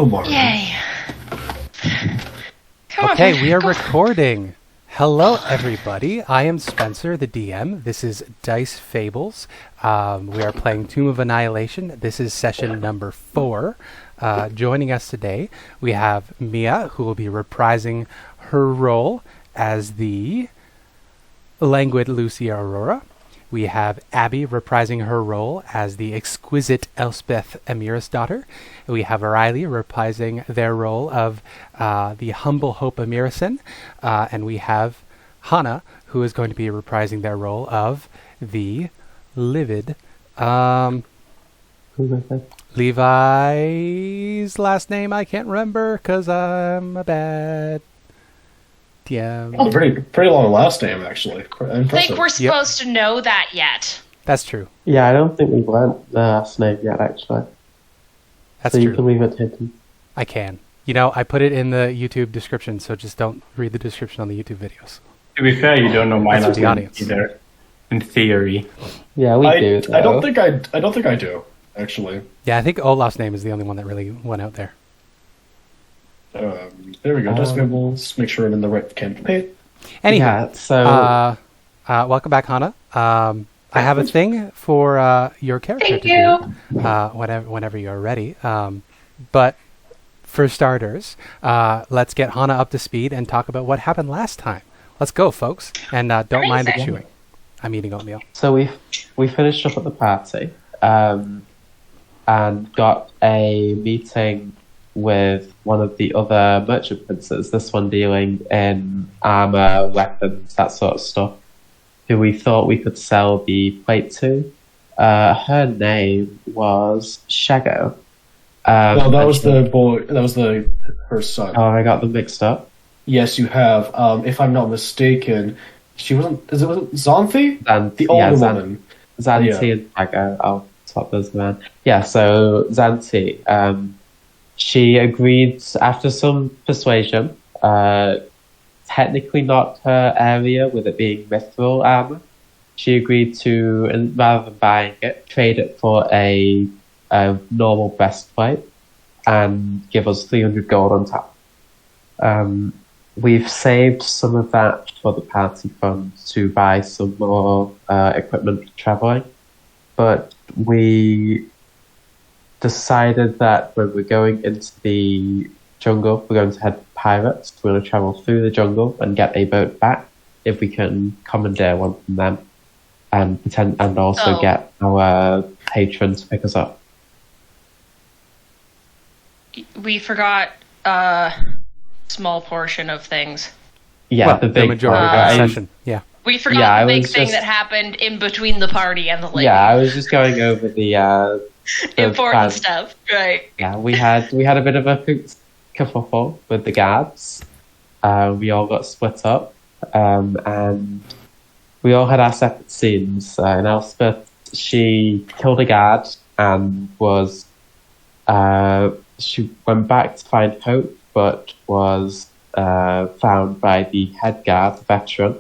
Martin. Yay. Okay, we are recording. Hello, everybody. I am Spencer, the DM. This is Dice Fables. We are playing Tomb of Annihilation. This is session number 4. Joining us today, we have Mia, who will be reprising her role as the languid Lucia Aurora. We have Abby reprising her role as the exquisite Elspeth Amirasdottir. We have Riley reprising their role of the humble Hope Amirasen. And we have Hannah, who is going to be reprising their role of the livid Levi's last name I can't remember because I'm a bad DM. Oh, pretty long last name, actually. I think we're supposed to know that yet. That's true. Yeah, I don't think we've learnt the last name yet, actually. That's so true. You can leave it hidden. I can. You know, I put it in the YouTube description, so just don't read the description on the YouTube videos. To be fair, you don't know my last name audience. either. In theory. Yeah, we do. Though. I don't think I do, actually. Yeah, I think Olaf's name is the only one that really went out there. There we go. Dice Fables. Make sure I'm in the right campaign. Anyhow, yeah, so welcome back, Hannah. I have a thing for your character Thank to you. do whenever you're ready. But for starters, let's get Hannah up to speed and talk about what happened last time. Let's go, folks, and don't mind the chewing. I'm eating oatmeal. So we finished up at the party, and got a meeting with one of the other merchant princes. This one dealing in armor, weapons, that sort of stuff. Who we thought we could sell the plate to. Her name was Shago. No, that was the boy. That was her son. Oh, I got them mixed up. Yes, you have. If I'm not mistaken, she wasn't. Was it Xanthi? The older woman. Xanthi and Shago. I'll swap those around. Yeah. So Xanthi. She agreed after some persuasion. Technically not her area, with it being mithril armor. She agreed to, and rather than buying it, trade it for a normal breastplate and give us 300 gold on top. We've saved some of that for the party fund to buy some more equipment for traveling, but we decided that when we're going into the jungle, we're going to head pirates. We're going to travel through the jungle and get a boat back if we can commandeer one from them, and get our patron to pick us up. We forgot a small portion of things. Yeah, well, the big majority of the session. Yeah. We forgot the big thing that happened in between the party and the lady. Yeah, I was just going over the important stuff. Right. Yeah, we had a bit of a kerfuffle with the guards. We all got split up, and we all had our separate scenes. And Elspeth, she killed a guard and she went back to find Hope, but was found by the head guard, the veteran,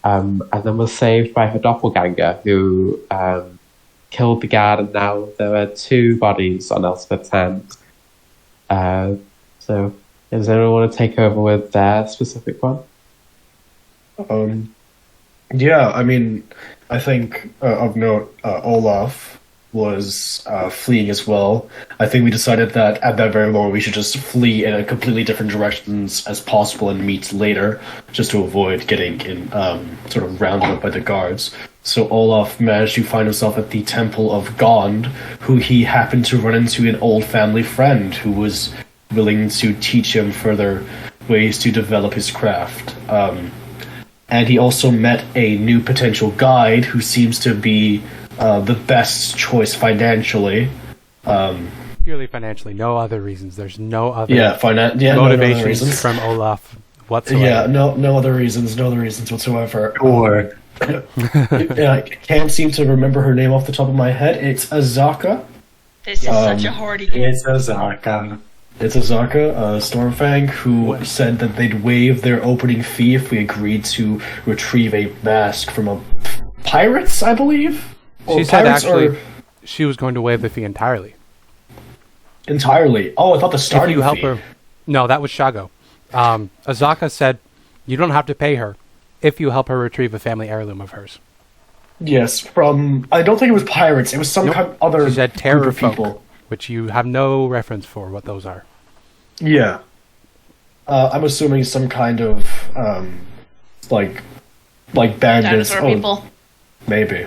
and then was saved by her doppelganger, who killed the guard, and now there are 2 bodies on Elspeth's hands. So, does anyone want to take over with their specific one? Yeah, I mean, I think of note, Olaf was fleeing as well. I think we decided that at that very moment we should just flee in a completely different directions as possible and meet later, just to avoid getting in sort of rounded up by the guards. So Olaf managed to find himself at the Temple of Gond, who he happened to run into an old family friend who was willing to teach him further ways to develop his craft. And he also met a new potential guide who seems to be the best choice financially. Purely financially, no other reasons. There's no other motivations from Olaf whatsoever. Yeah, no other reasons whatsoever. Or I can't seem to remember her name off the top of my head. It's Azaka. This is such a hardy game. it's Azaka. It's Azaka, Stormfang, who said that they'd waive their opening fee if we agreed to retrieve a mask from pirates, I believe? She said actually she was going to waive the fee entirely. entirely. Oh, I thought the If starting you help fee. her... No, that was Shago. Azaka said, you don't have to pay her if you help her retrieve a family heirloom of hers. Yes, from... I don't think it was pirates. It was some Nope. kind of other She said group terror of people. folk, which you have no reference for what those are. Yeah. I'm assuming some kind of, like bandits. Dinosaur people. Maybe.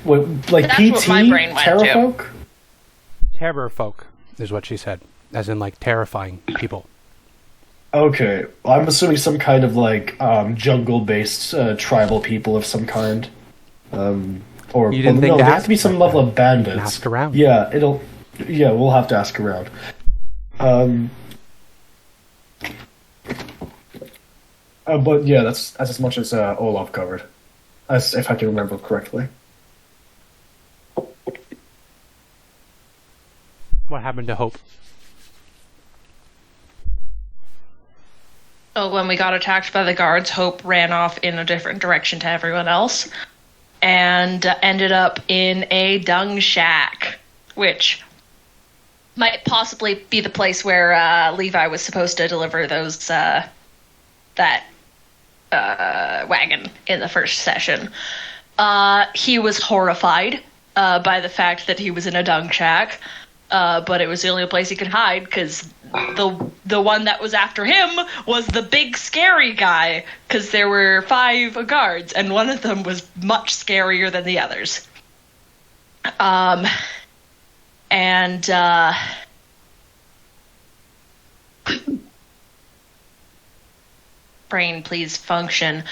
What, like That's PT? what my brain went to. Terrafolk? Terror folk is what she said, as in like terrifying people. Okay. I'm assuming some kind of like jungle-based tribal people of some kind. Or You didn't think no, to there has ask to be some about level that? of bandits. Ask around. Yeah, we'll have to ask around. But yeah, that's as much as Olaf covered, as if I can remember correctly. What happened to Hope? Oh, when we got attacked by the guards, Hope ran off in a different direction to everyone else, and ended up in a dung shack, which might possibly be the place where Levi was supposed to deliver those that wagon in the first session. He was horrified by the fact that he was in a dung shack, but it was the only place he could hide because the one that was after him was the big scary guy, because there were 5 guards and one of them was much scarier than the others. Brain, please function.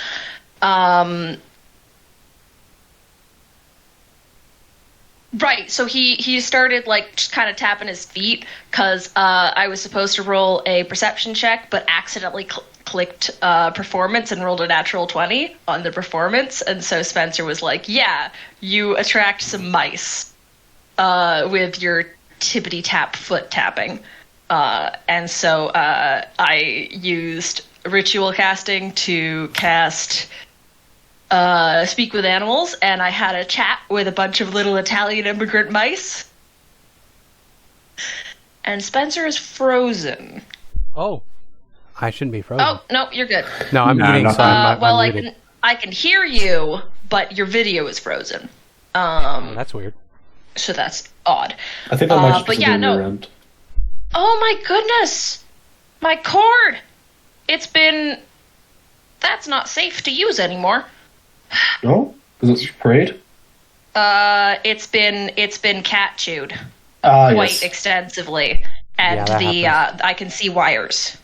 Right, so he started like just kind of tapping his feet because I was supposed to roll a perception check, but accidentally clicked performance and rolled a natural 20 on the performance, and so Spencer was like, "Yeah, you attract some mice with your tippity tap foot tapping," and so I used ritual casting to cast Speak with Animals, and I had a chat with a bunch of little Italian immigrant mice. And Spencer is frozen. Oh, I shouldn't be frozen. Oh, no, you're good. No, I'm No, eating, not so I'm Well, muted. I can hear you, but your video is frozen. Oh, that's weird. So that's odd. I think that might just but be yeah, on your no. end. Oh my goodness! My cord! It's been... That's not safe to use anymore. No? Is it sprayed? It's been cat chewed Ah, quite yes. extensively, and Yeah, that I can see wires.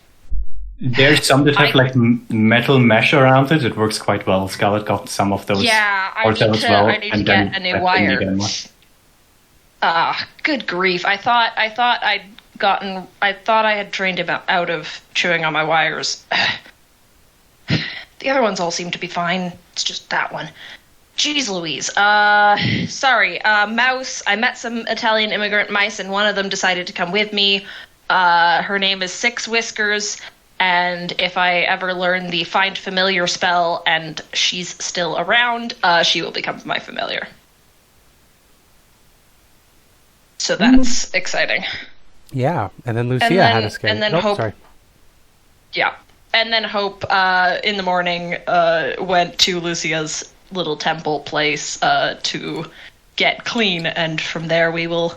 There's some that have like metal mesh around it. It works quite well. Scarlet got some of those. Yeah, I parts need as to well, I need to and get then a new that wire. didn't get enough. Good grief! I thought I had trained him out of chewing on my wires. The other ones all seem to be fine. It's just that one. Jeez Louise. Sorry. Mouse. I met some Italian immigrant mice, and one of them decided to come with me. Her name is Six Whiskers, and if I ever learn the Find Familiar spell and she's still around, she will become my familiar. So that's exciting. Yeah, and then Lucia And then- had a scare. and then oh, Hope- sorry. Yeah. And then Hope, in the morning, went to Lucia's little temple place to get clean, and from there we will...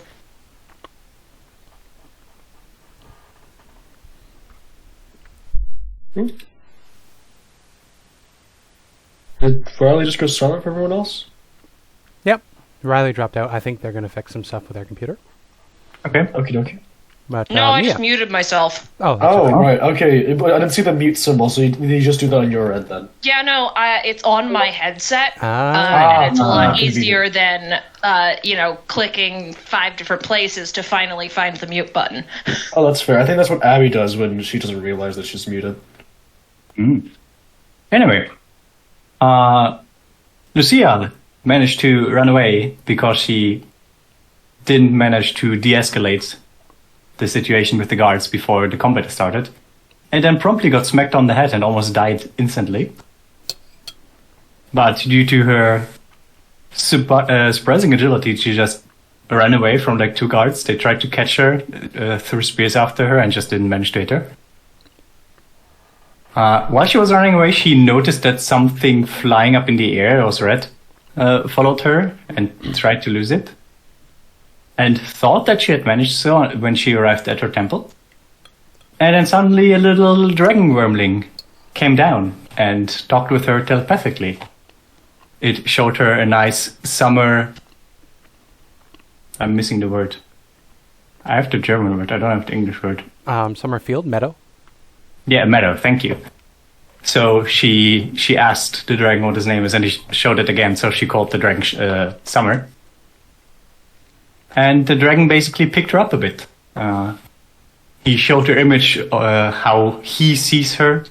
Did Riley just go silent for everyone else? Yep, Riley dropped out. I think they're going to fix some stuff with their computer. Okay. Okie dokie. But, No, I yeah. just muted myself. Oh, that's Oh, okay. right, okay. But I didn't see the mute symbol, so you just do that on your end then. Yeah, no, it's on my headset, Ah. and it's a lot convenient. easier than, clicking 5 different places to finally find the mute button. Oh, that's fair. I think that's what Abby does when she doesn't realize that she's muted. Anyway, Lucia managed to run away because she didn't manage to de-escalate the situation with the guards before the combat started, and then promptly got smacked on the head and almost died instantly. But due to her surprising agility, she just ran away from like 2 guards. They tried to catch her, threw spears after her, and just didn't manage to hit her. While she was running away, she noticed that something flying up in the air, it was red, followed her and tried to lose it. And thought that she had managed so when she arrived at her temple. And then suddenly a little dragon wormling came down and talked with her telepathically. It showed her a nice summer... I'm missing the word. I have the German word, I don't have the English word. Summerfield, meadow. Yeah, meadow, thank you. So she asked the dragon what his name is, and he showed it again, so she called the dragon Summer. And the dragon basically picked her up a bit. He showed her image, how he sees her,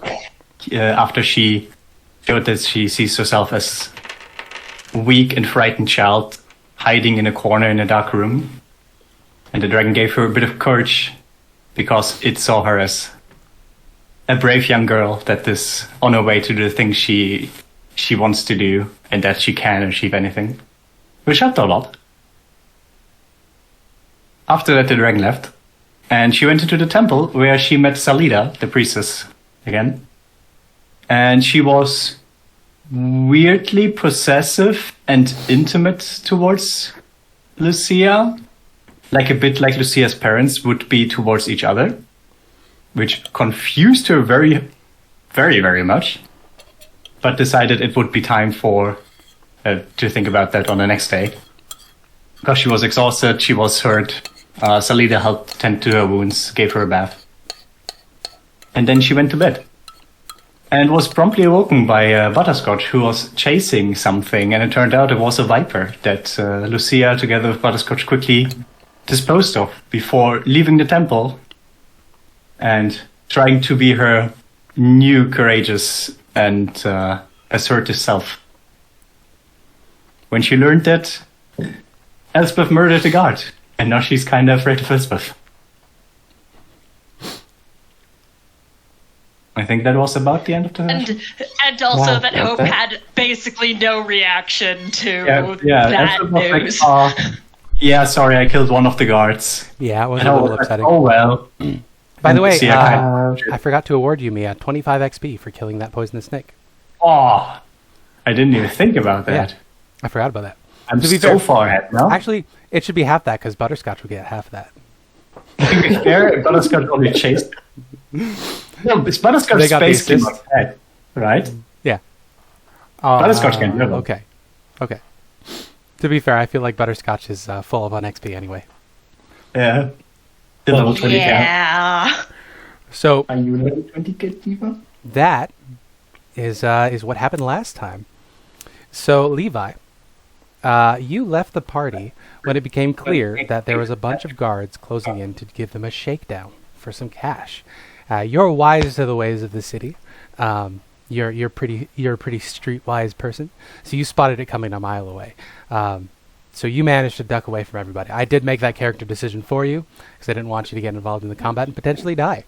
after she showed that she sees herself as a weak and frightened child, hiding in a corner in a dark room. And the dragon gave her a bit of courage, because it saw her as a brave young girl that is on her way to the things she wants to do, and that she can achieve anything. Which helped a lot. After that, the dragon left, and she went into the temple where she met Salida, the priestess, again. And she was weirdly possessive and intimate towards Lucia, like a bit like Lucia's parents would be towards each other, which confused her very, very, very much, but decided it would be time for to think about that on the next day. Because she was exhausted, she was hurt. Salida helped tend to her wounds, gave her a bath. And then she went to bed. And was promptly awoken by Butterscotch, who was chasing something, and it turned out it was a viper that Lucia, together with Butterscotch, quickly disposed of before leaving the temple and trying to be her new, courageous, and assertive self. When she learned that Elspeth murdered the guard, and now she's kind of afraid of Elspeth. I think that was about the end of the... And also that Hope had basically no reaction to that news. Like, yeah, sorry, I killed one of the guards. Yeah, it was a little upsetting. Oh, well. By the way, I forgot to award you, Mia, 25 XP for killing that poisonous snake. Oh, I didn't even think about that. Yeah, I forgot about that. I'm so far ahead now. Actually, it should be half that, because Butterscotch will get half that. To be fair, Butterscotch only chased... No, it's Butterscotch's space game head, right? Yeah. Butterscotch can do it. Okay. To be fair, I feel like Butterscotch is full of on XP anyway. Yeah. The level 20 Yeah. So... Are you level 20 kid, Eva? That is what happened last time. So, Levi, you left the party when it became clear that there was a bunch of guards closing in to give them a shakedown for some cash. You're wise to the ways of the city. You're a pretty streetwise person, so you spotted it coming a mile away. So you managed to duck away from everybody. I did make that character decision for you because I didn't want you to get involved in the combat and potentially die.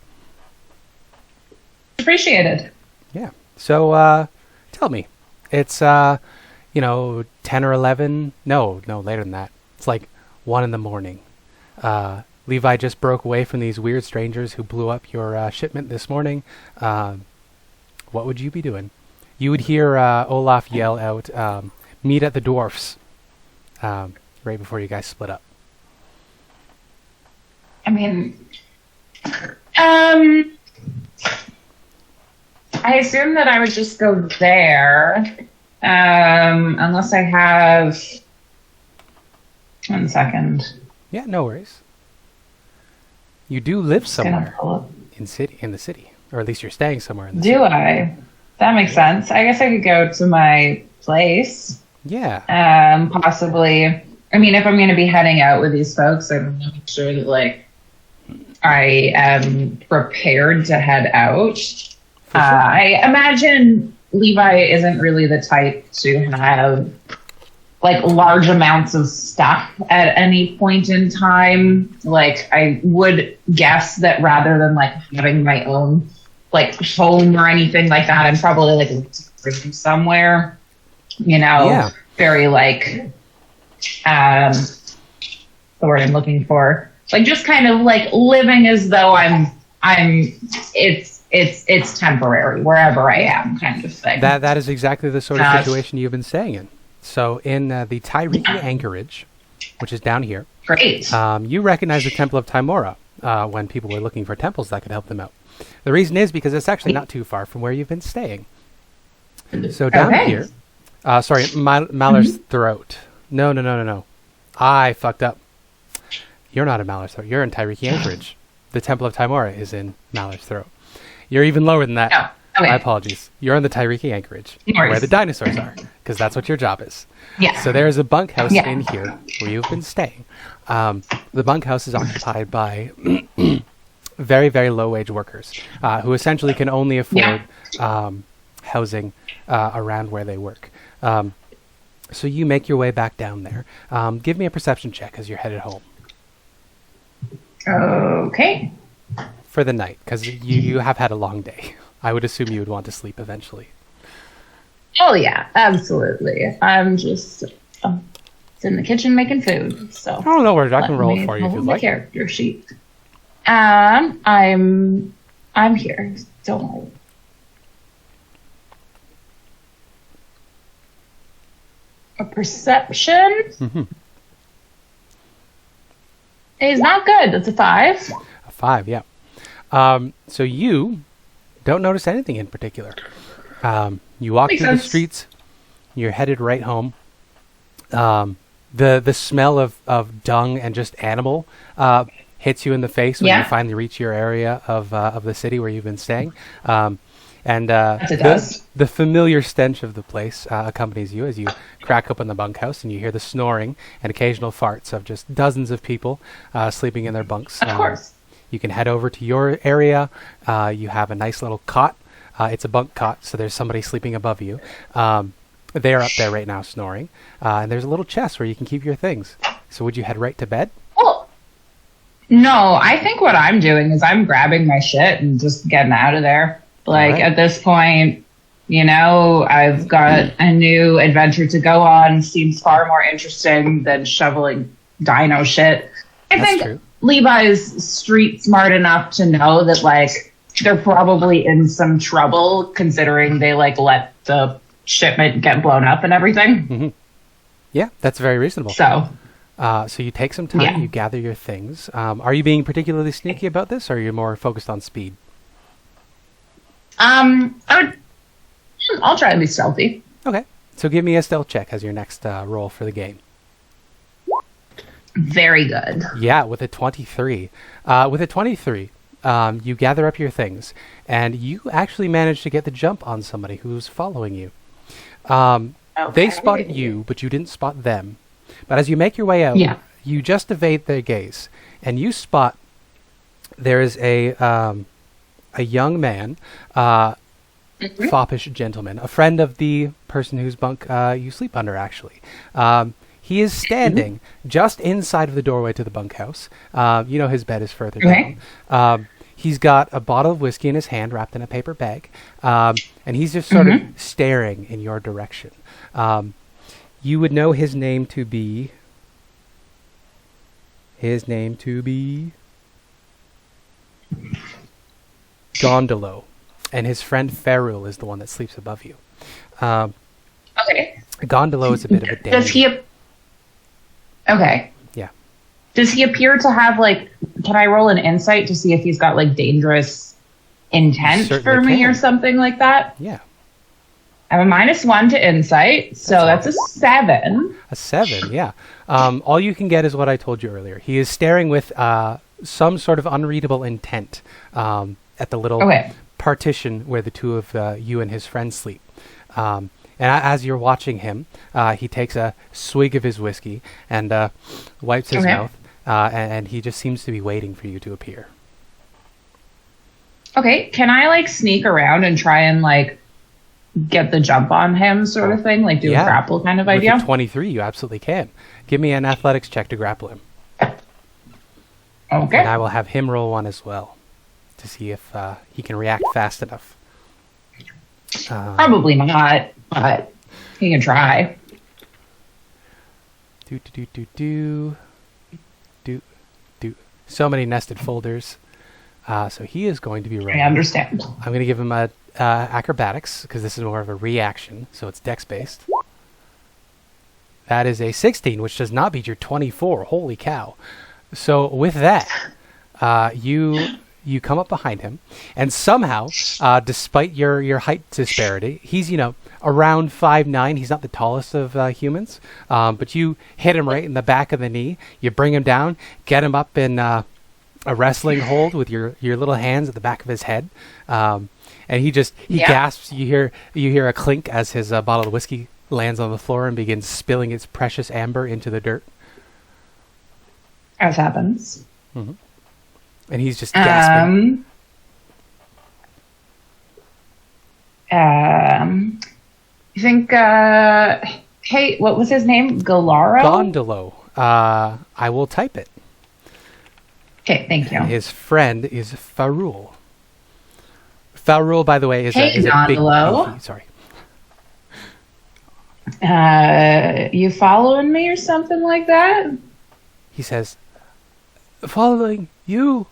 Appreciated. Yeah. So tell me, it's 10 or 11. No, later than that. It's like 1 in the morning. Levi just broke away from these weird strangers who blew up your shipment this morning. What would you be doing? You would hear Olaf yell out, "Meet at the dwarfs," right before you guys split up. I mean, I assume that I would just go there, unless I have... 1 second. Yeah, no worries. You do live somewhere in the city, or at least you're staying somewhere in the city. Do I? That makes sense. I guess I could go to my place. Yeah. Possibly. I mean, if I'm going to be heading out with these folks, I want to make sure that I am prepared to head out. For sure. I imagine Levi isn't really the type to have large amounts of stuff at any point in time. I would guess that rather than having my own home or anything like that, I'm probably somewhere, Yeah. very the word I'm looking for. Like just kind of like living as though it's temporary wherever I am, kind of thing. That is exactly the sort of situation you've been staying in. So in the Tyriki Anchorage, which is down here, great. You recognize the Temple of Timora when people were looking for temples that could help them out. The reason is because it's actually not too far from where you've been staying. So down here, Maller's Throat. No. I fucked up. You're not in Maller's Throat. You're in Tyriki Anchorage. The Temple of Timora is in Maller's Throat. You're even lower than that. Oh, okay. My apologies. You're on the Tyriki Anchorage, where the dinosaurs are, because that's what your job is. Yeah. So there is a bunkhouse in here where you've been staying. The bunkhouse is occupied by very, very low-wage workers who essentially can only afford housing around where they work. So you make your way back down there. Give me a perception check as you're headed home. Okay. For the night, because you have had a long day. I would assume you would want to sleep eventually. Oh yeah, absolutely. I'm just in the kitchen making food. So I don't know where I can roll it for you if you'd like. Character sheet. I'm here. Don't worry. A perception is not good. It's a 5. A 5, yeah. So you don't notice anything in particular. You walk through the streets. You're headed right home. The smell of dung and just animal hits you in the face when you finally reach your area of the city where you've been staying. The familiar stench of the place accompanies you as you crack open the bunkhouse and you hear the snoring and occasional farts of just dozens of people sleeping in their bunks. Of course. You can head over to your area. You have a nice little cot. It's a bunk cot, so there's somebody sleeping above you. They're up there right now snoring. And there's a little chest where you can keep your things. So would you head right to bed? Well, no, I think what I'm doing is I'm grabbing my shit and just getting out of there. Like, at this point, you know, I've got a new adventure to go on. Seems far more interesting than shoveling dino shit. I think Levi's street smart enough to know that, like, they're probably in some trouble considering they, like, let the shipment get blown up and everything. Mm-hmm. Yeah, that's very reasonable. So you take some time, you gather your things. Are you being particularly sneaky about this, or are you more focused on speed? I'll try to be stealthy. Okay, so give me a stealth check as your next roll for the game. Very good. Yeah, with a 23. You gather up your things, and you actually manage to get the jump on somebody who's following you. They spotted you, but you didn't spot them. But as you make your way out, you just evade their gaze, and you spot there is a young man, foppish gentleman, a friend of the person whose bunk you sleep under, actually. He is standing just inside of the doorway to the bunkhouse. You know his bed is further down. He's got a bottle of whiskey in his hand wrapped in a paper bag, and he's just sort of staring in your direction. You would know his name to be... Gondolo, and his friend Ferrul is the one that sleeps above you. Okay. Gondolo is a bit of a dandy. Does he... Okay. Yeah. Does he appear to have, like... Can I roll an insight to see if he's got, like, dangerous intent for me or something like that? Yeah. I have a -1 to insight, so that's a 7. A 7, yeah. All you can get is what I told you earlier. He is staring with some sort of unreadable intent at the little partition where the two of you and his friend sleep. And as you're watching him, he takes a swig of his whiskey and wipes his mouth, and he just seems to be waiting for you to appear. Okay, can I, like, sneak around and try and, like, get the jump on him sort of thing? Like, do a grapple kind of idea? With a 23, you absolutely can. Give me an athletics check to grapple him. Okay. And I will have him roll one as well to see if he can react fast enough. Probably not, but he can try. So many nested folders. So he is going to be I rolling. understand. I'm going to give him a acrobatics, because this is more of a reaction, so it's dex-based. That is a 16, which does not beat your 24. Holy cow. So with that, you come up behind him, and somehow, despite your height disparity, he's, around 5'9". He's not the tallest of humans, but you hit him right in the back of the knee. You bring him down, get him up in a wrestling hold with your little hands at the back of his head, and he gasps. You hear a clink as his bottle of whiskey lands on the floor and begins spilling its precious amber into the dirt. As happens. Mm-hmm. And he's just gasping. I think, hey, what was his name? Galaro? Gondolo. I will type it. Okay, thank you. His friend is Farul. Farul, by the way, is a big Gondolo. beefy, sorry. You following me or something like that? He says, following you?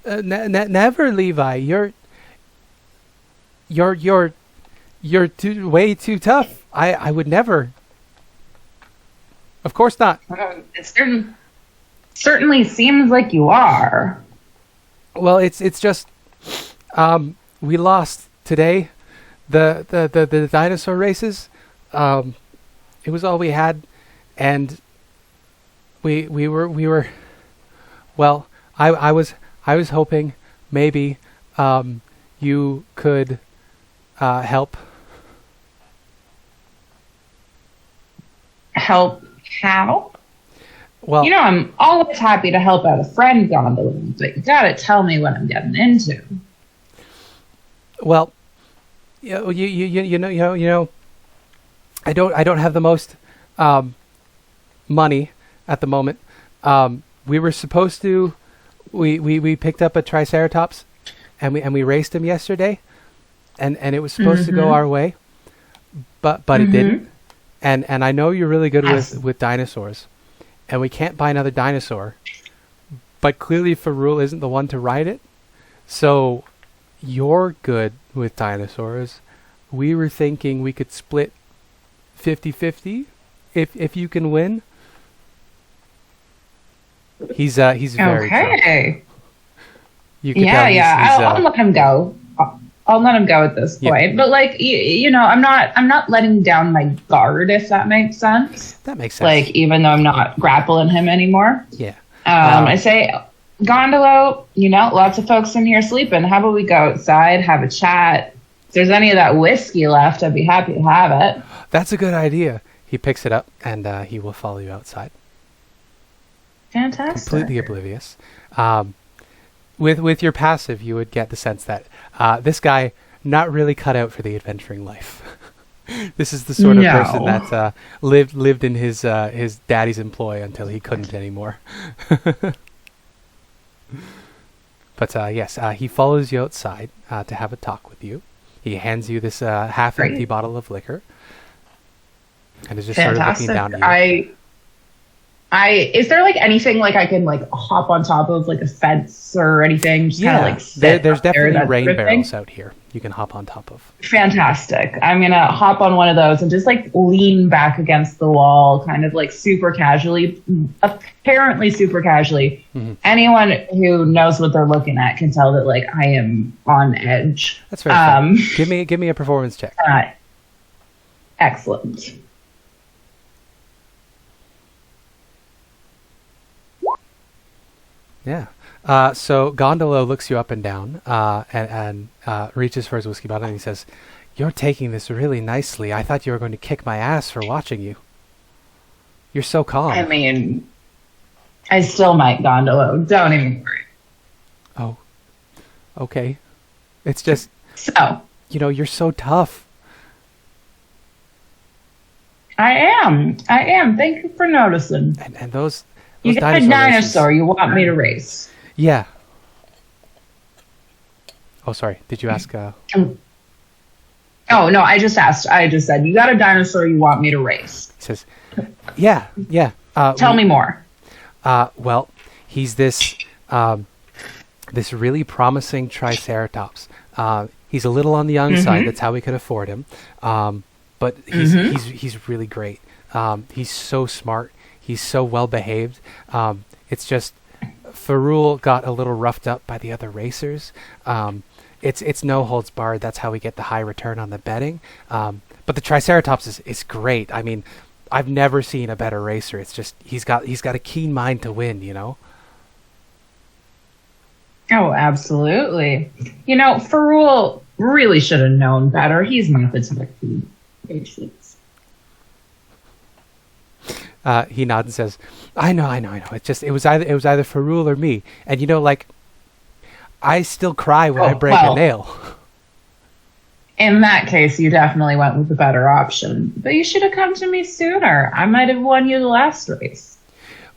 Never, Levi. You're way too tough. I would never. Of course not. It certainly seems like you are. Well, it's just we lost today. The dinosaur races. It was all we had, and we were. Well, I was hoping maybe you could help. Help how? Well, I'm always happy to help out a friend, Gondola, but you gotta tell me what I'm getting into. Well, you know, I don't have the most money at the moment. We were supposed to. We picked up a Triceratops, and we raced him yesterday, and it was supposed to go our way, but it didn't. And I know you're really good with dinosaurs, and we can't buy another dinosaur, but clearly Farul isn't the one to ride it. So you're good with dinosaurs. We were thinking we could split 50-50 if you can win. He's very okay. You can tell I'll let him go. I'll let him go at this point. But I'm not letting down my guard, if that makes sense. That makes sense. Even though I'm not grappling him anymore. Yeah. I say, Gondolo, lots of folks in here sleeping. How about we go outside, have a chat? If there's any of that whiskey left, I'd be happy to have it. That's a good idea. He picks it up and he will follow you outside. Fantastic. Completely oblivious. With your passive, you would get the sense that this guy not really cut out for the adventuring life. This is the sort of person that lived in his daddy's employ until he couldn't anymore. But yes, he follows you outside to have a talk with you. He hands you this half-empty bottle of liquor, and is just sort of looking down at you. Is there anything I can hop on top of a fence or anything? Just there's definitely rain barrels out here you can hop on top of. Fantastic. I'm gonna hop on one of those and just lean back against the wall, kind of super casually, apparently super casually. Mm-hmm. Anyone who knows what they're looking at can tell that I am on edge. That's very fun. Give me a performance check. Excellent. Yeah. So Gondolo looks you up and down and reaches for his whiskey bottle, and he says, "You're taking this really nicely. I thought you were going to kick my ass for watching you. You're so calm." I mean, I still might, Gondolo. Don't even worry. Oh. Okay. It's just... So. You're so tough. I am. Thank you for noticing. And those you got a dinosaur you want me to race. Yeah. Oh, sorry. Did you ask? Oh, no, I just asked. I just said, you got a dinosaur you want me to race. He says, yeah. Tell me more. Well, He's this this really promising Triceratops. He's a little on the young side. That's how we could afford him. But he's really great. He's so smart. He's so well behaved. It's just Ferrul got a little roughed up by the other racers. It's no holds barred. That's how we get the high return on the betting. But the Triceratops is great. I mean, I've never seen a better racer. It's just he's got a keen mind to win, you know? Oh, absolutely. You know, Ferrul really should have known better. He's not the type who patience. He nods and says, I know. It was either Ferrul or me. And you know, like, I still cry when I break a nail. In that case, you definitely went with the better option. But you should have come to me sooner. I might have won you the last race.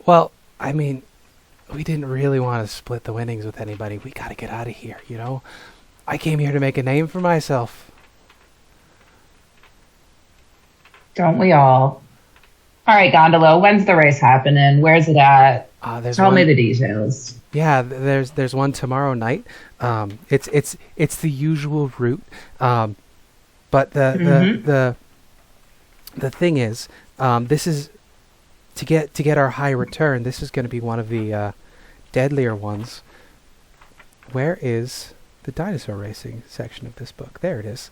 Well, I mean, we didn't really want to split the winnings with anybody. We got to get out of here, you know? I came here to make a name for myself. Don't we all? All right, Gondolo, when's the race happening? Where's it at? Tell me the details. Yeah, there's one tomorrow night. It's the usual route. But the thing is, this is to get our high return. This is going to be one of the deadlier ones. Where is the dinosaur racing section of this book? There it is.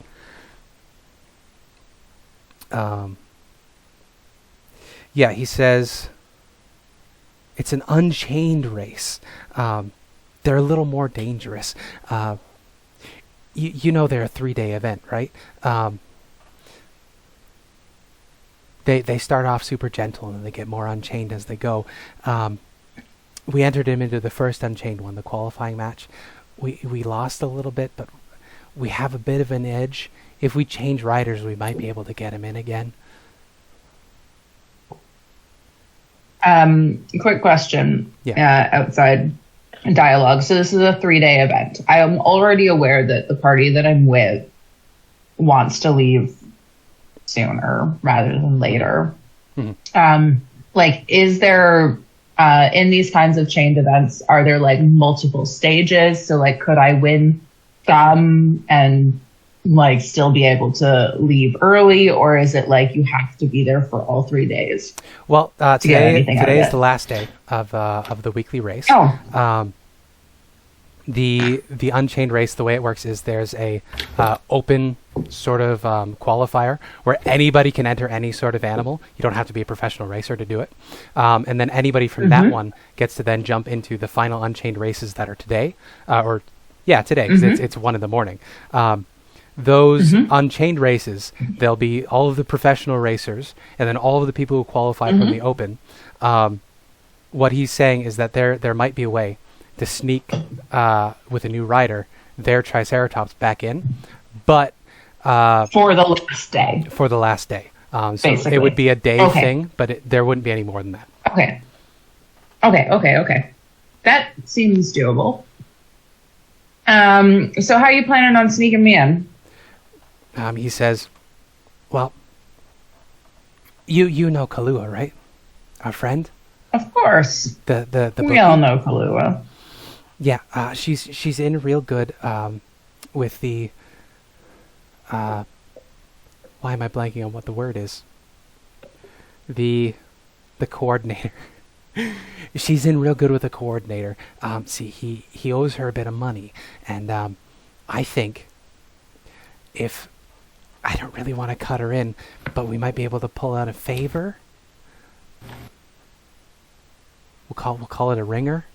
Yeah, he says it's an unchained race. They're a little more dangerous. You know they're a 3-day event, right? They start off super gentle and then they get more unchained as they go. We entered him into the first unchained one, the qualifying match. We lost a little bit, but we have a bit of an edge. If we change riders, we might be able to get him in again. Quick question. Yeah. Outside dialogue. So this is a 3-day event. I am already aware that the party that I'm with wants to leave sooner rather than later. Like, is there in these kinds of chained events, are there like multiple stages? So like, could I win some and like still be able to leave early, or is it like you have to be there for all 3 days? Well, today is the last day of the weekly race. The Unchained race, the way it works is there's a open sort of qualifier where anybody can enter any sort of animal. You don't have to be a professional racer to do it. And then anybody from that one gets to then jump into the final Unchained races that are today. Today, because it's 1 a.m. Those Unchained races, there'll be all of the professional racers and then all of the people who qualify from the open. What he's saying is that there might be a way to sneak with a new rider their Triceratops back in, but for the last day. For the last day. So basically. It would be a day thing, but there wouldn't be any more than that. Okay. That seems doable. So how are you planning on sneaking me in? He says, well, you know Kahlua, right? Our friend? Of course. The we all know Kahlua. Yeah, she's in real good with the why am I blanking on what the word is? The coordinator. She's in real good with the coordinator. See, he owes her a bit of money, and I think if I don't really want to cut her in, but we might be able to pull out a favor. We'll call it a ringer.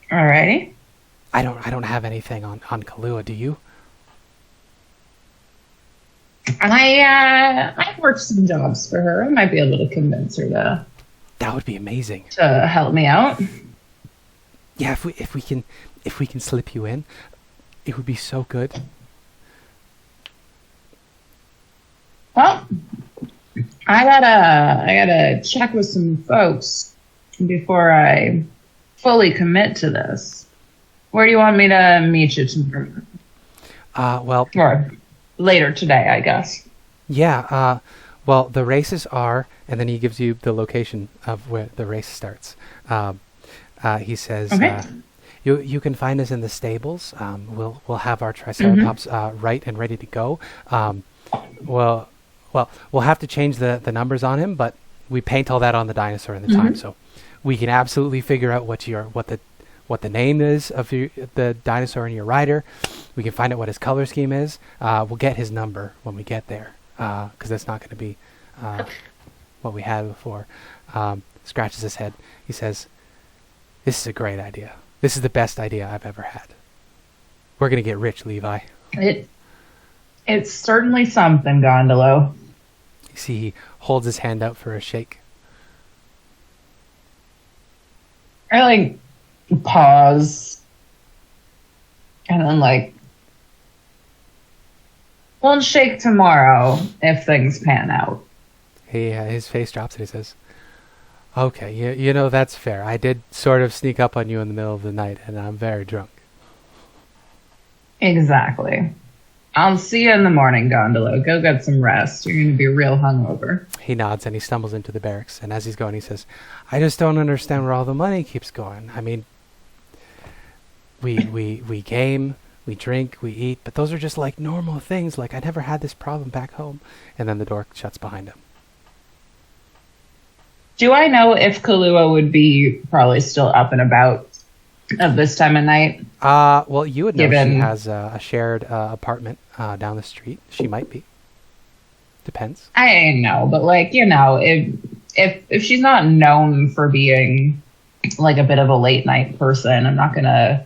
Alrighty. I don't have anything on Kahlua. Do you? I worked some jobs for her. I might be able to convince her to. That would be amazing. To help me out. Yeah, if we can slip you in, it would be so good. Well, I gotta check with some folks before I fully commit to this. Where do you want me to meet you tomorrow? Well, or later today, I guess. Yeah. Well, the races are, and then he gives you the location of where the race starts. He says, Okay. you can find us in the stables. We'll have our Triceratops right and ready to go. We'll have to change the numbers on him, but we paint all that on the dinosaur in the time, so we can absolutely figure out what the name is of the dinosaur in your rider. We can find out what his color scheme is. We'll get his number when we get there, because that's not going to be what we had before. Scratches his head. He says, "This is a great idea. This is the best idea I've ever had. We're going to get rich, Levi." It's certainly something, Gondolo. You see, he holds his hand out for a shake. I pause, and then we'll shake tomorrow if things pan out. His face drops and he says, "Okay, you know, that's fair. I did sort of sneak up on you in the middle of the night, and I'm very drunk." Exactly. I'll see you in the morning, Gondolo. Go get some rest. You're going to be real hungover. He nods and he stumbles into the barracks, and as he's going, he says, "I just don't understand where all the money keeps going. I mean, we game, we drink, we eat, but those are just like normal things. Like, I never had this problem back home." And then the door shuts behind him. Do I know if Kahlua would be probably still up and about at this time of night? Well, you would know she Given- has a shared apartment down the street. She might be. Depends. I know, but if she's not known for being a bit of a late night person, I'm not gonna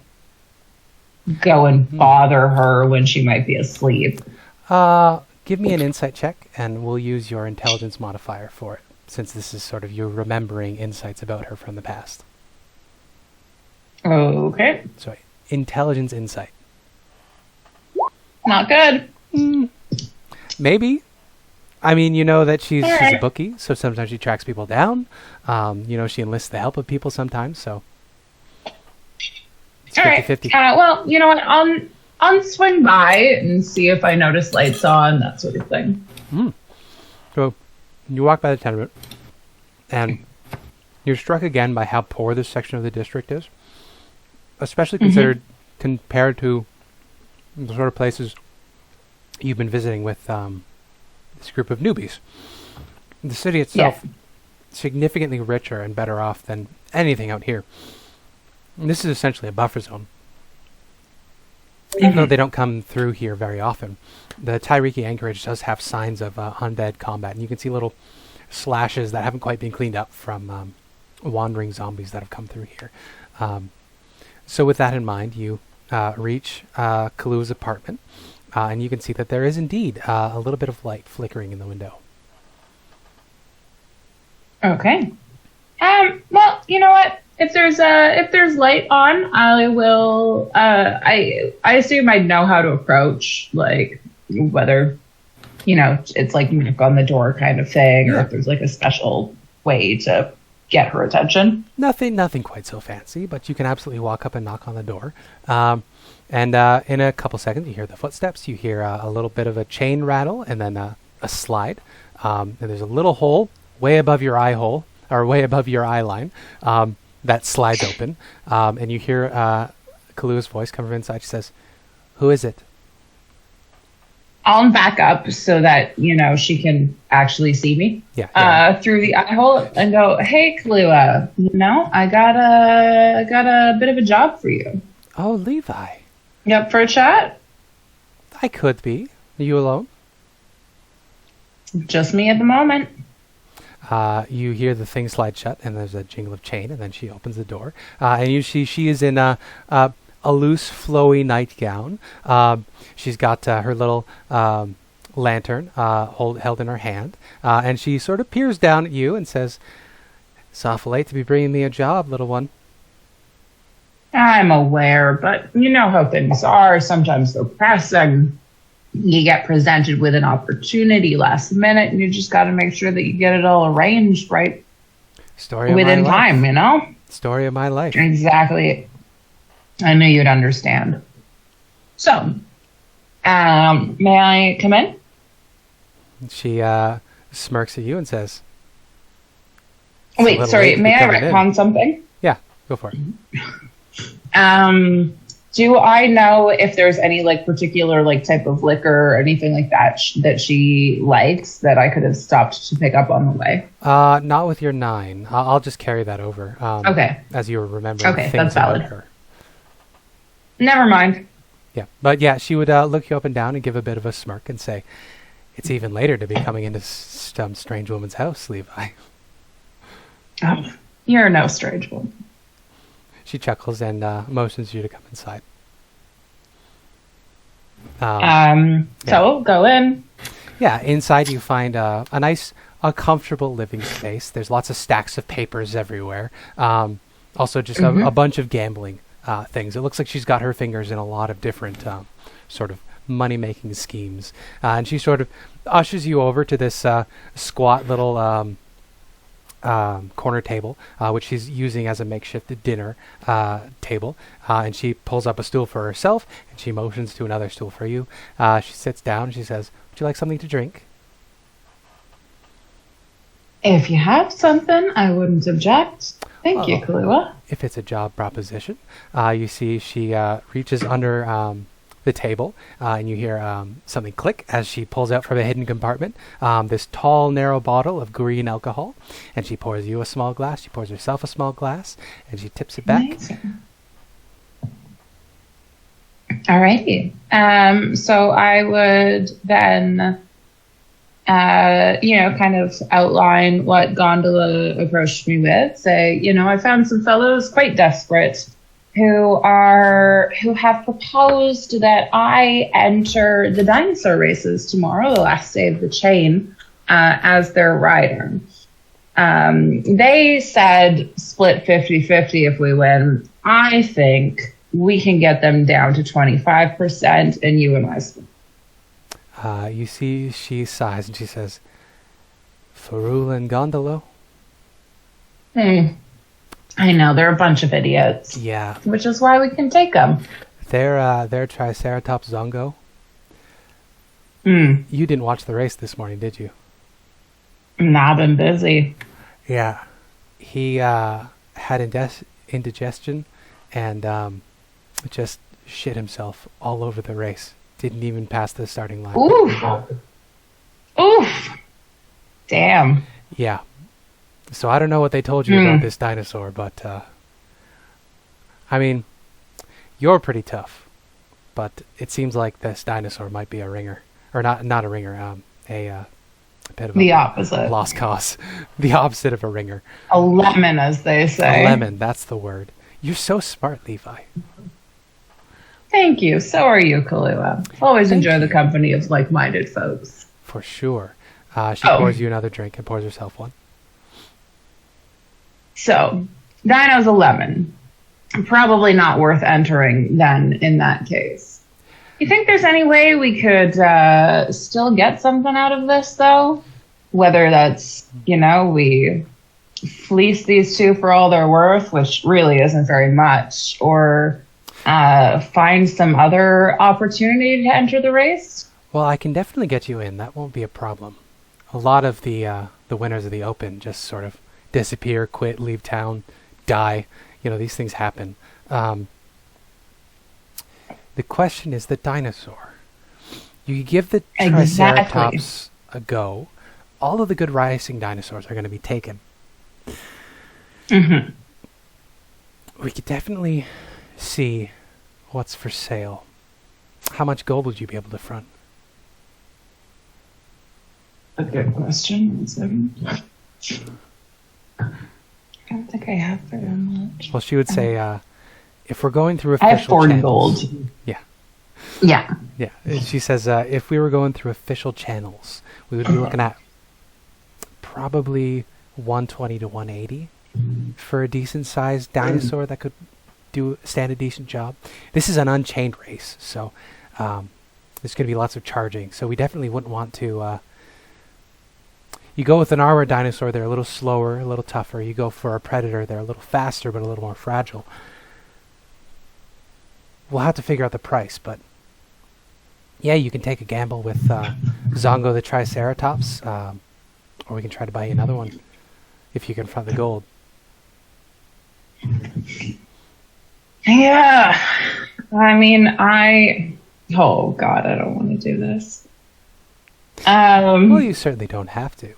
go and bother her when she might be asleep. Give me an insight check, and we'll use your intelligence modifier for it, since this is sort of you remembering insights about her from the past. Okay. So, intelligence insight. Not good. Maybe. I mean, you know that she's a Alright. bookie, so sometimes she tracks people down. She enlists the help of people sometimes, so it's All right. 50-50. Well, you know what? I'll swing by and see if I notice lights on, that sort of thing. So you walk by the tenement, and you're struck again by how poor this section of the district is, especially compared to the sort of places you've been visiting with this group of newbies. The city itself, significantly richer and better off than anything out here. And this is essentially a buffer zone. Even though they don't come through here very often, the Tyriki Anchorage does have signs of undead combat, and you can see little slashes that haven't quite been cleaned up from wandering zombies that have come through here. So with that in mind, you reach Kalua's apartment, and you can see that there is indeed a little bit of light flickering in the window. Okay. Well, you know what? If there's light on, I will. I assume I'd know how to approach, whether, it's knock on the door kind of thing, or if there's a special way to get her attention. Nothing quite so fancy, but you can absolutely walk up and knock on the door. And in a couple seconds, you hear the footsteps. You hear a little bit of a chain rattle, and then a slide. And there's a little hole way above your eye hole, or way above your eye line. That slides open, and you hear Kalua's voice come from inside. She says, "Who is it?" I'll back up so that she can actually see me. Yeah. Through the eye hole and go, "Hey, Kahlua, I got a bit of a job for you. Oh, Levi. You up for a chat?" I could be. Are you alone? Just me at the moment. You hear the thing slide shut, and there's a jingle of chain, and then she opens the door. And you see she is in a loose, flowy nightgown. She's got her little lantern held in her hand, and she sort of peers down at you and says, "It's awful late to be bringing me a job, little one." I'm aware, but you know how things are. Sometimes they're pressing. You get presented with an opportunity last minute, and you just got to make sure that you get it all arranged right Story of within my life. time, Story of my life. Exactly. I knew you'd understand. So, may I come in? She smirks at you and says, "It's a Wait, little sorry, late to may be I coming in." retcon something? Yeah, go for it. Do I know if there's any like particular like type of liquor or anything like that that she likes that I could have stopped to pick up on the way? Not with your 9. I'll just carry that over. Okay. As you were remembering Okay, things that's valid. about her. Never mind. Yeah, but yeah, she would look you up and down and give a bit of a smirk and say, "It's even later to be coming into some strange woman's house, Levi." Oh, you're no strange one. She chuckles and motions you to come inside. So go in. Yeah, inside you find a comfortable living space. There's lots of stacks of papers everywhere. Also, just a bunch of gambling things. It looks like she's got her fingers in a lot of different sort of money-making schemes. And she sort of ushers you over to this squat little corner table, which she's using as a makeshift dinner table. And she pulls up a stool for herself, and she motions to another stool for you. She sits down, and she says, "Would you like something to drink?" If you have something, I wouldn't object. Thank you, Kahlua. If it's a job proposition. You see she reaches under the table, and you hear something click as she pulls out from a hidden compartment this tall, narrow bottle of green alcohol, and she pours you a small glass, she pours herself a small glass, and she tips it back. Amazing. Alrighty. So I would then, kind of outline what Gondola approached me with. Say, I found some fellows quite desperate who have proposed that I enter the dinosaur races tomorrow, the last day of the chain, as their rider. They said split 50-50 if we win. I think we can get them down to 25%, and you and I split. You see she sighs and she says, "Farul and Gondolo?" I know, they're a bunch of idiots. Yeah. Which is why we can take them. They're Triceratops Zongo. You didn't watch the race this morning, did you? Nah, I've been busy. Yeah. He had indigestion and just shit himself all over the race. Didn't even pass the starting line. Oof. Damn. Yeah. So I don't know what they told you about this dinosaur, but I mean, you're pretty tough. But it seems like this dinosaur might be a ringer, or not a ringer, a bit of the a opposite. lost cause, the opposite of a ringer. A lemon, as they say. A lemon, that's the word. You're so smart, Levi. Thank you. So are you, Kahlua. Always enjoy the company of like-minded folks. For sure. She pours you another drink and pours herself one. So, Dino's a lemon. Probably not worth entering then in that case. You think there's any way we could still get something out of this, though? Whether that's, we fleece these two for all they're worth, which really isn't very much, or find some other opportunity to enter the race? Well, I can definitely get you in. That won't be a problem. A lot of the winners of the Open just sort of disappear, quit, leave town, die. These things happen. The question is the dinosaur. You give the Triceratops a go, all of the good racing dinosaurs are going to be taken. Mm-hmm. We could definitely see what's for sale. How much gold would you be able to front? A good question. 1 second. I don't think I have very much. Well, she would say, if we're going through I official have 40 channels... gold. Yeah. Yeah. Yeah. She says, if we were going through official channels, we would be looking at probably 120 to 180 for a decent-sized dinosaur that could stand a decent job. This is an unchained race, so there's going to be lots of charging. So we definitely wouldn't want to... You go with an armored dinosaur, they're a little slower, a little tougher. You go for a predator, they're a little faster, but a little more fragile. We'll have to figure out the price, but... Yeah, you can take a gamble with Zongo the Triceratops. Or we can try to buy you another one if you confront the gold. Yeah. I mean, oh God, I don't want to do this. Well, you certainly don't have to.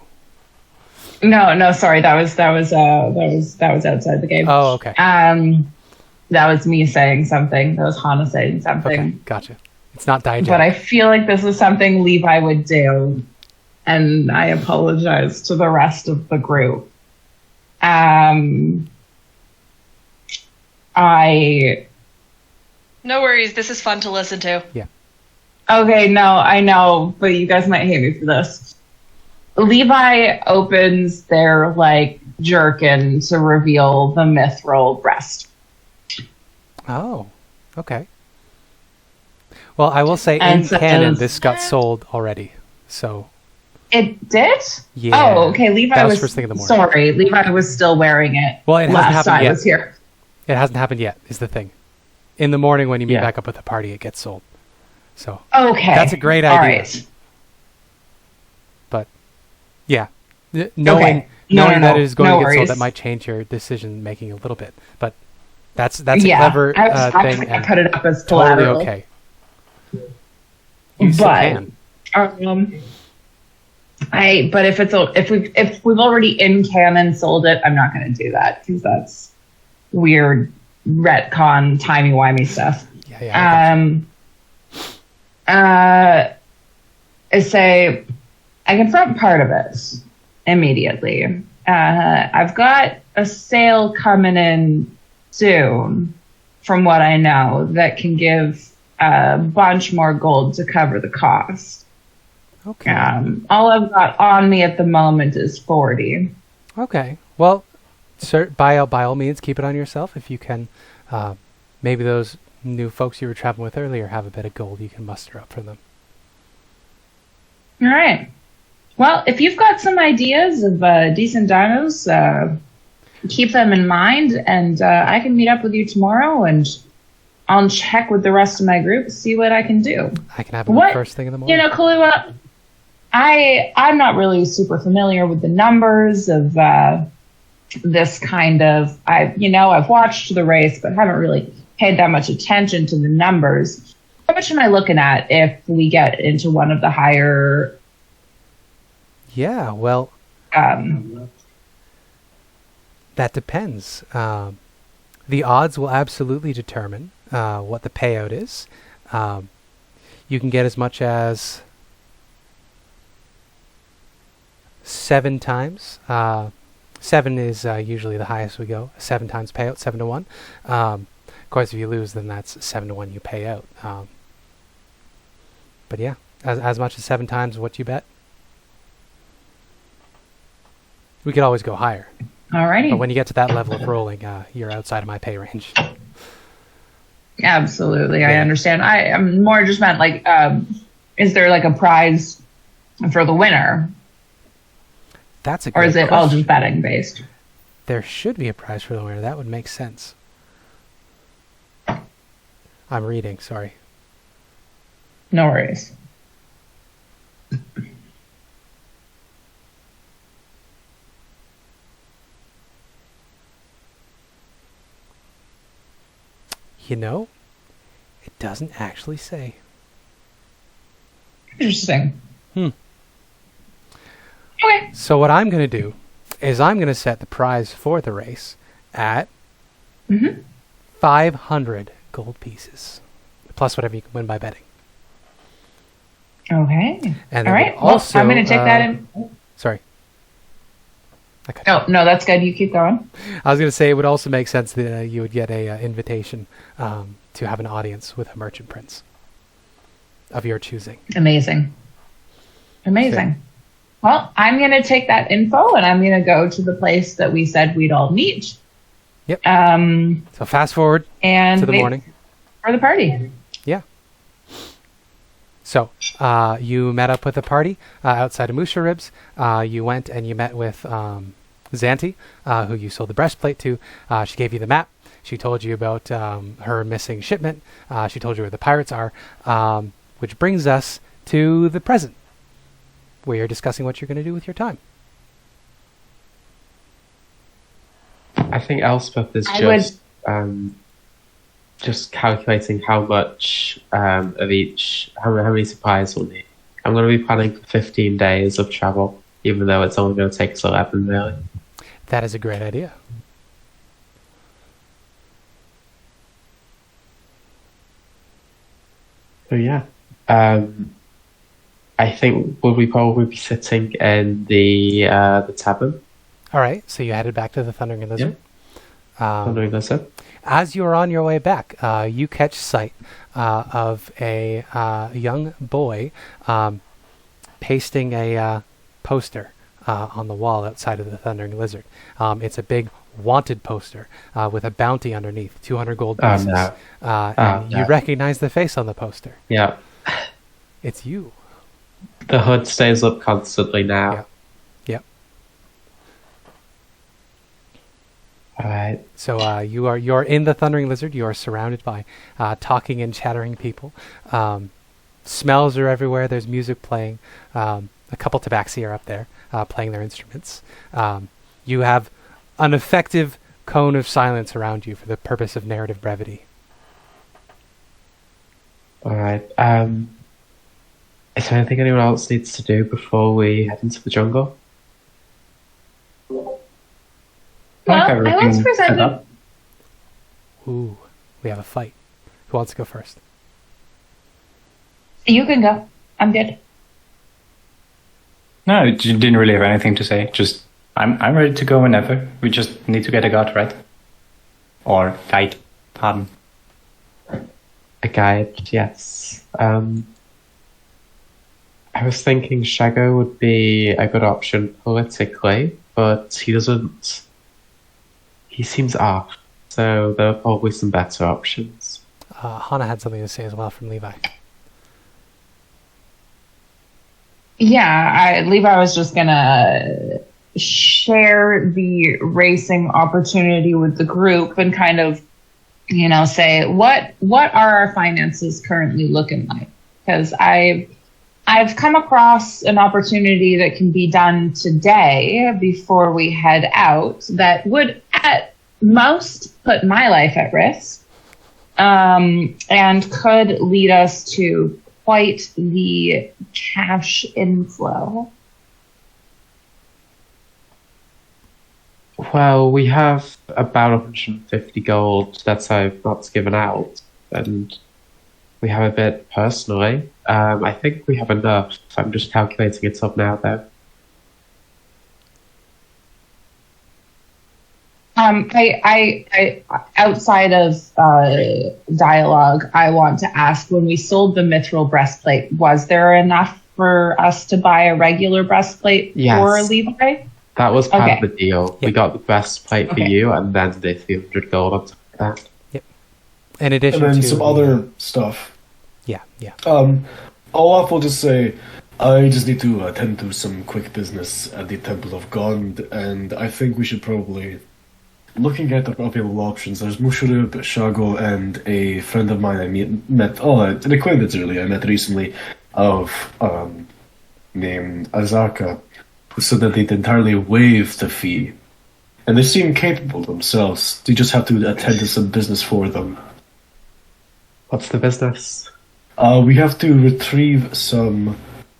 No, sorry, that was outside the game. Oh, okay. That was me saying something. That was Hannah saying something. Okay, gotcha. It's not digest. But I feel like this is something Levi would do, and I apologize to the rest of the group. No worries. This is fun to listen to. Yeah. Okay, no, I know, but you guys might hate me for this. Levi opens their, jerkin to reveal the mithril breast. Oh, okay. Well, I will say And in so canon, those- this got sold already. So, It did? yeah. Oh, okay, Levi That was was first thing in the morning. sorry, Levi was still wearing it Well, it hasn't last happened I yet. was here. It hasn't happened yet, is the thing. In the morning when you meet Yeah. back up with the party, it gets sold. So, Okay. That's a great All idea. right. but, yeah. Knowing No, that it is going no to get sold, worries. that might change your decision making a little bit. But that's a Yeah, clever I was thing. gonna And put it up as totally collateral. okay. You still But can. but if we've already in canon sold it, I'm not going to do that because that's weird retcon timey-wimey stuff. Yeah. I say I confront part of it immediately. I've got a sale coming in soon, from what I know, that can give a bunch more gold to cover the cost. Okay. All I've got on me at the moment is 40. Okay. Well, sir, by all means, keep it on yourself if you can. Maybe those new folks you were traveling with earlier have a bit of gold you can muster up for them. All right. Well, if you've got some ideas of decent dinos, keep them in mind, and I can meet up with you tomorrow, and I'll check with the rest of my group, see what I can do. I can have it What? first thing in the morning. Kalua, I'm not really super familiar with the numbers of this kind of. I've watched the race, but haven't really paid that much attention to the numbers. How much am I looking at if we get into one of the higher? Yeah, well, that depends. The odds will absolutely determine what the payout is. You can get as much as 7 times. 7 is usually the highest we go. 7 times payout, 7 to 1. Of course, if you lose, then that's 7 to 1 you pay out. But yeah, as much as 7 times what you bet. We could always go higher. Alrighty. But when you get to that level of rolling, you're outside of my pay range. Absolutely, I Yeah. understand. I'm more just meant is there a prize for the winner, That's a or great is it all question. just betting based? There should be a prize for the winner. That would make sense. I'm reading, sorry. No worries. It doesn't actually say. Interesting. Hmm. Okay. So what I'm going to do is I'm going to set the prize for the race at 500 gold pieces, plus whatever you can win by betting. Okay. And All then right. also, I'm going to take that in. Sorry. I cut you. Oh, no, that's good. You keep going. I was going to say it would also make sense that you would get a invitation to have an audience with a merchant prince of your choosing. Amazing. Amazing. Well, I'm going to take that info and I'm going to go to the place that we said we'd all meet. Yep. And So fast forward to the wait morning. for the party. Yeah. So you met up with the party outside of Musha Ribs. You went and you met with Xanti, who you sold the breastplate to. She gave you the map. She told you about her missing shipment. She told you where the pirates are, which brings us to the present, where you're discussing what you're going to do with your time. I think Elspeth is just calculating how much of each, how many supplies we'll need. I'm going to be planning for 15 days of travel, even though it's only going to take us 11, really. That is a great idea. So yeah, I think we'll probably be sitting in the tavern. All right, so you headed back to the Thundering Lizard. Thundering Lizard. As you're on your way back, you catch sight of a young boy pasting a poster on the wall outside of the Thundering Lizard. It's a big wanted poster with a bounty underneath, 200 gold pieces. You recognize the face on the poster. Yeah. It's you. The hood stays up constantly now. Yeah. Yep. All right. So you're in the Thundering Lizard. You are surrounded by talking and chattering people. Smells are everywhere. There's music playing. A couple tabaxi are up there playing their instruments. You have an effective cone of silence around you for the purpose of narrative brevity. All right. Is there anything anyone else needs to do before we head into the jungle? Well, I was presented. Ooh, we have a fight. Who wants to go first? You can go. I'm good. No, you didn't really have anything to say. Just, I'm ready to go whenever. We just need to get a guide, right? Or guide, pardon. A guide, yes. I was thinking Shago would be a good option politically, but he doesn't. He seems off, so there are probably some better options. Hannah had something to say as well from Levi. Yeah, Levi was just gonna share the racing opportunity with the group and kind of, say what are our finances currently looking like? Because I've come across an opportunity that can be done today before we head out that would at most put my life at risk, and could lead us to quite the cash inflow. Well, we have about 150 gold that's not given out, and we have a bit personally. I think we have enough. I'm just calculating it up now, though. I outside of dialogue, I want to ask, when we sold the mithril breastplate, was there enough for us to buy a regular breastplate for Levi? That was part of the deal. Yep. We got the breastplate for you, and then the 300 gold on top of that. Yep. In addition And then to some other stuff. Yeah. Olaf will just say, I just need to attend to some quick business at the Temple of God, and I think we should probably, looking at the available options, there's Musharib, Shago, and a friend of mine I met, an acquaintance really, I met recently, named Azaka, who said that they'd entirely waive the fee. And they seem capable themselves. They just have to attend to some business for them. What's the business? We have to retrieve some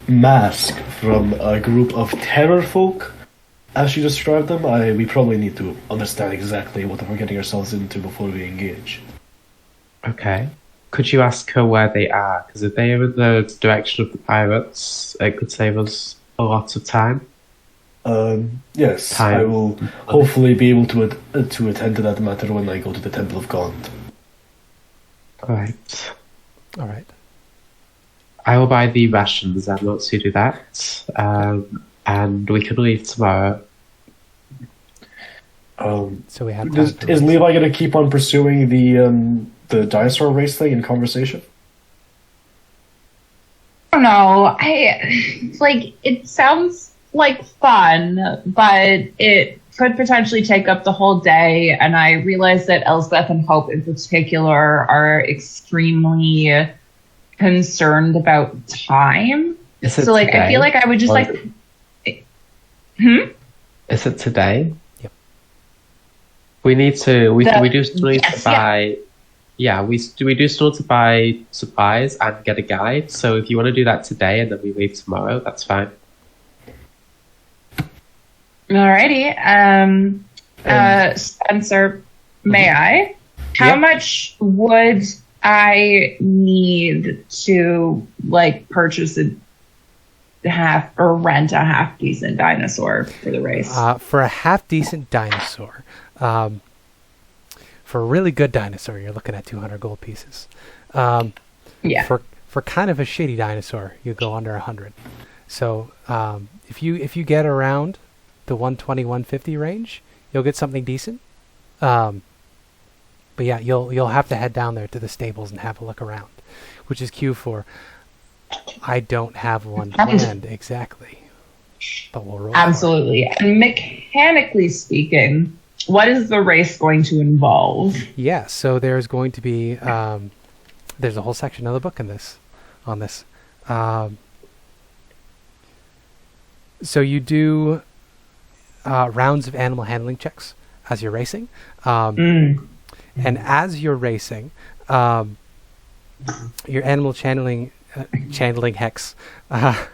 mask from a group of terror folk, as you described them. We probably need to understand exactly what we're getting ourselves into before we engage. Okay. Could you ask her where they are? Because if they are in the direction of the pirates, it could save us a lot of time. Yes, Time. I will hopefully be able to attend to that matter when I go to the Temple of God. All right. I will buy the rations and once you do that, and we can leave tomorrow. So we have. Is Levi going to keep on pursuing the dinosaur race thing in conversation? I don't know. It sounds like fun, but it could potentially take up the whole day. And I realize that Elspeth and Hope in particular are extremely concerned about time. So I feel like I would just Is it today? Yep. We need to. We do still need Yes, to buy. Yeah, we do still need to buy supplies and get a guide. So if you want to do that today and then we leave tomorrow, that's fine. Alrighty. Spencer, may I? How much would I need to purchase or rent a half decent dinosaur for the race? For a half decent dinosaur, for a really good dinosaur, you're looking at 200 gold pieces. Yeah. For kind of a shitty dinosaur, you go under 100. So if you get around the 120, 150 range, you'll get something decent. But yeah, you'll have to head down there to the stables and have a look around, which is Q4. I don't have one planned exactly, but we'll roll. Absolutely. And mechanically speaking, what is the race going to involve? Yeah, so there's going to be there's a whole section of the book on this. So you do rounds of animal handling checks as you're racing, and as you're racing, your animal channeling hex add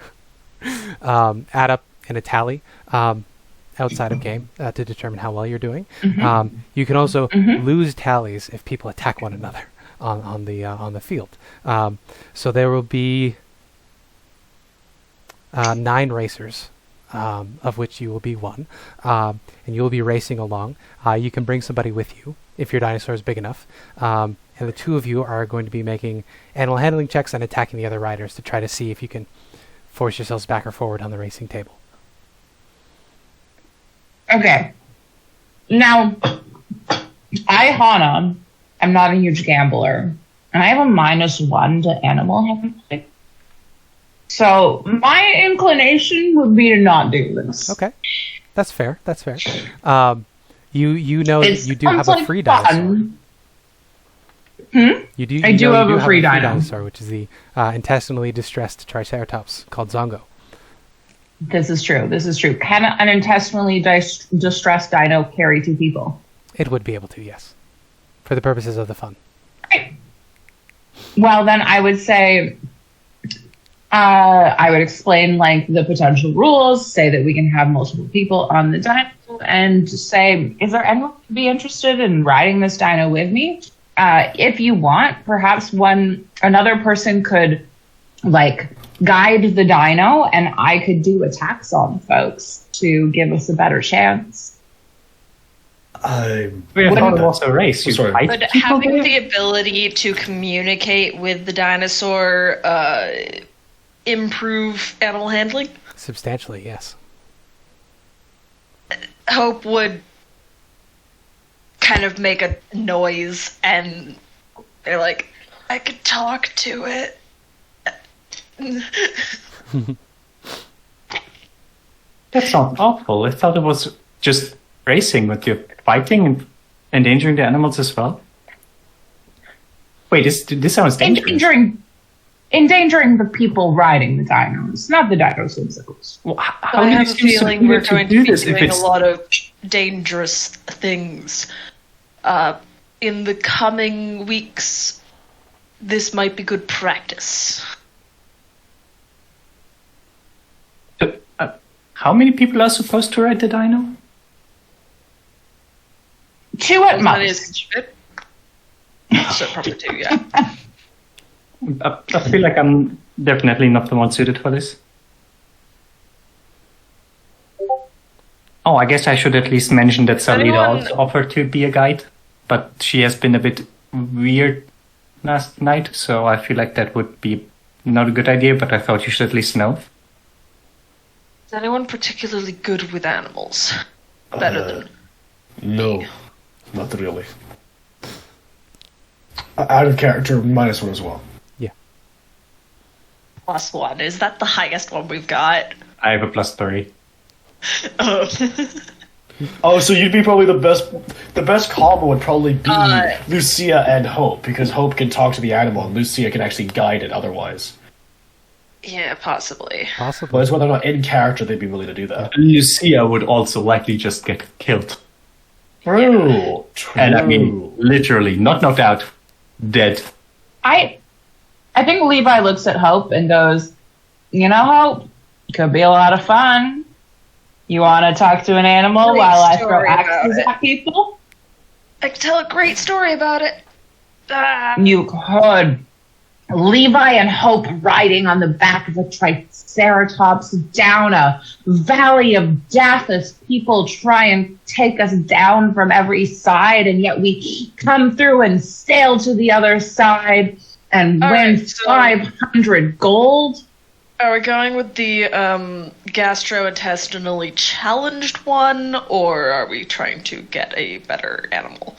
up in a tally outside of game to determine how well you're doing. You can also lose tallies if people attack one another on the field. So there will be 9 racers, of which you will be one, and you will be racing along. You can bring somebody with you if your dinosaur is big enough. And the two of you are going to be making animal handling checks and attacking the other riders to try to see if you can force yourselves back or forward on the racing table. Okay. Now, Hana, I'm not a huge gambler, and I have a -1 to animal handling. So my inclination would be to not do this. Okay, that's fair. You know that you do have a free fun. dinosaur. I do have a free dinosaur, which is the intestinally distressed Triceratops called Zongo. This is true. Can an intestinally distressed dino carry 2 people? It would be able to, yes, for the purposes of the fun. Right. Well, then I would say I would explain the potential rules, say that we can have multiple people on the dino, and say, is there anyone who'd be interested in riding this dino with me? If you want, perhaps another person could guide the dino, and I could do attacks on folks to give us a better chance. We thought it was a race. But having the ability to communicate with the dinosaur improve animal handling? Substantially, yes. Hope would kind of make a noise, and they're like, I could talk to it. That's not awful. I thought it was just racing with you fighting and endangering the animals as well. Wait, this sounds dangerous. Endangering the people riding the dinos, not the dinos themselves. Well, I have a feeling we're going to be doing a lot of dangerous things. In the coming weeks, this might be good practice. How many people are supposed to ride the dino? 2 at most. So probably 2, yeah. I feel like I'm definitely not the one suited for this. Oh, I guess I should at least mention that Salida also offered to be a guide, but she has been a bit weird last night, so I feel like that would be not a good idea, but I thought you should at least know. Is anyone particularly good with animals? Better than... No, not really. Out of character, -1 as well. +1. Is that the highest one we've got? I have a +3. Oh. Oh, so you'd be probably the best. The best combo would probably be Lucia and Hope, because Hope can talk to the animal and Lucia can actually guide it otherwise. Yeah, possibly. But it's whether or not in character they'd be willing to do that. Lucia would also likely just get killed. True. And I mean, literally, not knocked out, dead. I think Levi looks at Hope and goes, you know, Hope, could be a lot of fun. You want to talk to an animal Great while I throw story about axes it. at people? I could tell a great story about it. Ah. You could. Levi and Hope riding on the back of a triceratops down a valley of death as people try and take us down from every side, and yet we come through and sail to the other side and All win right, so- 500 gold. Are we going with the gastrointestinally challenged one, or are we trying to get a better animal?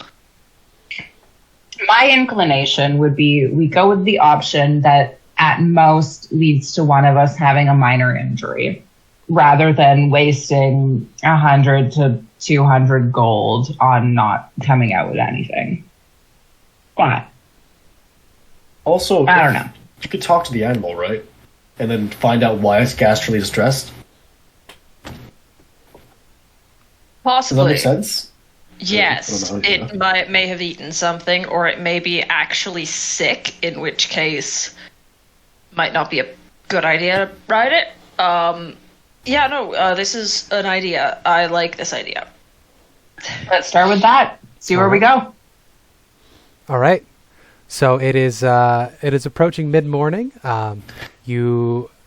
My inclination would be we go with the option that at most leads to one of us having a minor injury, rather than wasting 100 to 200 gold on not coming out with anything. But Also, I don't know. You could talk to the animal, right? And then find out why it's gastrally distressed. Does that Possibly. make sense? Yes, I don't know, it may have eaten something, or it may be actually sick, in which case might not be a good idea to ride it. This is an idea. I like this idea. Let's start with that. See where we go. All right. So it is approaching mid-morning.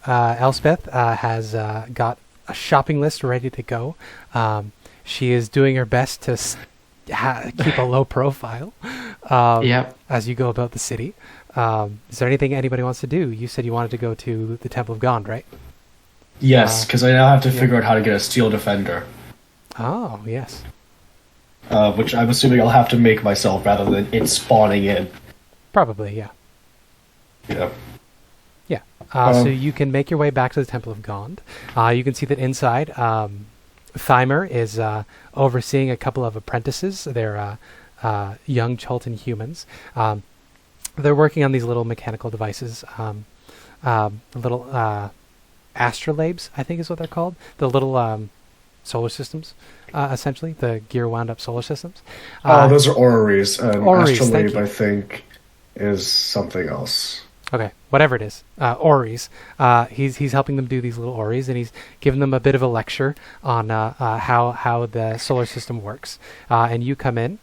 Elspeth has got a shopping list ready to go. She is doing her best to keep a low profile as you go about the city. Is there anything anybody wants to do? You said you wanted to go to the Temple of Gond, right? Yes, because I now have to figure out how to get a steel defender. Oh, yes. Which I'm assuming I'll have to make myself rather than it spawning in. Probably, yeah. Yeah. Yeah. So you can make your way back to the Temple of Gond. You can see that inside, Thymer is overseeing a couple of apprentices. They're young Chultan humans. They're working on these little mechanical devices, little astrolabes, I think is what they're called. The little solar systems, essentially, the gear wound up solar systems. Those are orreries. Orreries, thank Astrolabe, you. I think, is something else. Okay, whatever it is, Oris. He's helping them do these little Oris, and he's giving them a bit of a lecture on how the solar system works. And you come in.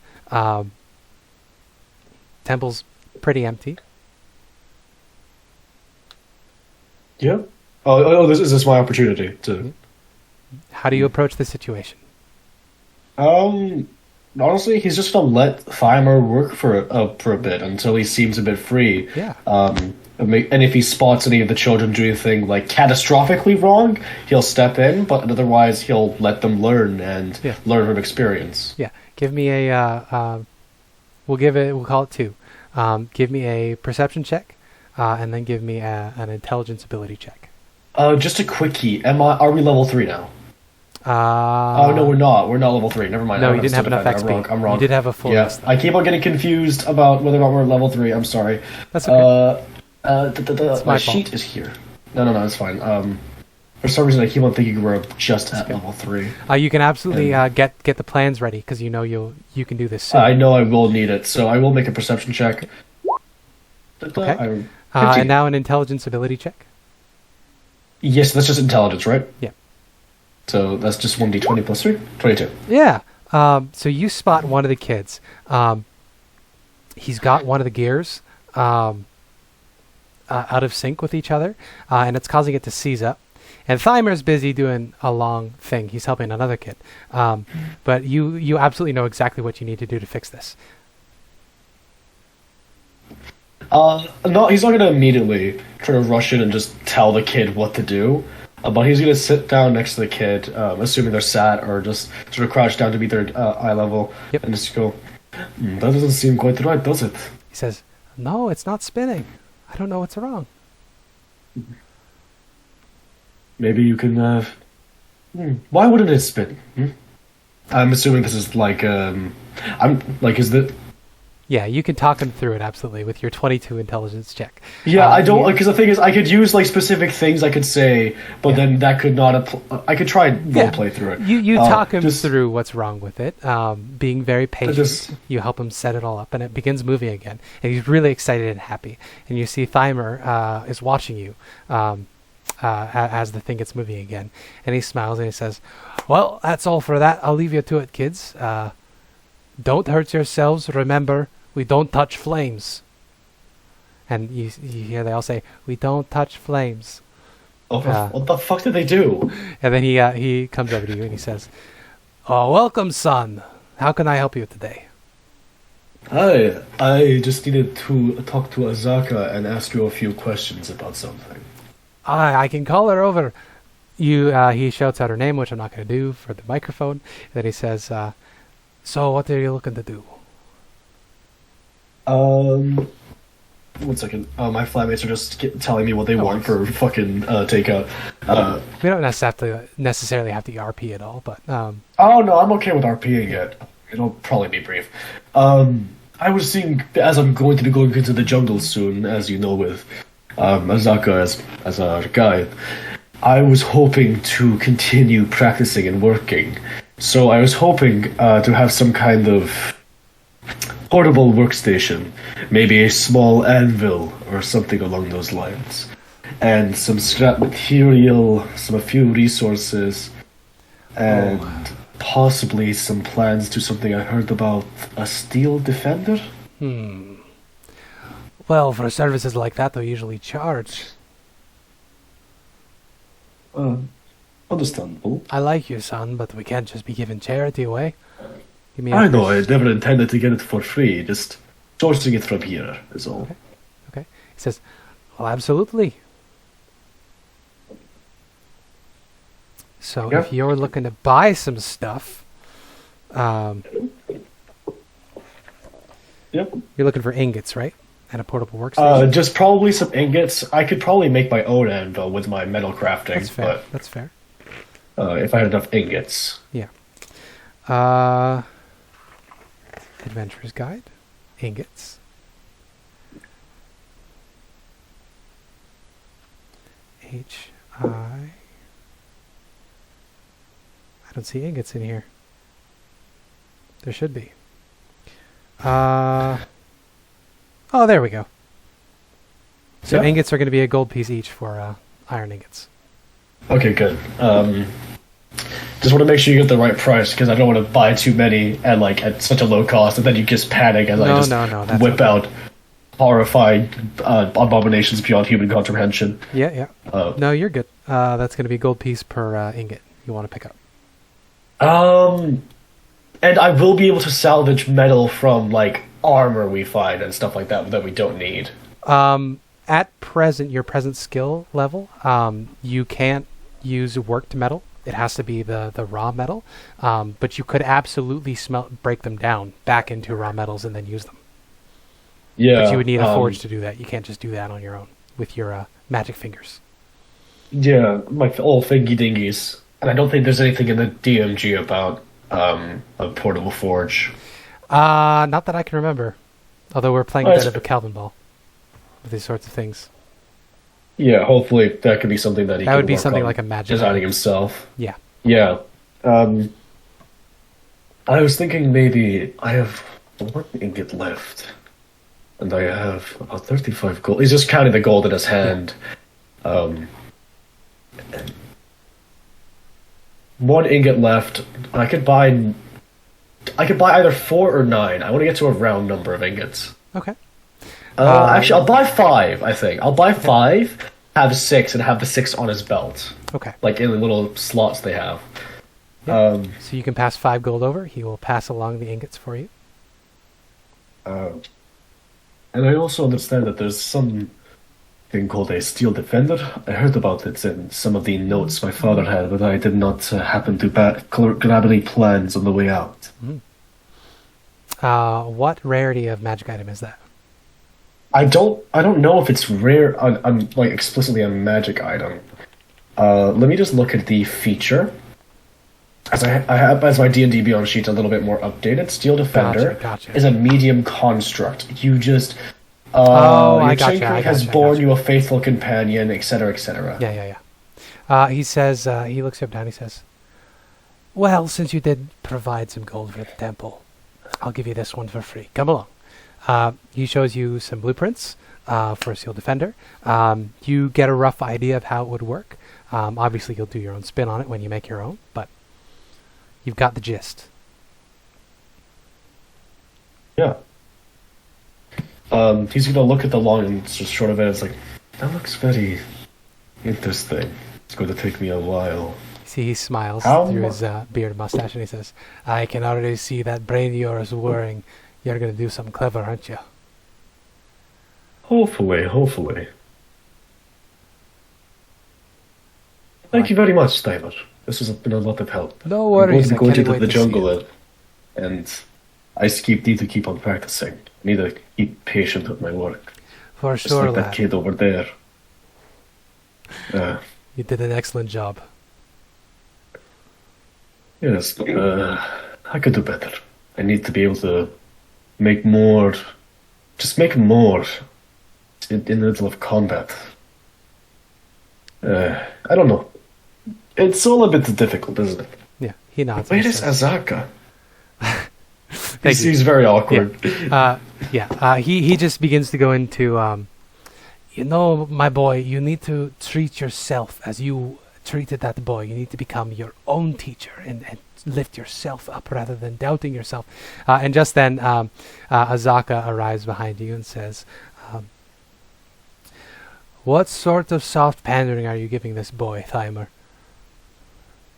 Temple's pretty empty. Yeah. This is my opportunity to. How do you approach the situation? Honestly, he's just gonna let Thymer work for a bit until he seems a bit free. Yeah. And if he spots any of the children do anything like catastrophically wrong, he'll step in. But otherwise, he'll let them learn and learn from experience. Yeah. Give me a. We'll call it 2. Give me a perception check, and then give me an intelligence ability check. Just a quickie. Are we level 3 now? No, we're not. We're not level 3. Never mind. No, I you don't didn't have enough defender. XP. I'm wrong. You did have a full list, though. I keep on getting confused about whether or not we're level 3. I'm sorry. That's okay. My my sheet is here. No, it's fine. For some reason, I keep on thinking we're just at level 3. You can absolutely get the plans ready because you know you can do this soon. I know I will need it, so I will make a perception check. Okay. And now an intelligence ability check. Yes, that's just intelligence, right? Yeah. So that's just 1d20 plus 3? 22. Yeah. So you spot one of the kids. He's got one of the gears out of sync with each other, and it's causing it to seize up. And Thymer's busy doing a long thing. He's helping another kid. But you absolutely know exactly what you need to do to fix this. No, he's not going to immediately try to rush in and just tell the kid what to do. But he's going to sit down next to the kid, assuming they're sat or just sort of crouch down to meet their eye level, and just go, that doesn't seem quite right, does it? He says, "No, it's not spinning. I don't know what's wrong." Maybe you can, why wouldn't it spin? I'm assuming this is like, is Yeah, you can talk him through it, absolutely, with your 22 intelligence check. Yeah, I don't, because the thing is, I could use, like, specific things I could say, but then that could not I could try and roleplay through it. You talk him through what's wrong with it, being very patient. You help him set it all up, and it begins moving again. And he's really excited and happy. And you see Thymer is watching you as the thing gets moving again. And he smiles and he says, well, that's all for that. I'll leave you to it, kids. Don't hurt yourselves. Remember, we don't touch flames. And you hear they all say, we don't touch flames. Oh, what the fuck did they do? And then he comes over to you and he says, oh, welcome, son. How can I help you today? Hi, I just needed to talk to Azaka and ask you a few questions about something. I can call her over. He shouts out her name, which I'm not going to do for the microphone. And then he says, so what are you looking to do? 1 second. My flatmates are just telling me what they want for fucking takeout. We don't necessarily have to RP at all, but... Oh, no, I'm okay with RPing it. It'll probably be brief. I was seeing, as I'm going to be going into the jungle soon, as you know, with Azaka as a guide, I was hoping to continue practicing and working. So I was hoping to have some kind of portable workstation, maybe a small anvil or something along those lines, and some scrap material, a few resources, and possibly some plans to something I heard about, a steel defender? Well, for services like that, they'll usually charge. Understandable. I like you, son, but we can't just be giving charity away. I know, I never intended to get it for free, just sourcing it from here is all. Okay. He says, well, absolutely. So if you're looking to buy some stuff, you're looking for ingots, right? And a portable workstation? Just probably some ingots. I could probably make my own anvil with my metal crafting. That's fair. That's fair. If I had enough ingots. Yeah. Adventurer's Guide. Ingots. I don't see ingots in here. There should be. Oh, there we go. So ingots are going to be a gold piece each for iron ingots. Okay, good. Just want to make sure you get the right price, because I don't want to buy too many at such a low cost, and then you just panic as I just whip out horrifying abominations beyond human comprehension. Yeah. No, you're good. That's going to be gold piece per ingot you want to pick up. And I will be able to salvage metal from armor we find and stuff like that we don't need. At your present skill level, you can't use worked metal. It has to be the raw metal. But you could absolutely break them down back into raw metals and then use them. Yeah. But you would need a forge to do that. You can't just do that on your own with your magic fingers. Yeah, my old thingy dingies. And I don't think there's anything in the DMG about a portable forge. Not that I can remember. Although we're playing a bit of a Calvin ball with these sorts of things. Yeah, hopefully that could be something that he would be something like a magic designing himself. Yeah. Yeah. I was thinking maybe I have 1 ingot left. And I have about 35 gold. He's just counting the gold in his hand. 1 ingot left. I could buy either 4 or 9. I want to get to a round number of ingots. Okay. Actually, I'll buy 5, I think. I'll buy 5, have 6, and have the 6 on his belt. Okay. In the little slots they have. Yep. So you can pass 5 gold over. He will pass along the ingots for you. And I also understand that there's some thing called a steel defender. I heard about it in some of the notes my father had, but I did not happen to grab any plans on the way out. What rarity of magic item is that? I don't know if it's rare on explicitly a magic item. Let me just look at the feature. I have as my D&D Beyond sheet a little bit more updated. Steel Defender Gotcha. is a medium construct. You just I your gotcha, tinkering I has gotcha, I born gotcha. you a faithful companion, etc., etc. Yeah. He says, he looks up down, he says, well, since you did provide some gold for the temple, I'll give you this one for free. Come along. He shows you some blueprints for a Steel Defender. You get a rough idea of how it would work. Obviously, you'll do your own spin on it when you make your own, but you've got the gist. Yeah. He's gonna look at the long and just short of it. It's like, that looks very interesting. It's going to take me a while. See, he smiles How through mu- his beard and mustache, and he says, I can already see that brain of yours whirring. You're going to do something clever, aren't you? Hopefully. Thank you very much, Steinar. This has been a lot of help. No I'm worries. I going can't to wait the to see jungle, it. and I need to keep on practicing. I need to keep patient with my work. For Just sure, like that lad. kid over there. You did an excellent job. Yes, I could do better. I need to be able to make more. Just make more in the middle of combat. I don't know. It's all a bit difficult, isn't it? Yeah, he nods. Where and is says, Azaka? Thank you. He's very awkward. He just begins to go into, you know, my boy, you need to treat yourself as you treated that boy. You need to become your own teacher and lift yourself up rather than doubting yourself. And just then, Azaka arrives behind you and says, what sort of soft pandering are you giving this boy, Thymer?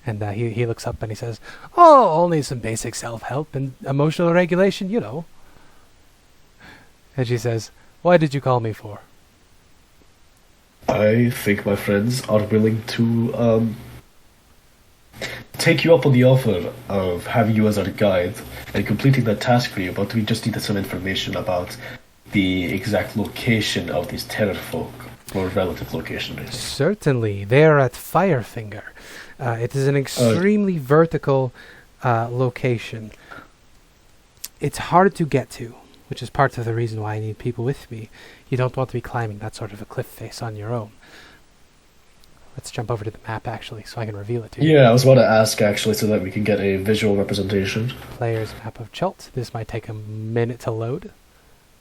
And he looks up and he says, oh, only some basic self-help and emotional regulation, you know. And she says, why did you call me for? I think my friends are willing to take you up on the offer of having you as our guide and completing that task for you, but we just needed some information about the exact location of these terror folk, or relative location. Really. Certainly, they are at Firefinger. It is an extremely vertical location. It's hard to get to, which is part of the reason why I need people with me. You don't want to be climbing that sort of a cliff face on your own. Let's jump over to the map, actually, so I can reveal it to you. Yeah, I was about to ask, actually, so that we can get a visual representation. Player's map of Chult. This might take a minute to load.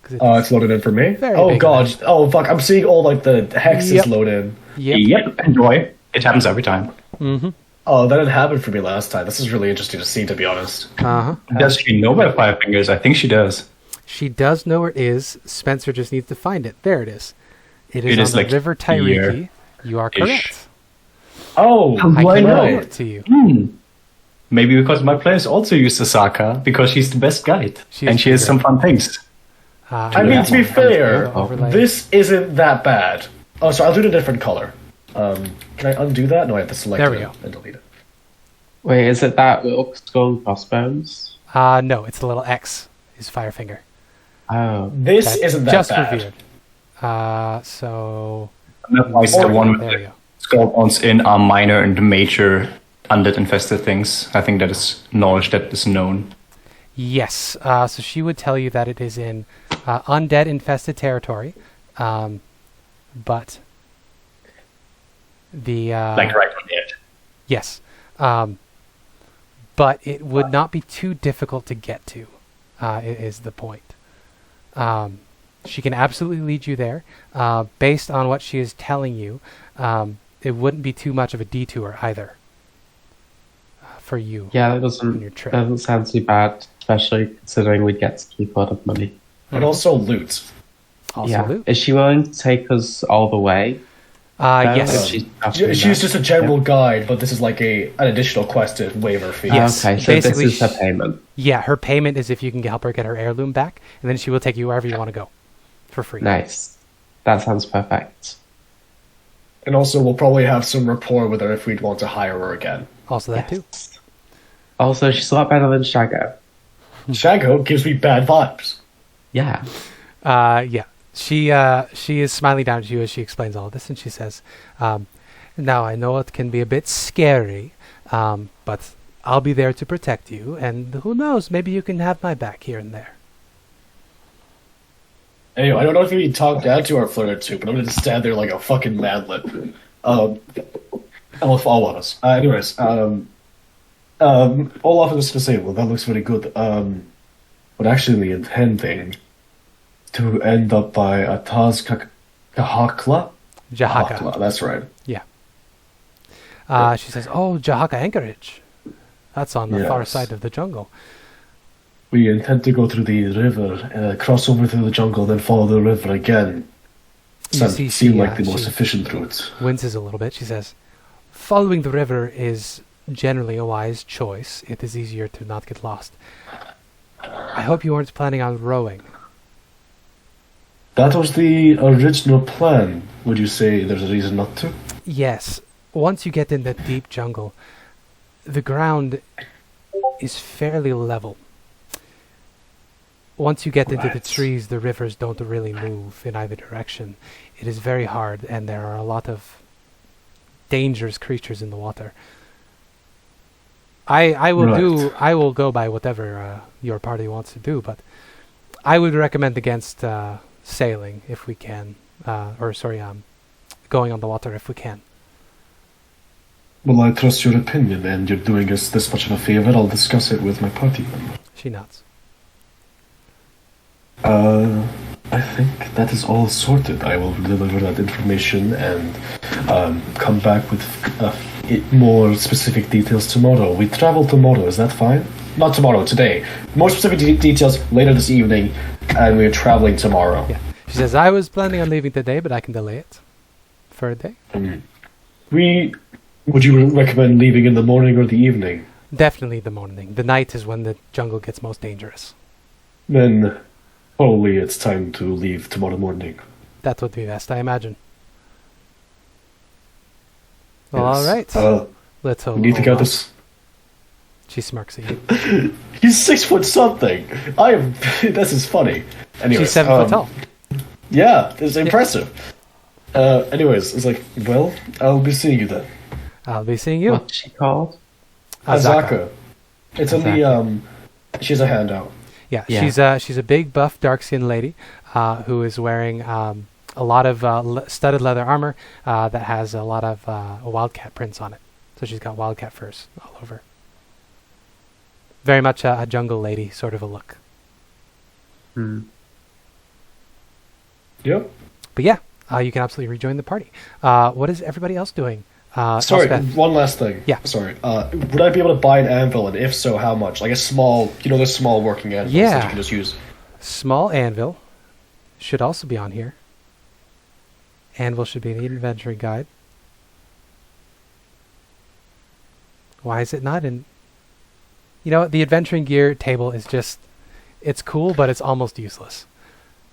It's loaded in for me? Very Oh big god, map. oh fuck, I'm seeing all like the hexes Yep. load in. Yep, enjoy. It happens every time. Mm-hmm. Oh, that didn't happen for me last time. This is really interesting to see, to be honest. Uh-huh. Does she know where Firefinger is? I think she does. She does know where it is. Spencer just needs to find it. There it is. It It is is on like the River Tyriki. You are ish. correct. Oh, How I do I can know? reveal it to you. Maybe because my players also use Sasaka, because she's the best guide. She And is she has pretty some fun things. I mean, to be fair, Overlay. this isn't that bad. Oh, sorry, I'll do it in a different color. Can I undo that? No, I have to select There we it go. and delete it. Wait, is it that little skull and crossbones? No, it's the little X is Firefinger. Oh. This That isn't that just bad. revealed. So Otherwise, the one with there we the go. skull bones in are minor and major undead infested things. I think that is knowledge that is known. Yes. So she would tell you that it is in undead infested territory, but the Like right on it. yes, but it would not be too difficult to get to. Is the point? She can absolutely lead you there. Based on what she is telling you, it wouldn't be too much of a detour either for you. Yeah, that On your trip. doesn't sound too bad, especially considering we'd get to keep a lot of money. And also loot. Also, yeah. loot. Is she willing to take us all the way? No? Yes. If she's She's just a general guide, but this is like an additional quest to waiver fee. Yes. Okay, so this Basically, is her payment. Yeah, her payment is if you can help her get her heirloom back, and then she will take you wherever you want to go for free. Nice. That sounds perfect. And also, we'll probably have some rapport with her if we'd want to hire her again. Also that too. Yes. Also, she's a lot better than Shago. Shago gives me bad vibes. Yeah. Yeah. She is smiling down at you as she explains all of this, and she says, now I know it can be a bit scary, but I'll be there to protect you, and who knows, maybe you can have my back here and there. Anyway, I don't know if you talk down to our flirt or two, but I'm gonna just stand there like a fucking manlet. Olaf, all of us. Anyways, Olaf was gonna say, well, that looks very good. But actually intending to end up by Ataz Kahakla? Jahaka. That's right. Yeah. She says, oh, Jahaka Anchorage. That's on the far Yes. side of the jungle. We intend to go through the river, cross over through the jungle, then follow the river again. You see, Seem like the she most efficient route. winces a little bit. She says, following the river is generally a wise choice. It is easier to not get lost. I hope you weren't planning on rowing. That was the original plan. Would you say there's a reason not to? Yes. Once you get in the deep jungle, the ground is fairly level. Once you get into the Right. trees, the rivers don't really move in either direction. It is very hard, and there are a lot of dangerous creatures in the water. I will go by whatever your party wants to do, but I would recommend against sailing if we can, going on the water if we can. Well, I trust your opinion, and you're doing us this much of a favor. I'll discuss it with my party member. She nods. I think that is all sorted. I will deliver that information and come back with more specific details tomorrow. We travel tomorrow, is that fine? Not tomorrow, today. More specific details later this evening, and we're traveling tomorrow. Yeah. She says, I was planning on leaving today, but I can delay it for a day. Would you recommend leaving in the morning or the evening? Definitely the morning. The night is when the jungle gets most dangerous. Then probably it's time to leave tomorrow morning. That would be best, I imagine. Well, Yes. all right. Let's hope. We need to get Olaf- this. She smirks at you. He's 6 foot something. I am. This is funny. Anyways, She's 7 foot tall. Yeah, it's impressive. Anyways, it's like, well, I'll be seeing you then. I'll be seeing you. What's she called? Azaka. It's in the She has a handout. Yeah, Yeah. she's a big, buff, dark-skinned lady who is wearing a lot of studded leather armor that has a lot of wildcat prints on it. So she's got wildcat furs all over. Very much a jungle lady sort of a look. Hmm. Yep. But yeah, you can absolutely rejoin the party. What is everybody else doing? Sorry, Elspeth. one last thing. Yeah. Sorry. Would I be able to buy an anvil, and if so, how much? Like a small, the small working anvils that Yeah. you can just use. Small anvil should also be on here. Anvil should be in the inventory guide. Why is it not in... You know what? The adventuring gear table is just... It's cool, but it's almost useless.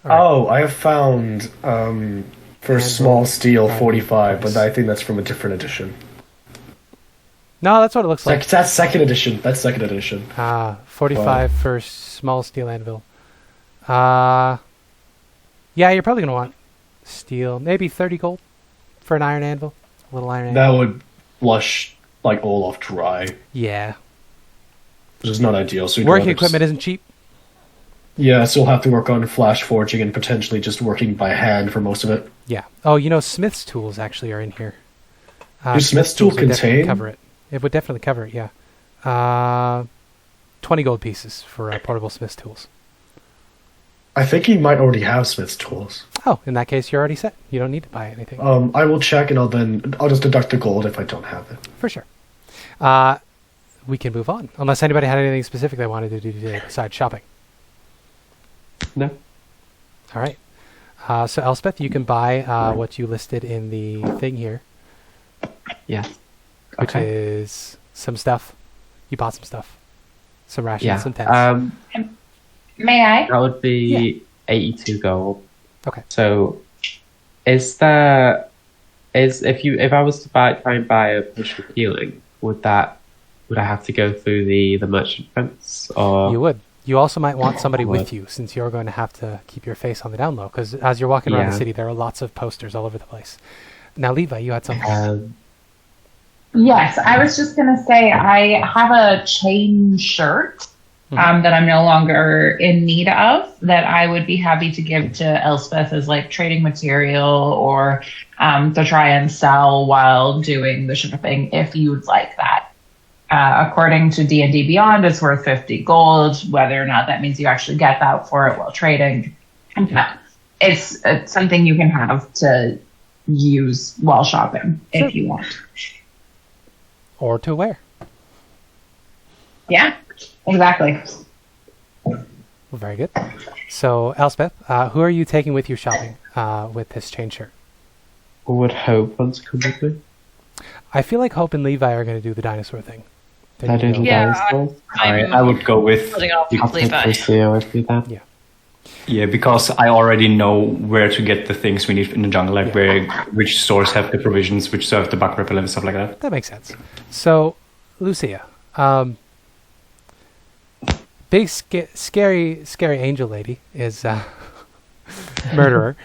All right. Oh, I have found for Anvil, small steel prime 45, but price. I think that's from a different edition. No, that's what it looks like. That's second edition. That's second edition. 45 for small steel anvil. Yeah, you're probably going to want steel. Maybe 30 gold for an iron anvil. A little iron anvil. That would flush like Olaf dry, Yeah. which is not ideal. So Working equipment isn't cheap. Yeah, so we'll have to work on flash forging and potentially just working by hand for most of it. Yeah. Oh, Smith's tools actually are in here. Do Smith's tools would definitely contain? cover it. It would definitely cover it, yeah. 20 gold pieces for portable Smith's tools. I think he might already have Smith's tools. Oh, in that case, you're already set. You don't need to buy anything. I will check and I'll just deduct the gold if I don't have it. For sure. We can move on. Unless anybody had anything specific they wanted to do today besides shopping. No. All right. So, Elspeth, you can buy what you listed in the thing here, Yeah. which Okay. is some stuff. You bought some stuff. Some rations, Yeah. some tents. May I? That would be 82 gold. Okay. So, if I was to try and buy a potion of healing, would I have to go through the merchant fence or? You would. You also might want somebody Would. with you, since you're going to have to keep your face on the down low, because as you're walking around the Yeah. city, there are lots of posters all over the place. Now, Levi, you had something. Yes, I was just going to say I have a chain shirt that I'm no longer in need of that I would be happy to give to Elspeth as like trading material or to try and sell while doing the shipping if you'd like that. According to D&D Beyond, it's worth 50 gold. Whether or not that means you actually get that for it while trading, it's something you can have to use while shopping if you want. Or to wear. Yeah, exactly. Well, very good. So, Elspeth, who are you taking with you shopping with this chain shirt? Would Hope want to come with me? I feel like Hope and Levi are going to do the dinosaur thing. I do the Yeah, dinosaurs. I would go with... Holding off I'll with take Levi. Lucia with me then. Yeah. Yeah, because I already know where to get the things we need in the jungle, like which stores have the provisions, which serve the bug repellent and stuff like that. That makes sense. So, Lucia, big scary angel lady is murderer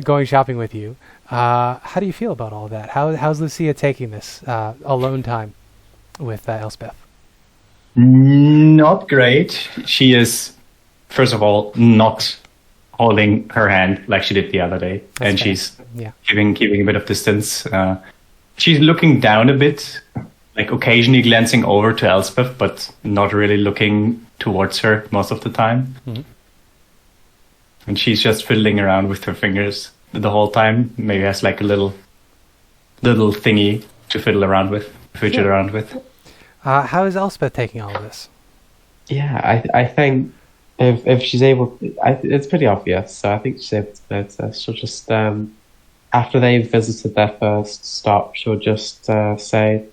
going shopping with you. How do you feel about all that? How's Lucia taking this alone time with Elspeth? Not great. She is, first of all, not holding her hand like she did the other day, and fair. she's Yeah. keeping a bit of distance. She's looking down a bit, like occasionally glancing over to Elspeth, but not really looking towards her most of the time. Mhm. And she's just fiddling around with her fingers the whole time. Maybe has like a little thingy to fiddle around with, fidget around with. How is Elspeth taking all of this? Yeah, I think if she's able, it's pretty obvious. So I think she's able to notice. She'll just after they've visited their first stop, she'll just say,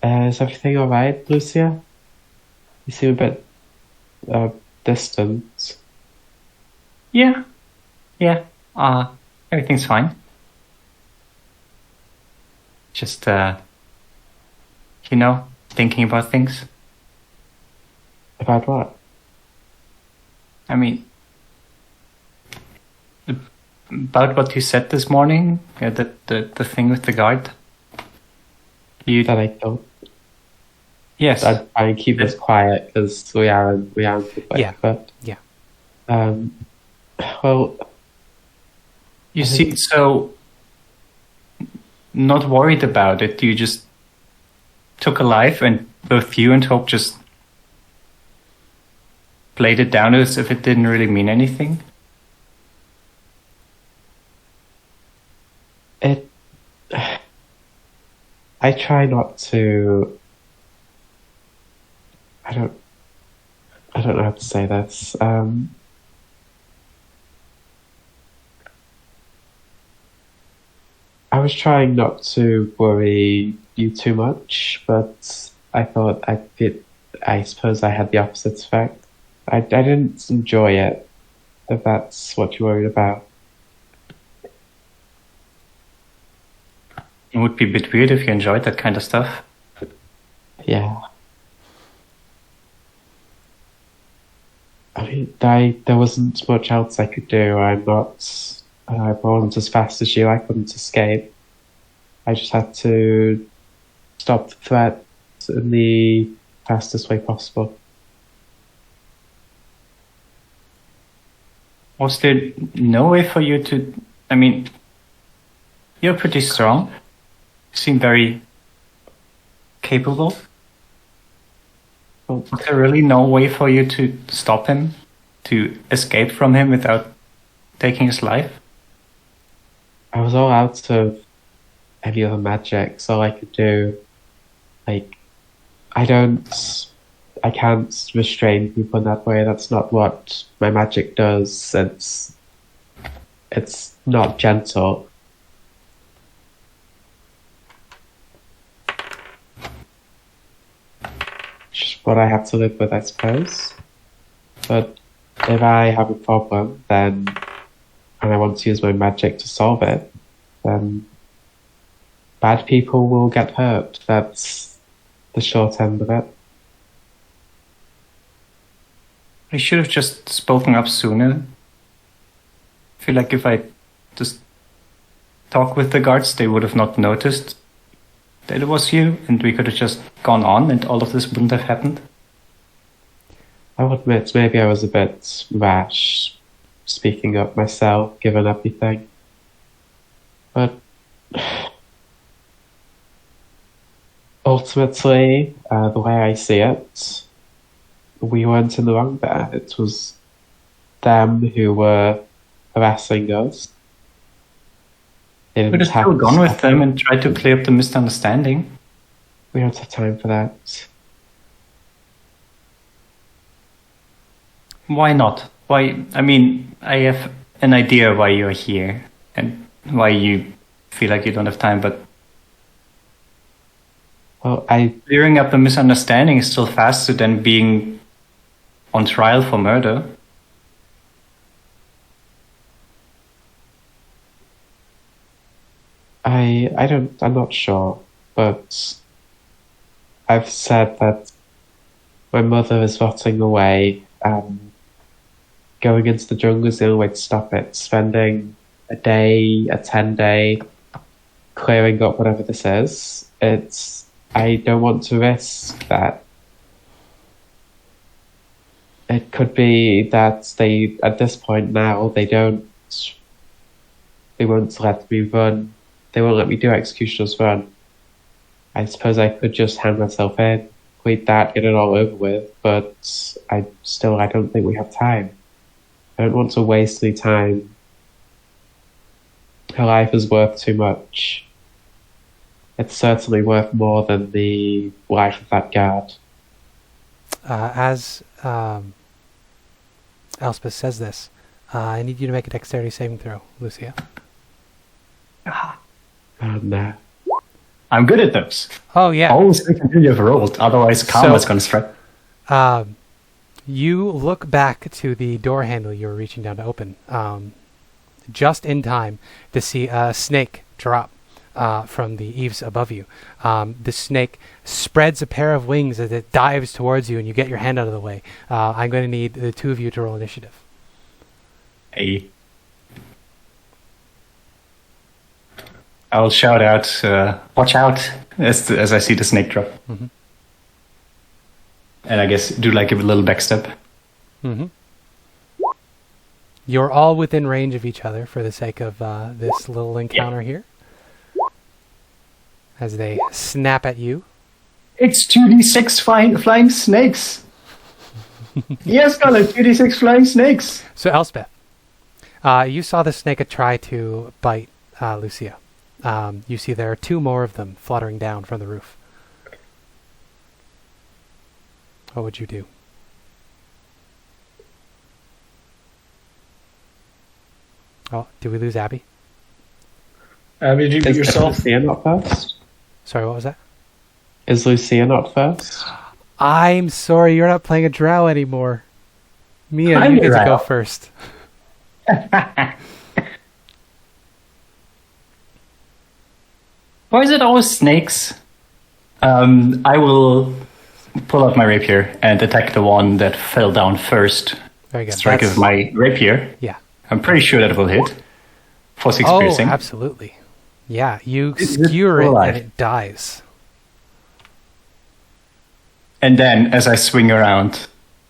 "Is everything all right, Lucia? You seem a bit distant." Yeah. Everything's fine. Just thinking about things. About what? I mean, about what you said this morning, the thing with the guard. That I don't. Yes. I'd try and keep this quiet because we are in public. Yeah. But Yeah. well, You seem so not worried about it. You just took a life, and both you and Hope just played it down as if it didn't really mean anything. I try not to. I don't know how to say this. I was trying not to worry you too much, but I thought I suppose I had the opposite effect. I didn't enjoy it, if that's what you're worried about. It would be a bit weird if you enjoyed that kind of stuff. Yeah. I mean, there wasn't much else I could do. I wasn't as fast as you. I couldn't escape. I just had to stop the threat in the fastest way possible. Was there no way for you to... I mean, you're pretty strong. You seem very capable. Was there really no way for you to stop him? To escape from him without taking his life? I was all out of any other magic, so I could do, like, I can't restrain people in that way. That's not what my magic does. It's not gentle. Just what I have to live with, I suppose. But if I have a problem, and I want to use my magic to solve it, then bad people will get hurt. That's the short end of it. I should have just spoken up sooner. I feel like if I just talked with the guards, they would have not noticed that it was you, and we could have just gone on, and all of this wouldn't have happened? I'll admit, maybe I was a bit rash speaking up myself, given everything. But ultimately, the way I see it, we weren't in the wrong there. It was them who were harassing us. They Could didn't have still to gone with stop them it. and tried to clear up the misunderstanding. We don't have time for that. Why not? Why? I mean, I have an idea why you're here and why you feel like you don't have time, but Well, clearing up a misunderstanding is still faster than being on trial for murder. I'm not sure, but I've said that my mother is rotting away. Going into the jungle is the only way to stop it. Spending a day, a 10-day, clearing up whatever this is. I don't want to risk that. It could be that at this point now, they won't let me run. They won't let me do Executioner's Run. I suppose I could just hand myself in, complete that, get it all over with, but I don't think we have time. I don't want to waste any time. Her life is worth too much. It's certainly worth more than the life of that guard. As Elspeth says this, I need you to make a dexterity saving throw, Lucia. No. I'm good at those. Oh, yeah. Always think you've rolled, otherwise karma's gonna strike. You look back to the door handle you were reaching down to open, just in time to see a snake drop from the eaves above you. The snake spreads a pair of wings as it dives towards you, and you get your hand out of the way. I'm going to need the two of you to roll initiative. Hey. I'll shout out, watch out, as I see the snake drop. Mm-hmm. And I guess do like a little backstep. Mm-hmm. You're all within range of each other for the sake of this little encounter here. As they snap at you. It's 2d6 flying snakes. Yes, Colin, 2d6 flying snakes. So, Elspeth, you saw the snake try to bite Lucia. You see there are two more of them fluttering down from the roof. What would you do? Oh, did we lose Abby? Did you beat yourself? Is Lucia not first? Sorry, what was that? Is Lucia not first? I'm sorry, you're not playing a drow anymore. Mia, I'm you get to a go drow. first. Why is it always snakes? I will pull out my rapier and attack the one that fell down first. Very good. Strike with my rapier. Yeah. I'm pretty sure that will hit. For 6 Oh, piercing. absolutely. Yeah, you Is it skewer it alive? and it dies. And then, as I swing around,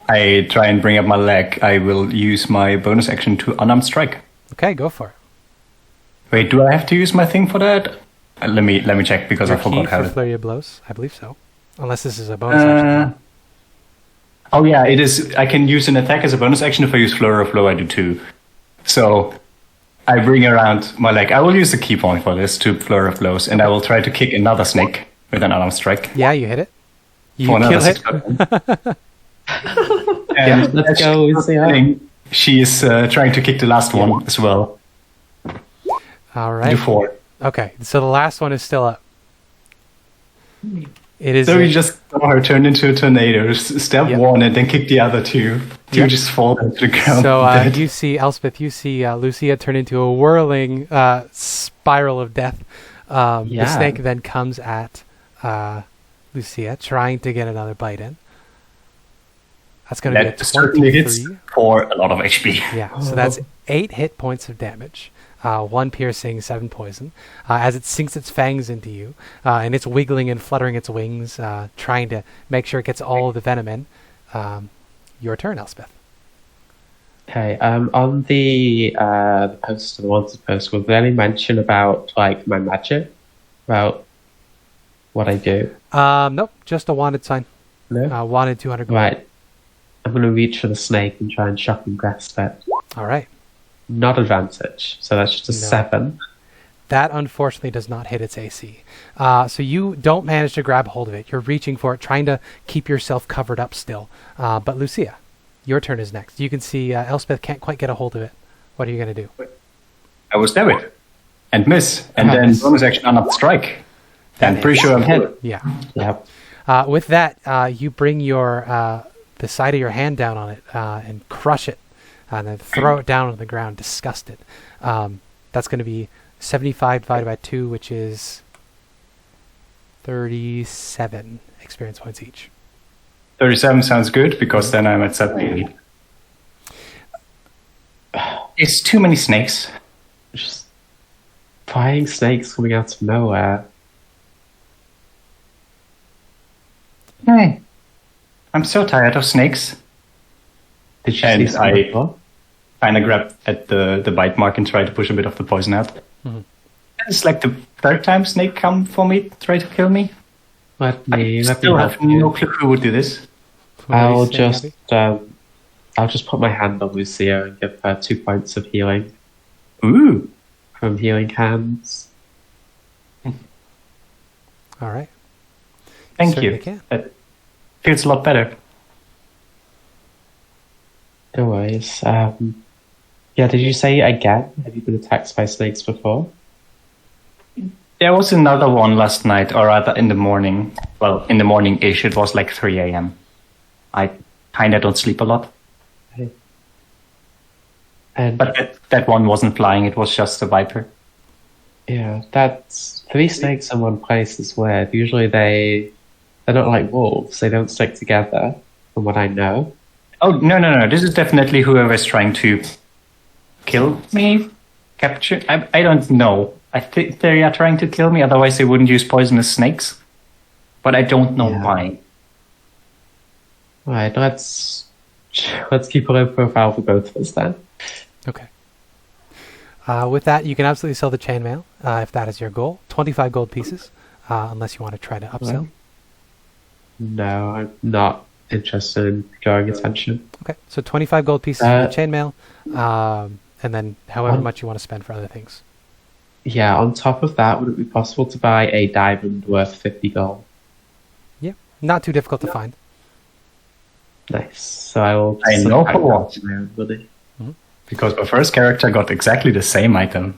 I try and bring up my leg. I will use my bonus action to unarmed strike. Okay, go for it. Wait, do I have to use my thing for that? Let me check because Your I key forgot how for to. flurry of blows? I believe so. Unless this is a bonus action. Oh yeah, it is. I can use an attack as a bonus action. If I use flurry of blow, I do too. So I bring around my leg. I will use the key point for this to flurry of blows, and I will try to kick another snake with an unarmed strike. Yeah, you hit it. You For another kill it. 6 weapon. And let's as go, she's Lucia. running, she is trying to kick the last one as well. All Do right. 4. Okay, so the last one is still up. It is. So we just saw her turn into a tornado, stab Yep. one, and then kick the other two. Two Yep. just fall into the ground. So dead. you see Elspeth, you see Lucia turn into a whirling spiral of death. The Yeah. snake then comes at Lucia, trying to get another bite in. That's going to be a That certainly hits 23. for a lot of HP. Yeah, so that's 8 hit points of damage. 1 piercing, 7 poison. As it sinks its fangs into you, and it's wiggling and fluttering its wings, trying to make sure it gets all of the venom in. Your turn, Elspeth. Okay, on the poster, the wanted post, was there any mention about like my magic? About what I do? Nope, just a wanted sign. No? Wanted 200 gold. Right. I'm going to reach for the snake and try and shock and grasp it. All right. Not advantage, so that's just a No. 7. That unfortunately does not hit its AC. So you don't manage to grab hold of it. You're reaching for it, trying to keep yourself covered up still. But Lucia, your turn is next. You can see Elspeth can't quite get a hold of it. What are you going to do? I will stab it and miss, and then bonus action unarmed strike. I'm pretty sure I'm hit. Yeah. Yep. With that, you bring your the side of your hand down on it and crush it, and then throw it down on the ground, disgusted. That's going to be 75 divided by 2, which is 37 experience points each. 37 sounds good, because then I'm at 70. It's too many snakes. Just flying snakes coming out of nowhere. Hey. I'm so tired of snakes. Did you And see some before? Kind of grab at the bite mark and try to push a bit of the poison out. Mhm. It's like the third time snake come for me, try to kill me. Let I me still have help you. no clue who would do this. What are you I'll saying, Abby? I'll just put my hand on Lucia and give her 2 points of healing Ooh. from healing hands. All right. Thank Certainly you. can. That feels a lot better. No worries. Yeah, did you say again? Have you been attacked by snakes before? There was another one last night, or rather in the morning. Well, in the morning-ish, it was like 3 a.m. I kind of don't sleep a lot. And But that one wasn't flying, it was just a viper. yeah, that's 3 snakes in one place is weird. Usually they're not like wolves. They don't stick together, from what I know. Oh, no. This is definitely whoever's trying to kill me, capture. I don't know. I think they are trying to kill me, otherwise they wouldn't use poisonous snakes. But I don't know Yeah. why. Right, let's keep a low profile for both of us then. Okay. With that, you can absolutely sell the chainmail if that is your goal. 25 gold pieces, unless you want to try to upsell. No, I'm not interested in drawing attention. Okay, so 25 gold pieces for the chainmail, and then however much you want to spend for other things. Yeah, on top of that, would it be possible to buy a diamond worth 50 gold? Yeah, not too difficult to find. Nice. So I will. I know for what. my own money. Because my first character got exactly the same item.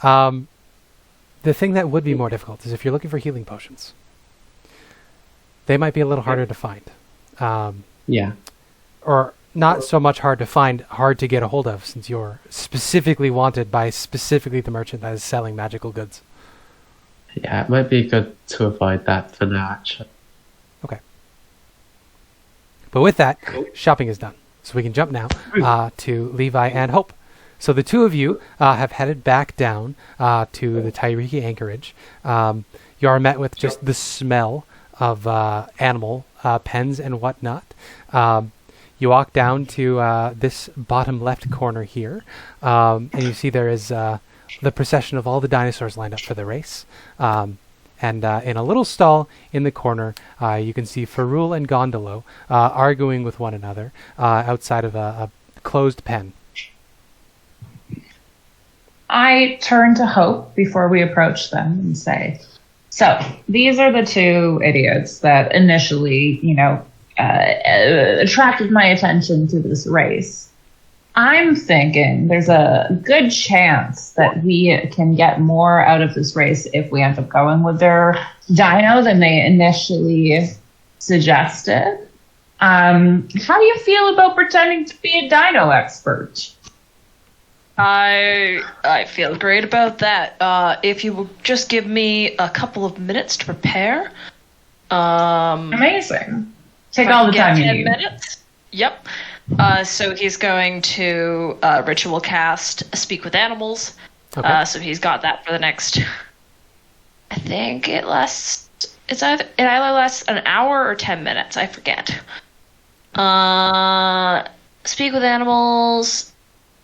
The thing that would be more difficult is if you're looking for healing potions. They might be a little harder to find. Yeah. Or not so much hard to find, hard to get a hold of, since you're specifically wanted by specifically the merchant that is selling magical goods. Yeah, it might be good to avoid that for now, actually. Okay. But with that, shopping is done. So we can jump now to Levi and Hope. So the two of you have headed back down to the Tyriki anchorage. You are met with just the smell of animal pens and whatnot. You walk down to this bottom left corner here, and you see there is the procession of all the dinosaurs lined up for the race. And in a little stall in the corner, you can see Ferrul and Gondolo arguing with one another outside of a closed pen. I turn to Hope before we approach them and say, so these are the two idiots that initially, attracted my attention to this race. I'm thinking there's a good chance that we can get more out of this race if we end up going with their dino than they initially suggested. How do you feel about pretending to be a dino expert? I feel great about that. If you will just give me a couple of minutes to prepare. Amazing. Take all the time you 10 need. minutes. Yep. So he's going to ritual cast Speak with Animals. Okay. So he's got that for the next. I think it lasts. It either lasts an hour or 10 minutes. I forget. Speak with Animals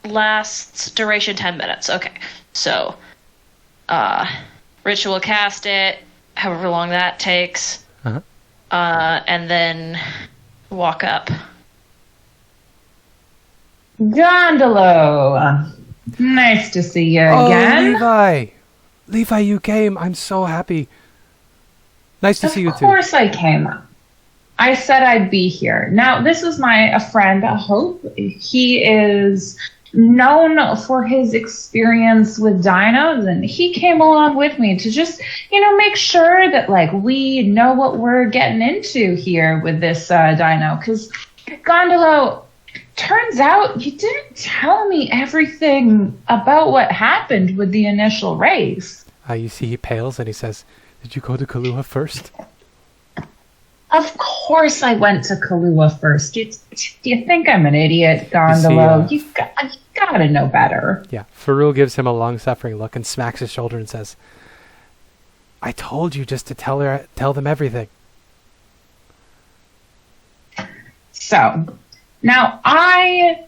lasts duration 10 minutes. Okay, so ritual cast it, however long that takes, Uh-huh. and then walk up. Gondolo, nice to see you again. Levi! Levi, you came. I'm so happy. Nice to see you Of too. course I came. I said I'd be here. Now, this is a friend, Hope. He is known for his experience with dinos, and he came along with me to just, make sure that, we know what we're getting into here with this dino. Because, Gondolo, turns out you didn't tell me everything about what happened with the initial race. You see he pales and he says, "Did you go to Kahlua first?" Of course I went to Kahlua first. Do you think I'm an idiot, Gondolo? You gotta know better. Yeah. Farul gives him a long-suffering look and smacks his shoulder and says, "I told you just to tell them everything." So, now I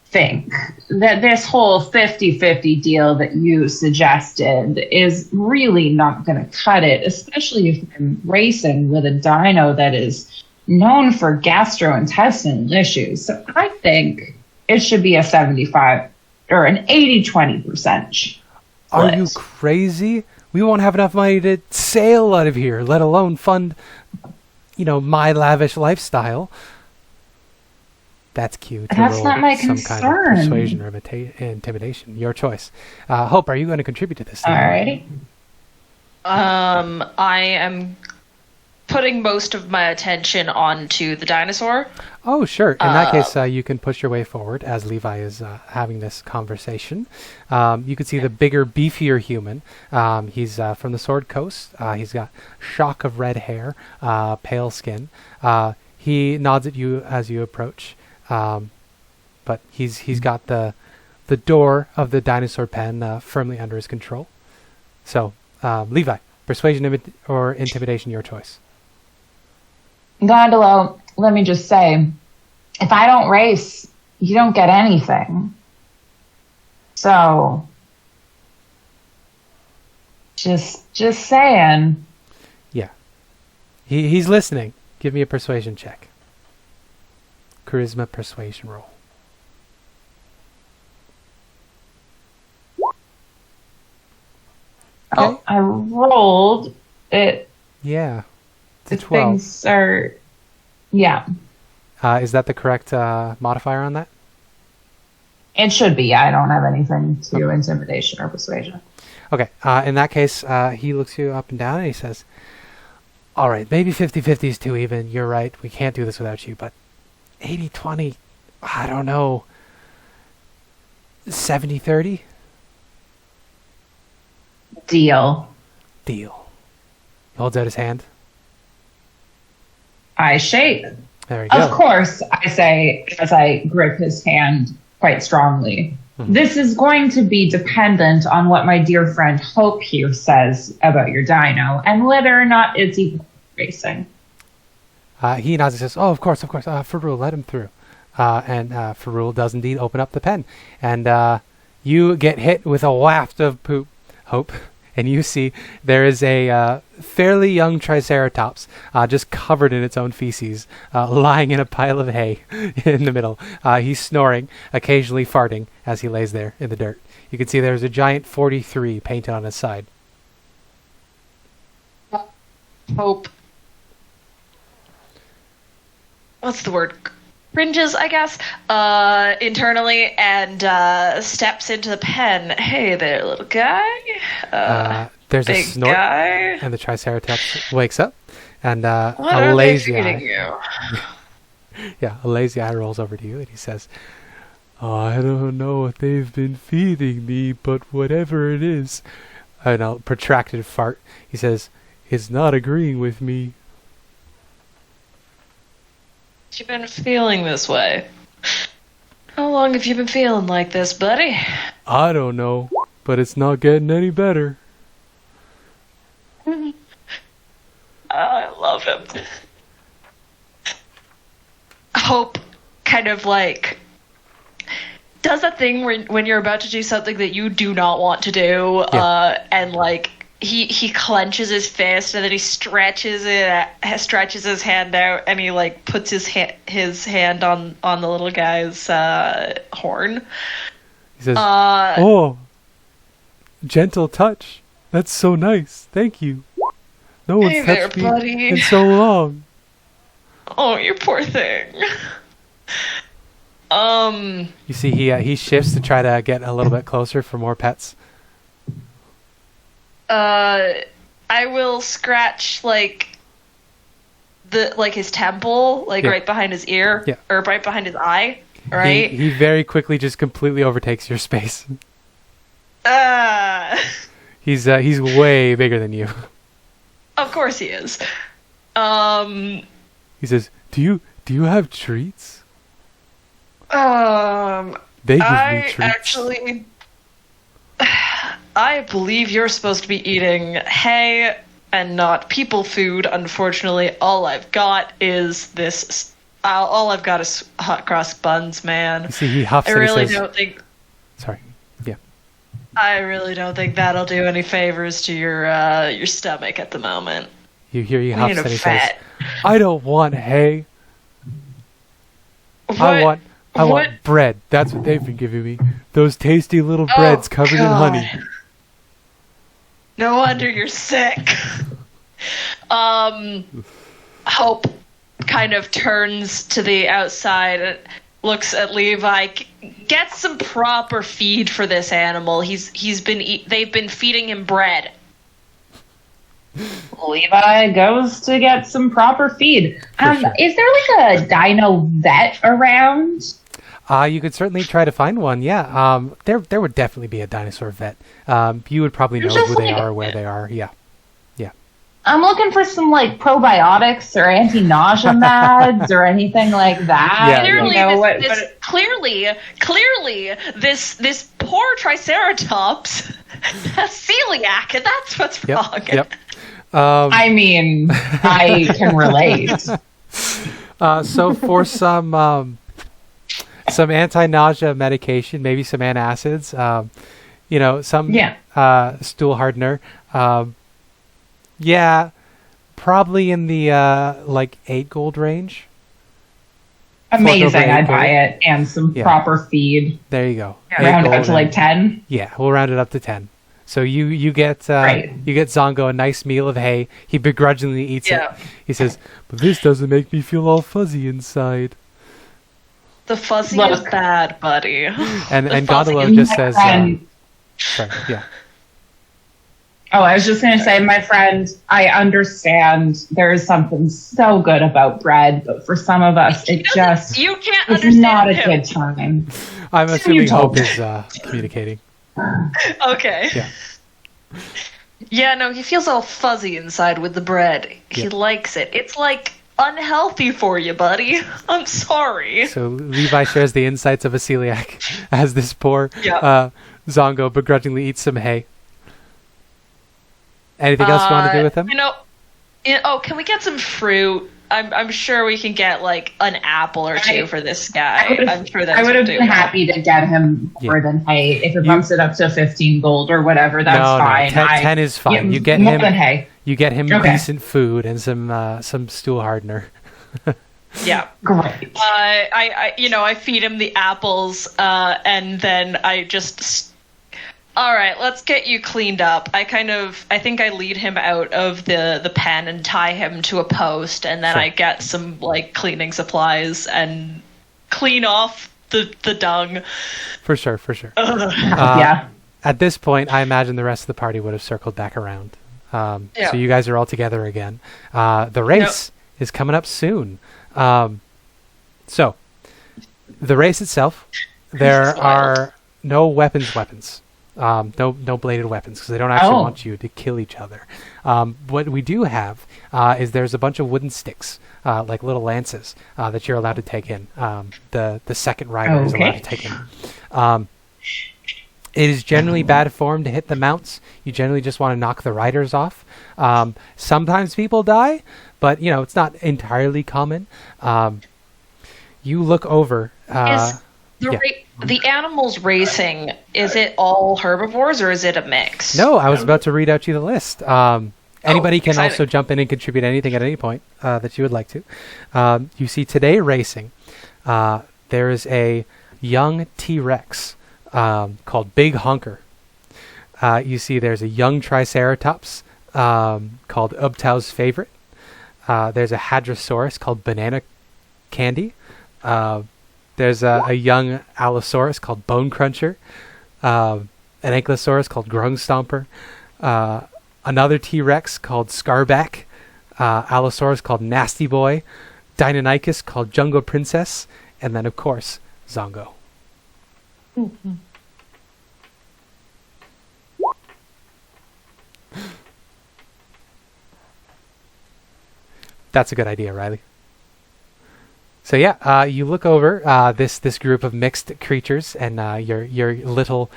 think that this whole 50-50 deal that you suggested is really not going to cut it, especially if I'm racing with a dino that is known for gastrointestinal issues. So I think it should be a 75 or an 80-20%. Are you crazy? We won't have enough money to sail out of here, let alone fund, my lavish lifestyle. That's cute. That's not my some concern. kind of persuasion or intimidation. Your choice. Hope, are you going to contribute to this? Alrighty. I am putting most of my attention onto the dinosaur. Oh, sure. In that case, you can push your way forward as Levi is having this conversation. You can see the bigger, beefier human. He's from the Sword Coast. He's got shock of red hair, pale skin. He nods at you as you approach. But he's got the door of the dinosaur pen firmly under his control. So, Levi, persuasion or intimidation, your choice. Gondolo, let me just say, if I don't race, you don't get anything. So, just saying. Yeah. He's listening. Give me a persuasion check. Charisma persuasion roll. Okay. Oh, I rolled it. Yeah. It's a The 12. things are, yeah. Is that the correct modifier on that? It should be. I don't have anything to intimidation or persuasion. Okay. In that case, he looks you up and down and he says, "All right, maybe 50-50 is too even. You're right. We can't do this without you. But 80-20, I don't know. 70-30? Deal. Deal." He holds out his hand. I shake. There we go. Of course, I say as I grip his hand quite strongly. Mhm. This is going to be dependent on what my dear friend Hope here says about your dino and whether or not it's even racing. He nods and says, "Oh, of course. Farul, let him through." And Farul does indeed open up the pen. And you get hit with a waft of poop, Hope. And you see there is a fairly young Triceratops just covered in its own feces, lying in a pile of hay in the middle. He's snoring, occasionally farting as he lays there in the dirt. You can see there's a giant 43 painted on his side. Hope. What's the word? Cringes, I guess, internally and steps into the pen. "Hey there, little guy." There's a Big snort, guy. and the Triceratops wakes up, and What a are they lazy feeding eye. you? Yeah, a lazy eye rolls over to you, and he says, "I don't know what they've been feeding me, but whatever it is," and a protracted fart. He says, "It's not agreeing with me." You've been feeling this way. How long have you been feeling like this, buddy? I don't know, but it's not getting any better. I love him. Hope kind of like does that thing when you're about to do something that you do not want to do, and like he clenches his fist and then he stretches his hand out and he like puts his hand on the little guy's horn. He says, "Oh, gentle touch. That's so nice. Thank you. No one's touched me in so long." Oh, you poor thing. You see, he shifts to try to get a little bit closer for more pets. I will scratch like his temple, like right behind his ear, or right behind his eye. Right. He very quickly just completely overtakes your space. He's way bigger than you. Of course he is. He says, "Do you have treats?" They give me treats. Actually, I believe you're supposed to be eating hay and not people food. Unfortunately, all I've got is this. All I've got is hot cross buns, man. You see, he huffs I and really he says, don't think. Sorry. Yeah. I really don't think that'll do any favors to your stomach at the moment. You hear he huffs and he says, fat. "I don't want hay. I want bread. That's what they've been giving me. Those tasty little breads covered in honey." No wonder you're sick. Hope kind of turns to the outside and looks at Levi. Get some proper feed for this animal. They've been feeding him bread. Levi goes to get some proper feed. Sure. Is there like a dino vet around? You could certainly try to find one. Yeah. There would definitely be a dinosaur vet. You would probably know who they are, where they are. Yeah. I'm looking for some like probiotics or anti-nausea meds or anything like that. Clearly, this poor Triceratops has celiac, and that's what's wrong. Yep. I mean, I can relate. So for some anti-nausea medication, maybe some antacids, some stool hardener. Probably in the 8 gold range. Amazing, I'd buy it, and some proper feed. There you go. Round it up to like 10. Yeah, we'll round it up to 10. So you get Zongo a nice meal of hay. He begrudgingly eats it. He says, "But this doesn't make me feel all fuzzy inside." The fuzzy is bad, buddy. And Gondolo just says, sorry, yeah. Oh, I was just going to say, my friend, I understand there is something so good about bread, but for some of us, it's not a good time. I'm assuming Hope is communicating. Okay. Yeah. Yeah, no, he feels all fuzzy inside with the bread. He likes it. It's like unhealthy for you, buddy. I'm sorry. So Levi shares the insights of a celiac as this poor Zongo begrudgingly eats some hay. Anything else you want to do with him? Can we get some fruit? I'm sure we can get like an apple or two for this guy. I would have been happy to get him more than hay. If it bumps it up to 15 gold or whatever, that's fine. 10 is fine. You get more than hay. You get him decent food and some stool hardener. Yeah, great. I feed him the apples, and then I just. All right, let's get you cleaned up. I think I lead him out of the pen and tie him to a post, and then I get some like cleaning supplies and clean off the dung. For sure. At this point, I imagine the rest of the party would have circled back around. So you guys are all together again. The race is coming up soon. So the race itself, there are no weapons. No bladed weapons, because they don't actually want you to kill each other. What we do have is there's a bunch of wooden sticks, like little lances, that you're allowed to take in. The second rider is allowed to take in. It is generally bad form to hit the mounts. You generally just want to knock the riders off. Sometimes people die, but it's not entirely common. You look over. The animals racing, is it all herbivores or is it a mix? No, I was about to read out you the list. Anybody can exciting. also jump in and contribute anything at any point that you would like to. You see today racing. There is a young T-Rex called Big Honker. You see there's a young Triceratops called Ubtau's Favorite. There's a Hadrosaurus called Banana Candy. There's a young Allosaurus called Bone Cruncher. An Ankylosaurus called Grung Stomper. Another T-Rex called Scarback. Allosaurus called Nasty Boy. Deinonychus called Jungle Princess. And then, of course, Zongo. Mm-hmm. That's a good idea, Riley. So yeah, you look over this group of mixed creatures and your little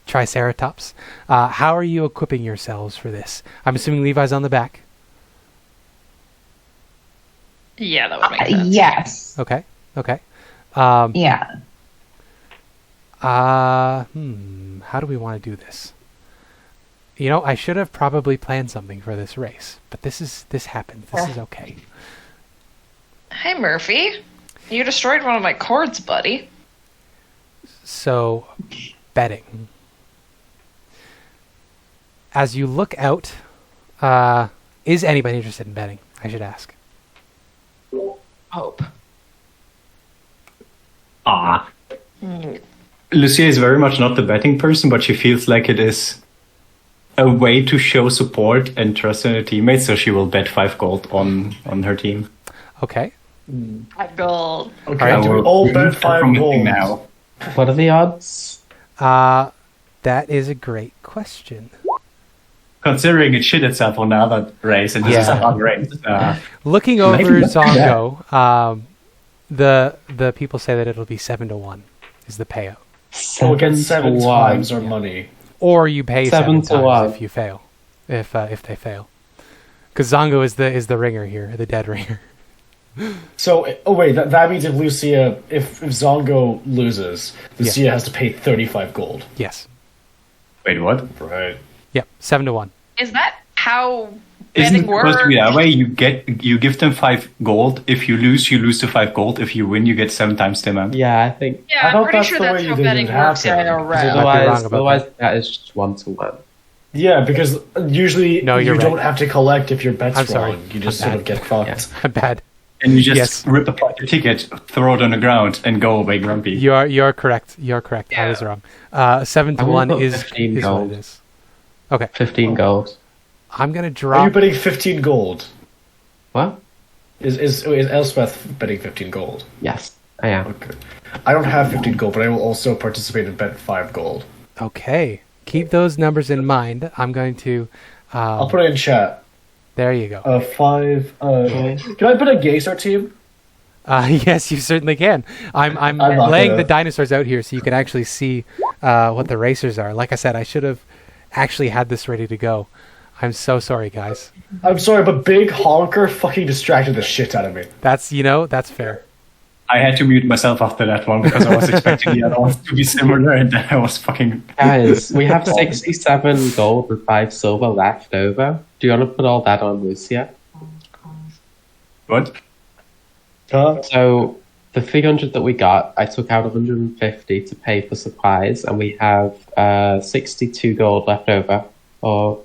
Triceratops. How are you equipping yourselves for this? I'm assuming Levi's on the back. Yeah, that would make sense. Yes. Okay. Yeah. How do we want to do this? I should have probably planned something for this race, but this happened. This is okay. Hey, Murphy. You destroyed one of my cords, buddy. So, betting. As you look out, is anybody interested in betting? I should ask. Hope. Lucia is very much not the betting person, but she feels like it is a way to show support and trust in her teammates, so she will bet 5 gold on her team. Okay. 5 gold. Okay, Alright, do we all bet 5 gold now. What are the odds? That is a great question. Considering it shit itself on the other race, and this is a hard race. Looking over Maybe not Zongo, the people say that it'll be 7-1 is the payout. We'll get 7 to times our 1. money. Or you pay 7 to times 1. if you fail. If they fail. Because Zongo is the ringer here, the dead ringer. So, wait, that means if Zongo loses, Lucia has to pay 35 gold. Yes. Wait, what? Right. Yep. 7-1. Is that how Isn't it betting supposed to be works? that way? You give them 5 gold. If you lose the 5 gold. If you win, you get 7 times the amount. Yeah, I think. Yeah, I thought I'm pretty that's sure the that's way how you betting did it works in happen. IRL. might be wrong about Otherwise, that is just 1-1. Yeah, because usually No, you're you right. don't have to collect if your bet's I'm sorry. wrong. You just I'm sort of bad. get fucked. I'm bad. And you just Yes. rip apart the ticket, throw it on the ground, and go away grumpy. You're correct. You're correct. I was wrong. 7-1 put is 15 what gold. it is. Okay. 15 gold. I'm gonna Are you drop. betting 15 gold? What? Is Elspeth betting 15 gold? Yes, I am. Okay. I don't have 15 gold, but I will also participate and bet 5 gold. Okay. Keep those numbers in mind. I'm going to. I'll put it in chat. There you go. 5. Can I put against our team? Yes, you certainly can. I'm not laying gonna- the dinosaurs out here so you can actually see what the racers are. Like I said, I should have actually had this ready to go. I'm so sorry, guys. I'm sorry, but Big Honker fucking distracted the shit out of me. That's fair. I had to mute myself after that one because I was expecting the other ones to be similar, and then I was fucking. Guys, we have 67 gold and 5 silver left over. Do you want to put all that on Lucia? What? Huh? So, the 300 that we got, I took out 150 to pay for supplies, and we have 62 gold left over. Or,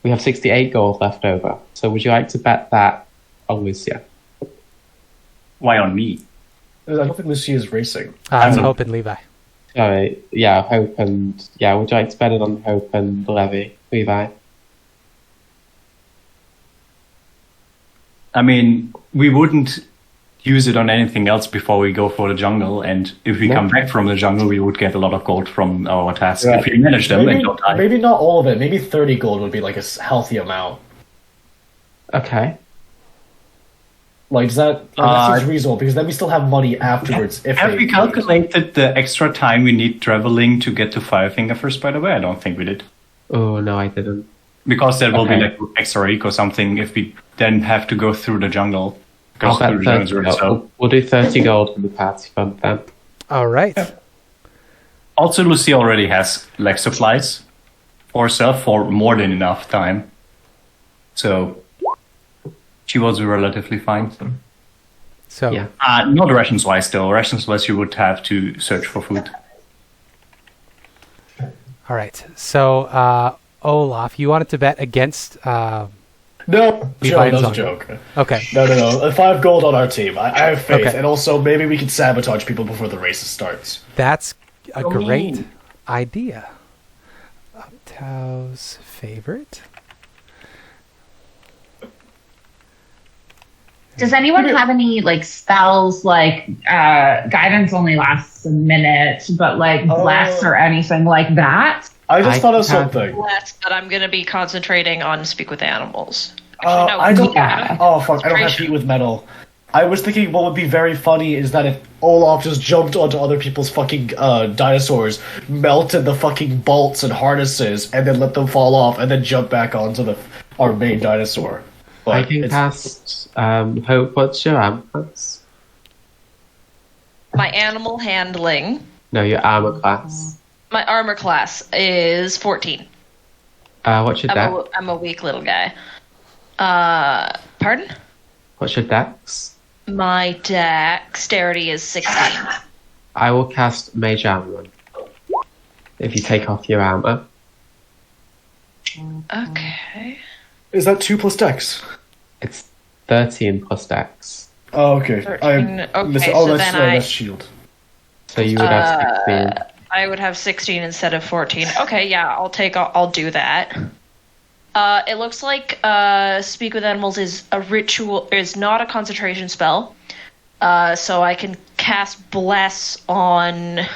we have 68 gold left over. So, would you like to bet that on Lucia? Why on me? I don't think Lucia is racing. I'm hoping Levi. Sorry, yeah, Hope and... Yeah, would you like to bet it on Hope and Levi? Levi? I mean, we wouldn't use it on anything else before we go for the jungle. And if we come back from the jungle, we would get a lot of gold from our task if we manage them and don't die. Maybe not all of it. Maybe 30 gold would be like a healthy amount. Okay. Like, does that seems reasonable, because then we still have money afterwards. Have we calculated the extra time we need traveling to get to Firefinger first, by the way? I don't think we did. Oh, no, I didn't. Because there will be like extra week or something if we then have to go through the jungle. I'll bet 30 gold. We'll do 30 gold from the party fund then. All right. Yeah. Also, Lucia already has like supplies for herself for more than enough time. So she was relatively fine. So yeah. Not rations-wise, though. Rations-wise, you would have to search for food. All right. So, Olaf, you wanted to bet against... No, Joe, that was a joke. Okay. No. 5 gold on our team. I have faith. Okay. And also, maybe we can sabotage people before the race starts. That's a great idea. Tau's favorite. Does anyone have any like spells like guidance only lasts a minute, but like bless or anything like that? I just thought of something. Bless, but I'm going to be concentrating on speak with animals. I don't. Yeah. Oh fuck! I don't have heat with metal. I was thinking what would be very funny is that if Olaf just jumped onto other people's fucking dinosaurs, melted the fucking bolts and harnesses, and then let them fall off, and then jump back onto our main dinosaur. But I can cast Hope. What's your armor class? My animal handling. No, your armor class. My armor class is 14. What's your dex? I'm a weak little guy. Pardon? What's your dex? My dexterity is 16. I will cast Mage Armor if you take off your armor. Okay. Is that 2 plus dex? It's 13 plus dex. Oh, okay. 13. Okay, so then that's shield. So you would have 16. I would have 16 instead of 14. Okay, yeah, I'll do that. It looks like Speak with Animals is not a concentration spell. So I can cast Bless on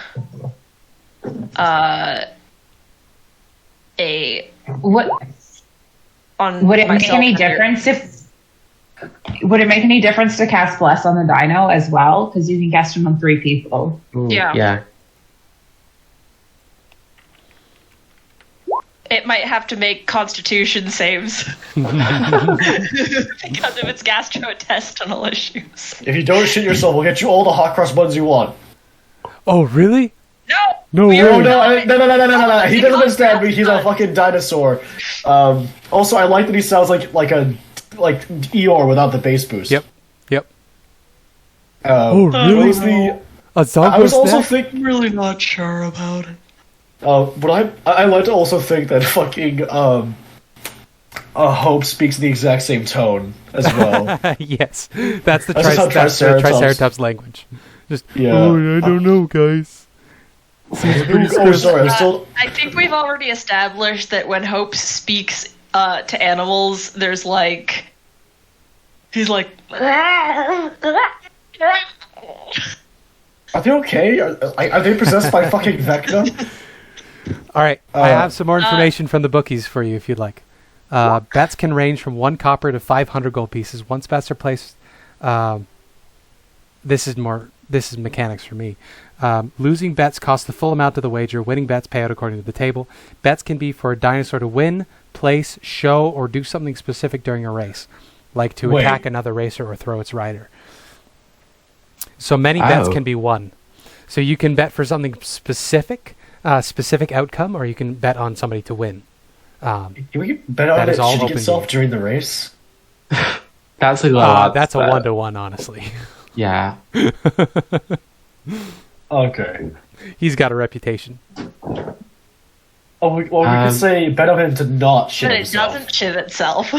Would it make any difference would it make any difference to cast Bless on the dino as well? Because you can cast them on 3 people. Ooh, Yeah. Yeah. It might have to make Constitution saves because of its gastrointestinal issues. If you don't shit yourself, we'll get you all the hot cross buns you want. Oh, really? No, way. No. He doesn't understand me. He's a fucking dinosaur. Also, I like that he sounds like Eeyore without the bass boost. Yep. Really? A Zongo I was also snack? thinking. really not sure about it. But I like to also think that fucking Hope speaks the exact same tone as well. Yes. That's the That's just how Triceratops language. Just, Yeah. oh, I don't know, guys. Seems pretty Sorry, I'm still. I think we've already established that when Hope speaks to animals, there's like... He's like... Are they okay? Are they possessed by fucking Vecna? All right, I have some more information from the bookies for you if you'd like. Bets can range from 1 copper to 500 gold pieces. Once bets are placed, this is mechanics for me. Losing bets cost the full amount of the wager. Winning bets pay out according to the table. Bets can be for a dinosaur to win, place, show, or do something specific during a race, like to attack another racer or throw its rider. So many bets can be won. So you can bet for something specific outcome, or you can bet on somebody to win. Can we bet on it shitting itself during the race? That's a lot. That's a 1-to-1, honestly. Yeah. Okay. He's got a reputation. We could say bet on him to not shit But it himself. doesn't shit itself.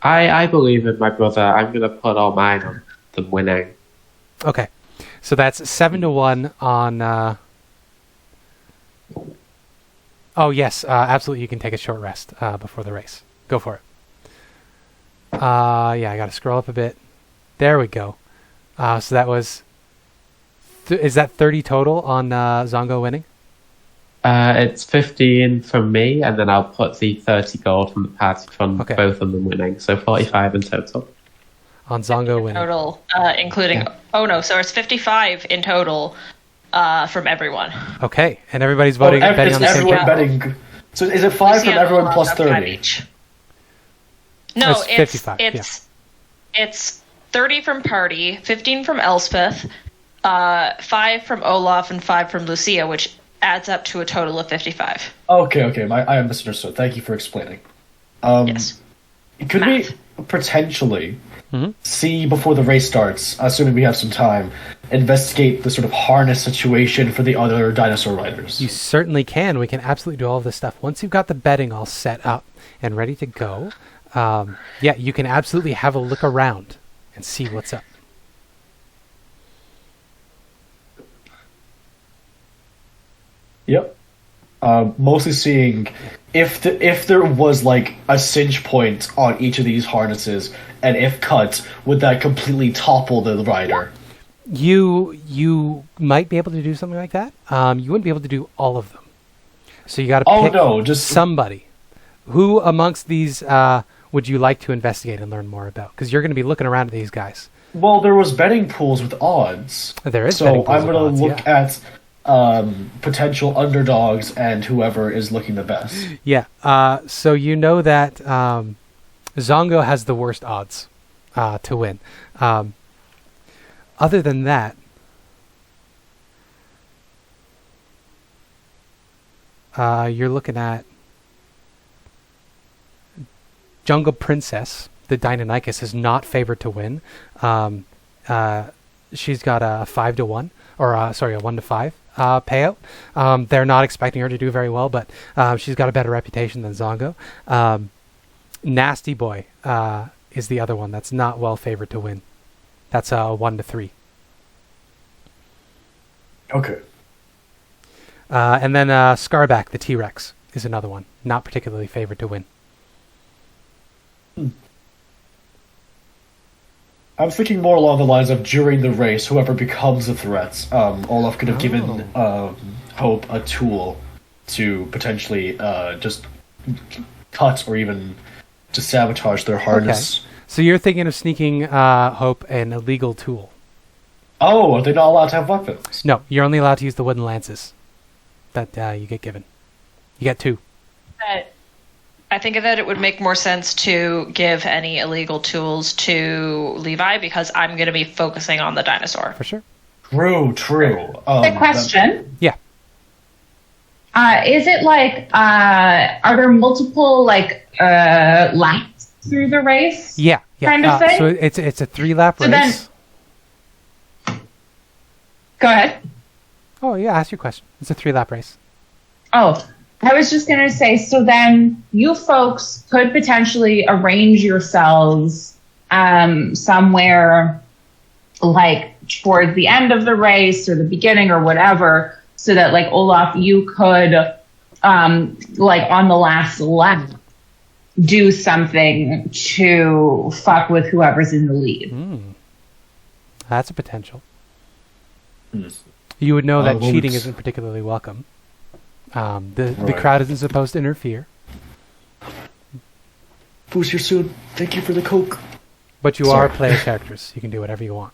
I believe in my brother. I'm going to put all mine on them winning. Okay. So that's 7-to-1 on... Oh, yes. Absolutely, you can take a short rest before the race. Go for it. Yeah, I got to scroll up a bit. There we go. So that was... is that 30 total on Zongo winning? It's 15 from me, and then I'll put the 30 gold from the party fund, Okay. both of them winning. So 45 in total. On Zongo winning. Total, including... Yeah. Oh, no, so it's 55 in total from everyone. Okay, and everybody's voting, betting on the same everyone thing? betting. So is it 5 from Lucia everyone and plus Olaf have 5 30? each. No, It's 55, it's 30 from party, 15 from Elspeth, 5 from Olaf, and 5 from Lucia, which adds up to a total of 55. Okay, I misunderstood. Thank you for explaining. Yes. Could Math. we potentially Mhm. see before the race starts, assuming we have some time, investigate the sort of harness situation for the other dinosaur riders? You certainly can. We can absolutely do all of this stuff. Once you've got the betting all set up and ready to go, yeah, you can absolutely have a look around and see what's up. Yep. Mostly seeing if there was like a cinch point on each of these harnesses, and if cut, would that completely topple the rider? You might be able to do something like that. You wouldn't be able to do all of them. So you got to Oh pick no, just somebody. Who amongst these would you like to investigate and learn more about? Because you're going to be looking around at these guys. well, there was betting pools with odds. There is betting So pools I'm with gonna odds, look at potential underdogs and whoever is looking the best. Yeah. So you know that Zongo has the worst odds to win. Other than that, you're looking at Jungle Princess. The Deinonychus is not favored to win. She's got a 5-1, or sorry, a 1-5 payout. They're not expecting her to do very well, but she's got a better reputation than Zongo. Nasty Boy is the other one that's not well favored to win. That's a 1-3. Okay. And then Scarback, the T-Rex, is another one, not particularly favored to win. I'm thinking more along the lines of during the race, whoever becomes a threat, Olaf could have given Hope a tool to potentially just cut or even to sabotage their harness. So you're thinking of sneaking Hope an illegal tool. Oh, are they not allowed to have weapons? No, you're only allowed to use the wooden lances that you get given. You get 2. I think that it would make more sense to give any illegal tools to Levi because I'm going to be focusing on the dinosaur. For sure. True. The question. Yeah. Is it like, are there multiple laps through the race? Yeah. Kind of thing? So it's a 3-lap So then- race. Go ahead. Oh, yeah, ask your question. It's a 3-lap race. Oh, I was just going to say, so then you folks could potentially arrange yourselves somewhere like towards the end of the race or the beginning or whatever, so that like Olaf, you could like on the last lap do something to fuck with whoever's in the lead. That's a potential. You would know that well, cheating it's- isn't particularly welcome. The crowd isn't supposed to interfere. Boost here soon. Thank you for the coke. But you Sorry. are player characters. You can do whatever you want.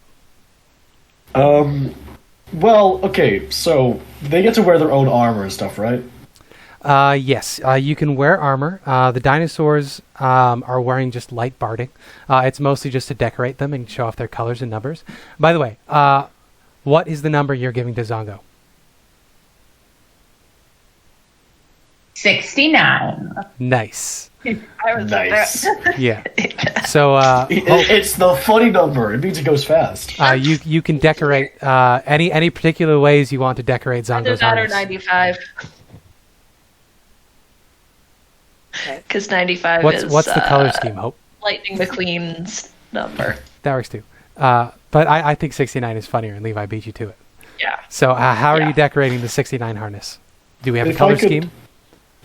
Well, okay, so they get to wear their own armor and stuff, right? Yes, you can wear armor. The dinosaurs are wearing just light barding. It's mostly just to decorate them and show off their colors and numbers. By the way, what is the number you're giving to Zongo? 69. Nice. Nice. Yeah. So It's the funny number. It means it goes fast. you can decorate any particular ways you want to decorate Either Zongo's that or harness. 95. Because 95 What's is the color scheme, Hope? Lightning McQueen's number. That works too. But I think 69 is funnier, and Levi beat you to it. Yeah. So how are Yeah. you decorating the 69 harness? Do we have a If I color could- scheme?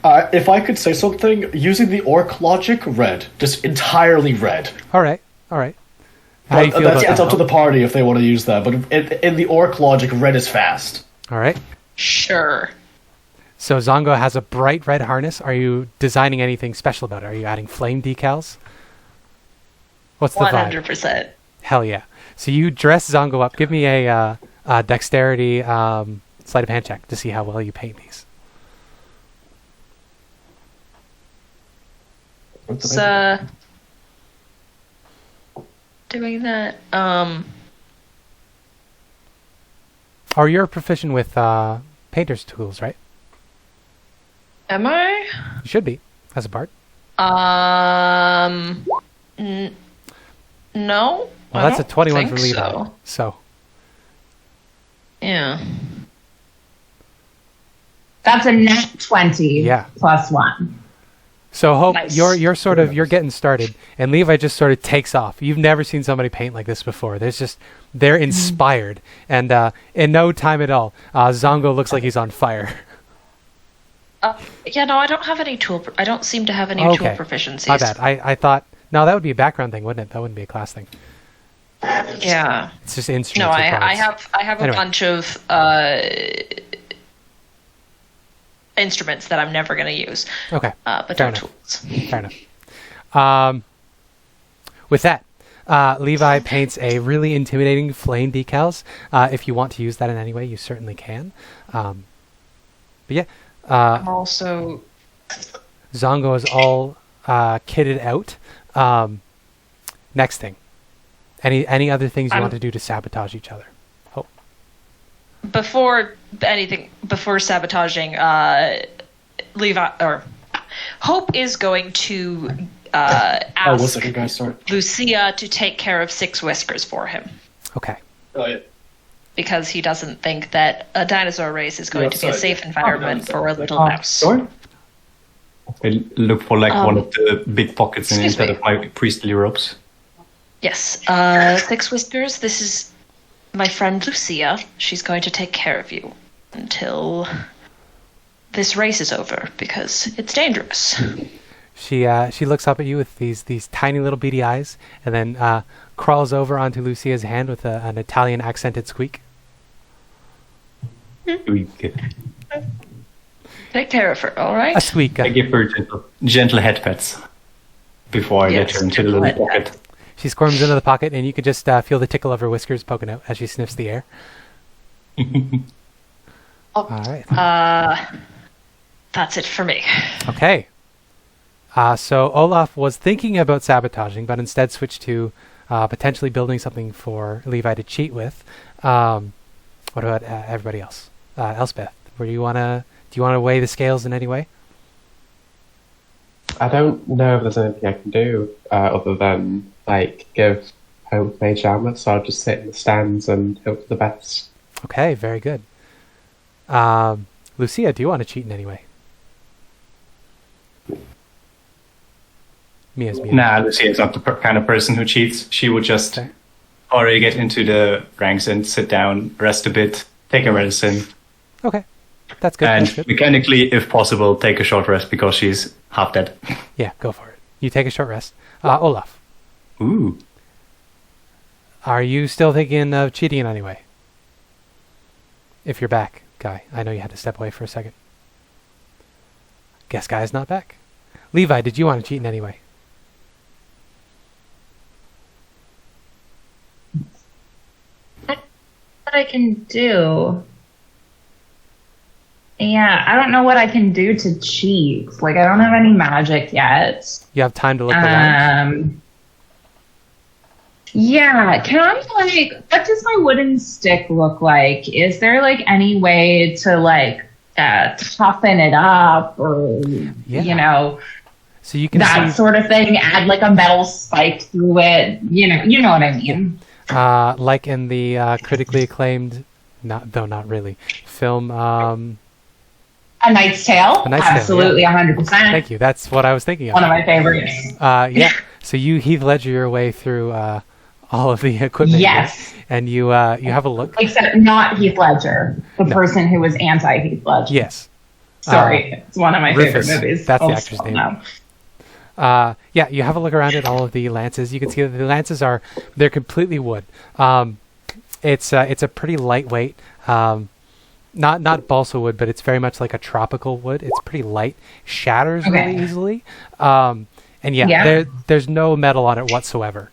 If I could say something, using the orc logic, red. Just entirely red. All right. How do you feel about It's that? up to the party if they want to use that. But in the orc logic, red is fast. All right. Sure. So Zongo has a bright red harness. Are you designing anything special about it? Are you adding flame decals? What's the vibe? 100%. Hell yeah. So you dress Zongo up. Give me a dexterity sleight of hand check to see how well you paint these. It's doing that. Or you're proficient with painter's tools, right? Am I? You should be, as a bard. No. Well, I that's a don't 21 think from Levi. so. So, Yeah. That's a nat 20 Yeah. plus 1. so Hope, Nice. you're sort of, you're getting started, and Levi just sort of takes off. You've never seen somebody paint like this before. They're inspired, and in no time at all, Zongo looks like he's on fire. Yeah, no, I don't have any tool. I don't seem to have any Okay. tool proficiencies. My bad. I thought, no, that would be a background thing, wouldn't it? That wouldn't be a class thing. Yeah. It's just instruments. No, or I parts. have a Anyway. bunch of instruments that I'm never going to use. Okay. But Fair no enough. tools. Fair enough. With that, Levi paints a really intimidating flame decals. If you want to use that in any way, you certainly can. But yeah, I'm also Zongo is all kitted out. Next thing, any other things you want to do to sabotage each other? Oh, before sabotaging, Levi or Hope is going to One ask second, guys. Sorry. Lucia to take care of Six Whiskers for him. okay. Because he doesn't think that a dinosaur race is going to be a safe environment for a little mouse. Sure. I look for one of the big pockets excuse instead me. of my priestly robes. Yes, Six Whiskers, this is my friend Lucia. She's going to take care of you until this race is over, because it's dangerous. She looks up at you with these tiny little beady eyes, and then crawls over onto Lucia's hand with an Italian accented squeak. Take care of her, all right? A squeak. I give her gentle head pats before I let Yes, her into the little gentle head pocket. She squirms into the pocket, and you could just feel the tickle of her whiskers poking out as she sniffs the air. All right. That's it for me. Okay. So Olaf was thinking about sabotaging, but instead switched to potentially building something for Levi to cheat with. What about everybody else? Elspeth, do you want to weigh the scales in any way? I don't know if there's anything I can do other than give Hope mage armor, so I'll just sit in the stands and hope for the best. Okay, very good. Lucia, do you want to cheat in any way? Mia's muted. Nah, Lucia is not the kind of person who cheats. She would just Okay. already get into the ranks and sit down, rest a bit, take a medicine, Okay, that's good. and That's good. mechanically, if possible, take a short rest because she's half dead. Yeah, go for it. You take a short rest. Olaf, Ooh. are you still thinking of cheating in any way? If you're back, Guy. I know you had to step away for a second. Guess Guy's not back. Levi, did you want to cheat in any way? What I can do? Yeah, I don't know what I can do to cheat. I don't have any magic yet. You have time to look around. Yeah, can I what does my wooden stick look like? Is there any way to toughen it up or So you can that see, sort of thing? Add a metal spike through it. You know what I mean. like in the critically acclaimed, not really, film. A Knight's Tale. A Knight's Tale, Absolutely, 100%. Thank you. That's what I was thinking of. One of my favorites. Yeah. So you Heath Ledger your way through all of the equipment. Yes. Here, and you have a look. Except not Heath Ledger, the person who was anti Heath Ledger. Yes. Sorry, it's one of my Rufus. favorite movies. That's the Most actor's well name. Yeah, you have a look around at all of the lances. You can see that the lances they're completely wood. It's a pretty lightweight, not balsa wood, but it's very much like a tropical wood. It's pretty light, shatters really easily. And there's no metal on it whatsoever.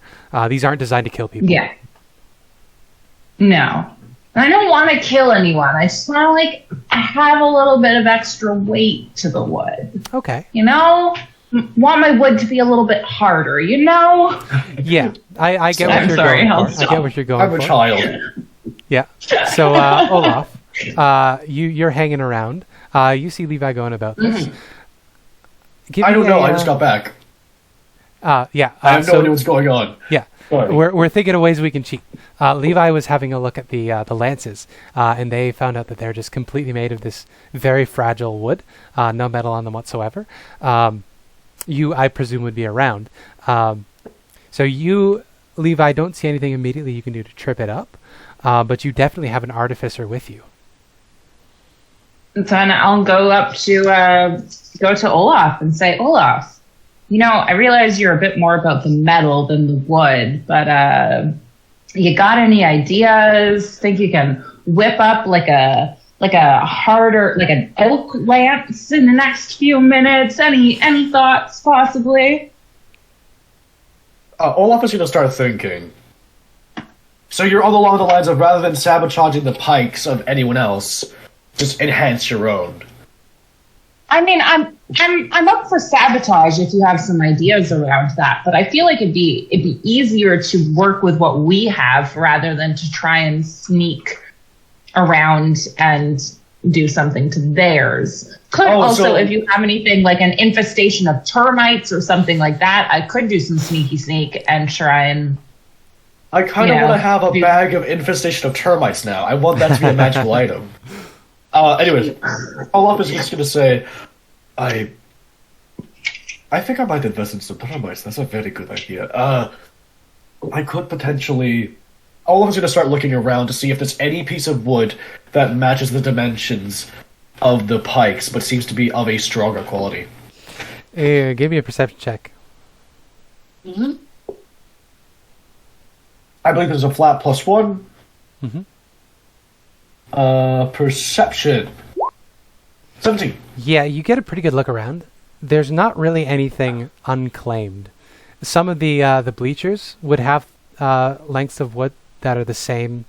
These aren't designed to kill people. Yeah. No. I don't want to kill anyone. I just want to have a little bit of extra weight to the wood. Okay. You know? Want my wood to be a little bit harder, you know? Yeah. I get what you're going for. I get what you're going for. I'm a child. Yeah. So, Olaf, you're hanging around. You see Levi going about this. I don't know. I just got back. Yeah. I have no idea what's going on. Yeah. We're thinking of ways we can cheat. Levi was having a look at the lances, and they found out that they're just completely made of this very fragile wood, no metal on them whatsoever. You, I presume, would be around. So you, Levi, don't see anything immediately you can do to trip it up, but you definitely have an artificer with you. Then I'll go up to Olaf and say, Olaf, you know, I realize you're a bit more about the metal than the wood, but you got any ideas? Think you can whip up like a harder, like an oak lance in the next few minutes? Any thoughts, possibly? Olaf is going to start thinking. So you're all along the lines of, rather than sabotaging the pikes of anyone else, just enhance your own. I mean, I'm up for sabotage if you have some ideas around that, but I feel like it'd be easier to work with what we have rather than to try and sneak around and do something to theirs. If you have anything like an infestation of termites or something like that, I could do some sneak and try and... I kind of want to have a bag of infestation of termites now. I want that to be a magical item. Anyways, Olaf is just going to say, I think I might invest in some termites. That's a very good idea. I could potentially... Olaf is going to start looking around to see if there's any piece of wood that matches the dimensions of the pikes, but seems to be of a stronger quality. Give me a perception check. Mm-hmm. I believe there's a flat +1. Mm-hmm. Perception. 17. Yeah, you get a pretty good look around. There's not really anything unclaimed. Some of the bleachers would have lengths of wood that are the same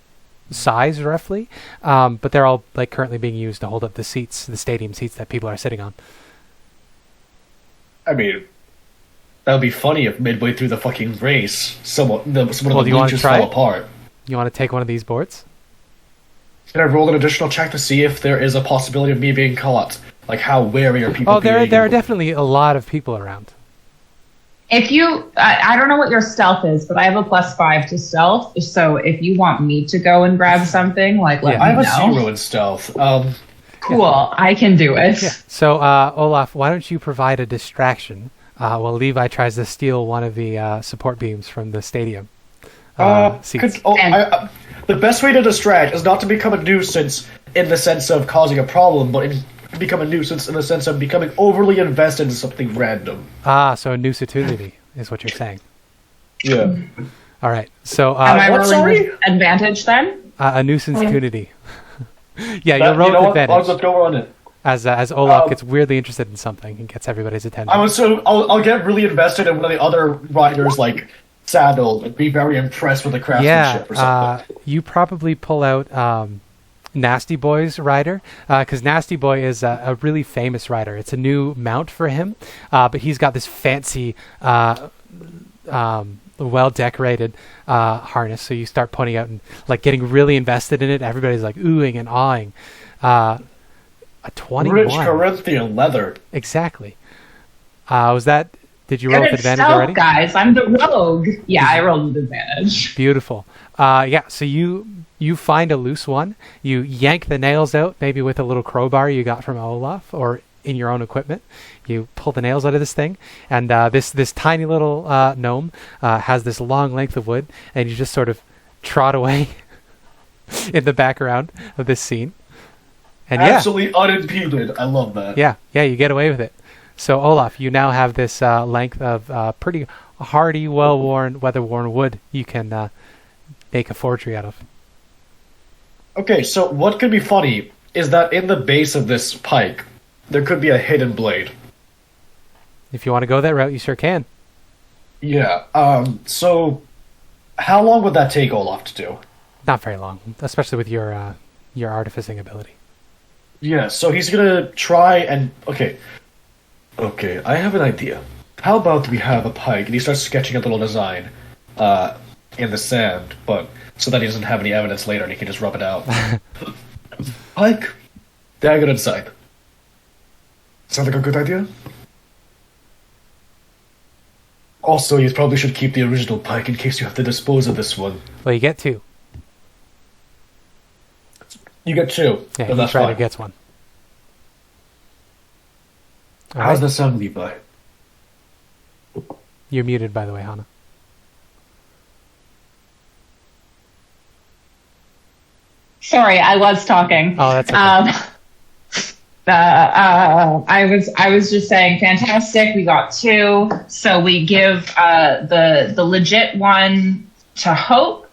size, roughly, but they're all currently being used to hold up the seats, the stadium seats that people are sitting on. I mean, that would be funny if midway through the fucking race, some of the bleachers fall apart. You want to take one of these boards? Can I roll an additional check to see if there is a possibility of me being caught? Like, how wary are people being? Oh, there are definitely a lot of people around. If you, I don't know what your stealth is, but I have a +5 to stealth. So if you want me to go and grab something, let me know. I have a 0 in stealth. Cool, I can do it. Yeah. So Olaf, why don't you provide a distraction while Levi tries to steal one of the support beams from the stadium seats? The best way to distract is not to become a nuisance in the sense of causing a problem, but become a nuisance in the sense of becoming overly invested in something random. So a nuisance is what you're saying. Yeah. All right. So am I rolling with advantage then? A nuisance tunity. Yeah, you'll roll with advantage. Let's go on it. As Olaf gets weirdly interested in something and gets everybody's attention. I'll get really invested in one of the other riders, saddle, and be very impressed with the craftsmanship or something. You probably pull out Nasty Boy's rider, because Nasty Boy is a really famous rider. It's a new mount for him, but he's got this fancy, well-decorated harness. So you start pointing out and getting really invested in it. Everybody's oohing and awing. A 21. Rich Corinthian leather. Exactly. Did you roll with advantage already? Guys, I'm the rogue. Yeah, I rolled with advantage. Beautiful. So you find a loose one. You yank the nails out, maybe with a little crowbar you got from Olaf or in your own equipment. You pull the nails out of this thing, and this tiny little gnome has this long length of wood, and you just sort of trot away in the background of this scene. And absolutely unimpeded. I love that. Yeah, you get away with it. So Olaf, you now have this length of pretty hardy, well-worn, weather-worn wood you can make a forgery out of. Okay, so what could be funny is that in the base of this pike, there could be a hidden blade. If you want to go that route, you sure can. Yeah, so how long would that take Olaf to do? Not very long, especially with your artificing ability. Yeah, so he's gonna try and... Okay, I have an idea. How about we have a pike, and he starts sketching a little design in the sand, but so that he doesn't have any evidence later and he can just rub it out. Pike, dagger and scythe. Sound like a good idea? Also, you probably should keep the original pike in case you have to dispose of this one. Well, you get 2. You get 2. Yeah, then each that's rider fine. gets 1. All How's right. that sound, Levi? You're muted, by the way, Hannah. Sorry, I was talking. Oh, that's okay. I was just saying, fantastic. We got 2, so we give the legit one to Hope,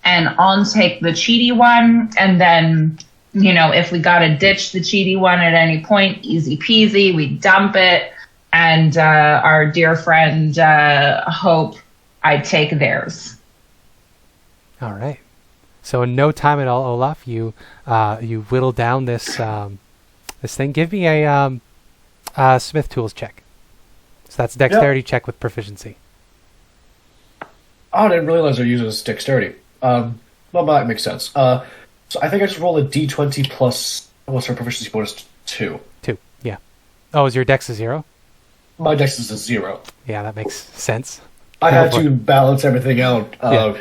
and on take the cheaty one, and then if we gotta ditch the cheaty one at any point, easy peasy, we dump it, and our dear friend Hope, I take theirs. All right. So in no time at all, Olaf, you whittle down this this thing. Give me a Smith Tools check. So that's dexterity check with proficiency. Oh, I didn't realize they're using dexterity. Well, that makes sense. So I think I just roll a d20 plus... What's our proficiency bonus? 2. 2, yeah. Oh, is your dex a 0? My dex is a 0. Yeah, that makes sense. I had Go for to balance everything out. Yeah.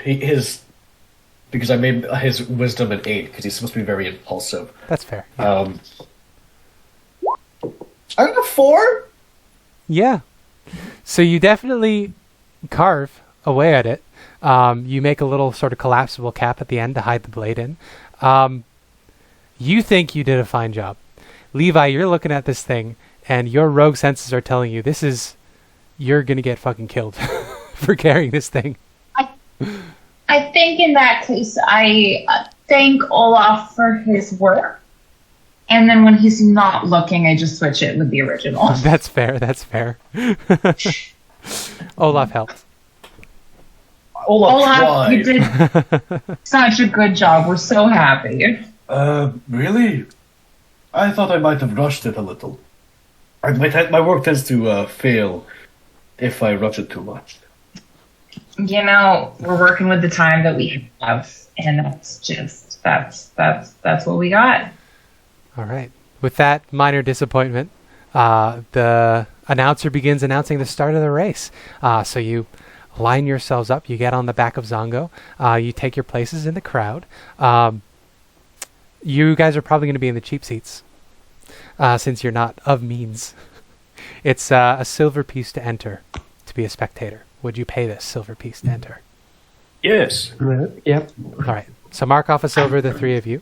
Because I made his wisdom an 8, because he's supposed to be very impulsive. That's fair. Yeah. I got a 4? Yeah. So you definitely carve away at it. You make a little sort of collapsible cap at the end to hide the blade in. You think you did a fine job. Levi, you're looking at this thing, and your rogue senses are telling you you're going to get fucking killed for carrying this thing. I think in that case, I thank Olaf for his work. And then when he's not looking, I just switch it with the original. That's fair. Olaf helped. Olaf tried. You did such a good job. We're so happy. Really? I thought I might have rushed it a little. My work tends to fail if I rush it too much. We're working with the time that we have, and that's what we got. All right. With that minor disappointment, the announcer begins announcing the start of the race. So you line yourselves up. You get on the back of Zongo. You take your places in the crowd. You guys are probably going to be in the cheap seats since you're not of means. It's a silver piece to enter to be a spectator. Would you pay this silver piece to enter? Yes. Yep. All right. So mark off a silver, the 3 of you.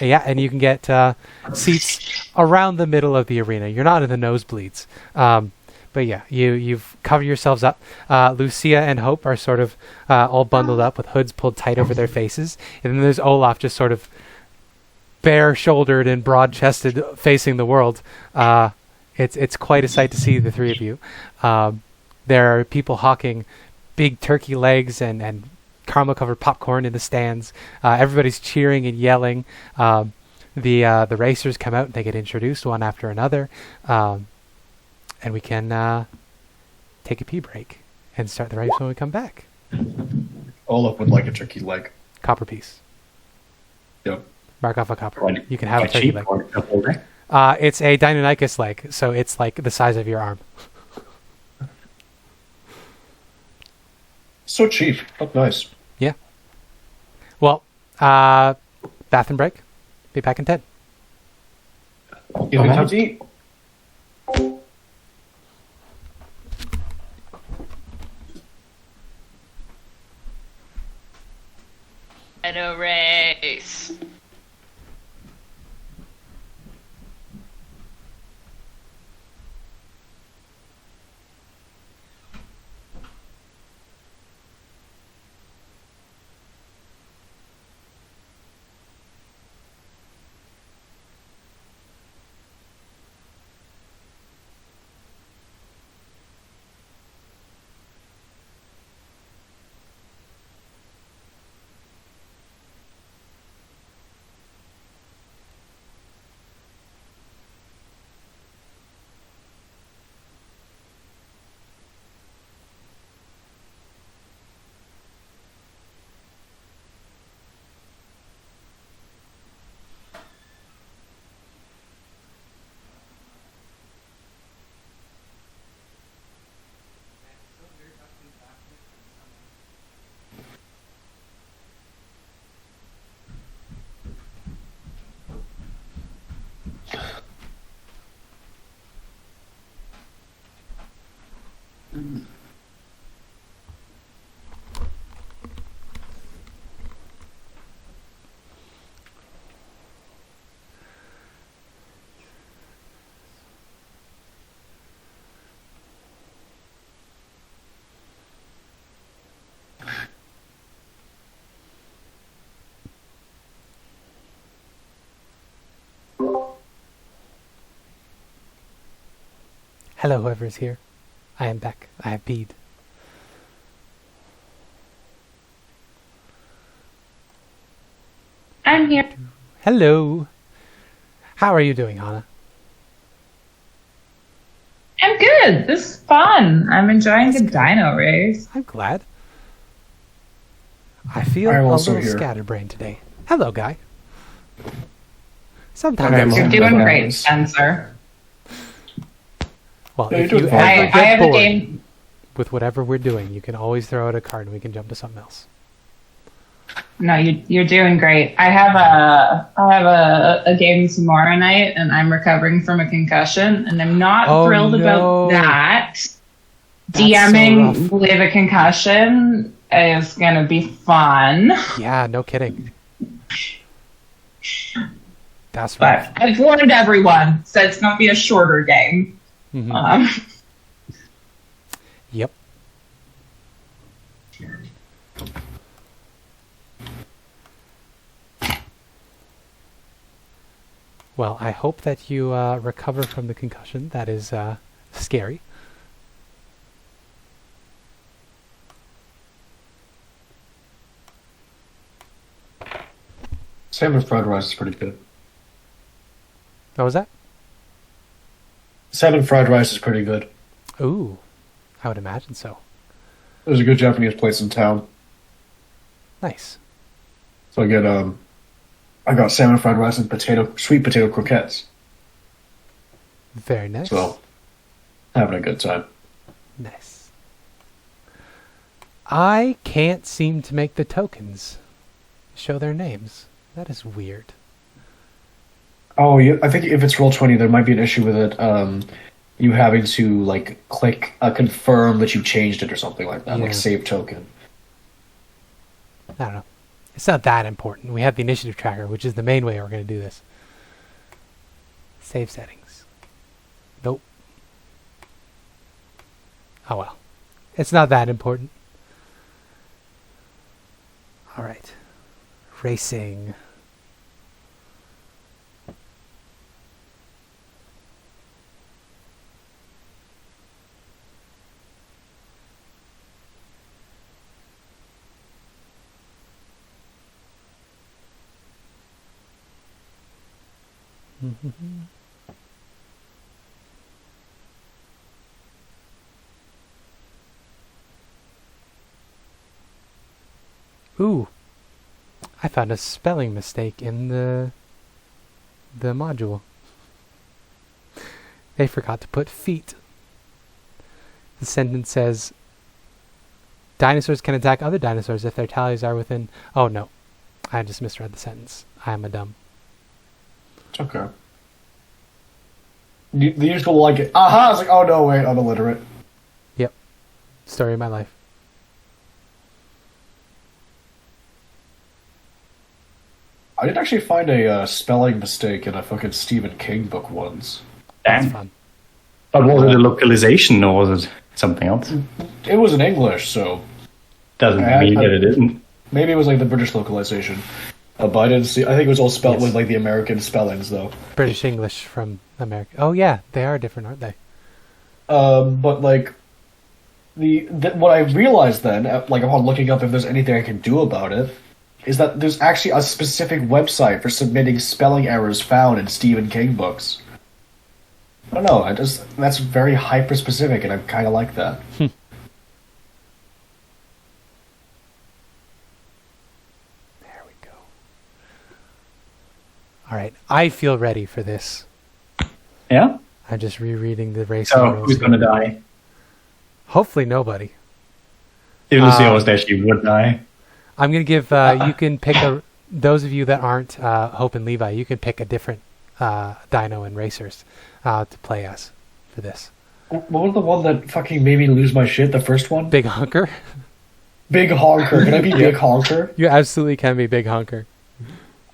Yeah, and you can get seats around the middle of the arena. You're not in the nosebleeds. But yeah, you've covered yourselves up. Lucia and Hope are sort of all bundled up with hoods pulled tight over their faces. And then there's Olaf just sort of bare-shouldered and broad-chested facing the world. It's quite a sight to see the 3 of you. There are people hawking big turkey legs and caramel-covered popcorn in the stands. Everybody's cheering and yelling. The racers come out and they get introduced one after another. And we can take a pee break and start the race when we come back. Olaf would like a turkey leg. Copper piece. Yep. Mark off a copper. You can have a turkey cheap leg. or double leg? It's a Deinonychus leg, so it's like the size of your arm. So cheap. Not nice. Yeah. Well, bathroom break. Be back in 10. Give me time to eat. Shadow race. Hello, whoever is here. I am back. I have peed. I'm here. Hello. How are you doing, Hannah? I'm good. This is fun. I'm enjoying the dino race. I'm glad. I feel I'm a also little here. scatterbrained today. Hello, Guy. Sometimes Okay, I'm well, You're scatterbrained. doing great, Spencer. Well, Yeah, if you're you doing fine. ever I get have a bored game. with whatever we're doing, you can always throw out a card and we can jump to something else. No, you're doing great. I have a game tomorrow night, and I'm recovering from a concussion, and I'm not Oh, thrilled no. about that. That's so DMing rough. with a concussion is gonna be fun, Yeah, no kidding. That's rough. but I've warned everyone, so it's gonna be a shorter game. Mhm. Yep. Well, I hope that you recover from the concussion. That is scary. Salmon fried rice is pretty good. What was that? Salmon fried rice is pretty good. Ooh, I would imagine so. There's a good Japanese place in town. Nice. So I got salmon fried rice and sweet potato croquettes. Very nice. So, having a good time. Nice. I can't seem to make the tokens show their names. That is weird. Oh, yeah, I think if it's Roll20, there might be an issue with it. You having to click confirm that you changed it or something like that, Yeah. like save token. I don't know. It's not that important. We have the initiative tracker, which is the main way we're going to do this. Save settings. Nope. Oh well. It's not that important. Alright. Racing. Ooh, I found a spelling mistake in the module. They forgot to put feet. The sentence says, dinosaurs can attack other dinosaurs if their tallies are within... Oh no, I just misread the sentence. I am a dumb. It's okay. The usual aha! It's like, oh no, wait, I'm illiterate. Yep. Story of my life. I did actually find a spelling mistake in a fucking Stephen King book once. That's Damn. fun. But was it a localization or was it something else? It was in English, so Doesn't I- mean I- that it isn't. maybe it was the British localization. But I didn't see. I think it was all spelled Yes. with the American spellings, though. British English from America. Oh yeah, they are different, aren't they? But what I realized then, upon looking up if there's anything I can do about it, is that there's actually a specific website for submitting spelling errors found in Stephen King books. I don't know. That's very hyper specific, and I kind of like that. There we go. All right, I feel ready for this. Yeah? I'm just rereading the race. So, rules who's here. gonna die? Hopefully nobody. If Lucia was there, she would die. I'm gonna give. You can pick those of you that aren't Hope and Levi. You can pick a different dino and racers to play as for this. What was the one that fucking made me lose my shit? The first one? Big Honker. Big Honker. Can I be Big Honker? You absolutely can be Big Honker.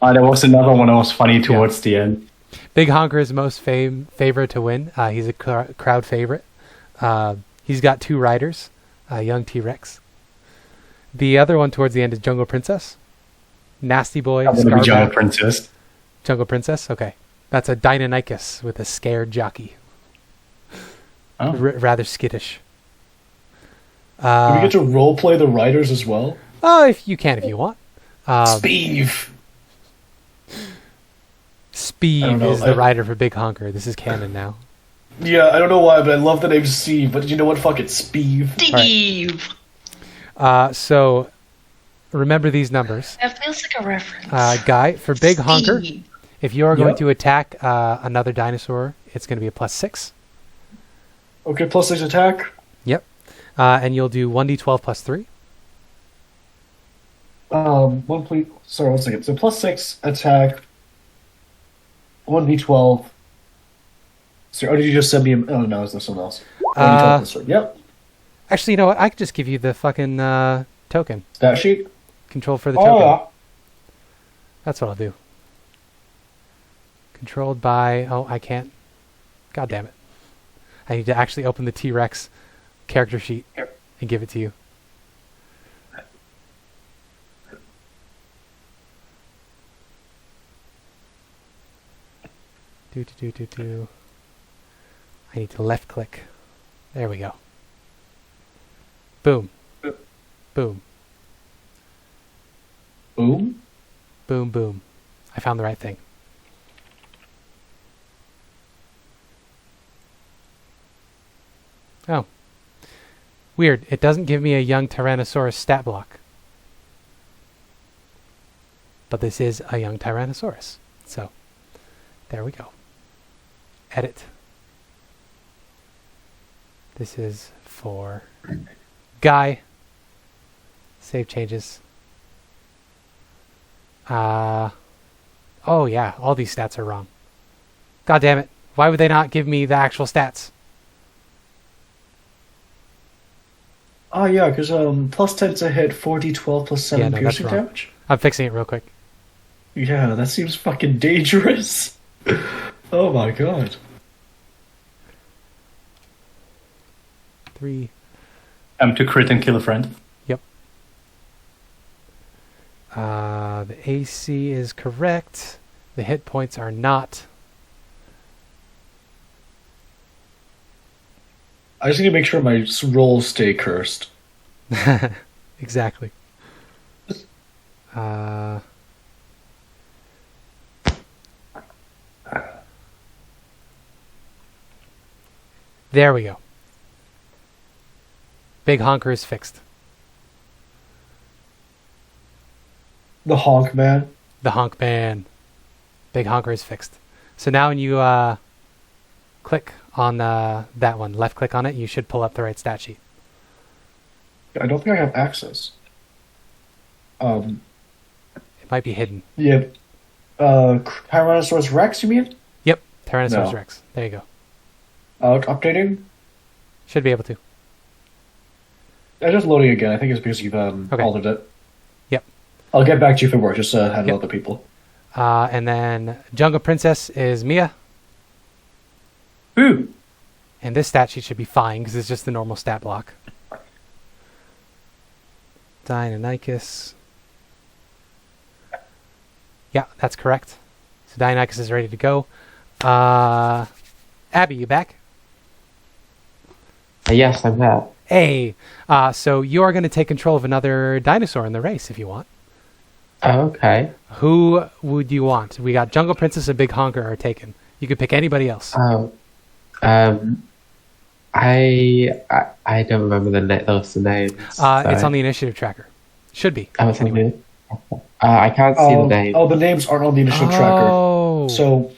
There was another one that was funny towards the end. Big Honker is most favorite to win. He's a crowd favorite. He's got 2 riders, young T-Rex. The other one towards the end is Jungle Princess. Nasty Boy. Jungle Princess. Jungle Princess? Okay. That's a Deinonychus with a scared jockey. Oh. Rather skittish. Do we get to roleplay the riders as well? Oh, if you want. Speeve! Speeve is the rider for Big Honker. This is canon now. Yeah, I don't know why, but I love the name Steve. But you know what? Fuck it, Speeve. Steve. So remember these numbers. That feels like a reference. Guy, for Big Honker, Steve. if you are going to attack another dinosaur, it's going to be a +6. Okay, +6 attack. Yep. And you'll do 1d12 +3. Sorry, 1 second. So +6 attack. 1d12. Sorry, or did you just send me? Oh no, is there someone else? 1d12 +3. Yep. Actually, you know what? I could just give you the fucking token. Stat sheet. Control for the token. Oh. That's what I'll do. Controlled by... Oh, I can't. God damn it. I need to actually open the T-Rex character sheet and give it to you. Do. I need to left click. There we go. Boom. Boom. Boom. Boom, boom. I found the right thing. Oh. Weird. It doesn't give me a young Tyrannosaurus stat block. But this is a young Tyrannosaurus. So, there we go. Edit. This is for Guy. Save changes. Oh yeah, all these stats are wrong. God damn it. Why would they not give me the actual stats? Oh yeah, because +10 to hit, 4d12 +7 piercing damage. I'm fixing it real quick. Yeah, that seems fucking dangerous. Oh my god. 3. To crit and kill a friend. Yep. The AC is correct. The hit points are not. I just need to make sure my rolls stay cursed. Exactly. There we go. Big Honker is fixed. The honk man. The honk man. Big Honker is fixed. So now when you click on that one, left click on it, you should pull up the right stat sheet. I don't think I have access. It might be hidden. Yeah. Tyrannosaurus Rex, you mean? Yep, Tyrannosaurus No. Rex. There you go. Updating? Should be able to. I'm just loading again. I think it's because you've altered it. Yep. I'll get back to you if it works, just to handle other people. And then Jungle Princess is Mia. Ooh. And this stat sheet should be fine because it's just the normal stat block. Deinonychus. Yeah, that's correct. So Deinonychus is ready to go. Abby, you back? Yes, I'm there. Hey, so you are going to take control of another dinosaur in the race if you want. Okay. Who would you want? We got Jungle Princess and Big Honker are taken. You could pick anybody else. Oh. I don't remember those names. It's on the initiative tracker. Should be. Oh, it's anyway. I can't see the names. Oh, the names aren't on the initiative tracker. So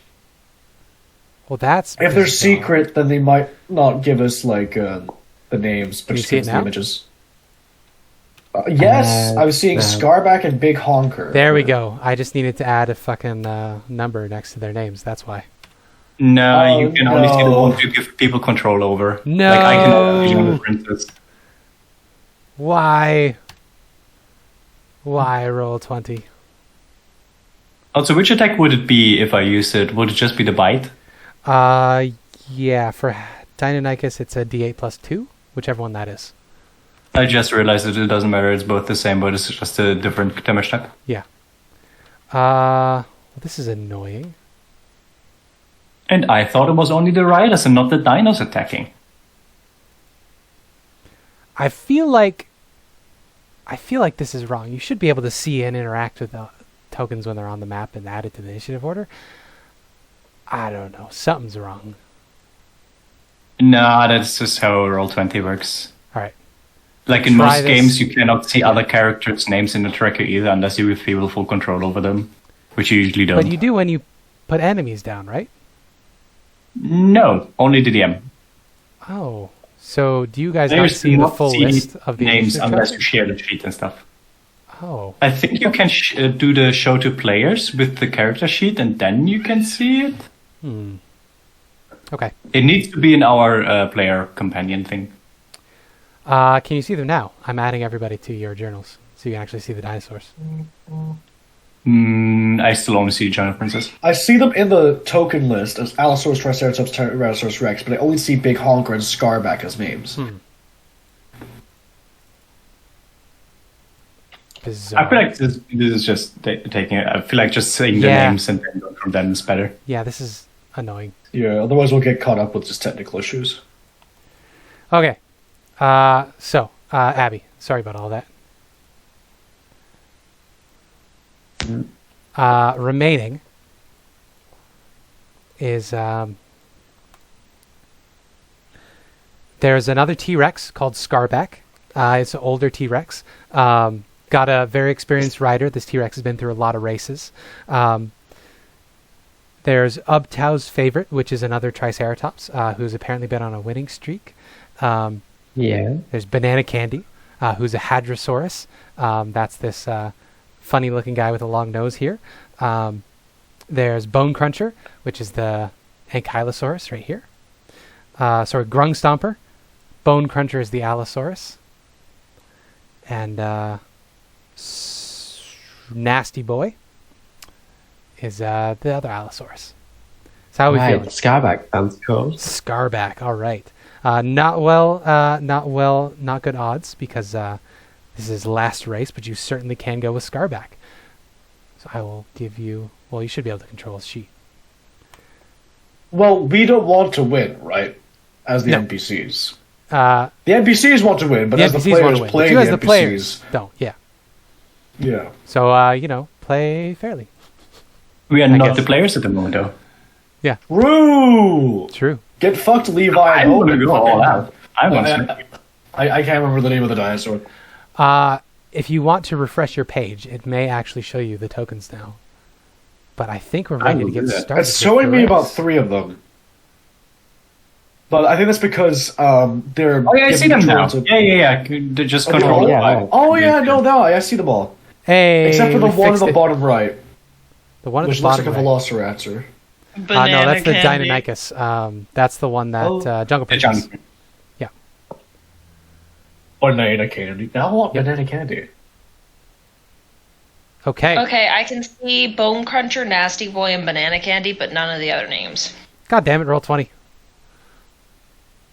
well, that's if they're bizarre. secret, then they might not give us like the names, but Can you just see give it us now? the images. Yes, I was seeing no. Scarback and Big Honker. There we go. I just needed to add a fucking number next to their names. That's why. No, you can only see the no. ones you give people control over. No. Like I can only show the princess. Why? Why roll 20? Also, which attack would it be if I use it? Would it just be the bite? Yeah, for Deinonychus it's a d8 plus 2, whichever one that is. I just realized that it doesn't matter. It's both the same, but it's just a different damage type. Yeah. Well, this is annoying. And I thought it was only the riders and not the dinos attacking. I feel like this is wrong. You should be able to see and interact with the tokens when they're on the map and add it to the initiative order. I don't know. Something's wrong. No, that's just how Roll20 works. All right. Like in Try most this. games, you cannot see other characters' names in the tracker either unless you feel full control over them, which you usually don't. But you do when you put enemies down, right? No, only the DM. Oh. So do you guys not Players see do the not full see list of the names initiative unless tracker? you share the sheet and stuff. Oh. I think you can do the show to players with the character sheet and then you can see it. Okay. It needs to be in our player companion thing. Can you see them now? I'm adding everybody to your journals, so you can actually see the dinosaurs. I still only see Giant Princess. I see them in the token list as Allosaurus, Triceratops, Tyrannosaurus Rex, but I only see Big Honker and Scarback as names. Bizarre. I feel like this is just taking it. I feel like just saying the Yeah. names and then going from them is better. Yeah, this is annoying. Yeah, otherwise we'll get caught up with just technical issues. Okay. So, Abby, sorry about all that. Remaining is there's another T-Rex called Scarback. It's an older T-Rex. Got a very experienced rider. This T-Rex has been through a lot of races. There's Ubtau's favorite, which is another Triceratops, who's apparently been on a winning streak. Yeah. There's Banana Candy, who's a Hadrosaurus. That's this funny looking guy with a long nose here. There's Bone Cruncher, which is the Ankylosaurus right here. Grung Stomper. Bone Cruncher is the Allosaurus. And Nasty Boy is the other Allosaurus. So how are we Right, feeling? Scarback sounds cool. Scarback, all right. Not good odds because this is last race, but you certainly can go with Scarback. So I will give you. Well, you should be able to control his sheet. Well, we don't want to win, right? As the No. NPCs. The The NPCs want to win, but as the NPCs want players to win. But playing you as the the NPCs, players don't. Yeah. yeah. So play fairly. We are I not guess. the players at the moment, though. Roo! True. Get fucked, Levi. I and want to Owen. go all out. I want to. I can't remember the name of the dinosaur. If you want to refresh your page, it may actually show you the tokens now. But I think we're ready to will get do that. started. It's showing with me the about race. 3 of them. But I think that's because they're. Oh yeah, I see them given now. control to- Yeah. They just Okay, control. oh, yeah. Oh yeah, no, I see them all. Hey, Except for the we one on fixed the it. bottom right, The one at which the looks bottom like a right. velociraptor. Banana No, that's the candy. Deinonychus. That's the one that Jungle The Princess. jungle. Banana candy. Now I want Yep. banana candy. Okay. Okay, I can see Bone Cruncher, Nasty Boy, and Banana Candy, but none of the other names. God damn it, roll 20.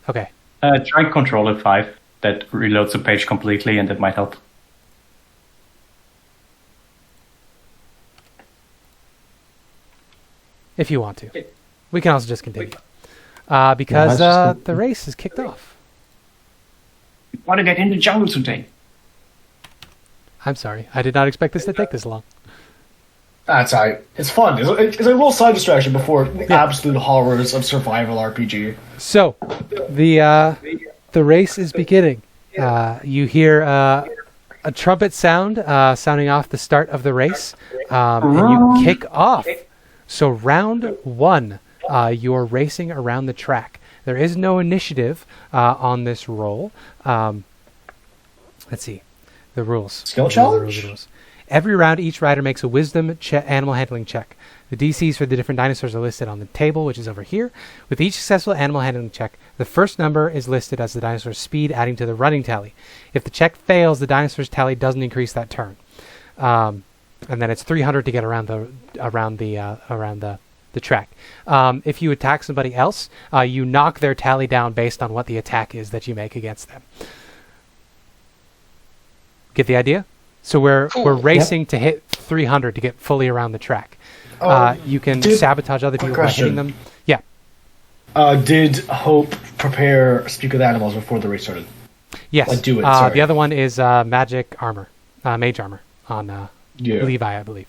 Okay. Try control at 5. That reloads the page completely, and that might help. If you want to. We can also just continue. Yeah, Because let's just the race is kicked off. Want to get in the jungle today? I'm sorry. I did not expect this to take this long. That's alright. It's fun. It's a little side distraction before the absolute horrors of survival RPG. So, the race is beginning. You hear a trumpet sound sounding off the start of the race, and you kick off. So round 1, you're racing around the track. There is no initiative on this roll. Let's see the rules. Skill The rules, challenge? the rules. Every round, each rider makes a wisdom animal handling check. The DCs for the different dinosaurs are listed on the table, which is over here. With each successful animal handling check, the first number is listed as the dinosaur's speed, adding to the running tally. If the check fails, the dinosaur's tally doesn't increase that turn. And then it's 300 to get around the track. If you attack somebody else, you knock their tally down based on what the attack is that you make against them. Get the idea? So we're racing to hit 300 to get fully around the track. You can sabotage other people by hitting them. Yeah. Did Hope prepare Speak with Animals before the race started? Yes. Like, do it. Sorry. The other one is magic armor, mage armor on Levi, I believe.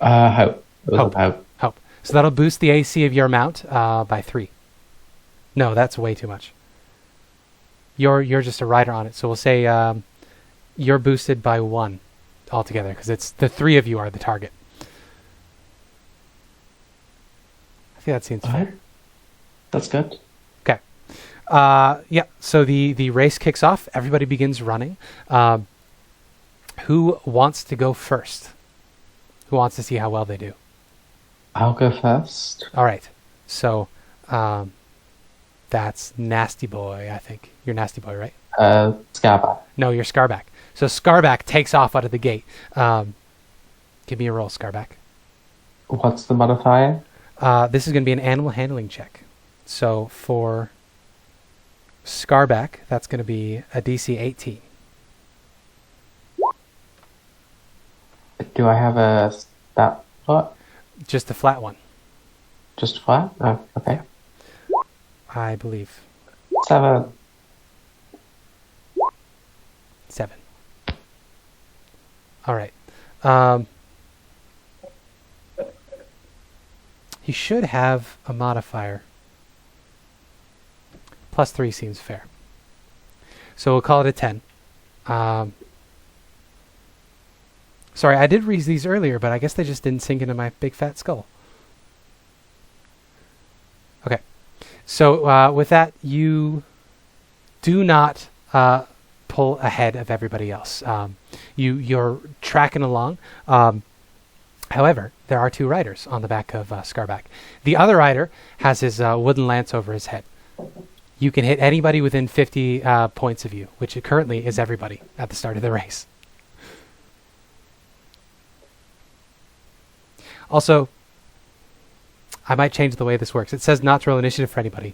Hope. Hope. So that'll boost the AC of your mount by 3. No, that's way too much. You're just a rider on it, so we'll say you're boosted by 1 altogether, because it's the 3 of you are the target. I think that seems fair. That's good. Okay. So the race kicks off. Everybody begins running. Who wants to go first? Who wants to see how well they do? I'll go first. All right. So that's Nasty Boy, I think. You're Nasty Boy, right? Scarback. No, you're Scarback. So Scarback takes off out of the gate. Give me a roll, Scarback. What's the modifier? This is going to be an animal handling check. So for Scarback, that's going to be a DC 18. Do I have a stat plot? Just a flat one, Just flat? Oh, okay. I believe. 7. 7. All right. He should have a modifier. +3 seems fair. So we'll call it a 10. Sorry, I did read these earlier, but I guess they just didn't sink into my big fat skull. Okay. So with that, you do not pull ahead of everybody else. You're tracking along. However, there are 2 riders on the back of Scarback. The other rider has his wooden lance over his head. You can hit anybody within 50 points of you, which currently is everybody at the start of the race. Also, I might change the way this works. It says not to roll initiative for anybody,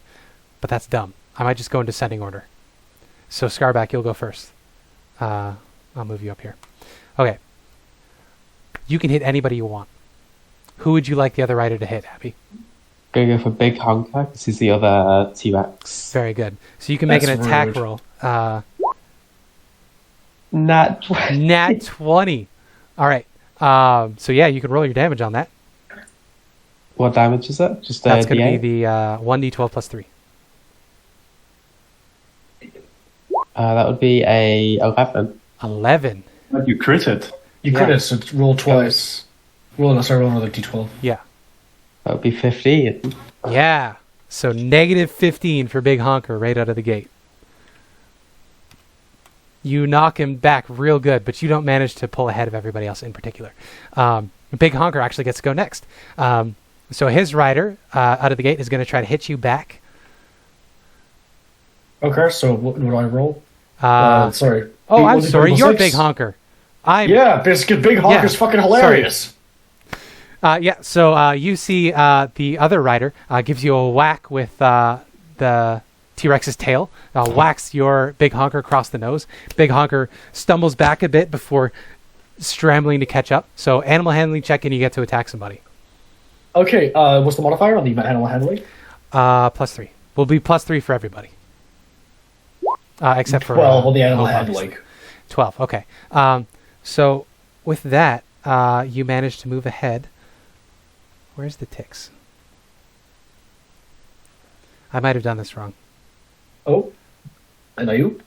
but that's dumb. I might just go in descending order. So Scarback, you'll go first. I'll move you up here. Okay. You can hit anybody you want. Who would you like the other rider to hit, Abby? Gonna go for Big Honker, because he's the other T-Rex. Very good. So you can make That's an attack rude. roll. Nat 20. Nat 20. All right. So yeah, you can roll your damage on that. What damage is it? Just That's going to D8? be the 1d12 plus 3. That would be a 11. 11. But you critted. You Yeah. could have so roll twice. Roll another d12. Yeah. That would be 15. Yeah. So negative 15 for Big Honker right out of the gate. You knock him back real good, but you don't manage to pull ahead of everybody else in particular. Big Honker actually gets to go next. So his rider out of the gate is going to try to hit you back. Okay, so what do I roll? Sorry. Oh, I'm What- sorry. what- You're six? Big Honker. Yeah, Big Honker's fucking hilarious. So you see the other rider gives you a whack with the T-Rex's tail, whacks your Big Honker across the nose. Big Honker stumbles back a bit before scrambling to catch up. So animal handling check and you get to attack somebody. Okay, what's the modifier on the animal handling? +3. Will be +3 for everybody. Except for 12 on the animal Hope, obviously. handling. 12, okay. So with that, you manage to move ahead. Where's the ticks? I might have done this wrong. Oh, and are you?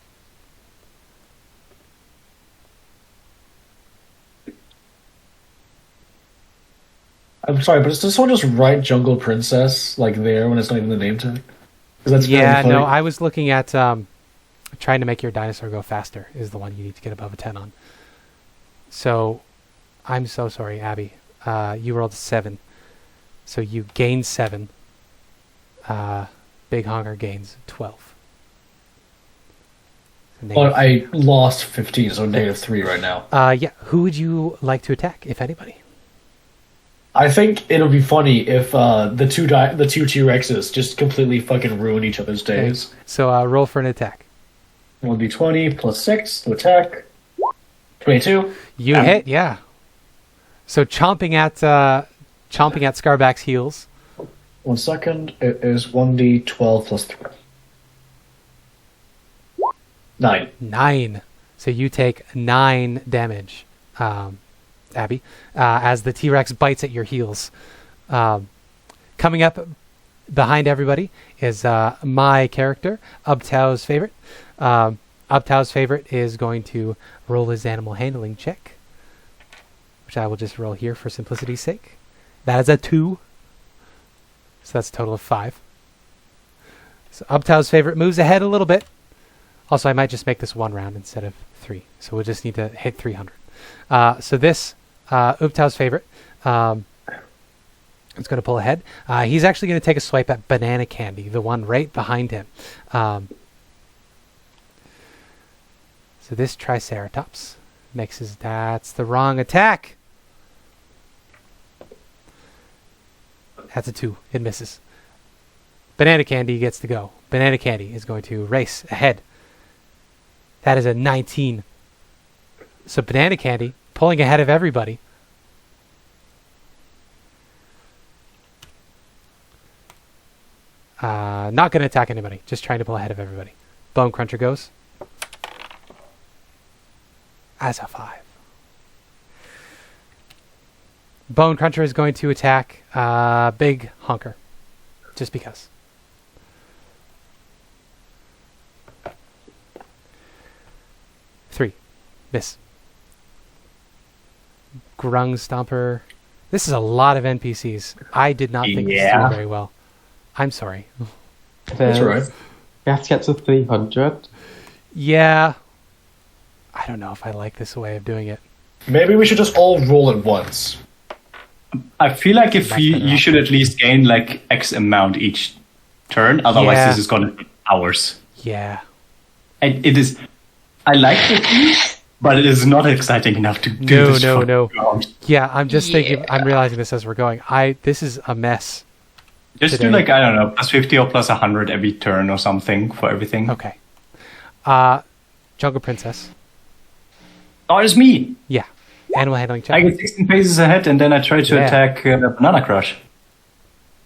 I'm sorry, but does someone just write Jungle Princess like there when it's not even the name tag? 'Cause that's very Yeah, funny. no, I was looking at trying to make your dinosaur go faster is the one you need to get above a 10 on. So I'm so sorry, Abby. You rolled a 7. So you gain 7. Big Honker gains 12. So But I lost 15, so -3 right now. yeah. Who would you like to attack, if anybody? I think it'll be funny if the two T-Rexes just completely fucking ruin each other's days. So roll for an attack. It will be 20 plus 6 to attack. 22. You hit, yeah. So chomping at Scarback's heels. 1 second. It is 1d12 plus 3. 9. 9. So you take 9 damage, Abby, as the T-Rex bites at your heels. Coming up behind everybody is my character, Ubtau's favorite. Ubtau's favorite is going to roll his animal handling check, which I will just roll here for simplicity's sake. That is a 2. So that's a total of 5. So Ubtau's favorite moves ahead a little bit. Also, I might just make this 1 round instead of 3. So we'll just need to hit 300. So this, Ubtau's favorite, is going to pull ahead. He's actually going to take a swipe at Banana Candy, the one right behind him. So this Triceratops makes his... That's the wrong attack! That's a 2. It misses. Banana Candy gets to go. Banana Candy is going to race ahead. That is a 19. So Banana Candy, pulling ahead of everybody. Not going to attack anybody. Just trying to pull ahead of everybody. Bone Cruncher goes. As a 5. Bone Cruncher is going to attack Big Honker. Just because. Miss. Grung Stomper. This is a lot of NPCs. I did not think this was very well. I'm sorry. That's right. We have to get to 300. Yeah. I don't know if I like this way of doing it. Maybe we should just all roll at once. I feel like if you should at least gain like X amount each turn, otherwise this is going to take hours. Yeah. And it is... I like the theme, but it is not exciting enough to do this. No. Yeah, I'm just thinking, I'm realizing this as we're going. This is a mess. Just today. do like, I don't know, plus 50 or plus 100 every turn or something for everything. Okay. Jungle Princess. Oh, it's me! Yeah. Animal handling check. I get 16 paces ahead and then I try to attack Banana Crush.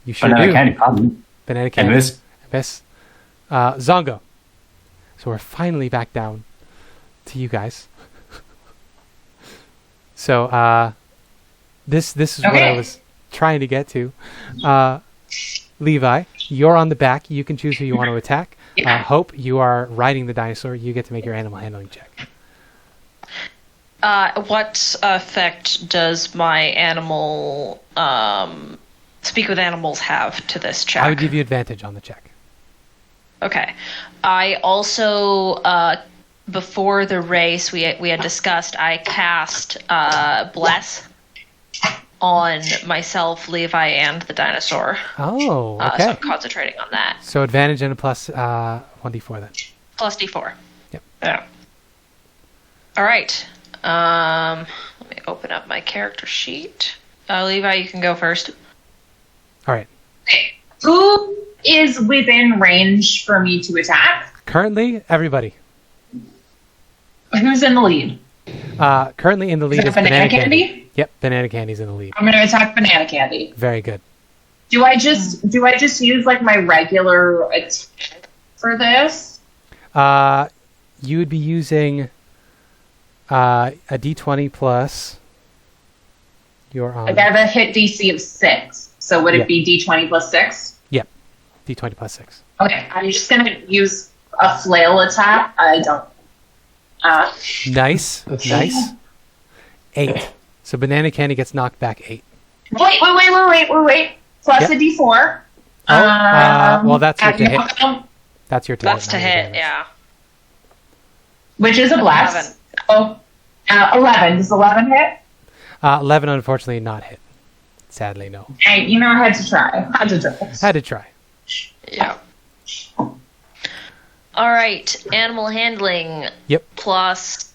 You sure Banana do. Candy, pardon. Banana Candy. And Miss. Zongo. So we're finally back down to you guys. So this is what I was trying to get to. Levi, you're on the back. You can choose who you want to attack. Hope, you are riding the dinosaur. You get to make your animal handling check. What effect does my animal speak with animals have to this check? I would give you advantage on the check. Okay. I also before the race we had discussed I cast Bless on myself, Levi, and the dinosaur. Oh, okay. So I'm concentrating on that. So advantage and a plus 1d4 then. Plus D4. Yep. Yeah. All right. Let me open up my character sheet. Levi, you can go first. All right. Okay. Who is within range for me to attack? Currently, everybody. Who's in the lead? Currently in the lead is Banana Candy? Yep, Banana Candy's in the lead. I'm going to attack Banana Candy. Very good. Do I just use like my regular attack for this? You would be using a d20 plus your Like I have a hit DC of 6, so would it be d20 plus 6? Yep, d20 plus 6. Okay, I'm just going to use a flail attack. I don't. Nice. 8. So Banana Candy gets knocked back 8. Wait. Plus a d4. Well, that's your to hit. That's your to hit. That's to hit, yeah. Which is a blast. 11. Does 11 hit? 11, unfortunately, not hit. Sadly, no. Hey, I had to try. Had to try. Yeah. All right, animal handling. Yep. Plus.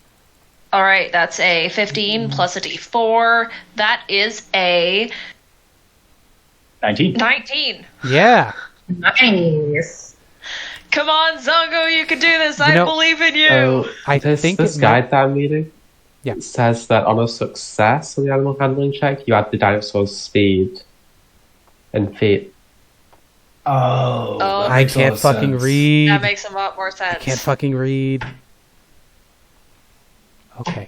All right, that's a 15 plus a d4. That is a 19. 19. Yeah. Nice. Come on, Zongo, you can do this. I believe in you. So I think this it guide that I'm reading Yeah. says that on a success on the animal handling check, you add the dinosaur's speed and feet. Oh, Oh. that I makes a lot can't of fucking sense. read. That makes a lot more sense. I can't fucking read. Okay.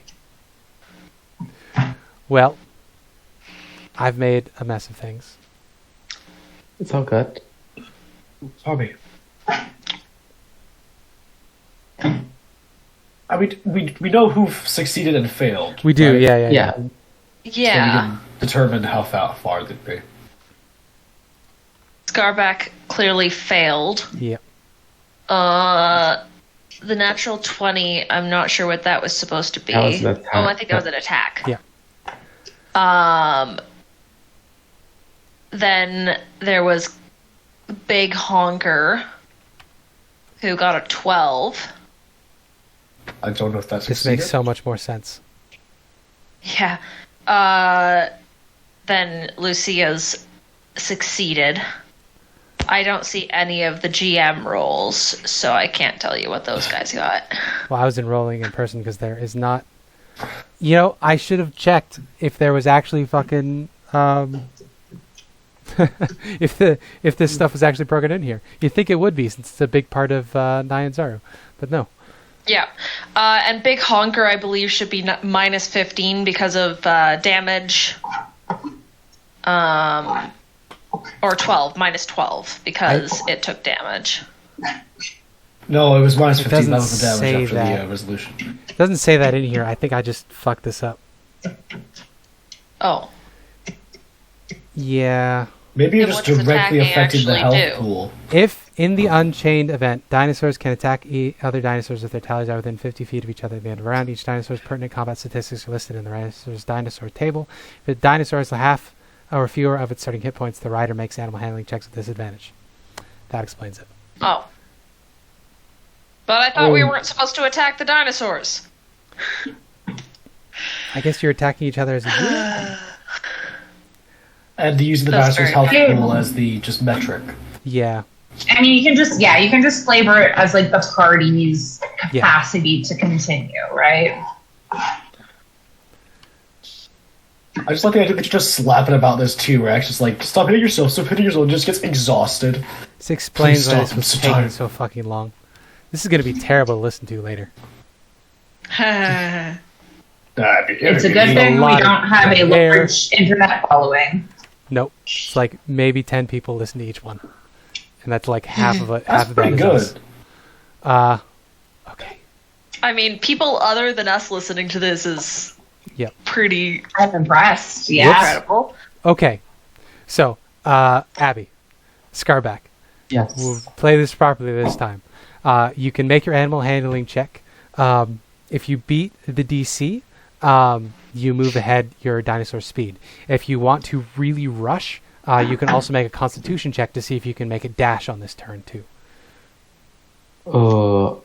Well, I've made a mess of things. It's all good. Bobby. I mean, we know who've succeeded and failed. We do, right? yeah. Yeah. So we Yeah. can determine how far they'd be. Scarback clearly failed. Yep. The natural 20, I'm not sure what that was supposed to be. That was an attack. Oh, I think that was an attack. Yeah. Then there was Big Honker, who got a 12. I don't know if that's This makes so much more sense. Yeah. Then Lucia's succeeded. I don't see any of the GM rolls, so I can't tell you what those guys got. Well, I was enrolling in person because there is not... I should have checked if there was actually fucking... if this stuff was actually broken in here. You'd think it would be, since it's a big part of Nyanzaru. But no. Yeah. And Big Honker, I believe, should be minus 15 because of damage. Or 12, minus 12, because it took damage. No, it was minus 15. doesn't That was the damage say after that. the resolution. It doesn't say that in here. I think I just fucked this up. Oh. Yeah. Maybe it Then just what does directly attacking affected the health actually do? pool. If, in the Unchained event, dinosaurs can attack other dinosaurs if their tallies are within 50 feet of each other at the end of a round, each dinosaur's pertinent combat statistics are listed in the dinosaur table. If the dinosaur has half or fewer of its starting hit points, the rider makes animal handling checks with disadvantage. That explains it. Oh. But I thought we weren't supposed to attack the dinosaurs. I guess you're attacking each other as a unit? And using the That's dinosaur's very health fair. pool as the just metric. Yeah. I mean, you can just flavor it as like the party's capacity to continue, right? I just like the idea that you just slapping about this too, where it's just like, stop hitting yourself, and just gets exhausted. This explains Please why stop, this was I'm taking tired. so fucking long. This is going to be terrible to listen to later. It's a good thing we lot of don't have a hair. large internet following. Nope. It's like maybe 10 people listen to each one. And that's like half of it. That's Half of that pretty is good. us. Okay. I mean, people other than us listening to this is Yep. pretty I'm impressed. Yeah. incredible. Okay. So, Abby, Scarback, Yes. we'll play this properly this time. You can make your animal handling check. If you beat the DC, you move ahead your dinosaur speed. If you want to really rush, you can also make a constitution check to see if you can make a dash on this turn too. I'll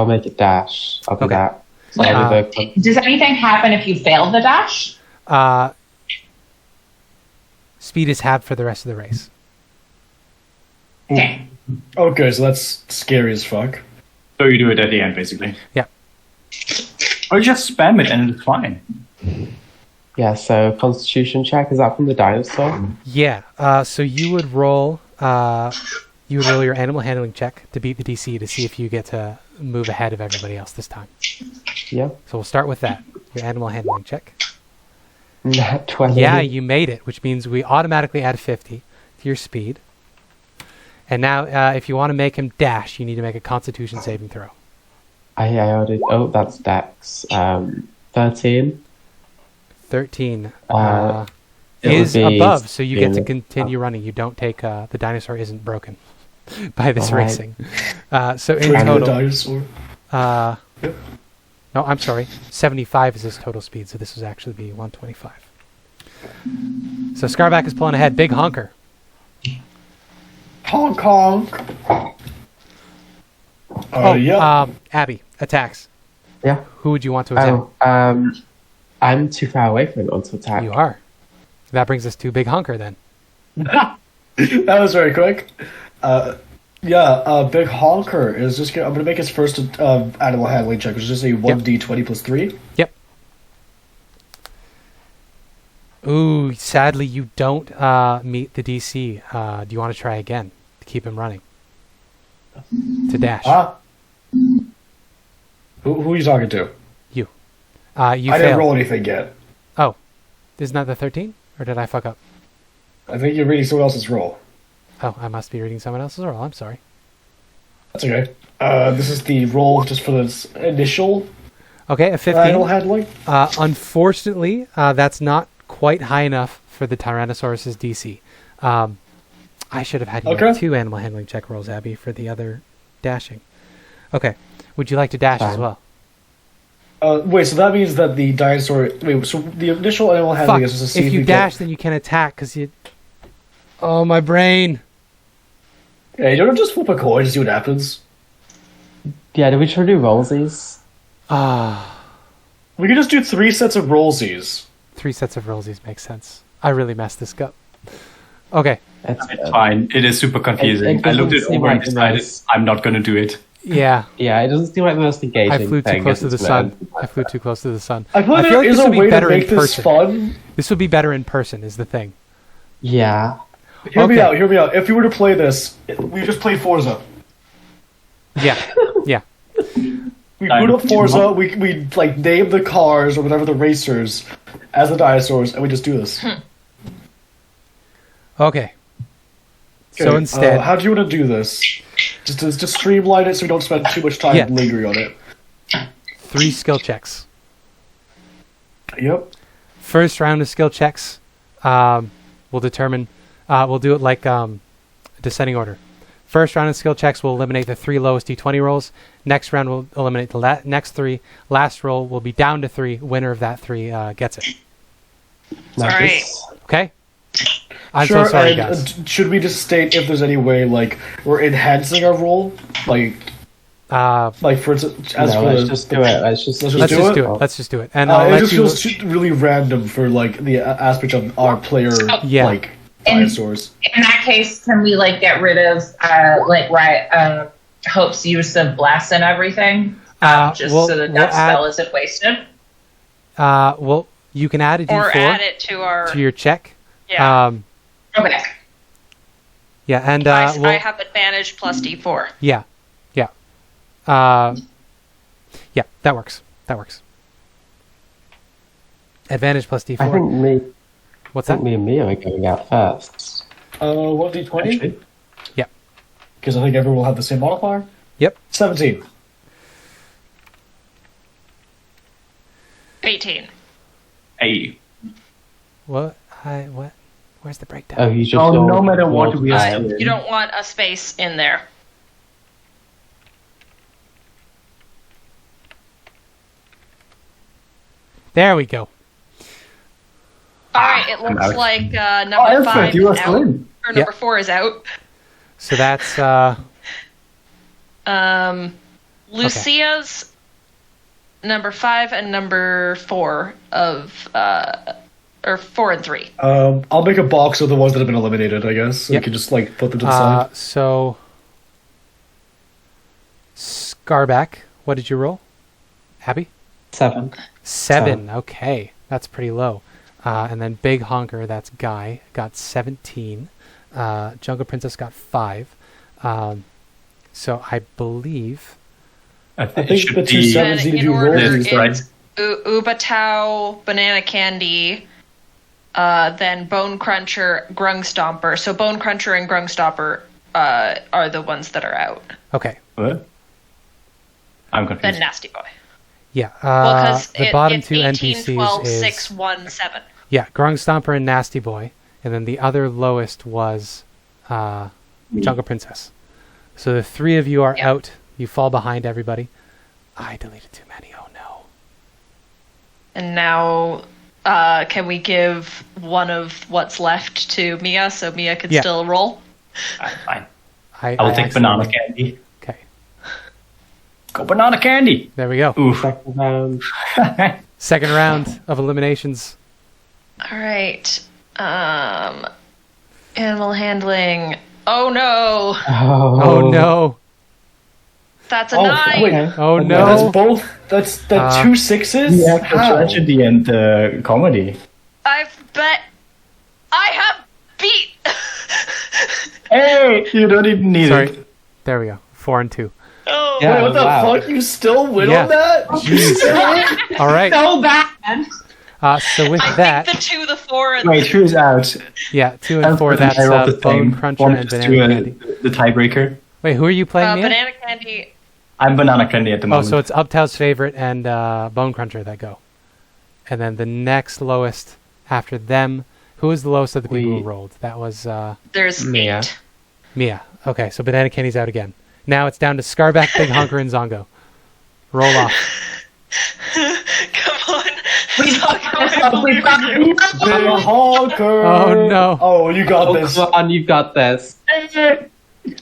make a dash. I'll do Okay. that. So Yeah. I'll do the- Does anything happen if you fail the dash? Speed is halved for the rest of the race. Okay. Okay, so that's scary as fuck. So you do it at the end, basically. Yeah. Or just spam it and it's fine. Yeah, so constitution check, is that from the dinosaur? Yeah. So you would roll. You would roll your animal handling check to beat the DC to see if you get to move ahead of everybody else this time. Yeah. So we'll start with that. Your animal handling check. Nat 20. Yeah, you made it, which means we automatically add 50 to your speed. And now, if you want to make him dash, you need to make a Constitution saving throw. I already. Oh, that's Dex. 13. 13 It is would be above, so you get to speed. continue running. You don't take the dinosaur isn't broken by this All right. racing. So in Trigger the total, dinosaur. no, I'm sorry, 75 is his total speed. So this would actually be 125. So Scarback is pulling ahead. Big honker. Honk honk. Yeah. Abby, attacks. Yeah. Who would you want to attack? I'm too far away from it to attack. You are. That brings us to Big Honker then. That was very quick. Big Honker is just I'm gonna make his first animal handling check, which is just a 1d20 plus 3. Yep. Ooh, sadly you don't meet the DC. Do you want to try again to keep him running? To dash. Who are you talking to? You. You I failed. didn't roll anything yet. Oh. Isn't that the 13? Or did I fuck up? I think you're reading someone else's roll. Oh, I must be reading someone else's roll. I'm sorry. That's okay. This is the roll just for this initial Okay, a 15. animal handling. Unfortunately, that's not quite high enough for the Tyrannosaurus's DC. I should have had you make 2 animal handling check rolls, Abby, for the other dashing. Okay. Would you like to dash as well? Wait, so that means that the dinosaur... Wait, so the initial animal handling is just to see if you dash, then you can attack, because you... Oh, my brain! Yeah, you don't just flip a coin to see what happens. Yeah, do we try to do rollsies? We can just do 3 sets of rollsies. 3 sets of rollsies makes sense. I really messed this up. Okay. It's fine. It is super confusing. I looked it over and decided I'm not going to do it. Yeah. Yeah, it doesn't seem like the most engaging I flew too thing close to as the it's sun. meant. I flew too close to the sun. I feel like this a would be way to better in make this person. fun. This would be better in person, is the thing. Yeah. Hear me out. If you were to play this, we just play Forza. Yeah. Yeah. We boot up Forza, we like name the cars or whatever the racers as the dinosaurs, and we just do this. Okay. So instead... how do you want to do this? Just streamline it so we don't spend too much time lingering on it. 3 skill checks. Yep. First round of skill checks will determine... we'll do it like descending order. First round of skill checks will eliminate the 3 lowest d20 rolls. Next round will eliminate the next 3. Last roll will be down to 3. Winner of that 3 gets it. Alright. Okay? I'm Sure, so sorry, and guys. should we just state if there's any way, like, we're enhancing our roll? Like for instance, Let's just do it. Let's just do it. Let's just do it. And it just feels really random for, like, the aspect of our player, like, dinosaurs. In that case, can we, like, get rid of, Hope's use of bless and everything? So that spell isn't wasted? Well, you can add a d4. Or add it to your check. Yeah. Okay. Yeah, and I have advantage plus d4. Yeah. Yeah, that works. Advantage plus d4. I think What's that? me and Mia are going out first. 1d20? Yep. Because I think everyone will have the same modifier? Yep. 17. 18. Hey. What? Where's the breakdown? Oh, you just no matter what we are You don't want a space in there. There we go. Alright, it looks like number Elspeth, 5 you are is still out. in. Or number 4 is out. So that's Lucia's number 5 and number 4 of or 4 and 3. I'll make a box of the ones that have been eliminated, I guess. So we can just, like, put them to the side. So Scarback, what did you roll? Abby? 7. 7. Okay, that's pretty low. And then Big Honker, that's Guy, got 17. Jungle Princess got 5. So I believe... I think the 2 sevens need to be rolled. Right? Ubatao, Banana Candy, then Bone Cruncher, Grung Stomper. So Bone Cruncher and Grung Stomper are the ones that are out. Okay. What? I'm confused. Then Nasty Boy. Yeah. Because the bottom it's 2 18, NPCs 12, is 6, 1, 7. Yeah, Grung Stomper and Nasty Boy, and then the other lowest was Jungle Princess. So the 3 of you are out. You fall behind everybody. I deleted too many. Oh no. And now can we give one of what's left to Mia so Mia can still roll? Fine. I will take banana candy. Okay. Go banana candy! There we go. Oof. Second round. Second round of eliminations. All right. Animal handling. Oh no! Oh no! That's a 9. Wait, Oh that's no! both. That's the 2 6s. Yeah, the How? tragedy and the comedy. I have beat. Hey! You don't even need Sorry. it. There we go. 4 and 2. Oh. Yeah. Wait, what the Wow. fuck? You still win Yeah. on that? Jeez. All right. So bad. So with I that, think the 2, the 4, and Wait, who's out? yeah, 2 and 4. That's I rolled the Bone same. Cruncher One and plus Banana two, Candy. the tiebreaker. Wait, who are you playing, Mia? banana candy. I'm banana candy at the Oh, moment. so it's Uptow's favorite and Bone Cruncher that go. And then the next lowest after them, who was the lowest of the people who rolled? That was There's Mia. 8. Mia. Okay, so Banana Candy's out again. Now it's down to Scarback, Big Hunker, and Zongo. Roll off. Come on. We've got Big honker. Oh, no. Oh, you got Oh, this. come on, you've got this.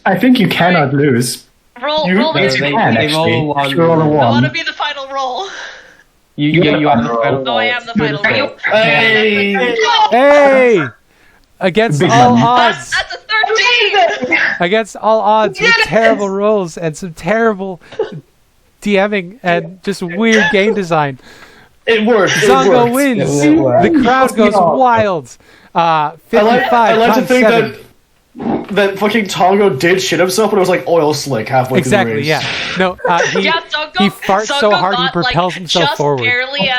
I think you cannot lose. Roll You- the Yes, two. you They- can, they actually. roll one. If you roll a I want one. to be the final roll. You have the final Oh, I roll. am the final roll. Hey. Hey! Against Big all money. odds. That's a 13. Against all odds with terrible rolls and some terrible DMing and just weird game design. It worked. It Zongo worked. wins. It worked. The crowd goes wild. 55 I like to times think 7. that fucking Tongo did shit himself, but it was like oil slick halfway Exactly, through the yeah. race. No, he, Yeah, Zongo, he farts so Zongo hard he got, propels himself just forward. Barely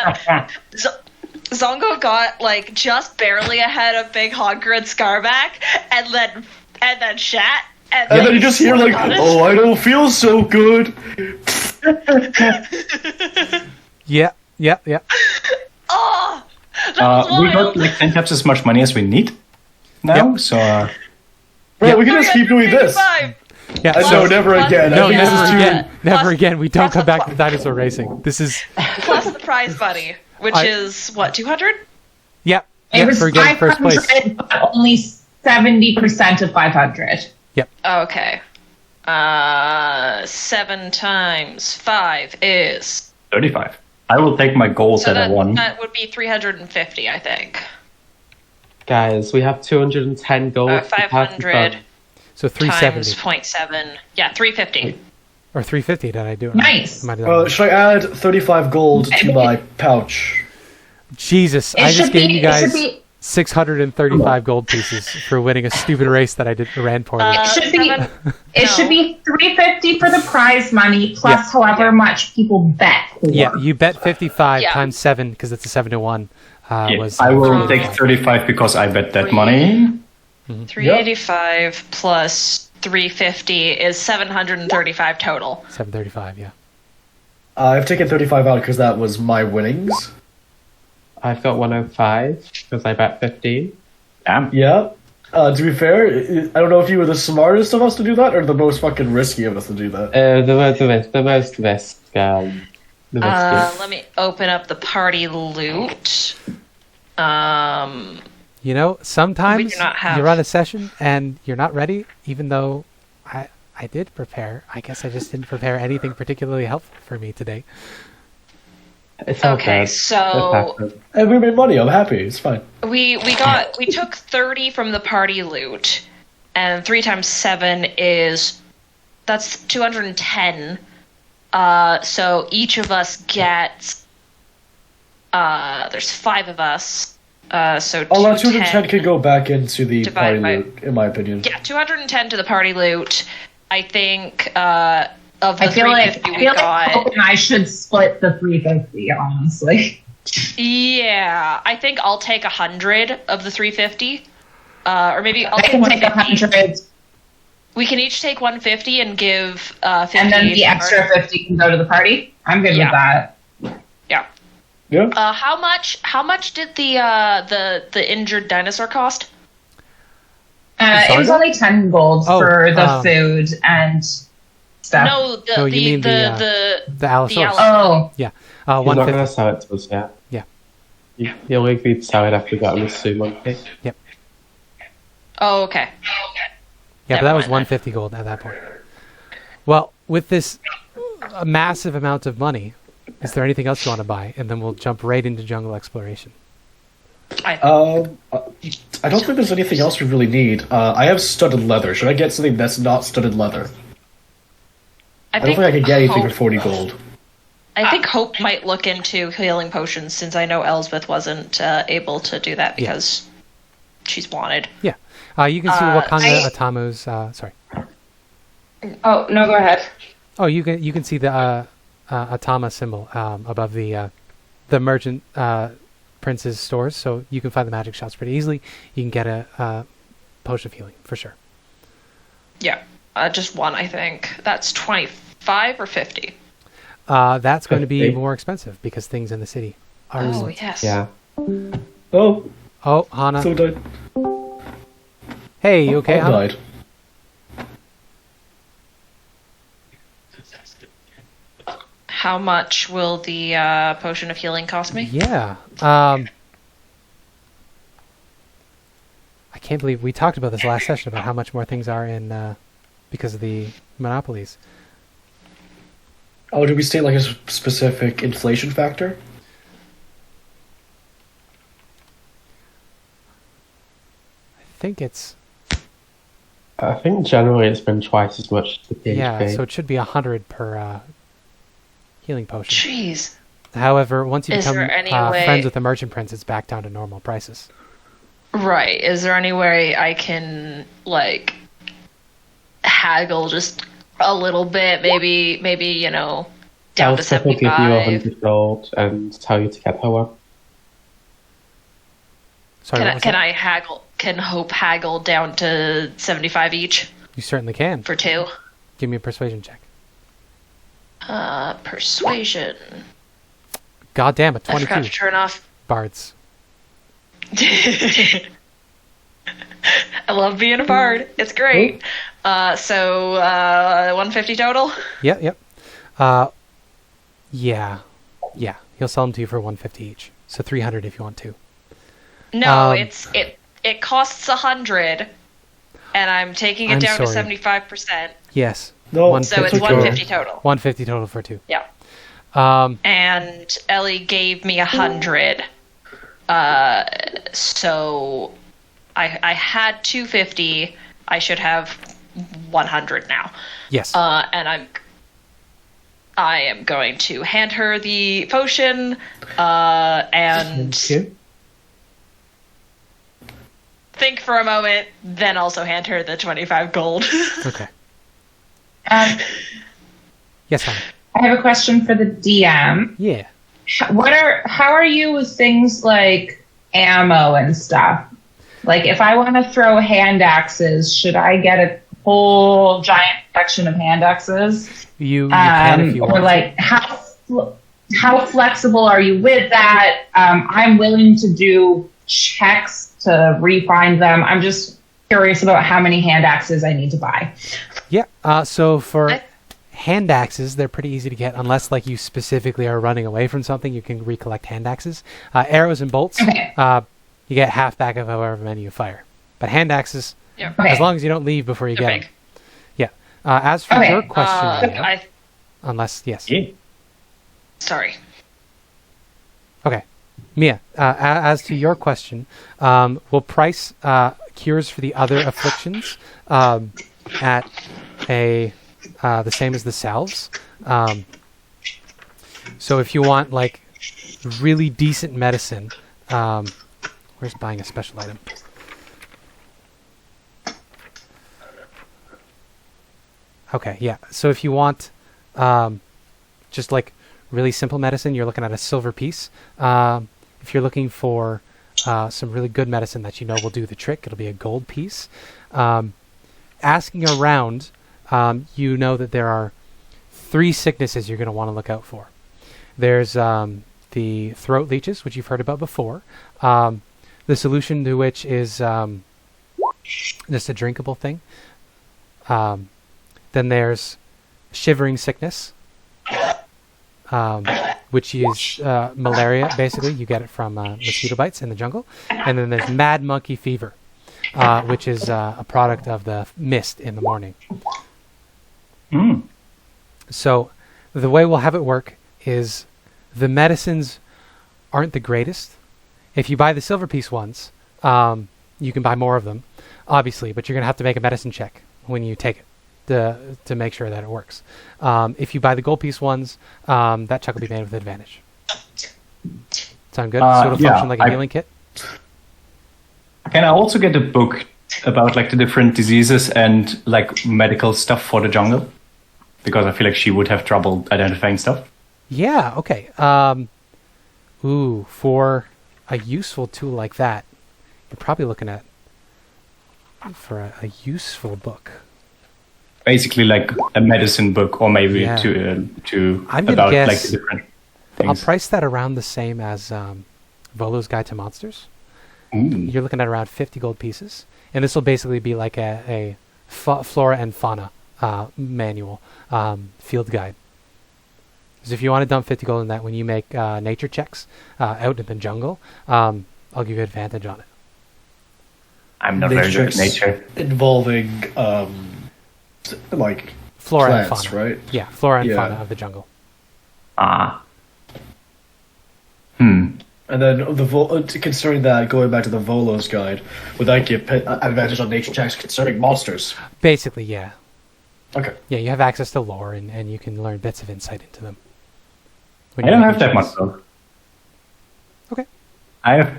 Zongo got just barely ahead of Big Honker and Scarback, and then Shat, And then you just hear like, "Oh, I don't feel so good." Yeah. Oh, that was We got wild. like 10 times as much money as we need now, so Well, we can just keep doing this. 35. Yeah, No, so, never again. no, I think this never is too. again. Never Plus- again. We don't plus come the back pl- to dinosaur racing. This is, Plus the prize money, which is what, 200? yeah, It was for getting first place. 500, but only 70% of 500. Okay. 7 times 5 is 35. I will take my goals so that I won. that would be 350, I think. Guys, we have 210 gold. 500 So times 370 0.7. Yeah, 350. or 350. Did I do it? Nice. Might have done it. Should I add 35 gold to my pouch? Jesus, It I just should gave be- you it guys should be- 635 gold pieces for winning a stupid race that I ran poorly. It should be- seven- It no. should be 350 for the prize money plus however much people bet for. Yeah, you bet 55 Yeah. times 7 because it's a 7 to 1. Yeah, Was I will was take 35 because I bet that money. 385 plus 350 is 735 total. 735. Yeah. I've taken 35 out because that was my winnings. I've got 105 because I bet 15. Damn. Yeah. To be fair, I don't know if you were the smartest of us to do that or the most fucking risky of us to do that. The most risk. The risky. Let me open up the party loot. You know, sometimes We do not have- you run a session and you're not ready, even though I did prepare. I guess I just didn't prepare anything particularly helpful for me today. It's all Okay, good. so- It happens. And we made money. I'm happy. It's fine. We took 30 from the party loot, and 3 times 7 that's 210. So each of us gets there's 5 of us. So All that 210 210 can go back into the Divided party by- loot, in my opinion. Yeah, 210 to the party loot. I think of the I feel like 350 we got. Hope and I should split the 350, honestly. Yeah, I think I'll take 100 of the 350. Or maybe I'll I take can take 150. 100, We can each take 150 and give 50. and then the to extra our- 50 can go to the party. I'm good Yeah. with that. Yeah. How much did the injured dinosaur cost? It was only 10 gold Oh, for the food and stuff. No, Oh, you mean the the Allosaurus. Allosaurus. Oh, Yeah. He's not 150. going to sell it to us yet. You only agreed to sell it after we got an assume pick. Yep. Oh, okay. Yeah, but Never that was mind 150 gold at that point. Well, with this massive amount of money, is there anything else you want to buy? And then we'll jump right into jungle exploration. I don't think there's anything else we really need. I have studded leather. Should I get something that's not studded leather? I don't think I could get anything for 40 gold. I think Hope might look into healing potions, since I know Elspeth wasn't able to do that because she's wanted. Yeah. You can see Wakanda Atamu's... sorry. Oh, no, go ahead. Oh, you can see the Atama symbol above the merchant prince's stores, so you can find the magic shops pretty easily. You can get a potion of healing, for sure. Yeah, just one, I think. That's 25 or 50? That's going to be 50. more expensive because things in the city are... Oh, yes. Yeah. Oh, Oh, Hana. so died. Hey, you okay, I Hana? died. How much will the potion of healing cost me? Yeah. I can't believe we talked about this last session about how much more things are in because of the monopolies. Oh, did we state like a specific inflation factor? I think it's I think generally it's been twice as much as the PHP. yeah, so it should be 100 per healing potion. Jeez. However, once you Is become there any way- friends with the merchant prince, it's back down to normal prices. Right. Is there any way I can, like, haggle just a little bit? Maybe you know, down to Elspeth will give you 75? 100 gold and tell you to get her one. Sorry, what was Can that? I haggle? Can Hope haggle down to 75 each You certainly can. for 2? Give me a persuasion check. Persuasion. God damn it, I forgot 22 to turn off. bards. I love being a bard. It's great. So 150 total. Yep. Yeah. He'll sell them to you for 150 each. So 300 if you want to. No, Um, it costs 100, and I'm taking it I'm down to sorry. 75%. Yes. No, So it's okay. 150 total. 150 total for 2. Yeah. Um, And Ellie gave me 100. So I had 250. I should have 100 now. yes. And I am going to hand her the potion, and Thank you. think for a moment, then also hand her the 25 gold. Okay. Um, Yes, Hannah. I have a question for the DM. Yeah. How are you with things like ammo and stuff? Like, if I want to throw hand axes, should I get a whole giant section of hand axes? You can if you want. Or like, how flexible are you with that? I'm willing to do checks to refine them. I'm just curious about how many hand axes I need to buy. Yeah. So for I- hand axes, they're pretty easy to get unless like you specifically are running away from something. You can recollect hand axes. Arrows and bolts, Okay. you get half back of however many you fire. But hand axes, Yeah. Okay. as long as you don't leave before you They're get big. them. Yeah. As for Okay. your question, Mia, I unless yes. Yeah. sorry. Okay. Mia, as to your question, we'll price cures for the other afflictions at the same as the salves. So if you want like really decent medicine, where's buying a special item? Okay, yeah. So if you want just like really simple medicine, you're looking at a silver piece. If you're looking for some really good medicine that you know will do the trick, it'll be a gold piece. Asking around, you know that there are 3 sicknesses you're going to want to look out for. There's the throat leeches, which you've heard about before. The solution to which is just a drinkable thing. Then there's shivering sickness, which is malaria. Basically, you get it from mosquito bites in the jungle. And then there's mad monkey fever, which is a product of the mist in the morning. Mm. So the way we'll have it work is the medicines aren't the greatest. If you buy the silver piece ones, you can buy more of them, obviously, but you're going to have to make a medicine check when you take it to make sure that it works. If you buy the gold piece ones, that check will be made with advantage. Sound good? So it'll function like a healing kit? Can I also get a book about like the different diseases and like medical stuff for the jungle? Because I feel like she would have trouble identifying stuff. Yeah, okay. For a useful tool like that, you're probably looking at for a useful book. Basically, like a medicine book, or maybe to I'm gonna about guess like the different things. I'll price that around the same as Volo's Guide to Monsters. Ooh. You're looking at around 50 gold pieces, and this will basically be like a flora and fauna manual field guide. So if you want to dump 50 gold in that when you make nature checks out in the jungle, I'll give you advantage on it. I'm not very good at nature. Involving like Flora plants, and fauna, right? Yeah, flora and Yeah. fauna of the jungle. And then considering that, going back to the Volo's guide, would that give advantage on nature checks concerning monsters? Basically, yeah. Okay. Yeah, you have access to lore, and you can learn bits of insight into them. I don't have that much though. Okay. I have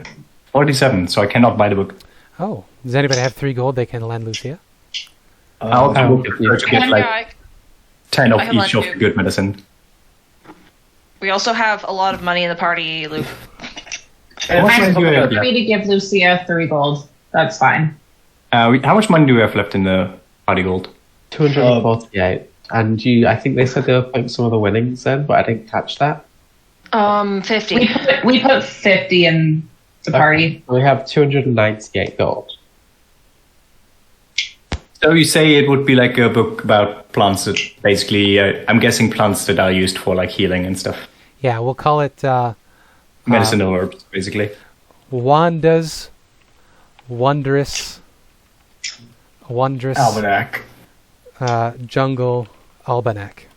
47, so I cannot buy the book. Oh, does anybody have 3 gold they can lend Lucia? I'll to get like 10 of I can each of lend the you. good medicine. We also have a lot of money in the party, Luke. How much money do we I'm have happy left? to give Lucia 3 gold. That's fine. How much money do we have left in the party gold? 248. And I think they said they were putting some of the winnings in, but I didn't catch that. 50. We put 50 in the party. We have 298 gold. So you say it would be like a book about plants that basically, I'm guessing plants that are used for like healing and stuff. Yeah, we'll call it Medicinal herbs, basically. Wanda's Wondrous Almanac. Jungle Almanac.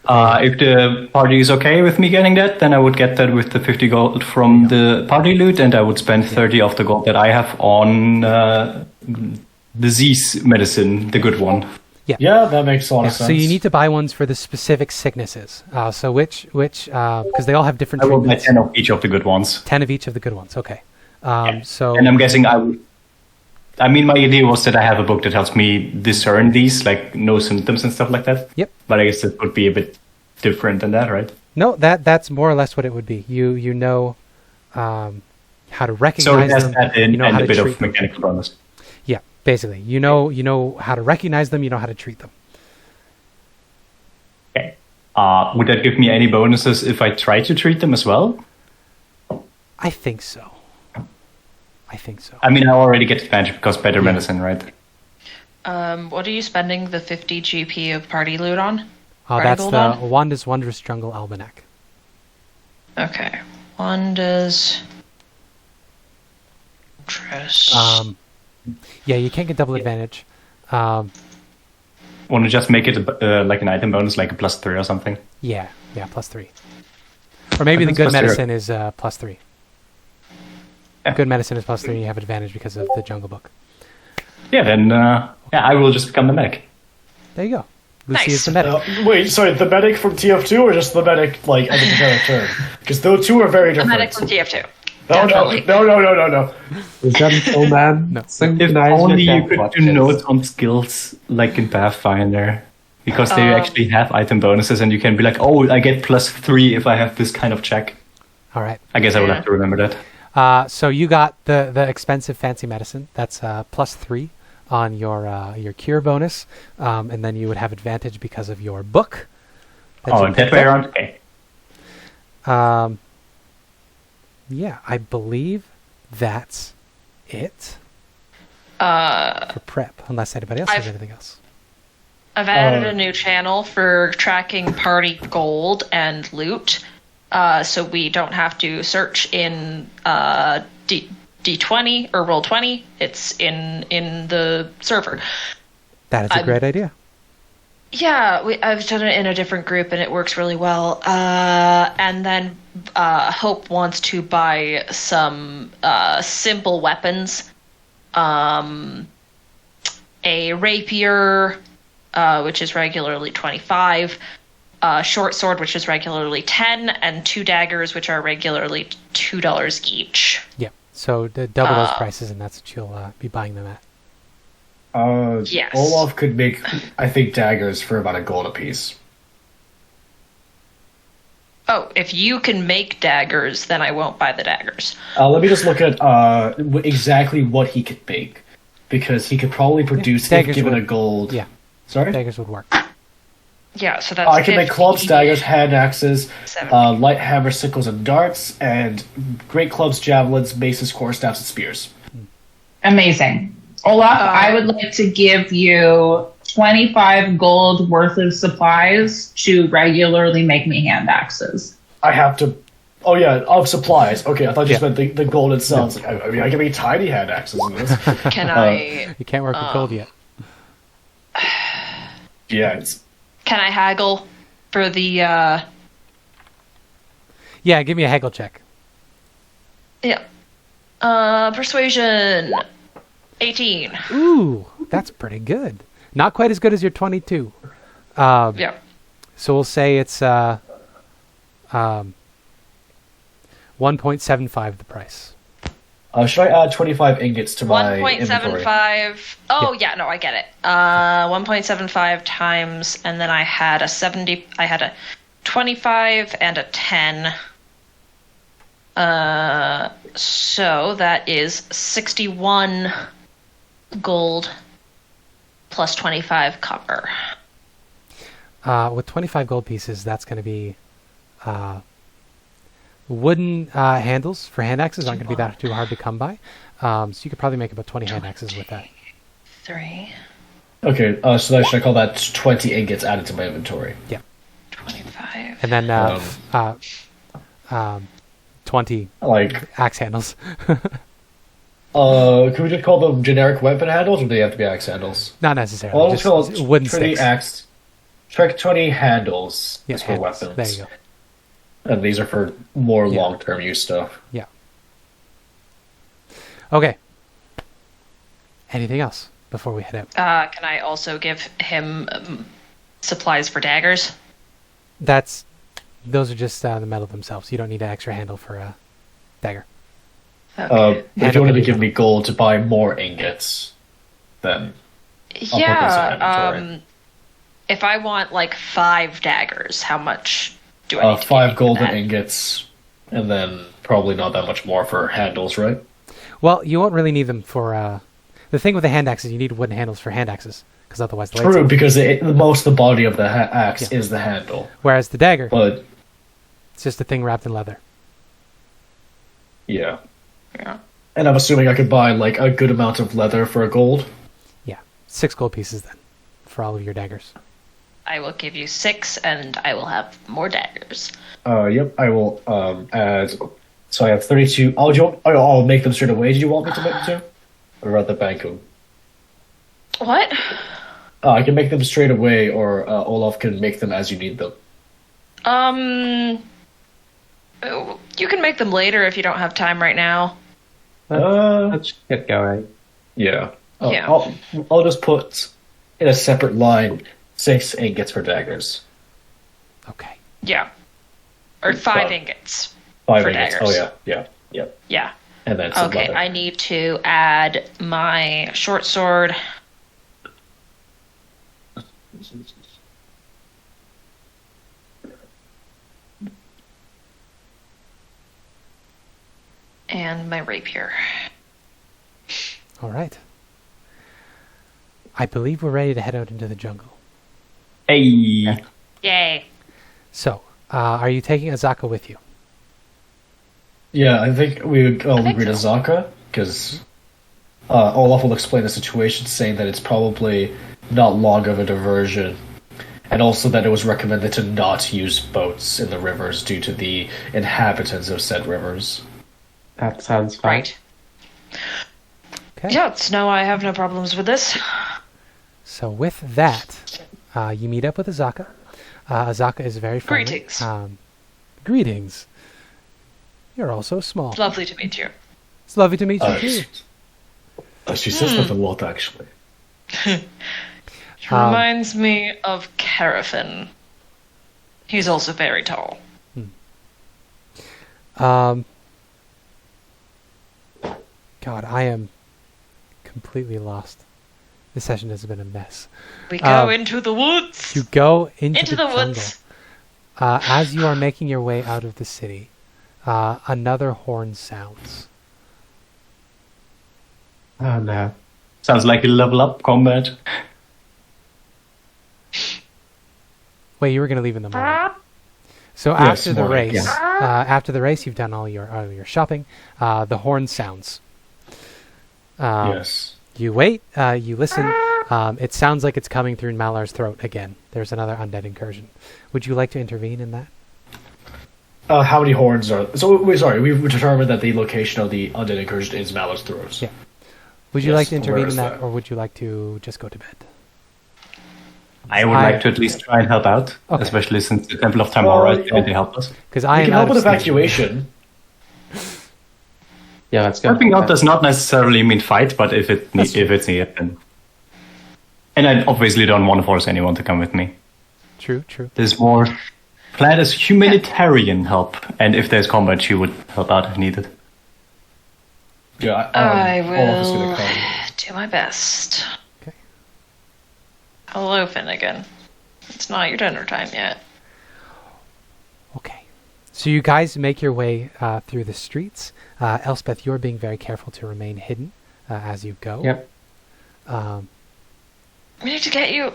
If the party is okay with me getting that, then I would get that with the 50 gold from the party loot, and I would spend 30 of the gold that I have on disease medicine, the good one. Yeah, that makes a lot of sense. So you need to buy ones for the specific sicknesses. So which because they all have different I will buy treatments. 10 of each of the good ones. 10 of each of the good ones. Okay. So And I'm guessing I mean, my idea was that I have a book that helps me discern these, like no symptoms and stuff like that. Yep. But I guess it would be a bit different than that, right? no, that's more or less what it would be. You know how to So recognize it has them. that in, you know and how a to bit treat of them. mechanical bonus. Yeah, basically, you know how to recognize them. You know how to treat them. Okay. Would that give me any bonuses if I try to treat them as well? I think so. I mean, I already get advantage because better medicine, right? What are you spending the 50 GP of party loot on? Oh, Party that's gold the on? Wanda's Wondrous Jungle Almanac. Okay. Wanda's. Dress. Yeah, you can't get double advantage. Want to just make it like an item bonus, like a +3 or something? Yeah, +3. Or maybe the That's good +3. medicine is +3. Yeah. Good medicine is +3, and you have advantage because of the Jungle Book. Yeah, then I will just become the medic. There you go. Lucy Nice. is the medic. Wait, sorry, the medic from TF2 or just the medic like at the beginning term? Because those two are very different. Medic from TF2. No. Is that until man? No. If Synchronize only your you death could watches. do notes on skills like in Pathfinder. Because they actually have item bonuses and you can be like, oh, I get +3 if I have this kind of check. All right. I guess I will Yeah. have to remember that. So you got the expensive fancy medicine. That's +3 on your cure bonus, and then you would have advantage because of your book. Oh, you that picked way up. around? Okay. Yeah, I believe that's it Uh, for prep, unless anybody else has I've- anything else. I've added a new channel for tracking party gold and loot, so we don't have to search in D20 or Roll20. It's in the server. That is a great idea. Yeah, I've done it in a different group and it works really well. And then Hope wants to buy some simple weapons. A rapier, which is regularly 25. A short sword, which is regularly 10. And 2 daggers, which are regularly $2 each. Yeah. So double those prices, and that's what you'll be buying them at. Yes. Olaf could make, I think, daggers for about $1 apiece. Oh, if you can make daggers, then I won't buy the daggers. Let me just look at exactly what he could make, because he could probably produce, if given a gold. Yeah. Sorry? Daggers would work. Yeah, so that's I can make clubs, 50, daggers, hand axes, 70. light hammer, sickles, and darts, and great clubs, javelins, maces, quarterstaffs, and spears. Amazing. Olaf, I would like to give you 25 gold worth of supplies to regularly make me hand axes. I have to... Oh, yeah, of supplies. Okay, I thought you meant the gold itself. Like, I mean, I can make tiny hand axes in this. Can I... You can't work with gold yet. Yeah, it's... Can I haggle for the... Yeah, give me a haggle check. Yeah. Persuasion... 18. Ooh, that's pretty good. Not quite as good as your 22. Yeah. So we'll say it's 1.75 the price. Should I add 25 ingots to my inventory? 1.75. Oh, yeah, no, I get it. 1.75 times, and then I had a 70. I had a 25 and a 10. So that is 61 gold plus 25 copper. With 25 gold pieces, that's going to be wooden handles for hand axes aren't going to be that too hard to come by. So you could probably make about 20 hand axes with that. 3. Okay, so should I call that 20 ingots added to my inventory? Yeah. 25. And then 20 axe handles. Can we just call them generic weapon handles, or do they have to be axe handles? Not necessarily. Well, just let's call wooden 20 sticks. axe. 20 handles Yeah, for handles. weapons. There you go. And these are for more long-term use stuff. Yeah. Okay. Anything else before we head out? Can I also give him supplies for daggers? Those are just the metal themselves. You don't need an extra handle for a dagger. Okay. If you wanted to give me gold to buy more ingots, then I'll put this in inventory. If I want like 5 daggers, how much do I need to 5 give golden that? ingots, and then probably not that much more for handles, right? Well, you won't really need them for... the thing with the hand axes, you need wooden handles for hand axes, because otherwise the True, because most of the body of the axe is the handle. Whereas the dagger, But, it's just a thing wrapped in leather. yeah. Yeah. And I'm assuming I could buy like a good amount of leather for a gold. Yeah. 6 gold pieces then, for all of your daggers. I will give you 6, and I will have more daggers. Yep, I will add. So I have 32. I'll make them straight away. Do you want me to make them too? Or rather bank them? What? I can make them straight away, or Olaf can make them as you need them. You can make them later if you don't have time right now. Let's get going. Yeah. Yeah. I'll just put in a separate line 6 ingots for daggers. Okay. Yeah. Or 5 Well, ingots 5 for ingots. daggers. Oh yeah. Yeah. And then some Okay, leather. I need to add my short sword. And my rapier. All right. I believe we're ready to head out into the jungle. Hey. Yay. So, are you taking Azaka with you? Yeah, I think we would think agree to Zaka, because Olaf will explain the situation, saying that it's probably not long of a diversion. And also that it was recommended to not use boats in the rivers due to the inhabitants of said rivers. That sounds fine. Right. Okay. Yeah, no, I have no problems with this. So with that, you meet up with Azaka. Azaka is very friendly. Greetings. Greetings. You're also small. Lovely to meet you. It's lovely to meet you too. She says that a lot, actually. She reminds me of Carafin. He's also very tall. God, I am completely lost. This session has been a mess. We go into the woods. You go into Into the the jungle. woods. As you are making your way out of the city, another horn sounds. Oh no. Sounds like a level up combat. Wait, you were going to leave in the morning. So Yes, after the morning, race, yes. after the race, you've done all your shopping. The horn sounds. Yes. You wait. You listen. It sounds like it's coming through Malar's throat again. There's another undead incursion. Would you like to intervene in that? How many horns are... So, we've determined that the location of the undead incursion is Malus Throws. Yeah. Would you Yes, like to intervene where in is that, that? or would you like to just go to bed? I would like to at least try and help out, Okay. especially since the Temple of Tamora is going to help us. Because I We am can out help of with steam. evacuation. Yeah, let's go. Helping out does not necessarily mean fight, but if it's needed, then... And I obviously don't want to force anyone to come with me. True. There's more planned as humanitarian help, and if there's combat, she would help out if needed. Yeah, I Olaf is will gonna come. do my best. Okay. Hello, Finnegan. It's not your dinner time yet. Okay. So you guys make your way through the streets. Elspeth, you're being very careful to remain hidden as you go. Yep. We need to get you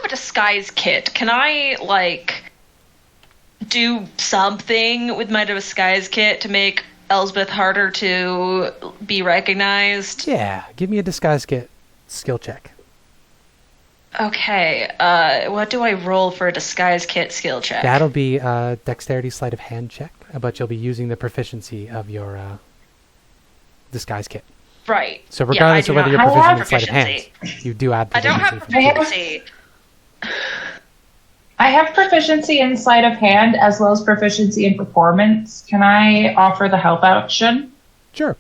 a disguise kit. Can I, do something with my disguise kit to make Elspeth harder to be recognized? Yeah. Give me a disguise kit skill check. Okay, what do I roll for a disguise kit skill check? That'll be a dexterity sleight of hand check, but you'll be using the proficiency of your disguise kit. Right. So Yeah, regardless I of do whether not you're have proficient in sleight of hand, proficiency. you do add I don't proficiency. have for proficiency. I have proficiency in sleight of hand as well as proficiency in performance. Can I offer the help action? Sure.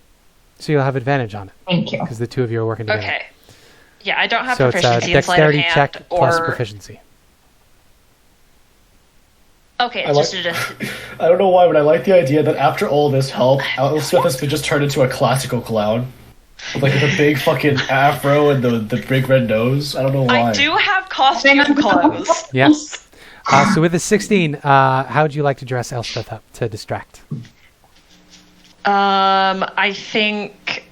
So you'll have advantage on it Thank you. because the two of you are working together. Okay. Yeah, I don't have So it's a proficiency in sleight of dexterity hand check plus or... proficiency. Okay, I it's like- just a... I don't know why, but I like the idea that after all this help, Elspeth has been just turned into a classical clown. With, the big fucking afro and the big red nose. I don't know why. I do have costume clothes. Yeah. So with a 16, how would you like to dress Elspeth up to distract? I think,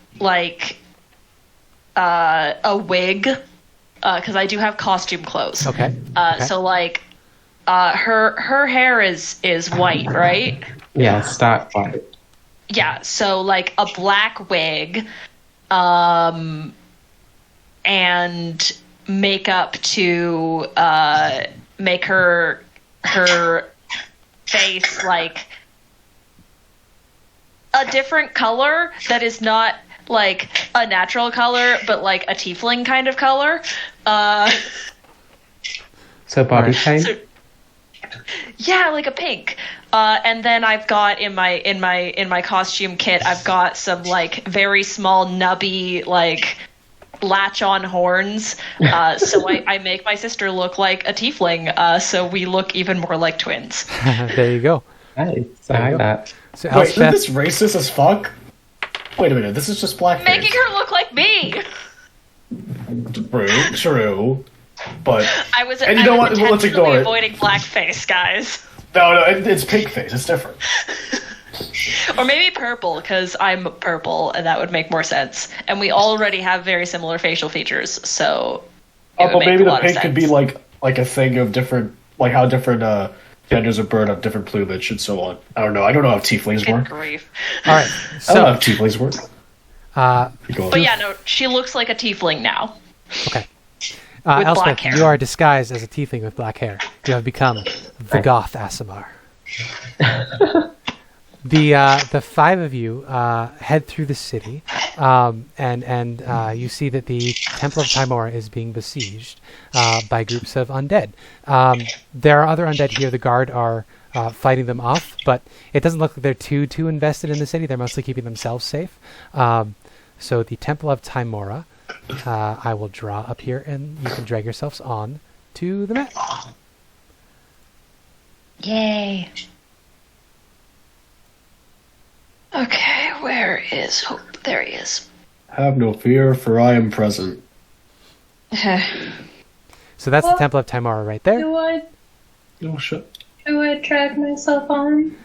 a wig, because I do have costume clothes. Okay. So, her hair is white, right? Yeah, start fight. Yeah, so, a black wig, and makeup to, make her face, a different color that is not, a natural color, but, a tiefling kind of color. So body paint? So, yeah, a pink. And then I've got in my costume kit, I've got some very small nubby latch on horns. So I make my sister look like a tiefling. So we look even more like twins. There you go. Hey, There you like go. that. So Wait, isn't Elspeth, this racist as fuck? Wait a minute, this is just blackface. Making her look like me. True. But I was And you know what? Well, let's intentionally ignore it. avoiding blackface, guys. no, it's pink face. It's different. Or maybe purple, because I'm purple, and that would make more sense. And we already have very similar facial features, so it would But make maybe a the lot of pink could be sense. like a thing of different, how different genders are burned up different plumage and so on. I don't know. I don't know how tieflings Good work. grief. all right. I don't know So, how tieflings work. Go on. But yeah, no, she looks like a tiefling now. okay. With Elspeth, black hair. you are disguised as a tiefling with black hair. You have become the goth Aasimar. The five of you head through the city, and you see that the Temple of Timora is being besieged by groups of undead. There are other undead here. The guard are fighting them off, but it doesn't look like they're too invested in the city. They're mostly keeping themselves safe. So the Temple of Timora, I will draw up here, and you can drag yourselves on to the map. Yay. Okay, where is Hope? There he is. Have no fear, for I am present. So that's the Temple of Timora right there. Oh, shit. Do I drag myself on?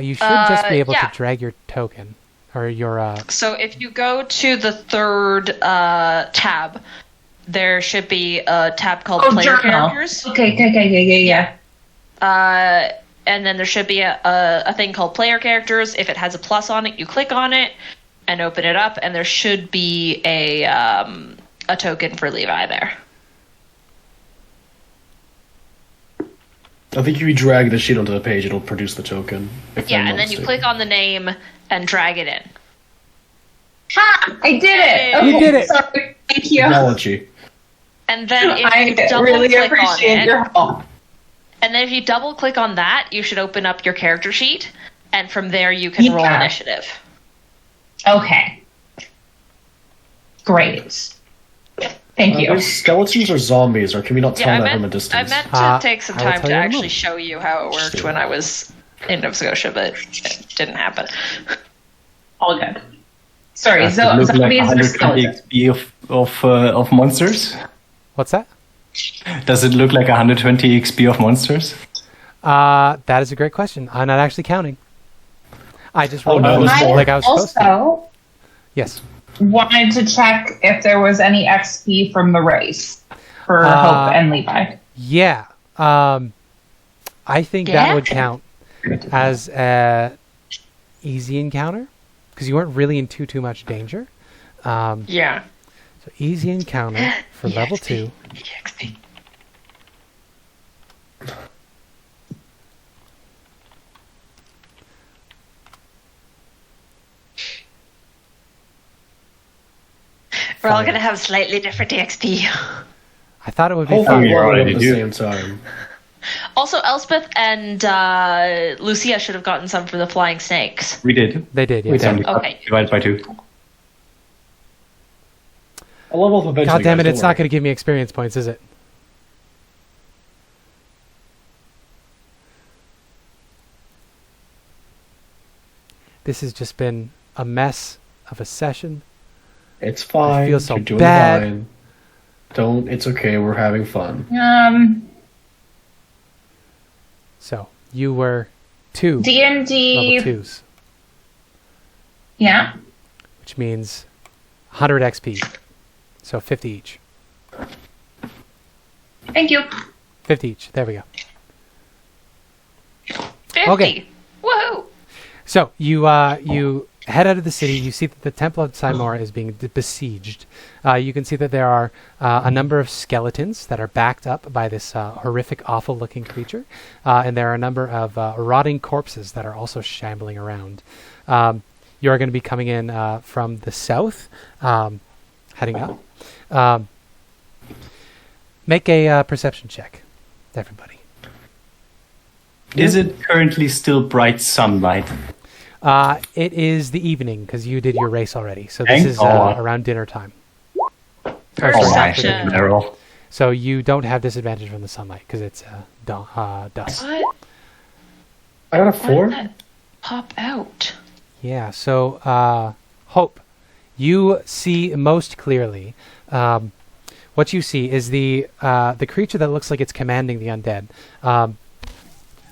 You should just be able yeah. to drag your token, or your... So if you go to the third tab, there should be a tab called Player journal. Characters. Okay, yeah. And then there should be a thing called Player Characters. If it has a plus on it, you click on it and open it up, and there should be a token for Levi there. I think if you drag the sheet onto the page, it'll produce the token. If Yeah, I'm and not then you mistaken. click on the name and drag it in. Ha! I did it! Yay. You did it. Sorry. Thank you. Technology. And then if you I double really click on appreciate it, your help. and then if you double click on that, you should open up your character sheet, and from there you can roll Yeah. initiative. Okay. Great. Thank Are you. those skeletons or zombies, or can we not tell Yeah, that I from a meant distance? to take some I will time tell to you in a actually moment. show you how it worked when I was in Nova Scotia, but it didn't happen. All good. Sorry, Does it look like zombies are 120 skeletons. XP of monsters? What's that? Does it look like 120 XP of monsters? That is a great question. I'm not actually counting. I just rolled no, numbers it's more. like I was supposed to. Also Yes. wanted to check if there was any XP from the race for Hope and Levi. Yeah. I think that Yeah? would count as a easy encounter because you weren't really in too much danger. Yeah. So easy encounter for level 2. EXP. We're all going to have slightly different EXP. I thought it would be Hopefully fun. you we're all already at the do. same time. Also, Elspeth and Lucia should have gotten some for the flying snakes. We did. They did, It's yeah. only Okay. divided by 2. I'll level up eventually. God damn it, guys, it's don't not going to give me experience points, is it? This has just been a mess of a session. worry. It's fine. I feel so You're doing bad. fine. Don't. It's okay. We're having fun. So, you were 2 D&D. level 2s, Yeah. which means 100 XP. So 50 each. Thank you. 50 each. There we go. 50. Okay. Woohoo! So you head out of the city. You see that the Temple of Timora is being besieged. You can see that there are a number of skeletons that are backed up by this horrific, awful-looking creature, and there are a number of rotting corpses that are also shambling around. You are going to be coming in from the south, heading up. Make a perception check, everybody. Is it currently still bright sunlight? It is the evening because you did your race already. So this Thank is God. around dinner time. Perception. Errol. So you don't have disadvantage from the sunlight because it's dusk. What? I got a Why 4. did that pop out? Yeah. So Hope, you see most clearly. What you see is the creature that looks like it's commanding the undead.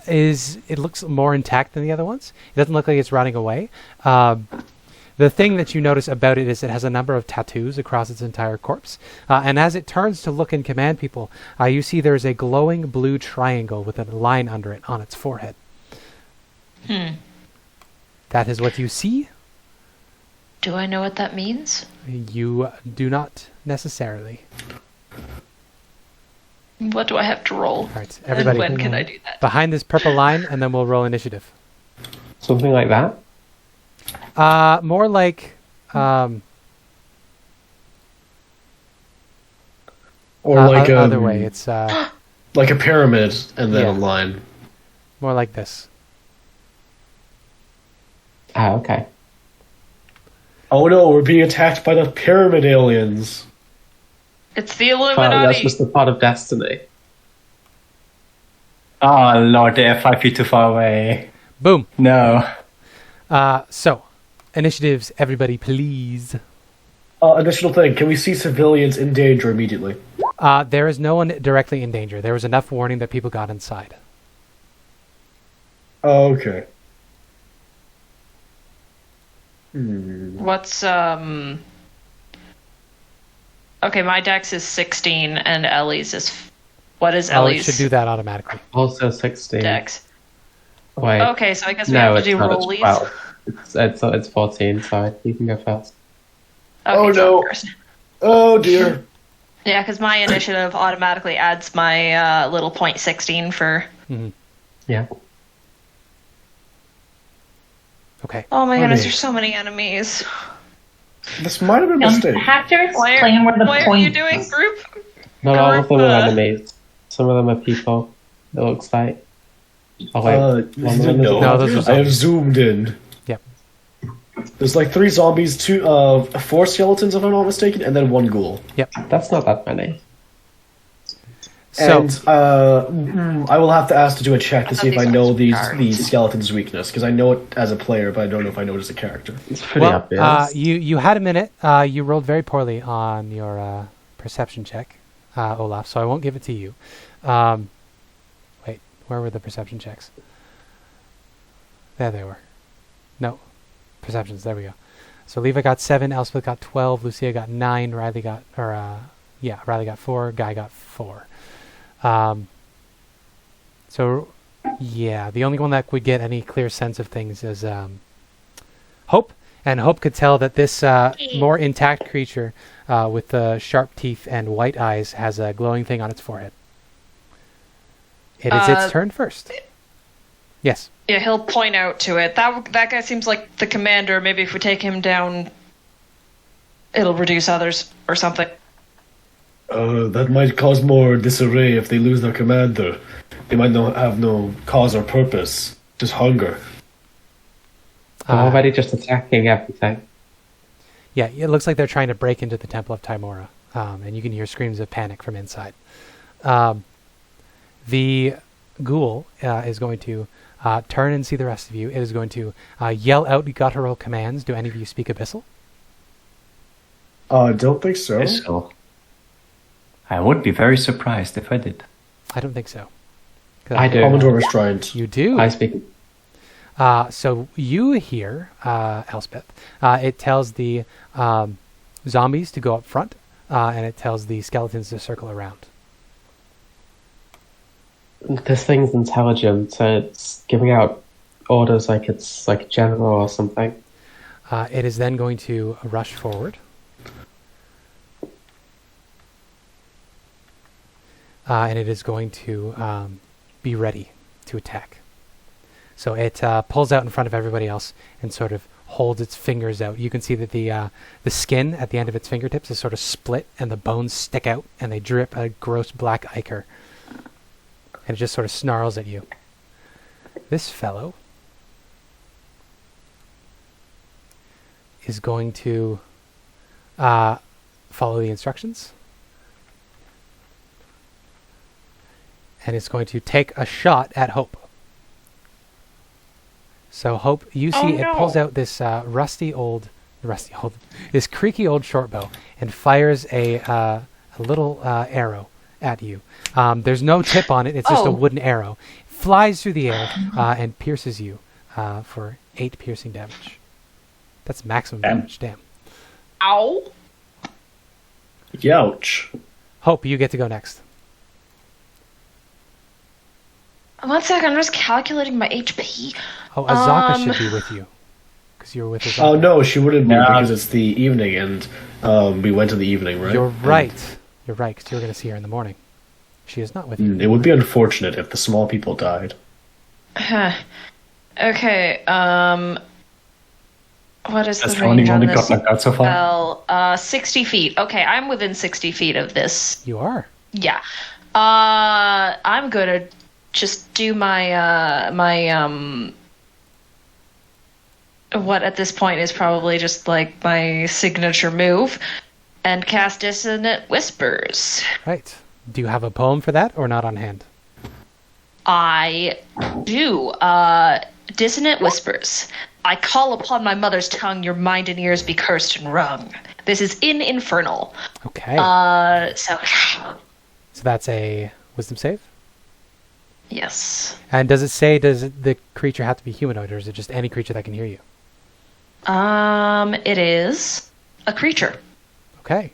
It looks more intact than the other ones. It doesn't look like it's rotting away. The thing that you notice about it is it has a number of tattoos across its entire corpse. And as it turns to look and command people, you see there's a glowing blue triangle with a line under it on its forehead. That is what you see. Do I know what that means? You do not necessarily. What do I have to roll? All right, everybody. And when can I do that? Behind this purple line, and then we'll roll initiative. Something like that. More like Or like other way. It's like a pyramid and then Yeah. a line. more like this. Ah, okay. Oh no, we're being attacked by the pyramid aliens. It's the Well, that's Illuminati. just a part of destiny. Oh lord, they are 5 feet too far away. Boom. No. So, initiatives, everybody, please. Additional thing, can we see civilians in danger immediately? There is no one directly in danger. There was enough warning that people got inside. Oh, okay. What's Okay, my dex is 16 and Ellie's is what is Oh, it Ellie's should do that automatically. Also 16. dex? Wait. Okay, so I guess we No, have to it's do not. It's rollies. 12. It's 14, sorry. You can go first. Okay, Oh, so no. first. Oh dear. Yeah, because my initiative automatically adds my little point 16 for. Yeah. Okay. Oh my goodness, dear. there's so many enemies. This might have been a mistake. Have to Why explain where the what point are you doing, group? Not all of them are Group, enemies. Some of them are people, it looks like. Oh, wait. One of them is No, No, those are I have zombies. zoomed in. Yep. There's like 3 zombies, 4 skeletons if I'm not mistaken, and then 1 ghoul. That's not that many. So, And I will have to ask to do a check to see if I know these skeletons' weakness, because I know it as a player, but I don't know if I know it as a character. It's pretty well, obvious. you had a minute. You rolled very poorly on your perception check, Olaf, so I won't give it to you. Wait, where were the perception checks? There they were. No, perceptions, there we go. So Levi got 7, Elspeth got 12, Lucia got 9, Riley got 4, Guy got 4. So, yeah, the only one that would get any clear sense of things is Hope. And Hope could tell that this more intact creature with the sharp teeth and white eyes has a glowing thing on its forehead. It is its turn first. Yes. Yeah, he'll point out to it. That guy seems like the commander. Maybe if we take him down, it'll reduce others or something. That might cause more disarray if they lose their commander. They might not have no cause or purpose, just hunger. I'm already just attacking everything. Yeah, it looks like they're trying to break into the Temple of Timora, and you can hear screams of panic from inside. The ghoul is going to turn and see the rest of you. It is going to yell out guttural commands. Do any of you speak Abyssal? I don't think so. So, I would be very surprised if I did. I don't think so. 'Cause I do. Commodore Restraint. You do. I speak. So you hear, Elspeth, it tells the zombies to go up front, and it tells the skeletons to circle around. This thing's intelligent, so it's giving out orders like it's like a general or something. It is then going to rush forward. And it is going to be ready to attack. So it pulls out in front of everybody else and sort of holds its fingers out. You can see that the skin at the end of its fingertips is sort of split and the bones stick out and they drip a gross black ichor. And it just sort of snarls at you. This fellow is going to follow the instructions. And it's going to take a shot at Hope. So Hope, you see it pulls out this this creaky old short bow and fires a little arrow at you. There's no tip on it, it's just a wooden arrow. Flies through the air and pierces you for 8 piercing damage. That's maximum damage, damn. Ow! Youch. Hope, you get to go next. 1 second, I'm just calculating my HP. Oh, Azaka should be with you. Because you were with Azaka. Oh no, she wouldn't be No. because it's the evening and we went in the evening, right? You're right. You're right, because you were going to see her in the morning. She is not with you. It would be unfortunate if the small people died. Okay, what is That's the the only range one on that this? got knocked out so far. Well, 60 feet. Okay, I'm within 60 feet of this. You are. Yeah. I'm gonna just do my what at this point is probably just like my signature move and cast Dissonant Whispers. Right. Do you have a poem for that or not on hand? I do. Dissonant Whispers. I call upon my mother's tongue, your mind and ears be cursed and wrung. This is in Infernal. Okay. So that's a wisdom save? yes. And does the creature have to be humanoid, or is it just any creature that can hear you? It is a creature. Okay.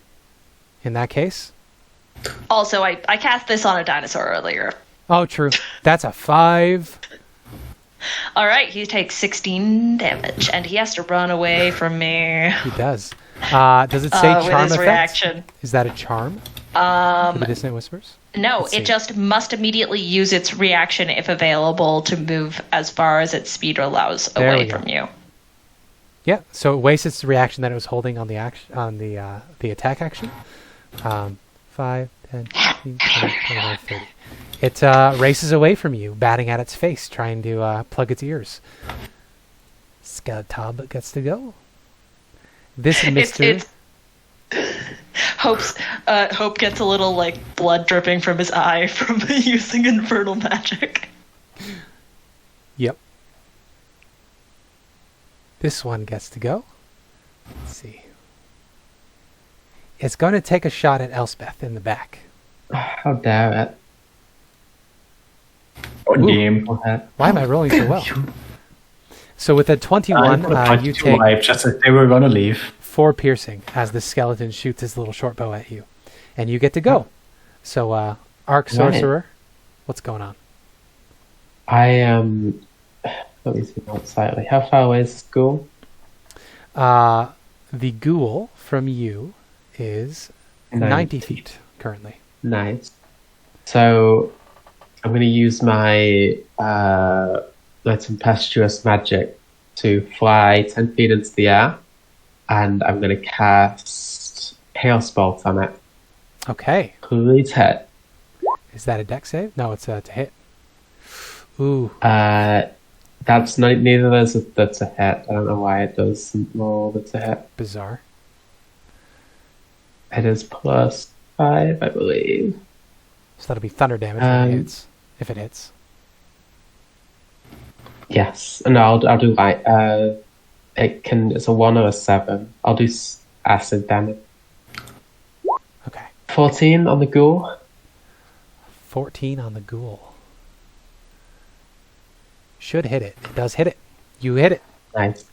In that case? Also, I cast this on a dinosaur earlier. Oh, true. That's a 5. All right, he takes 16 damage, and he has to run away from me. He does. Does it say with charm his effect? Reaction. Is that a charm? For the Dissonant Whispers? No, Let's see. it just must immediately use its reaction if available to move as far as its speed allows There we away go. from you. Yeah. So it wastes its reaction that it was holding on the the attack action. 5, 10, 15, 20, 25, 30. It races away from you, batting at its face, trying to plug its ears. Skeletab gets to go. This Mr. Hope gets a little like blood dripping from his eye from using infernal magic. Yep. This one gets to go. Let's see. It's going to take a shot at Elspeth in the back. How dare it? Good game. Why am I rolling so well? So with a 21, you take life just as they were gonna leave. 4 piercing as the skeleton shoots his little short bow at you. And you get to go. So, Arc Sorcerer, what's going on? I am. Let me see out slightly. How far away is the school? The ghoul from you is 90 feet currently. Nice. So I'm going to use my tempestuous magic to fly 10 feet into the air, and I'm going to cast Chaos Bolt on it. Okay. Please hit. Is that a dex save? No, it's to hit. Ooh. That's neither of those that's a hit. I don't know why it does roll that's a hit. Bizarre. It is +5, I believe. So that'll be thunder damage when it hits, if it hits. Yes, and I'll do light. It's a 1 or a 7. I'll do acid damage. Okay. 14 on the ghoul. 14 on the ghoul. Should hit it. It does hit it. You hit it. Nice.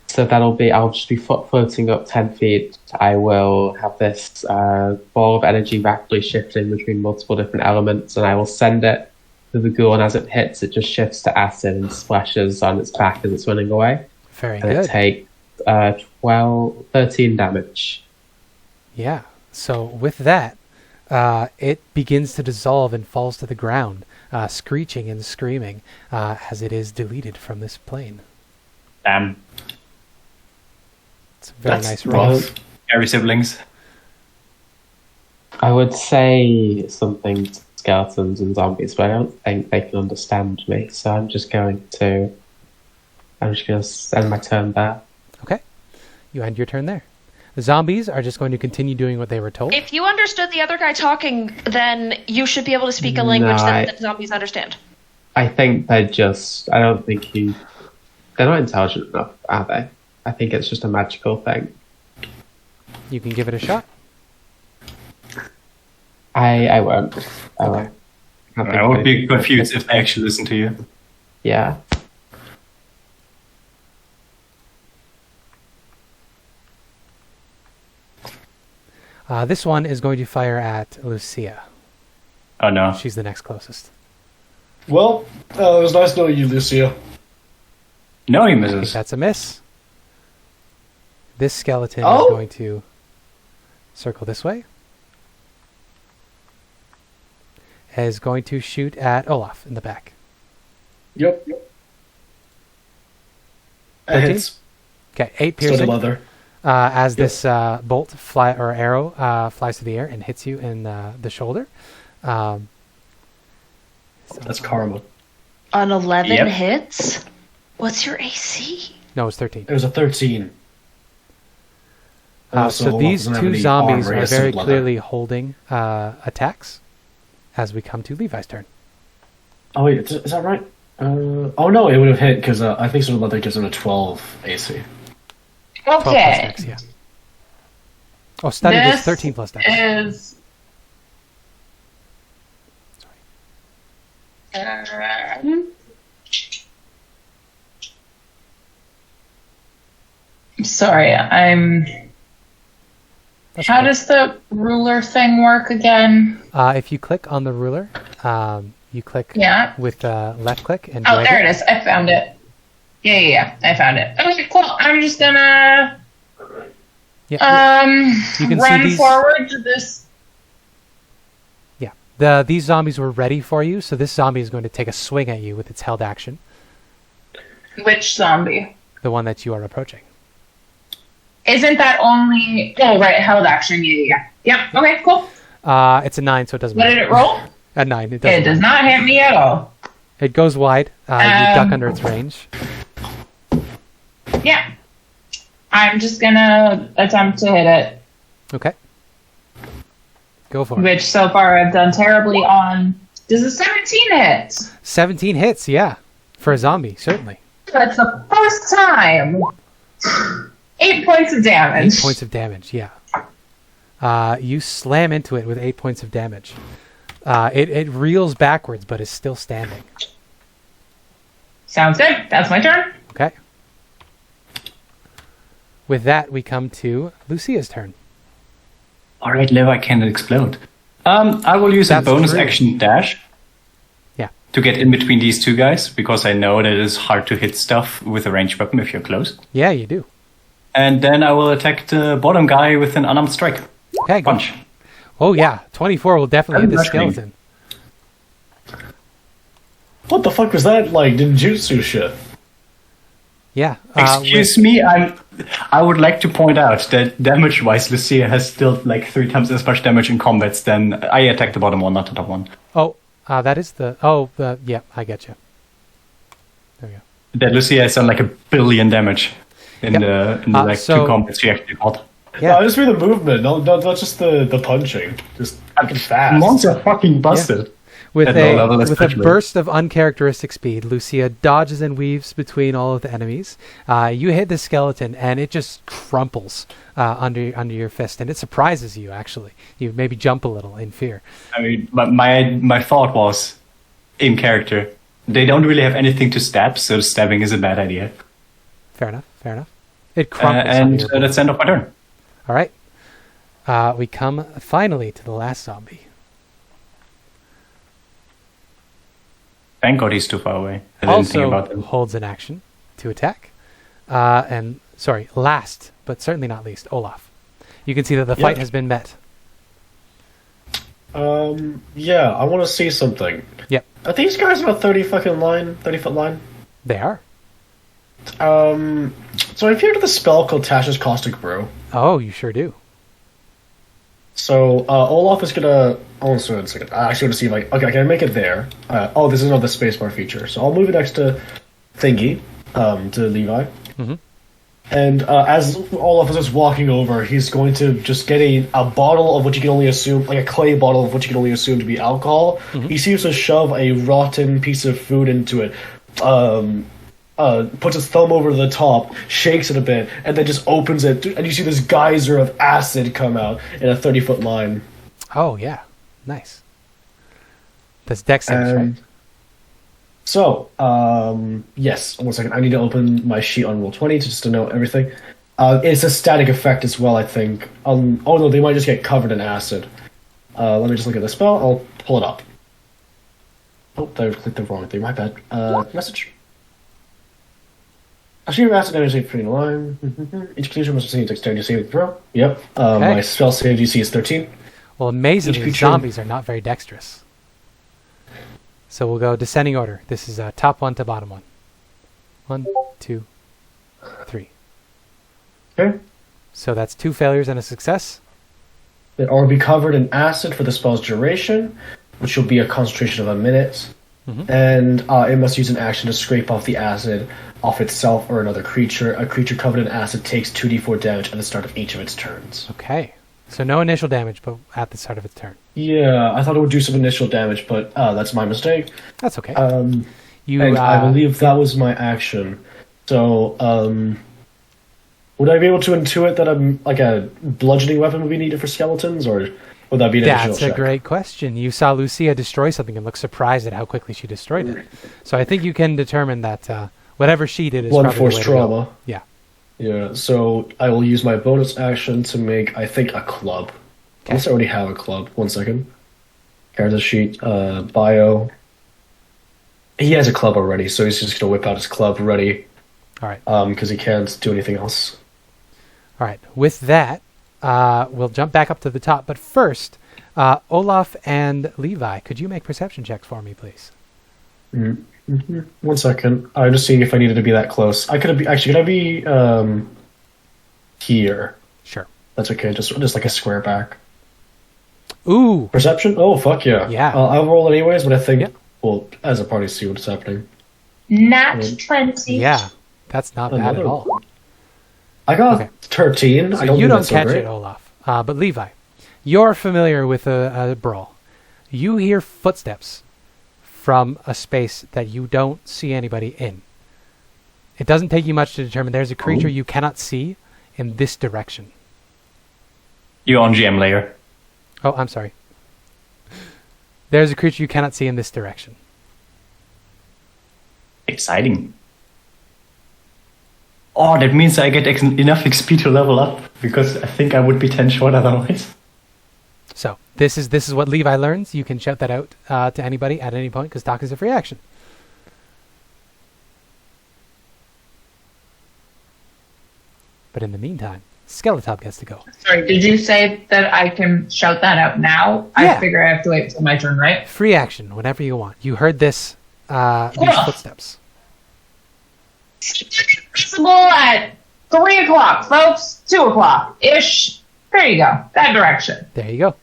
So I'll just be floating up 10 feet. I will have this ball of energy rapidly shifting between multiple different elements, and I will send it to the ghoul, and as it hits, it just shifts to acid and splashes on its back as it's running away. Very And good. it takes 13 damage. Yeah. So with that, it begins to dissolve and falls to the ground, screeching and screaming as it is deleted from this plane. Damn. It's a very That's nice roll. rough. Scary siblings. I would say something to skeletons and zombies, but I don't think they can understand me, so I'm just going to end my turn there. Okay. You end your turn there. The zombies are just going to continue doing what they were told. If you understood the other guy talking, then you should be able to speak a language that zombies understand. I think I don't think they're not intelligent enough, are they? I think it's just a magical thing. You can give it a shot. I won't. I Okay. won't. I think I would be confused if they actually listen to you. Yeah. This one is going to fire at Lucia. Oh no. She's the next closest. Well, it was nice knowing you, Lucia. No, he misses. That's a miss. This skeleton is Oh. going to circle this way. is going to shoot at Olaf in the back. Yep. 13? Hits. Okay, 8 So piercing. the leather. As this bolt arrow flies through the air and hits you in the shoulder. That's karma. On 11 Yep. hits? What's your AC? No, it's 13. It was a 13. So Olaf these doesn't have two any zombies armor, he are has very some leather. clearly holding attacks as we come to Levi's turn. Oh wait, is that right? Oh no, it would have hit because I think Sword of Leather gives him a 12 AC. 12 plus Okay. dex, yeah. Oh, stunned is This 13 plus dex. is. Sorry, I'm. That's How cool. does the ruler thing work again? If you click on the ruler, you click Yeah. with left click and Oh, drag there it is. I found it. Yeah. I found it. Okay, cool. I'm just gonna Yeah, you can see run these- forward to this. yeah. These zombies were ready for you, so this zombie is going to take a swing at you with its held action, Which zombie? the one that you are approaching. Isn't that only? Oh, right. Held action. Yeah. Yep. Okay. Cool. It's a 9, so it doesn't What matter. did it roll? A 9, it It doesn't does matter. not hit me at all. It goes wide. You duck under its range. Yeah. I'm just gonna attempt to hit it, Okay. Go for it. which so far I've done terribly on. Does a 17 hit? 17 hits, yeah. For a zombie, certainly. That's the first time. 8 points of damage. 8 points of damage, yeah. You slam into it with 8 points of damage. It reels backwards, but is still standing. Sounds good. That's my turn. Okay. With that, we come to Lucia's turn. All right, Levi can explode. I will use That's a bonus true. action dash Yeah. to get in between these two guys because I know that it is hard to hit stuff with a ranged weapon if you're close. Yeah, you do. And then I will attack the bottom guy with an unarmed strike. Okay, go. Punch. Oh, yeah. 24 will definitely hit the Rushing. skeleton. What the fuck was that like ninjutsu shit? Yeah. Excuse me, I would like to point out that damage-wise, Lucia has still like 3 times as much damage in combats than I attacked the bottom one, not the top one. That is the... Oh, yeah, I get you. There we go. That Lucia has done like 1 billion damage in Yep. the like so- 2 combats she actually fought. Yeah. No, just read the movement, not just the punching. Just fucking fast. Monks are fucking busted. With At low level with a especially. burst of uncharacteristic speed, Lucia dodges and weaves between all of the enemies. You hit the skeleton, and it just crumples under your fist, and it surprises you. Actually, you maybe jump a little in fear. I mean, my thought was, in character, they don't really have anything to stab, so stabbing is a bad idea. Fair enough. Fair enough. It crumples. under And your bullet. that's the end of my turn. All right. We come finally to the last zombie. Thank God he's too far away. I didn't think about Also him. holds an action to attack. Last but certainly not least, Olaf. You can see that the fight Yep. has been met. Yeah, I want to see something. Yep, Are these guys on a 30 foot line? they are. So I've heard of the spell called Tasha's Caustic Brew. Oh, you sure do. So Olaf is gonna. Oh, so a second. I actually want to see if okay, I can make it there. This is another spacebar feature. So I'll move it next to Thingy, to Levi. Mhm. And as Olaf is just walking over, he's going to just get a bottle of what you can only assume, like a clay bottle of what you can only assume to be alcohol. He seems to shove a rotten piece of food into it. Puts his thumb over the top, shakes it a bit, and then just opens it, and you see this geyser of acid come out in a 30-foot line. Oh, yeah. Nice. That's dex saves, right? So, yes, 1 second. I need to open my sheet on Roll20 just to know everything. It's a static effect as well, I think. Oh no, they might just get covered in acid. Let me just look at the spell. I'll pull it up. Oh, I clicked the wrong thing. My bad. Message. Achieve acid damage save between the line. Each creature must receive dexterity saving throw. Yep. Okay. My spell save DC is 13. Well, amazingly, creature- zombies are not very dexterous. So we'll go descending order. This is top one to bottom one. 1, 2, 3. Okay. So that's 2 failures and a success. It will be covered in acid for the spell's duration, which will be a concentration of a minute. And it must use an action to scrape off the acid off itself or another creature. A creature covered in acid takes 2d4 damage at the start of each of its turns. Okay. So no initial damage, but at the start of its turn. Yeah, I thought it would do some initial damage, but that's my mistake. That's okay. And I believe that was my action. So, would I be able to intuit that like a bludgeoning weapon would be needed for skeletons, or would that be an additional That's check? a great question. You saw Lucia destroy something and look surprised at how quickly she destroyed it. So I think you can determine that whatever she did is One probably force the way to go. trauma. Yeah. Yeah, so I will use my bonus action to make, I think, a club. Unless I already have a club. 1 second. Character sheet, bio. He has a club already, so he's just going to whip out his club ready. All right. Because he can't do anything else. All right. With that, we'll jump back up to the top. But first, Olaf and Levi, could you make perception checks for me, please? 1 second. I'm just seeing if I needed to be that close. Could I be here? Sure. That's okay, just like a square back. Ooh. Perception? Oh, fuck yeah. Yeah. I'll roll anyways, but I think Yep. we'll, as a party, see what's happening. Nat 20. Yeah. That's not bad at Another all. one. I got Okay. 13. So I don't you think don't that's so catch great. it, Olaf. But Levi, you're familiar with a brawl. You hear footsteps from a space that you don't see anybody in. It doesn't take you much to determine there's a creature you cannot see in this direction. You're on GM layer. Oh, I'm sorry. There's a creature you cannot see in this direction. Exciting. Oh, that means I get enough XP to level up, because I think I would be 10 short otherwise. So this is what Levi learns. You can shout that out to anybody at any point, because talk is a free action. But in the meantime, Skeletop gets to go. Sorry, did you say that I can shout that out now? Yeah. I figure I have to wait till my turn, right? Free action, whenever you want. You heard this, these footsteps. Possible at 3 o'clock, folks. 2 o'clock ish. There you go. That direction. There you go.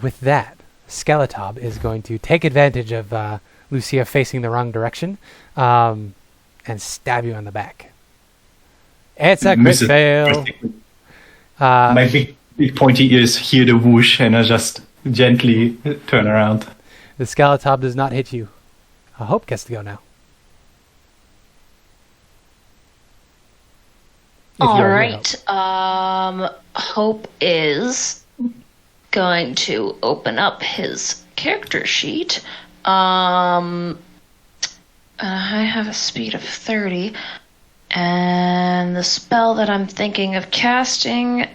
With that, Skeletop is going to take advantage of Lucia facing the wrong direction and stab you in the back. It's a crit Misses. fail. My big pointy ears hear the whoosh, and I just gently turn around. The Skeletop does not hit you. Hope gets to go now. If All you're right. Hope is going to open up his character sheet. I have a speed of 30, and the spell that I'm thinking of casting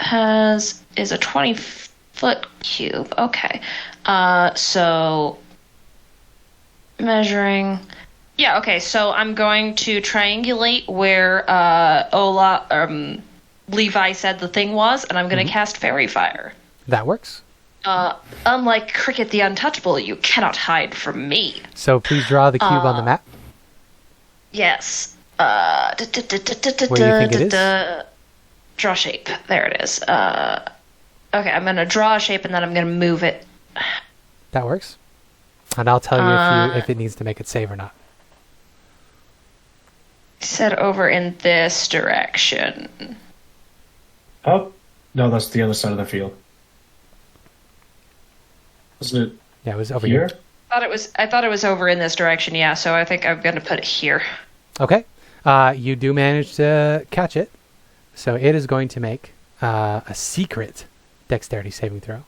is a 20-foot cube. Okay. So measuring. Yeah, okay, so I'm going to triangulate where Levi said the thing was, and I'm going to cast Fairy Fire. That works. Unlike Cricket the Untouchable, you cannot hide from me. So please draw the cube on the map. Yes. Where do you think it is? Draw shape. There it is. Okay, I'm going to draw a shape, and then I'm going to move it. That works. And I'll tell you if it needs to make it save or not. Set over in this direction. Oh, no, that's the other side of the field. Isn't it Yeah, it was over here? here. I thought it was over in this direction, yeah, so I think I'm going to put it here. Okay. You do manage to catch it. So it is going to make a secret dexterity saving throw.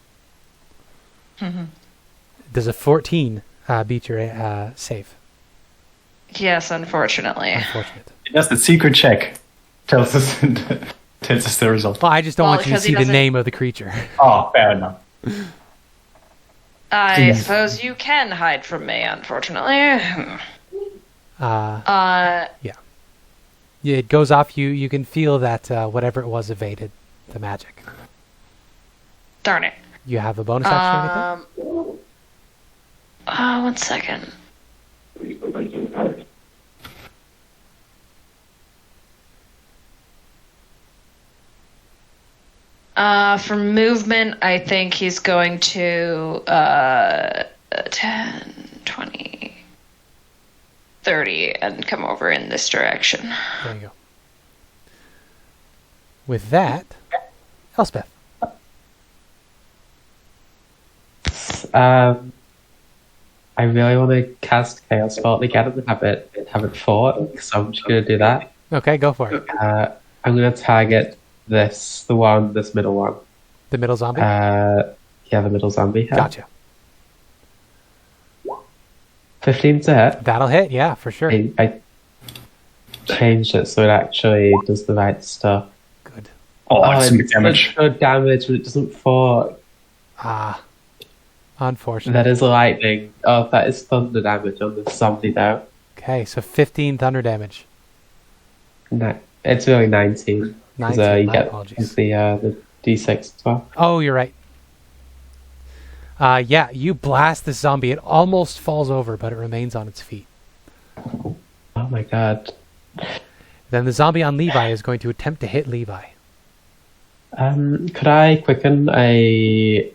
Does a 14 beat your save? Yes, unfortunately. Unfortunate. That's the secret check. Tells us the result. Well, I just don't Well, want you to because he see the doesn't- name of the creature. Oh, fair enough. I suppose you can hide from me, unfortunately. Yeah, it goes off. You can feel that whatever it was evaded the magic. Darn it. You have a bonus action or anything? 1 second. For movement, I think he's going to 10, 20, 30 and come over in this direction. There you go. With that, Elspeth. I really want to cast Chaos Bolt again and have it fought, so I'm just going to do that. Okay, go for it. I'm going to target this middle one. The middle zombie? Yeah, the middle zombie. Gotcha. 15 to hit. That'll hit, yeah, for sure. I changed it so it actually does the right stuff. Good. Oh, it's some damage. Good damage, but it doesn't fall. Ah. Unfortunate. That is lightning. Oh, that is thunder damage on the zombie now. Okay, so 15 thunder damage. No, it's really 19. 19, You my get apologies. the D6 as well. Oh, you're right. Yeah, you blast this zombie. It almost falls over, but it remains on its feet. Oh my god. Then the zombie on Levi is going to attempt to hit Levi. Could I quicken a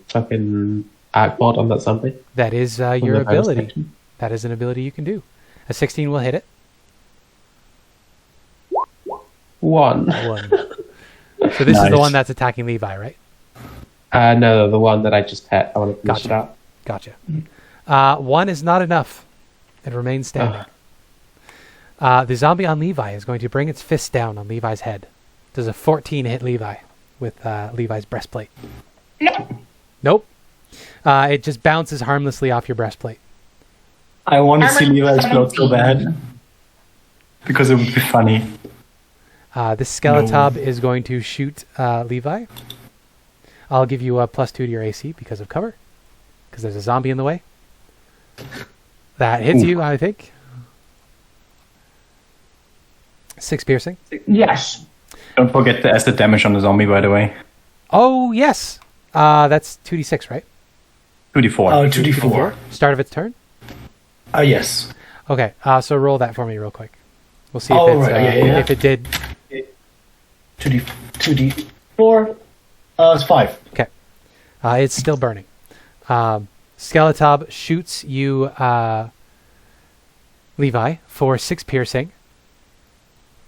fucking arc bolt on that zombie? That is From your the bonus ability. section? That is an ability you can do. A 16 will hit it. 1. 1. So this is the one that's attacking Levi, right? No, the one that I just hit. I want to finish Gotcha. it out. Gotcha. 1 is not enough. It remains standing. The zombie on Levi is going to bring its fist down on Levi's head. Does a 14 hit Levi with Levi's breastplate? Nope. It just bounces harmlessly off your breastplate. I want to see Levi explode so bad. Because it would be funny. This Skeletab is going to shoot Levi. I'll give you a +2 to your AC because of cover. Because there's a zombie in the way. That hits you, I think. 6 piercing. Yes. Don't forget the acid damage on the zombie, by the way. Oh, yes. That's 2d6, right? 2d4. 2d4. Start of its turn? Yes. Okay, so roll that for me real quick. We'll see Oh, if, it's, right, yeah. if it did. 2d4. It's 5. Okay. It's still burning. Skeletab shoots you, Levi, for 6 piercing.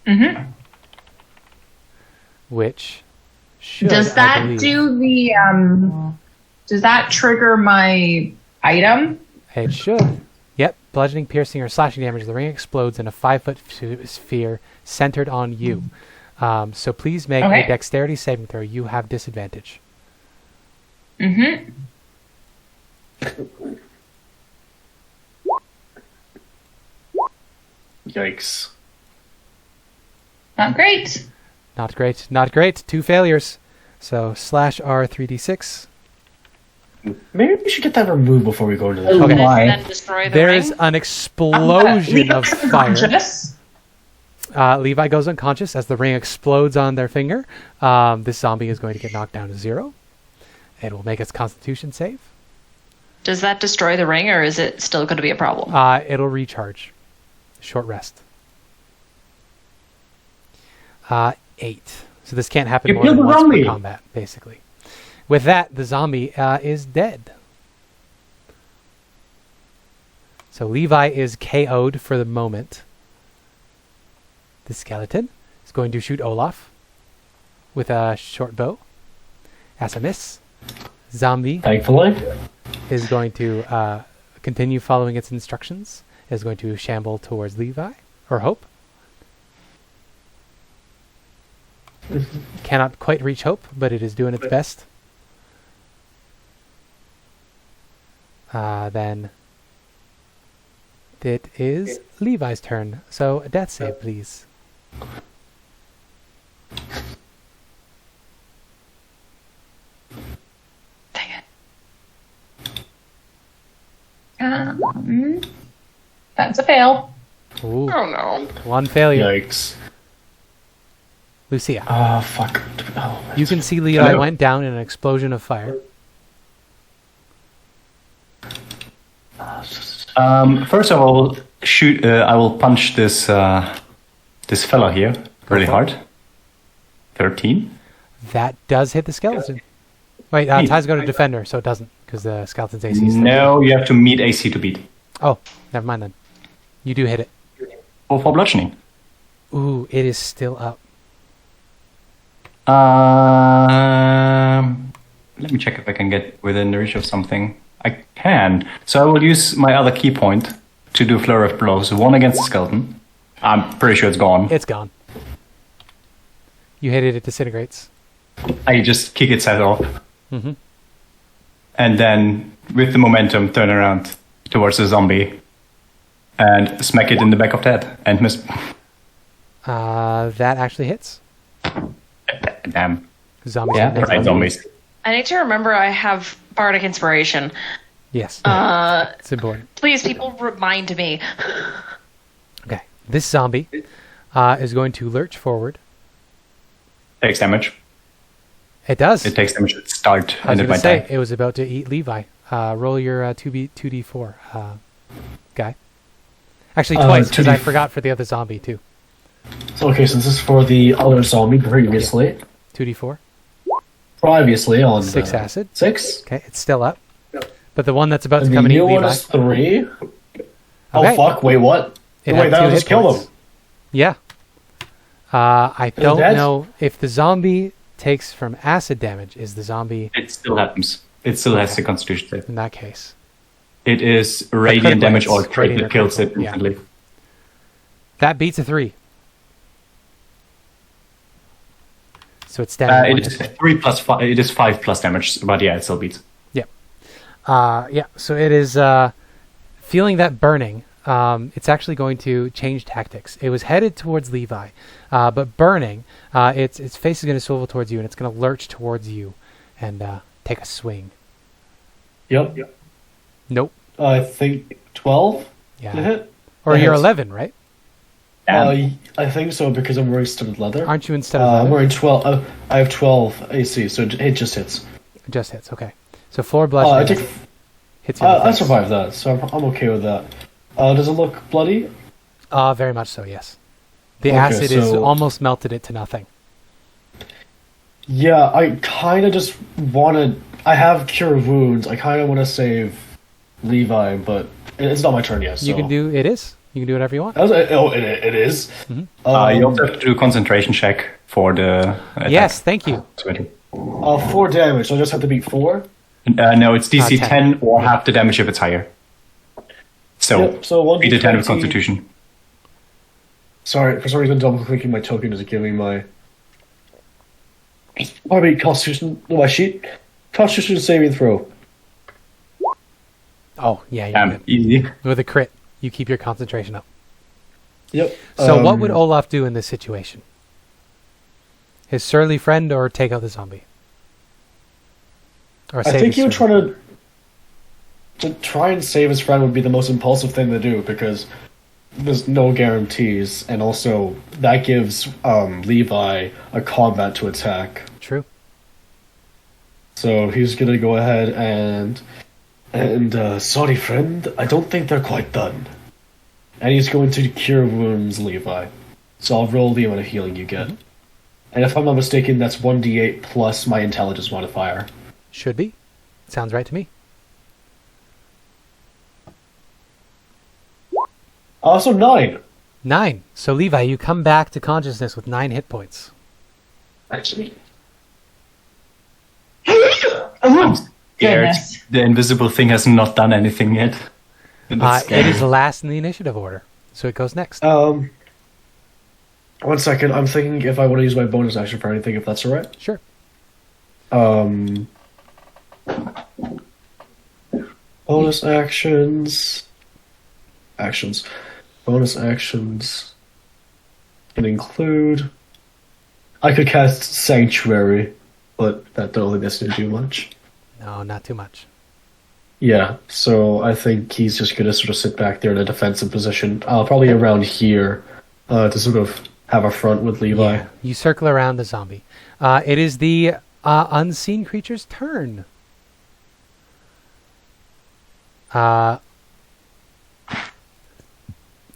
Mm-hmm. Which should, Does I that believe- do the does that trigger my item? It should. Yep. Bludgeoning, piercing, or slashing damage. The ring explodes in a 5-foot sphere centered on you. So please make Okay. a dexterity saving throw. You have disadvantage. Mm-hmm. Yikes. Not great. Not great. Not great. 2 failures. So slash R 3d6. Maybe we should get that removed before we go into the... Oh, Okay. my. Then destroy the There ring. is an explosion of fire. Unconscious. Levi goes unconscious as the ring explodes on their finger. This zombie is going to get knocked down to 0. It will make its constitution save. Does that destroy the ring, or is it still going to be a problem? It'll recharge. Short rest. 8. So this can't happen You more than killed the once per zombie. combat, basically. With that, the zombie is dead. So Levi is KO'd for the moment. The skeleton is going to shoot Olaf with a short bow. As a miss. Zombie Thankfully. is going to continue following its instructions. Is going to shamble towards Levi or Hope. Cannot quite reach Hope, but it is doing its best. Then it is Levi's turn. So a death save, please. Dang it. That's a fail. Ooh, Oh no. 1 failure. Yikes. Lucia. Fuck. Oh, You can see Levi went down in an explosion of fire. First of all, shoot. I will punch this this fella here really hard. 13. That does hit the skeleton. Wait, ties go to defender, so it doesn't, because the skeleton's AC is No, you have to meet AC to beat. Oh, never mind then. You do hit it. Or for bludgeoning. Ooh, it is still up. Let me check if I can get within the reach of something. I can. So I will use my other key point to do flurry of blows. One against the skeleton. I'm pretty sure it's gone. It's gone. You hit it, it disintegrates. I just kick its head off. Mm-hmm. And then, with the momentum, turn around towards the zombie and smack it in the back of the head and miss. That actually hits. Damn. Zombies. Yeah, Right, zombies. I need to remember I have Bardic Inspiration. Yes. It's important. Please, people, remind me. Okay. This zombie is going to lurch forward. Takes damage. It does. It takes damage at the start, I was and it going to might say, die. it was about to eat Levi. Roll your 2d4 guy. Actually, twice, because I 2d4. forgot for the other zombie, too. So, okay, so this is for the other zombie previously. 2d4. Previously on 6 acid. 6. Okay, it's still up. But the one that's about And to the come and eat new one Levi. is 3. Oh, Okay. fuck, wait, what? It Wait, had that'll 2 just hit kill points. him. Yeah. I don't dead? know if the zombie takes from acid damage. Is the zombie It still happens. It still has the constitution save. in that case? It is critical radiant damage or hits. crit Radiant that or kills it critical, yeah. instantly. That beats a 3. So it's down. to It one is hit point. 3 plus 5. It is 5 plus damage, but yeah, it still beats. Yeah, so it is feeling that burning. It's actually going to change tactics. It was headed towards Levi, but burning, its face is going to swivel towards you, and it's going to lurch towards you and take a swing. Yep. Nope. I think 12 to Yeah. hit. Or That you're hits. 11, right? I think so because I'm wearing studded leather. Aren't you instead of I'm 11? wearing 12. I have 12 AC, so it just hits. It just hits, okay. So 4 I bludgeoning take. hits you in the I face. survived that, so I'm okay with that. Does it look bloody? Very much so, yes. The Okay, acid is so- almost melted it to nothing. Yeah, I kind of just wanted. I have cure wounds. I kind of want to save Levi, but it's not my turn yet. So. You can do it is. You can do whatever you want. It is. You also have to do a concentration check for the attack. Yes, thank you. 4 damage. So I just have to beat 4. No, it's DC 10. 10 or half the damage if it's higher. So, Yep, so 1d20. beat a 10 with Constitution. Sorry, for some reason, double clicking my token is giving my. Constitution. No, my sheet. Constitution saving throw. Oh, yeah, you're good. Easy. With a crit, you keep your concentration up. Yep. So what would Olaf do in this situation? His surly friend or take out the zombie? Or I save think his he would surly try friend? to try and save his friend would be the most impulsive thing to do because there's no guarantees, and also that gives Levi a combat to attack. True. So he's gonna go ahead and sorry friend, I don't think they're quite done. And he's going to cure wounds Levi. So I'll roll the amount of healing you get. And if I'm not mistaken, that's 1d8 plus my intelligence modifier. Should be. Sounds right to me. So 9. 9. So Levi, you come back to consciousness with 9 hit points. Actually. I'm scared. Goodness. The invisible thing has not done anything yet. And that's It scary. is last in the initiative order, so it goes next. 1 second, I'm thinking if I want to use my bonus action for anything, if that's alright. Sure. Bonus actions. Bonus actions can include. I could cast Sanctuary, but that don't think that's going to do much. No, not too much. Yeah, so I think he's just going to sort of sit back there in a defensive position, probably around here, to sort of have a front with Levi. Yeah. You circle around the zombie. It is the unseen creature's turn.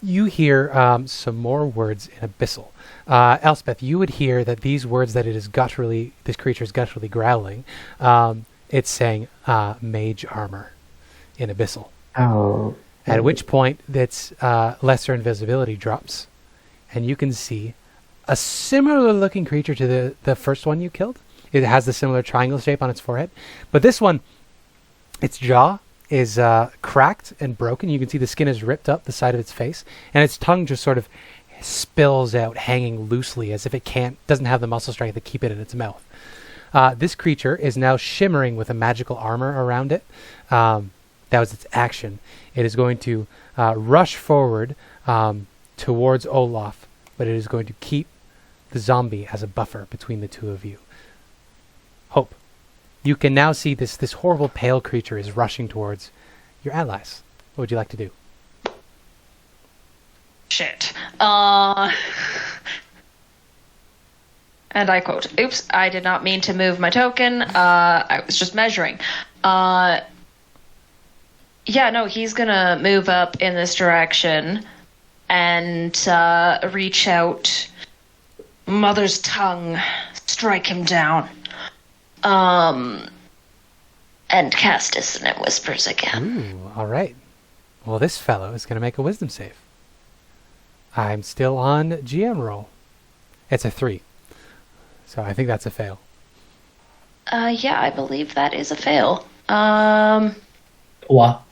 You hear some more words in Abyssal. Elspeth, you would hear that these words that this creature is gutturally growling, it's saying mage armor in Abyssal. Oh. At which point, its lesser invisibility drops, and you can see a similar-looking creature to the first one you killed. It has the similar triangle shape on its forehead, but this one, its jaw is cracked and broken. You can see the skin is ripped up the side of its face, and its tongue just sort of spills out, hanging loosely, as if it doesn't have the muscle strength to keep it in its mouth. This creature is now shimmering with a magical armor around it. That was its action. It is going to rush forward towards Olaf, but it is going to keep the zombie as a buffer between the two of you. Hope. You can now see this horrible pale creature is rushing towards your allies. What would you like to do? Shit. And I quote, "Oops, I did not mean to move my token. I was just measuring." Yeah, no, he's gonna move up in this direction and reach out. Mother's tongue, strike him down. And cast Dissonant Whispers again. Ooh, all right. Well, this fellow is gonna make a wisdom save. I'm still on GM roll. It's a 3. So I think that's a fail. Yeah, I believe that is a fail. What?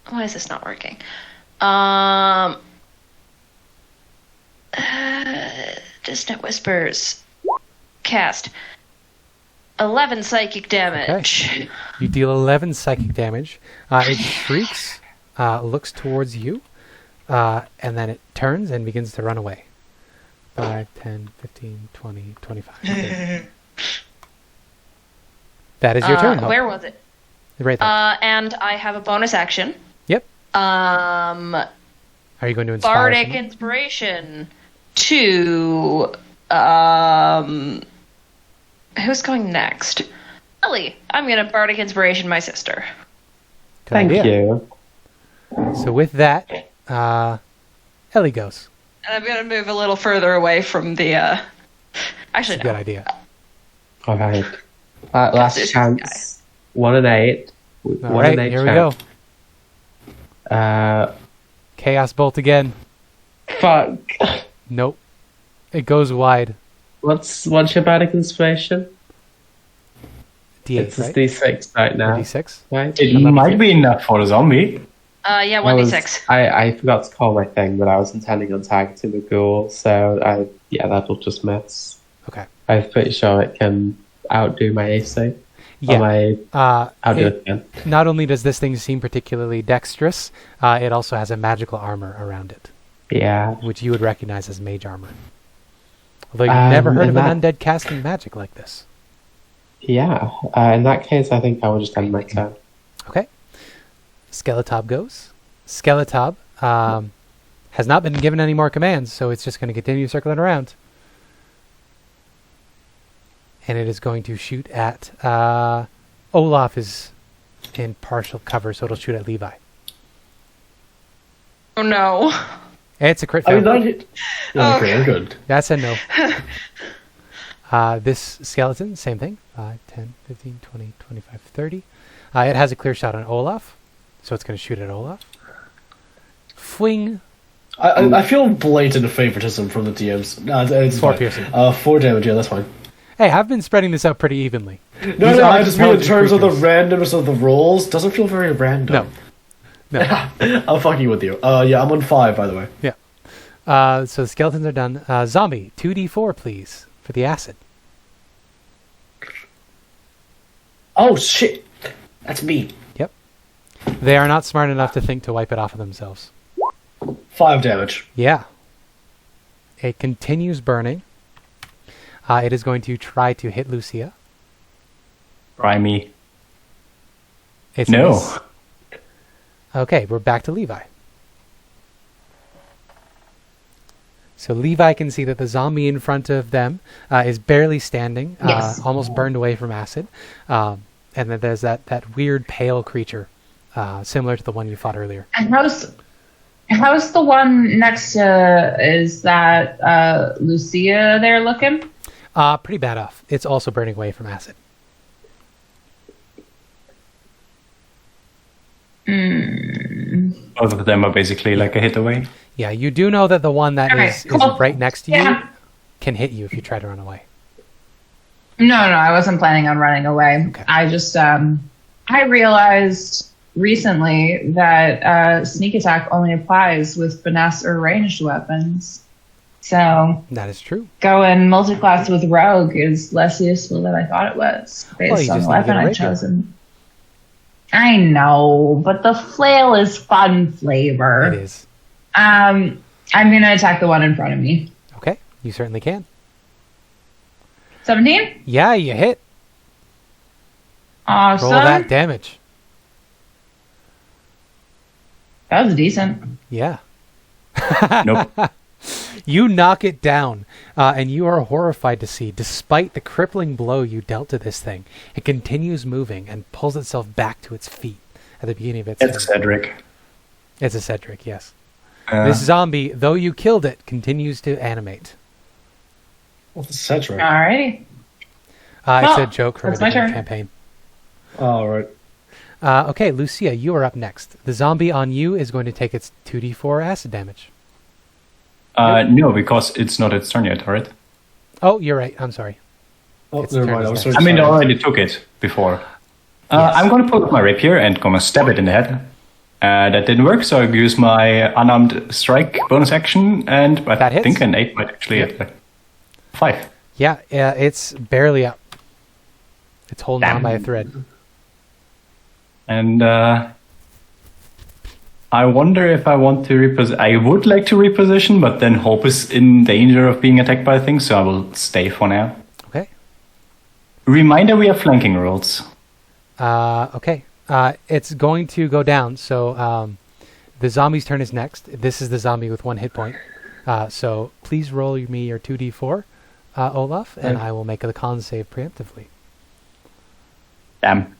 Why is this not working? Distant Whispers. Cast. 11 psychic damage. Okay. You deal 11 psychic damage. It shrieks, looks towards you, and then it turns and begins to run away. 5, 10, 15, 20, 25. Okay. That is your turn. Hope. Where was it? Right there. And I have a bonus action. Yep. Are you going to inspire Bardic someone? Inspiration to who's going next? Ellie. I'm gonna Bardic Inspiration my sister. Good Thank idea. you. So with that, Ellie goes. And I'm gonna move a little further away from the actually Good idea. All right. Last This chance. 1 and 8. All 1 right, and 8 here we go. chance. Chaos Bolt again. Fuck. Nope. It goes wide. What's your Bardic Inspiration? D8, It's right? D6 right Or now. D6? Right? It might be enough for a zombie. Yeah, 1d6. I forgot to call my thing, but I was intending on targeting the ghoul, so that'll just miss. Okay. I'm pretty sure it can outdo my AC. Yeah. I'll do it again. Not only does this thing seem particularly dexterous, it also has a magical armor around it, Yeah. which you would recognize as mage armor. Although you've never heard of and an undead casting magic like this. Yeah. In that case, I think I will just end my turn. Okay. Skeletob goes. Skeletob has not been given any more commands, so it's just going to continue circling around. And it is going to shoot at... Olaf is in partial cover, so it'll shoot at Levi. Oh no. It's a crit I fail. mean, that hit. Okay, we're good. That's a no. This skeleton, same thing. 5, 10, 15, 20, 25, 30. It has a clear shot on Olaf, so it's going to shoot at Olaf. Fling. I feel blatant favoritism from the DMs. It's 4 fine. piercing. 4 damage, yeah, that's fine. Hey, I've been spreading this out pretty evenly. No, I just mean in intelligent terms of the creatures. randomness of the rolls. Doesn't feel very random. No. I'm fucking with you. Yeah, I'm on 5, by the way. Yeah. So the skeletons are done. Zombie, 2d4, please, for the acid. Oh, shit! That's me. Yep. They are not smart enough to think to wipe it off of themselves. 5 damage. Yeah. It continues burning. It is going to try to hit Lucia. Try me. It's No. miss. Okay, we're back to Levi. So Levi can see that the zombie in front of them is barely standing, Yes. almost burned away from acid. And then there's that weird pale creature, similar to the one you fought earlier. And How's the one next to, is that Lucia there looking? Pretty bad off. It's also burning away from acid. Both of them are basically like a hit away. Yeah, you do know that the one that Okay, is cool. right next to you Yeah. can hit you if you try to run away. No, I wasn't planning on running away. Okay. I just, I realized recently that sneak attack only applies with finesse or ranged weapons. So That is true. going multi-class with rogue is less useful than I thought it was Well, based you on just the need to get weapon a I've rapier. chosen. I know, but the flail is fun flavor. It is. I'm gonna attack the one in front of me. Okay, you certainly can. 17? Yeah, you hit. Awesome. Roll that damage. That was decent. Yeah. Nope. You knock it down, and you are horrified to see, despite the crippling blow you dealt to this thing, it continues moving and pulls itself back to its feet at the beginning of its It's turn. Cedric. It's a Cedric, yes. Uh, This zombie, though you killed it, continues to animate. Well, the Cedric. Alrighty. It's Well, a joke from a that's my different turn. campaign. All right. Okay, Lucia, you are up next. The zombie on you is going to take its 2d4 acid damage. no, because it's not its turn yet, right? Oh, you're right. I'm sorry. Oh, Its never turn mind. is I was next. so I mean, I excited. already took it before. Yes. I'm going to pull up my rapier and gonna stab it in the head. That didn't work, so I use my unarmed strike bonus action, and I That hits. think an 8 might actually hit. 5. Yeah, it's barely up. It's holding on Damn. by a thread. And I wonder if I want to reposition. I would like to reposition, but then Hope is in danger of being attacked by things, so I will stay for now. Okay. Reminder, we have flanking rules. Okay. It's going to go down. So the zombie's turn is next. This is the zombie with 1 hit point. So please roll me your 2d4, Olaf, and Okay. I will make the con save preemptively. Damn.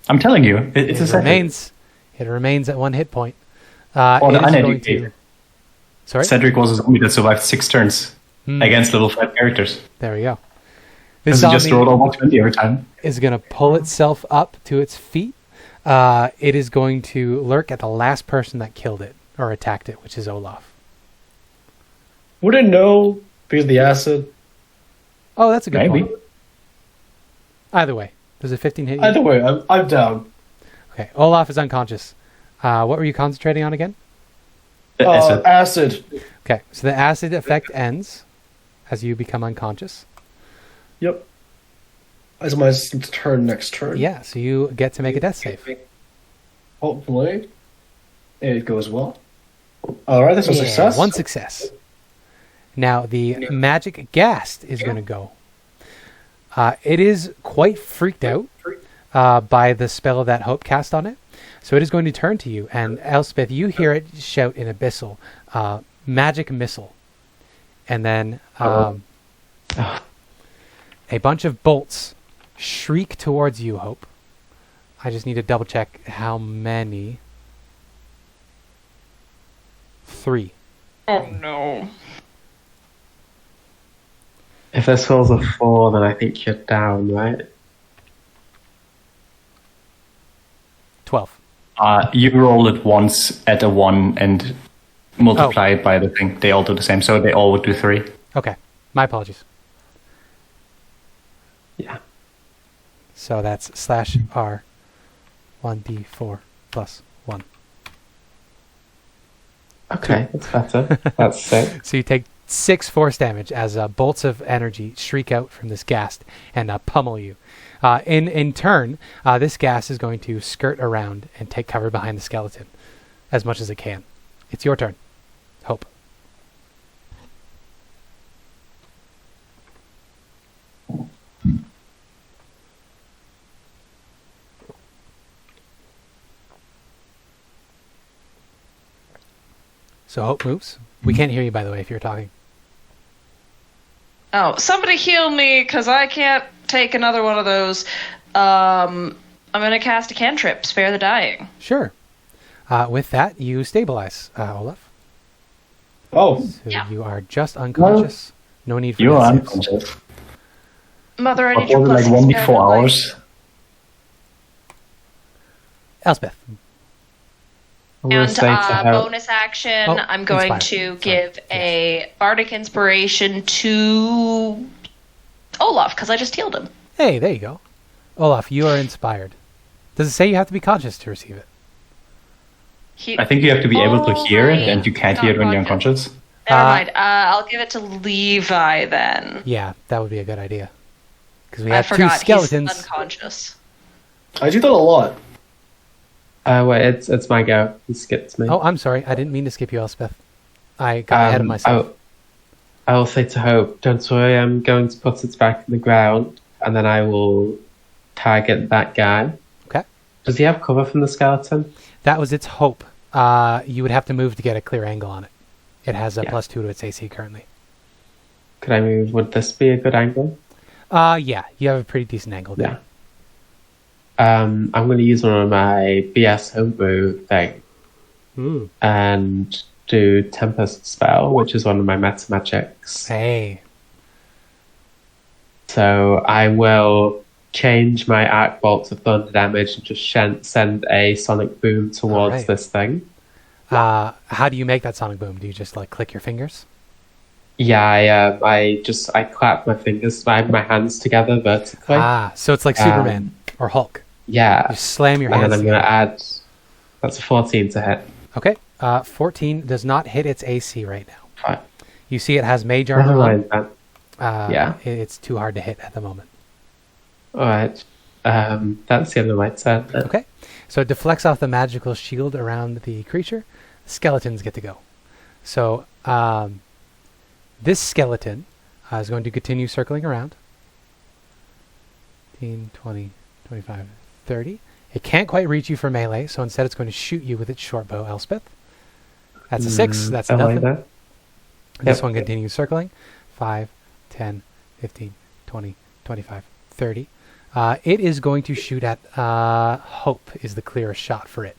I'm telling you, it's a It Cedric. remains. It remains at 1 hit point. Oh, the It is going uneducated. to. Sorry. Cedric was a zombie that survived 6 turns Hmm. against level 5 characters. There we go. This Because he just zombie rolled over 20 every time. is going to pull itself up to its feet. It is going to lurk at the last person that killed it or attacked it, which is Olaf. Wouldn't know because of the acid. Oh, that's a good Maybe. point. Either way, does a 15 hit you? Either way, I'm down. Okay, Olaf is unconscious. What were you concentrating on again? Acid. Okay, so the acid effect ends as you become unconscious. Yep. It's my turn next turn. Yeah, so you get to make a death save. Hopefully, it goes well. All right, that's a success. 1 success. Now the magic ghast is going to go. It is quite freaked out by the spell that Hope cast on it. So it is going to turn to you, and Elspeth, you hear it shout in Abyssal, magic missile. And then a bunch of bolts shriek towards you, Hope. I just need to double check how many. 3. Oh no. If this rolls a 4, then I think you're down, right? 12. You roll it once at a 1 and multiply it by the thing. They all do the same, so they all would do 3. Okay, my apologies. Yeah. So that's /R 1d4 plus 1. Okay, that's better. That's 6. So you take 6 force damage as bolts of energy shriek out from this ghast and pummel you. In turn, this ghast is going to skirt around and take cover behind the skeleton as much as it can. It's your turn. Hope. So Hope moves. We can't hear you, by the way, if you're talking. Oh, somebody heal me, because I can't take another one of those. I'm going to cast a cantrip, Spare the Dying. Sure. With that, you stabilize, Olaf. Oh, So Yeah. you are just unconscious. No need for You are death saves. unconscious. Mother, I What need your was it, like blessings. 1d4 to guide my life. hours? Elspeth. I'm gonna And stay to help. bonus action, Oh, I'm going inspire. to Sorry. give a bardic inspiration to Olaf because I just healed him. Hey, there you go. Olaf, you are inspired. Does it say you have to be conscious to receive it? I think you have to be able to hear it, right. and you can't hear it when you're unconscious. Never Uh, mind. I'll give it to Levi then. Yeah, that would be a good idea. Because we I have two forgot skeletons. he's unconscious. I do that a lot. Wait, it's my go. He skipped me. Oh, I'm sorry. I didn't mean to skip you, Elspeth. I got ahead of myself. I will say to Hope, don't worry, I'm going to put it back in the ground, and then I will target that guy. Okay. Does he have cover from the skeleton? That was its hope. You would have to move to get a clear angle on it. It has a Yeah. +2 to its AC currently. Could I move? Would this be a good angle? Yeah, you have a pretty decent angle there. I'm going to use one of my BS homebrew thing Ooh. and do Tempest spell, which is one of my meta magics. Hey. So I will change my arc bolt to thunder damage and just send a sonic boom towards Alright. this thing. How do you make that sonic boom? Do you just like click your fingers? Yeah, I clap my fingers, my hands together vertically. So it's like Superman or Hulk. Yeah, You slam your and hands then I'm going together. to add. That's a 14 to hit. Okay. 14 does not hit its AC right now. Fine. You see it has mage Never armor on. mind that. Yeah. It's too hard to hit at the moment. All right. That's the end of my turn. then. Okay. So it deflects off the magical shield around the creature. Skeletons get to go. So this skeleton is going to continue circling around. 15, 20, 25, 30. It can't quite reach you for melee, so instead it's going to shoot you with its short bow, Elspeth. That's a 6. That's I like nothing. that. This Yep. one continues circling. 5, 10, 15, 20, 25, 30. It is going to shoot at Hope is the clearest shot for it.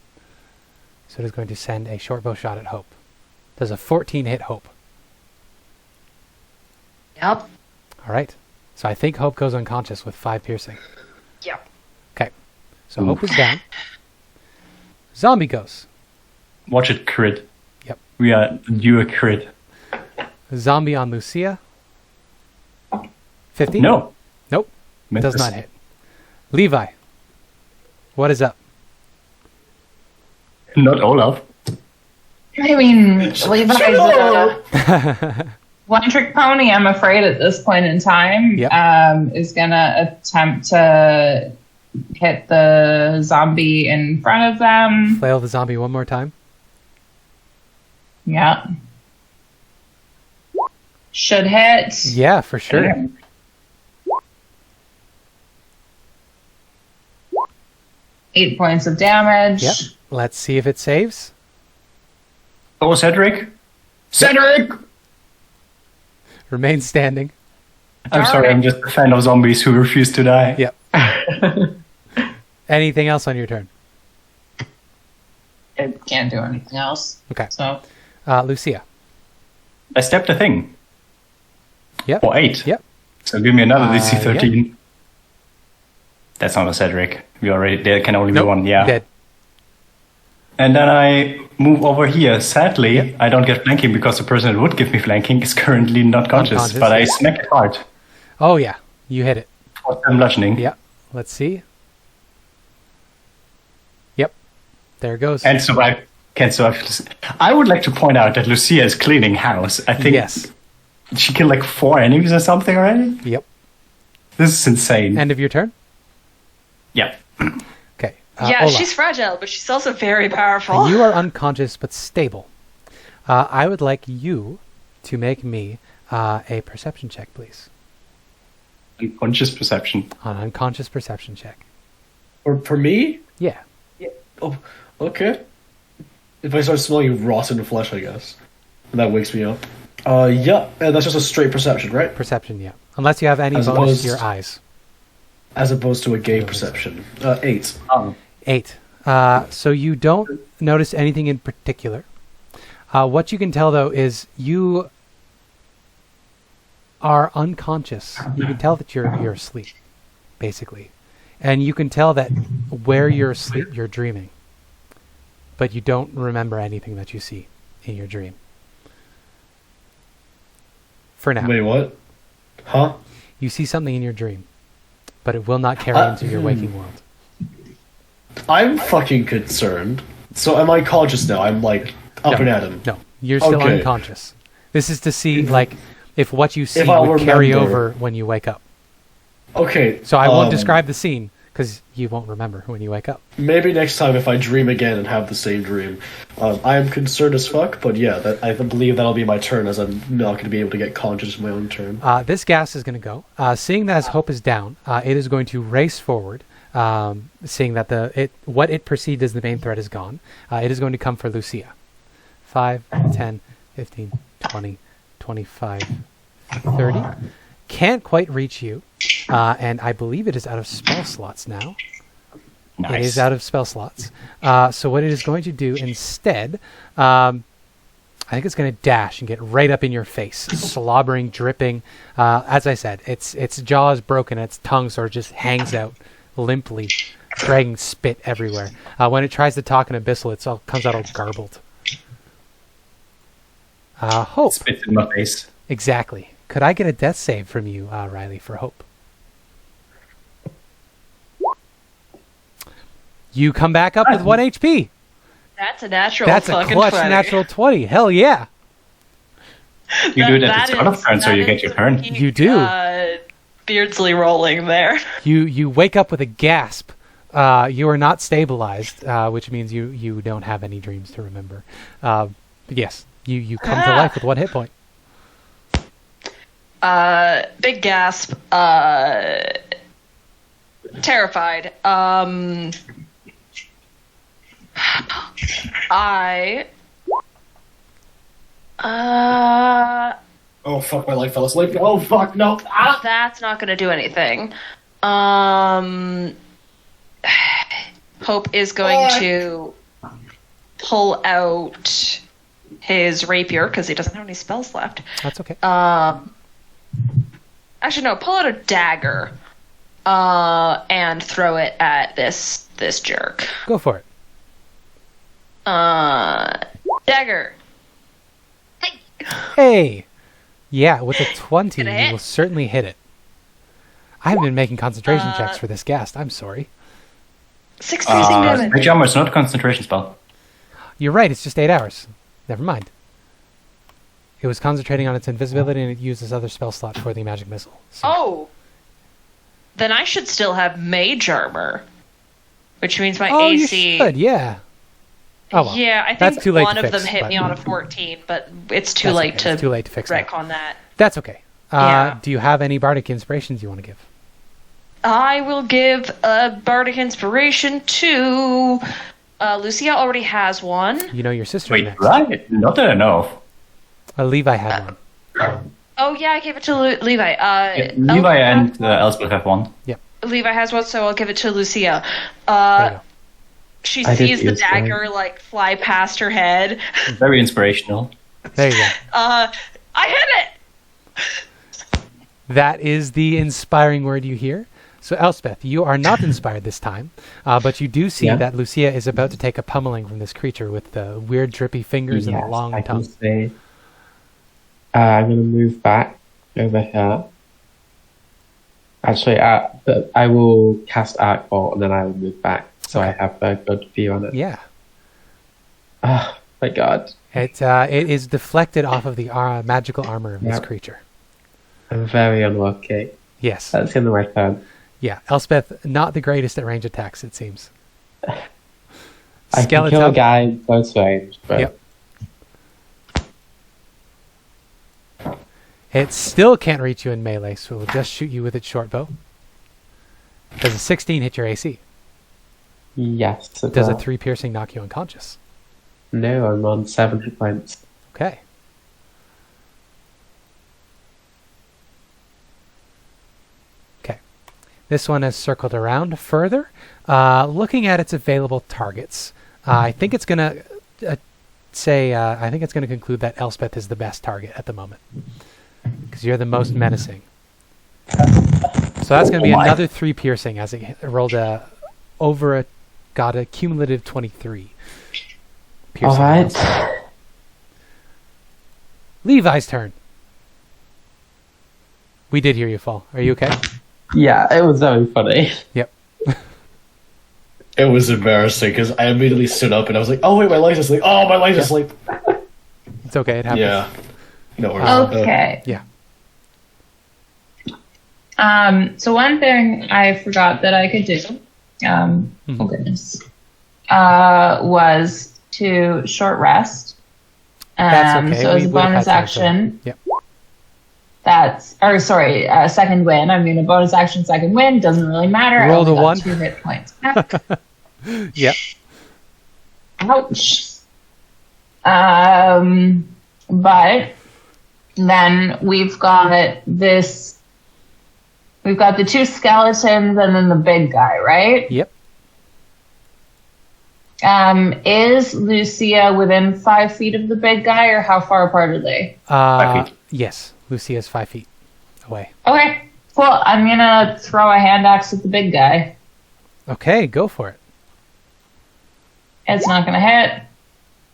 So it is going to send a short bow shot at Hope. Does a 14 hit Hope? Yep. All right. So I think Hope goes unconscious with 5 piercing. Yep. Okay. So Hope is down. Zombie goes. Watch it crit. Yep. We are due a crit. Zombie on Lucia. 15? No. Nope. Does Misses. not hit. Levi. What is up? Not Olaf. I mean, Levi's a one-trick pony, I'm afraid, at this point in time. Yep. Is going to attempt to hit the zombie in front of them. Flail the zombie one more time. Yeah. Should hit. Yeah, for sure. Eight points of damage. Yep. Let's see if it saves. Oh, Cedric. Cedric! Remain standing. I'm sorry, I'm just a fan of zombies who refuse to die. Yep. Anything else on your turn? It can't do anything else. Okay. So Lucia. I stepped a thing. Yep. For 8. Yep. So give me another DC yeah. 13. That's not a Cedric. There can only be Nope. one, yeah. Dead. And then I move over here. Sadly, I don't get flanking because the person that would give me flanking is currently not conscious. Unconscious, But I yeah. smack it hard Oh, yeah. You hit it. for some bludgeoning. Yeah. Let's see. Yep. There it goes. And survive. Can survive. I would like to point out that Lucia is cleaning house. I think Yes. she killed like 4 enemies or something already. Yep. This is insane. End of your turn? Yeah. Okay. Yeah, Olaf. she's fragile, but she's also very powerful. You are unconscious but stable. I would like you to make me a perception check, please. Unconscious perception. An unconscious perception check. Or for me? Yeah. Oh, okay. If I start smelling rotten flesh, I guess. That wakes me up. Yeah, that's just a straight perception, right? Perception, yeah. Unless you have any As bonus to opposed- your eyes. As opposed to a gay perception. 8. 8. So you don't notice anything in particular. What you can tell, though, is you are unconscious. You can tell that you're asleep, basically. And you can tell that where you're asleep, you're dreaming. But you don't remember anything that you see in your dream. For now. Wait, what? Huh? You see something in your dream, but it will not carry into your waking world. I'm fucking concerned. So am I conscious now? I'm like up and at him. No, you're still Okay. unconscious. This is to see like if what you see If I'll would carry remember. over when you wake up. Okay. So I won't describe the scene because you won't remember when you wake up. Maybe next time if I dream again and have the same dream. I am concerned as fuck, but yeah, I believe that'll be my turn as I'm not going to be able to get conscious of my own turn. This gas is going to go. Seeing that as hope is down, it is going to race forward. Seeing that what it perceived as the main threat is gone, it is going to come for Lucia. 5, 10, 15, 20, 25, 30. Can't quite reach you, and I believe it is out of spell slots now. Nice. It is out of spell slots. So what it is going to do instead, I think it's going to dash and get right up in your face, slobbering, dripping. As I said, its jaw is broken, its tongue sort of just hangs out limply, dragging spit everywhere. When it tries to talk in Abyssal, it comes out all garbled. Hope. Spit in my face. Exactly. Could I get a death save from you, Riley, for Hope? You come back up with 1 HP. That's a natural That's a fucking clutch 20. natural 20. Hell yeah. You do it at the start of turn, so you get your turn. You do. Beardsley rolling there. You wake up with a gasp. You are not stabilized, which means you don't have any dreams to remember. But yes, you come to life with 1 hit point. Big gasp. Terrified. Oh fuck, my leg fell asleep. Oh fuck, no. Ah! That's not going to do anything. Hope is going to pull out his rapier because he doesn't have any spells left. That's okay. Actually, no. Pull out a dagger and throw it at this jerk. Go for it. Dagger. Hey! Yeah, with a 20, Gonna you hit. will certainly hit it. I haven't been making concentration checks for this ghast. I'm sorry. 6 piercing damage. Mage armor is not a concentration spell. You're right, it's just 8 hours. Never mind. It was concentrating on its invisibility and it used this other spell slot for the magic missile. So. Oh. Then I should still have mage armor. Which means my Oh, you AC... should, yeah. Oh, well. Yeah, I That's think too late one to of them fix, hit but- me on a 14, but it's too That's late okay. It's too late to fix that. wreck on that. That's okay. Yeah. Do you have any bardic inspirations you want to give? I will give a bardic inspiration to... Lucia already has one. You know your sister Wait, next. right? Not that I know of. Levi had one. Oh, yeah, I gave it to Levi. Levi and Elspeth have one. Levi has one, so I'll give it to Lucia. There you go. She I did sees the use mine. dagger, like, fly past her head. Very inspirational. There you go. I hit it! That is the inspiring word you hear. So, Elspeth, you are not inspired this time, but you do see Yeah. that Lucia is about to take a pummeling from this creature with the weird drippy fingers and the long I tongue. can see. I'm going to move back over here. Actually, but I will cast Arc Bolt and then I will move back so I have a good view on it. Yeah. Oh, my God. It is deflected off of the magical armor of this Yep. creature. I'm very unlucky. Yes. That's the end of my turn. Yeah. Elspeth, not the greatest at range attacks, it seems. I can kill a guy in close range, but Yep. It still can't reach you in melee, so it will just shoot you with its short bow. Does a 16 hit your AC? yes. it Does a will. 3 piercing knock you unconscious? No, I'm on 7 hit points. Okay. Okay. This one has circled around further, looking at its available targets. I think it's gonna I think it's gonna conclude that Elspeth is the best target at the moment because you're the most menacing. So that's gonna be another 3 piercing as it rolled got a cumulative 23. Piercing. All right. Levi's turn. We did hear you fall. Are you okay? Yeah, it was very funny. Yep. It was embarrassing because I immediately stood up and I was like, "Oh wait, my light is asleep. Oh, my light is asleep." It's okay. It happens. Yeah. No worries. Okay. Yeah. So one thing I forgot that I could do, oh goodness, was to short rest. That's okay. So as a We would've bonus had time for that. action, Yep. second win. I mean, a bonus action, second win doesn't really matter. I Rolled only a got 1. 2 hit points back. Yep. Ouch. But then we've got this. We've got the 2 skeletons and then the big guy, right? Yep. Is Lucia within 5 feet of the big guy, or how far apart are they? 5 feet. Yes. Lucia is 5 feet away. Okay, cool. I'm gonna throw a hand axe at the big guy. Okay, go for it. It's not gonna hit.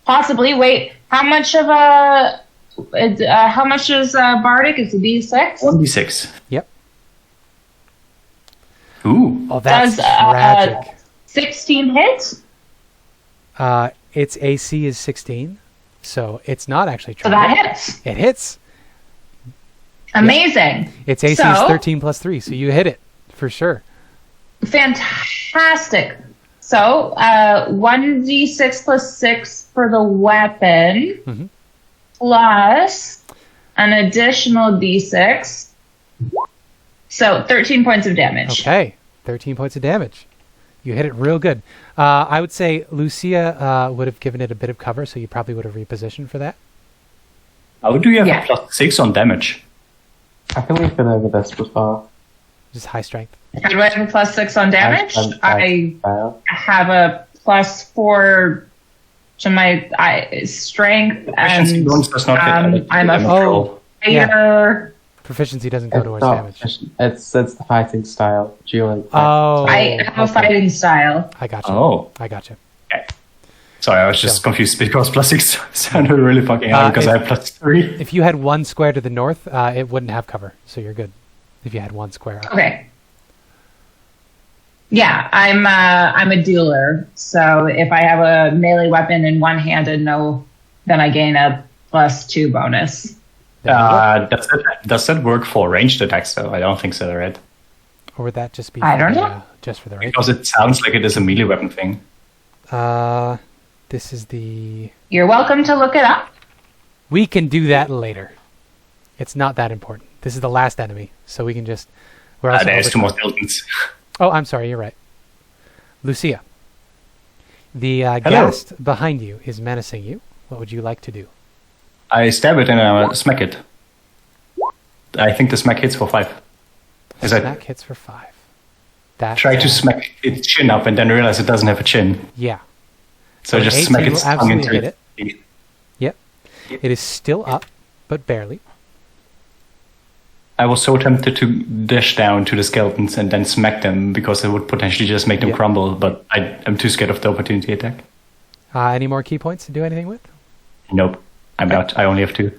Possibly. Wait, how much of a? How much is Bardic? It's a D6. 1d6. Yep. Ooh. Oh, that's Does, tragic. 16 hits. Its AC is 16, so it's not actually So tragic. that hits. It hits. Amazing. Its AC is 13 plus 3, so you hit it for sure. Fantastic. So 1d6 plus 6 for the weapon, Mhm. plus an additional d6. So 13 points of damage. Okay, 13 points of damage. You hit it real good. I would say Lucia would have given it a bit of cover, so you probably would have repositioned for that. How do you have Yeah. a +6 on damage? I think we've been over this before. Just high strength. How do I have a plus 6 on damage? I fail. have a plus 4 to my strength, Proficiency and bonus does not hit. I'm a roll. fighter. Proficiency doesn't go It's towards not damage. efficient. It's the fighting style. Dueling. Oh, I have a okay. fighting style. I got you. Oh. I got you. Sorry, I was just So- confused because +6 sounded really fucking high because I have +3. If you had 1 square to the north, it wouldn't have cover, so you're good. If you had 1 square up. Okay. Yeah, I'm a dealer, so if I have a melee weapon in one hand and then I gain a +2 bonus. There you go. Does that work for ranged attacks though? I don't think so, right? Or would that just be I for don't the, know. just for the range? Because it sounds like it is a melee weapon thing. This is the... You're welcome to look it up. We can do that later. It's not that important. This is the last enemy, so we can just... We're also There's 2 more overshot. skeletons. Oh, I'm sorry, you're right. Lucia. The Hello. ghast behind you is menacing you. What would you like to do? I stab it and I smack it. I think the smack hits for 5. As I Smack hits for 5. That try to smack its chin up and then realize it doesn't have a chin. Yeah. So an just 18 smack will its tongue absolutely into hit it. Yep. It is still up, but barely. I was so tempted to dash down to the skeletons and then smack them because it would potentially just make them Yeah. crumble, but I'm too scared of the opportunity attack. Any more key points to do anything with? Nope. I'm out. I only have 2.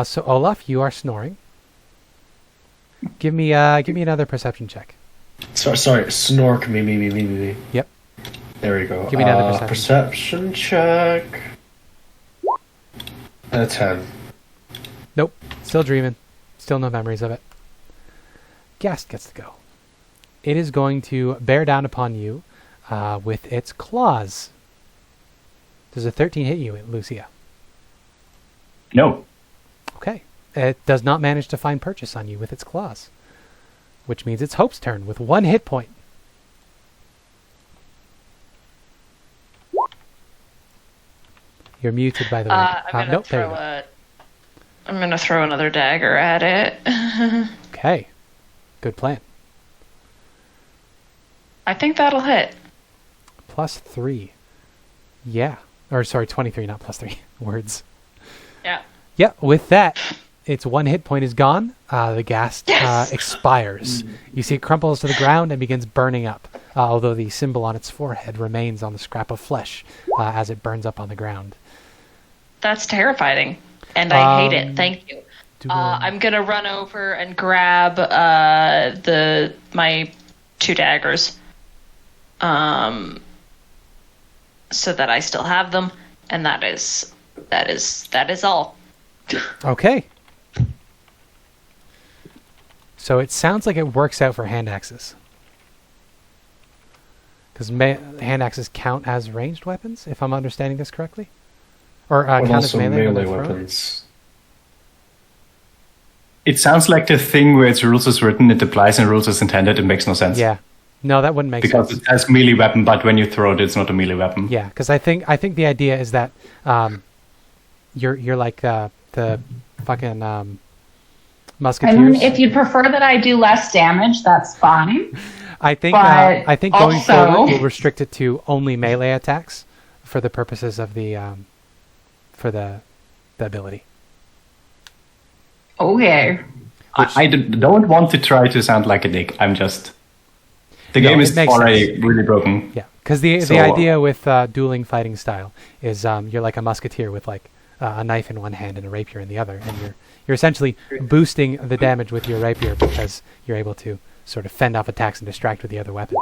So Olaf, you are snoring. Give me another perception check. Sorry, snork me. Yep. There we go. Give me another perception check. And a 10. Nope. Still dreaming. Still no memories of it. Ghast gets to go. It is going to bear down upon you with its claws. Does a 13 hit you, Lucia? No. Okay. It does not manage to find purchase on you with its claws. Which means it's Hope's turn with 1 hit point. You're muted, by the way. I'm Nope, there you go. gonna throw another dagger at it. Okay. Good plan. I think that'll hit. +3. Yeah. Or sorry, 23, not +3. Words. Yeah. Yeah, with that, its 1 hit point is gone. The ghast Yes! expires. You see it crumples to the ground and begins burning up, although the symbol on its forehead remains on the scrap of flesh as it burns up on the ground. That's terrifying. And I hate it. Thank you. I- I'm gonna run over and grab my 2 daggers. So that I still have them, and that is all. Okay. So it sounds like it works out for hand axes. Because hand axes count as ranged weapons, if I'm understanding this correctly? Or And count as also melee, when melee they're thrown? weapons. It sounds like the thing where its rules is written, it applies and rules is intended. It makes no sense. Yeah. No, that wouldn't make Because sense. it has melee weapon, but when you throw it, it's not a melee weapon. Yeah, because I think the idea is that you're like the fucking musketeers. And if you'd prefer that I do less damage, that's fine. I think but going also- forward we'll restrict it to only melee attacks for the purposes of the ability. Okay. I don't want to try to sound like a dick. I'm just... The No, game it is makes already really broken. Yeah, because the So- idea with dueling fighting style is you're like a musketeer with like a knife in one hand and a rapier in the other, and you're essentially boosting the damage with your rapier because you're able to sort of fend off attacks and distract with the other weapon.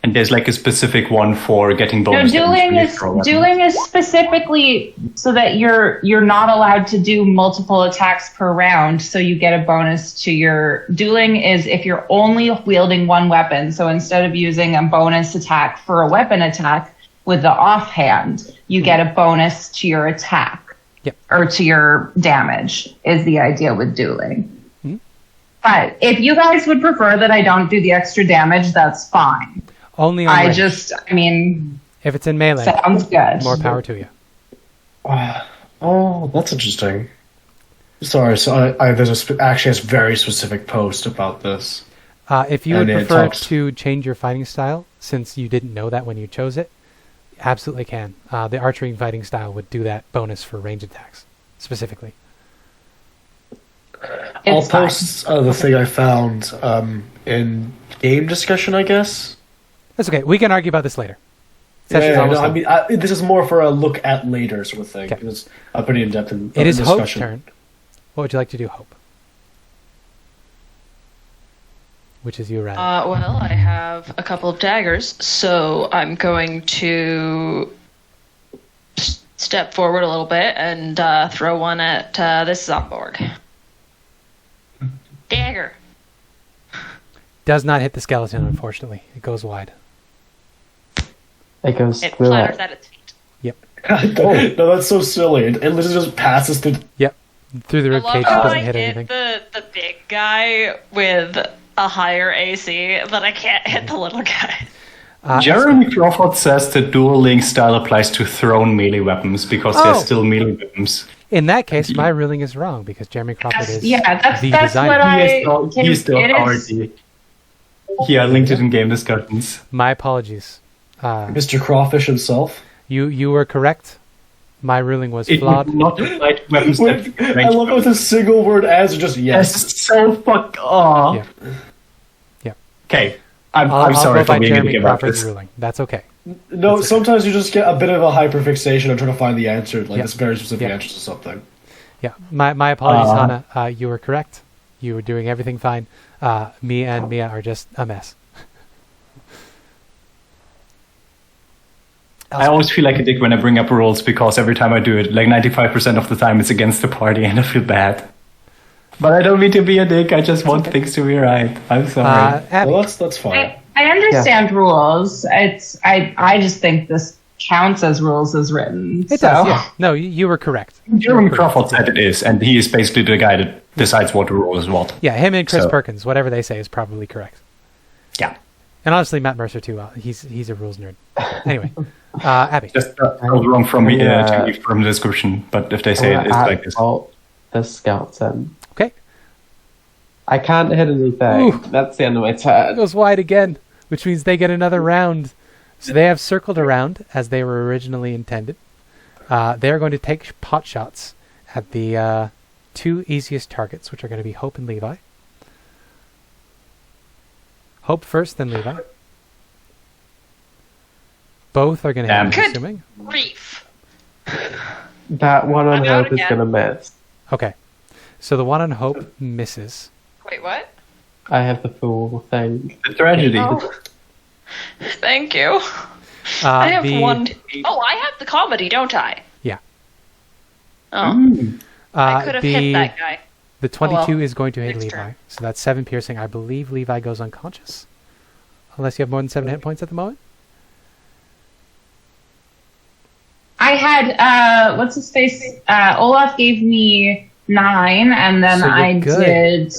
And there's like a specific one for getting No, bonus damage when you throw a weapon. dueling is specifically so that you're not allowed to do multiple attacks per round, so you get a bonus to your dueling is if you're only wielding one weapon. So instead of using a bonus attack for a weapon attack with the offhand, you get a bonus to your attack. Yep. Or to your damage is the idea with dueling. Mhm. But if you guys would prefer that I don't do the extra damage, that's fine. Only on range. If it's in melee, Sounds good. more power to you. Oh, that's interesting. Sorry, so there's actually a very specific post about this. If you would And it prefer talks- to change your fighting style, since you didn't know that when you chose it, absolutely can. The archery and fighting style would do that bonus for range attacks, specifically. I'll It's fine. post the thing I found in game discussion, I guess. That's okay. We can argue about this later. Session's Yeah, almost no, I done. mean, this is more for a look at later sort of thing. Okay. It's pretty in depth in It is Hope's discussion. turn. What would you like to do, Hope? Which is you, rather. Well, I have a couple of daggers, so I'm going to step forward a little bit and throw one at this Zomborg. Dagger. Does not hit the skeleton, unfortunately. It goes wide. It goes It through clatters it. at its feet. No, that's so silly. It literally just passes through. Yep. Through the I rib love cage, how doesn't I hit hit anything. the big guy with a higher AC, but I can't hit the little guy. Jeremy Crawford says the dueling style applies to thrown melee weapons because Oh. they're still melee weapons. In that case, my ruling is wrong because Jeremy Crawford is That's the what designer. I. He's the it is- authority. Yeah, I linked it in game discussions. My apologies. Mr. Crawfish himself. You were correct. My ruling was It flawed. would not apply to weapons that I love it with a single word answer, just yes. That's so fuck off. Yeah. Yeah. Okay, I'm I'll sorry go for by being a Jeremy dick about Crawford's this. ruling. That's okay. No, sometimes you just get a bit of a hyperfixation and try to find the answer, like Yeah. this very specific Yeah. answer to something. Yeah. My apologies, Hannah. You were correct. You were doing everything fine. Me and Mia are just a mess. I always feel like a dick when I bring up rules because every time I do it, like 95% of the time it's against the party and I feel bad. But I don't mean to be a dick, I just want things to be right. I'm sorry. Abby, Well, that's fine. I understand rules. I just think this counts as rules as written. it so. does. Yeah. No, you were correct. Jeremy Crawford said it is, and he is basically the guy that decides what rule is what. Yeah, him and Chris So- Perkins, whatever they say is probably correct. Yeah. And honestly, Matt Mercer too. He's a rules nerd. Anyway, Abby. Just spelled wrong from me Yeah. from the description, but if they say it, it's like this. The skeleton. Okay. I can't hit anything. Ooh. That's the end of my It turn. goes wide again, which means they get another round. So they have circled around as they were originally intended. They're going to take pot shots at the 2 easiest targets, which are going to be Hope and Levi. Hope first, then Levi. Both are going to hit, I'm Good assuming. grief. That one on I'm out Hope is again. going to miss. Okay. So the one on Hope misses. Wait, what? I have the fool thing. The tragedy. Oh. Thank you. I have the, one. Oh, I have the comedy, don't I? Yeah. Oh, I could have the, hit that guy. The 22 well, is going to hit next Levi. turn. So that's 7 piercing. I believe Levi goes unconscious. Unless you have more than 7 hit points at the moment. I had what's his face? Olaf gave me 9, and then So you're I good. did.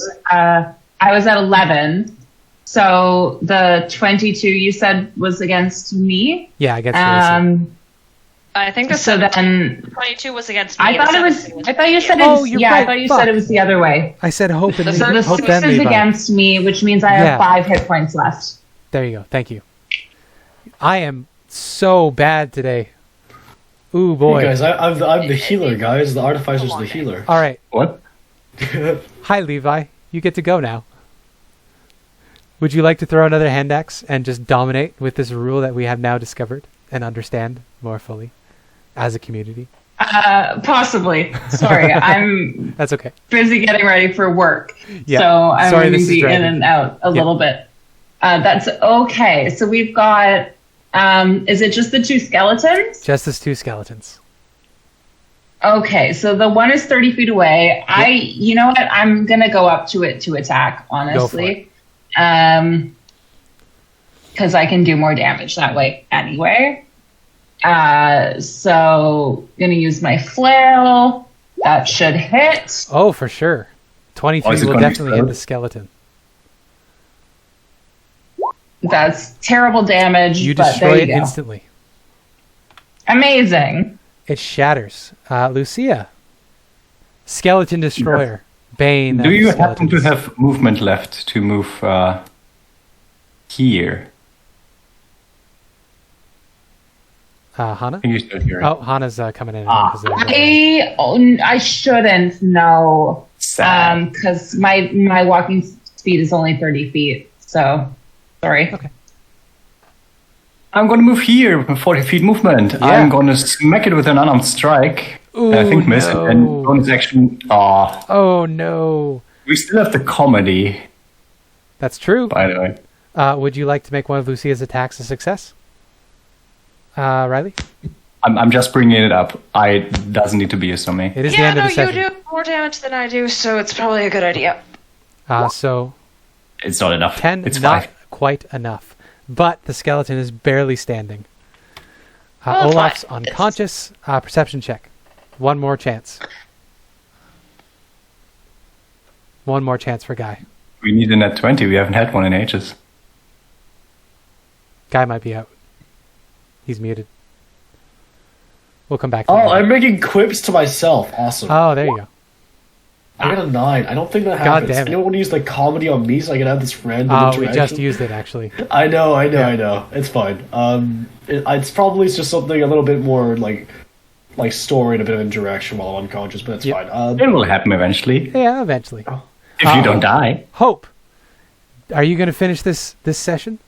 I was at 11. So the 22 you said was against me. Yeah, I guess you. I think the So 17 then 22 was against me. I thought the it was. 17 I thought you said it Oh, was. you're Yeah, right. I thought you Fuck. said it was the other way. I said Hope and So Levi. the Hope 6 then is Levi. against me, which means I have Yeah. 5 hit points left. There you go. Thank you. I am so bad today. Ooh, boy. You guys, I'm the healer, guys. The Artificer's the healer. All right. What? Hi, Levi. You get to go now. Would you like to throw another hand axe and just dominate with this rule that we have now discovered and understand more fully as a community? Possibly. Sorry, I'm That's okay. busy getting ready for work. Yeah. So I'm Sorry, going this to is be in dragging. and out a little bit. That's okay. So we've got, is it just the 2 skeletons? Just as 2 skeletons. Okay, so the one is 30 feet away. You know what? I'm going to go up to it to attack, honestly. Because I can do more damage that way anyway. So going to use my flail. That should hit. Oh, for sure. 23 Oh, is it will gonna be definitely hit slow? the skeleton. That's terrible damage. You but destroy there it you go. instantly. Amazing. It shatters. Lucia. Skeleton Destroyer. Bane. Do of you happen to skeletons. have movement left to move here? Hana? Can you still hear it? Oh, Hana's coming in. Ah. 'cause they're- I shouldn't know. Sad. Because my walking speed is only 30 feet. So, sorry. Okay. I'm gonna move here with 40 feet movement. Yeah. I'm gonna smack it with an unarmed strike. Ooh, I think miss it. no. And bonus action. Aw. Oh, no. We still have the comedy, That's true. by the way. Would you like to make one of Lucia's attacks a success? Riley? I'm just bringing it up. I doesn't need to be a me. It is the Yeah, end no, of the you session. do more damage than I do, so it's probably a good idea. So It's not enough. 10, It's not 5. quite enough. But the skeleton is barely standing. Well, it's Olaf's fine. unconscious. Perception check. One more chance. One more chance for Guy. We need a net 20. We haven't had one in ages. Guy might be out. He's muted. We'll come back to Oh, that. I'm making quips to myself. Awesome. Oh, there you go. I got a 9. I don't think that God happens. damn it. Anyone want to use the comedy on me so I can have this random We interaction? just used it, actually. I know. It's fine. It's probably just something a little bit more like story and a bit of interaction while I'm unconscious, but it's Yep. fine. It will happen eventually. Yeah, eventually. If you don't die. Hope, are you going to finish this session?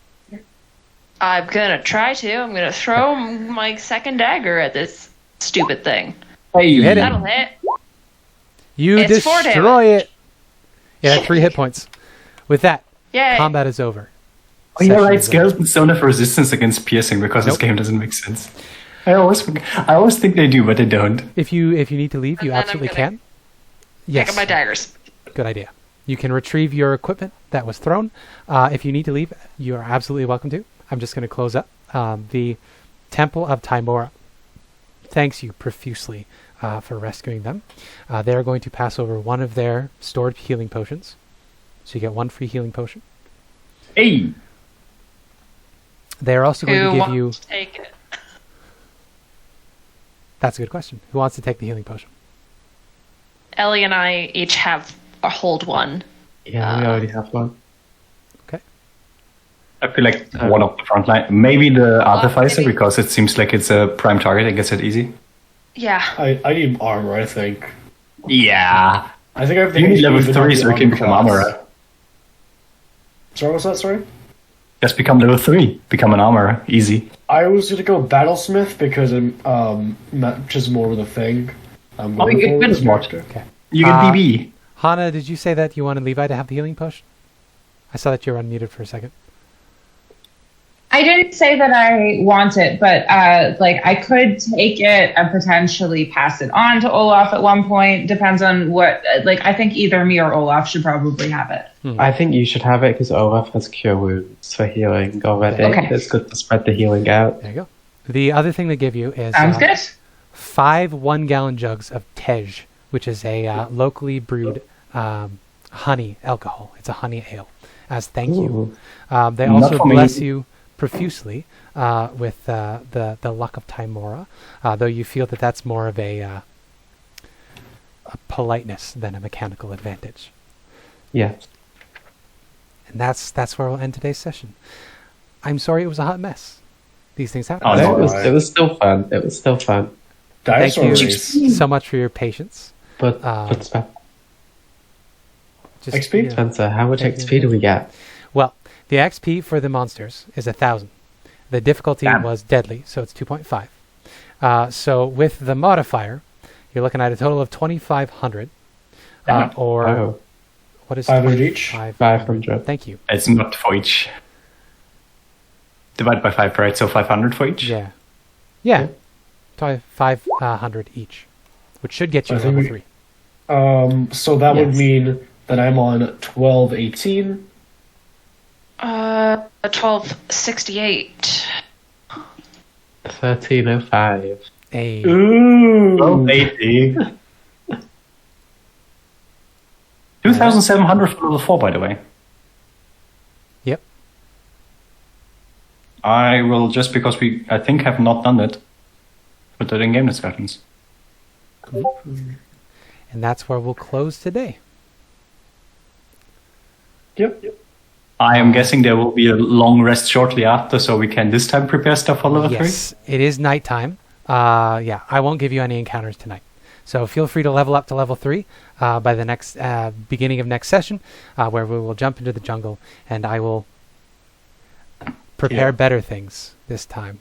I'm gonna try to. I'm gonna throw my second dagger at this stupid thing. Hey, You hit it. That'll hit. You It's 4 destroy it. It had 3 hit points. With that, Yay. combat is over. Oh, yeah, Session right. is over. Skeletons don't have resistance against piercing because this Nope. game doesn't make sense. I always think they do, but they don't. If you need to leave, you And then I'm absolutely gonna can. Pick Yes, up my daggers. good idea. You can retrieve your equipment that was thrown. If you need to leave, you are absolutely welcome to. I'm just going to close up. The Temple of Timora thanks you profusely for rescuing them. They are going to pass over one of their stored healing potions. So you get 1 free healing potion. Hey, They are also going Who to give wants you... to take it? That's a good question. Who wants to take the healing potion? Ellie and I each have a hold one. Yeah, we already have one. I feel like one of the front line. Maybe the Artificer, maybe. because it seems like it's a prime target. I guess it's easy. Yeah. I need armor, I think. Yeah. I think everything You need is level even 3 on so the you can become class. armorer. Sorry, what's that, sorry? Just become level 3. Become an armorer. Easy. I was gonna go Battlesmith because I'm just more of the thing. I'm going you for can this mod. character. Okay. You get BB. Hana, did you say that you wanted Levi to have the healing potion? I saw that you were unmuted for a second. I didn't say that I want it, but like I could take it and potentially pass it on to Olaf at one point. Depends on what. Like I think either me or Olaf should probably have it. I think you should have it because Olaf has cure wounds for healing already. Okay. It's good to spread the healing out. There you go. The other thing they give you is Sounds good. 5 1-gallon jugs of Tej, which is a locally brewed honey alcohol. It's a honey ale. As thank you. They Not also for me. bless you profusely with the luck of Timora, though you feel that that's more of a politeness than a mechanical advantage. Yes. And that's where we'll end today's session. I'm sorry it was a hot mess. These things happen. Oh, No, no. it was still fun. It was still fun. Thank Dinosaur you race. so much for your patience. But, Just, XP? you know, Spencer, how much Thank you. XP do we get? Well, the XP for the monsters is 1,000. The difficulty Damn. was deadly, so it's 2.5. So with the modifier, you're looking at a total of 2,500. Or Oh, what is 500 each? 500. Thank you. It's not for each. Divide by 5, right? So 500 for each? Yeah. Yeah. 500 each, which should get you I to think level we- 3. So that would Yes. mean that I'm on 1218. 1268. 1305. A Ooh. Oh, 80. 2,700 for level 4, by the way. Yep. I will, just because we, I think, have not done it, put that in game discussions. And that's where we'll close today. Yep. I am guessing there will be a long rest shortly after, so we can this time prepare stuff for level 3. Yes, it is nighttime. Yeah, I won't give you any encounters tonight. So feel free to level up to level 3 by the next beginning of next session, where we will jump into the jungle, and I will prepare better things this time.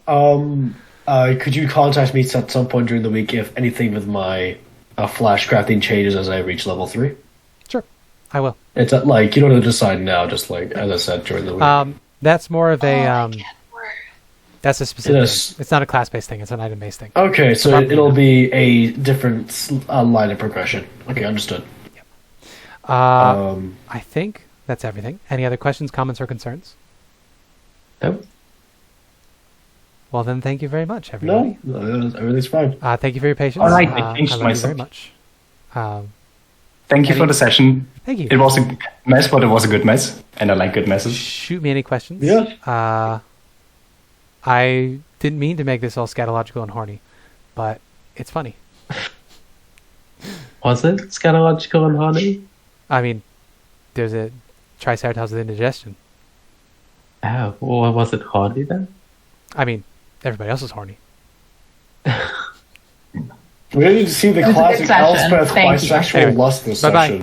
Could you contact me at some point during the week if anything with my flash crafting changes as I reach level 3? Sure, I will. It's like you don't have to decide now, just like as I said during the week. That's more of a that's a specific Yes. thing. It's not a class-based thing. It's an item-based thing. Okay, so Probably it'll not. be a different line of progression. Okay, understood. I think that's everything. Any other questions, comments, or concerns? Nope. Well, then, thank you very much, everybody. No, everything's fine. Thank you for your patience. All right, I I changed love my you very subject. much. Thank you for the session. Thank you. It was a mess, but it was a good mess, and I like good messes. Shoot me any questions. Yeah. I didn't mean to make this all scatological and horny, but it's funny. Was it scatological and honey? I mean, there's a Triceratops with indigestion. Oh, well, was it honey then? I mean, everybody else is horny. We need to see the was a good classic session. Elspeth Thank you. bisexual Anyway, lust this bye-bye. session.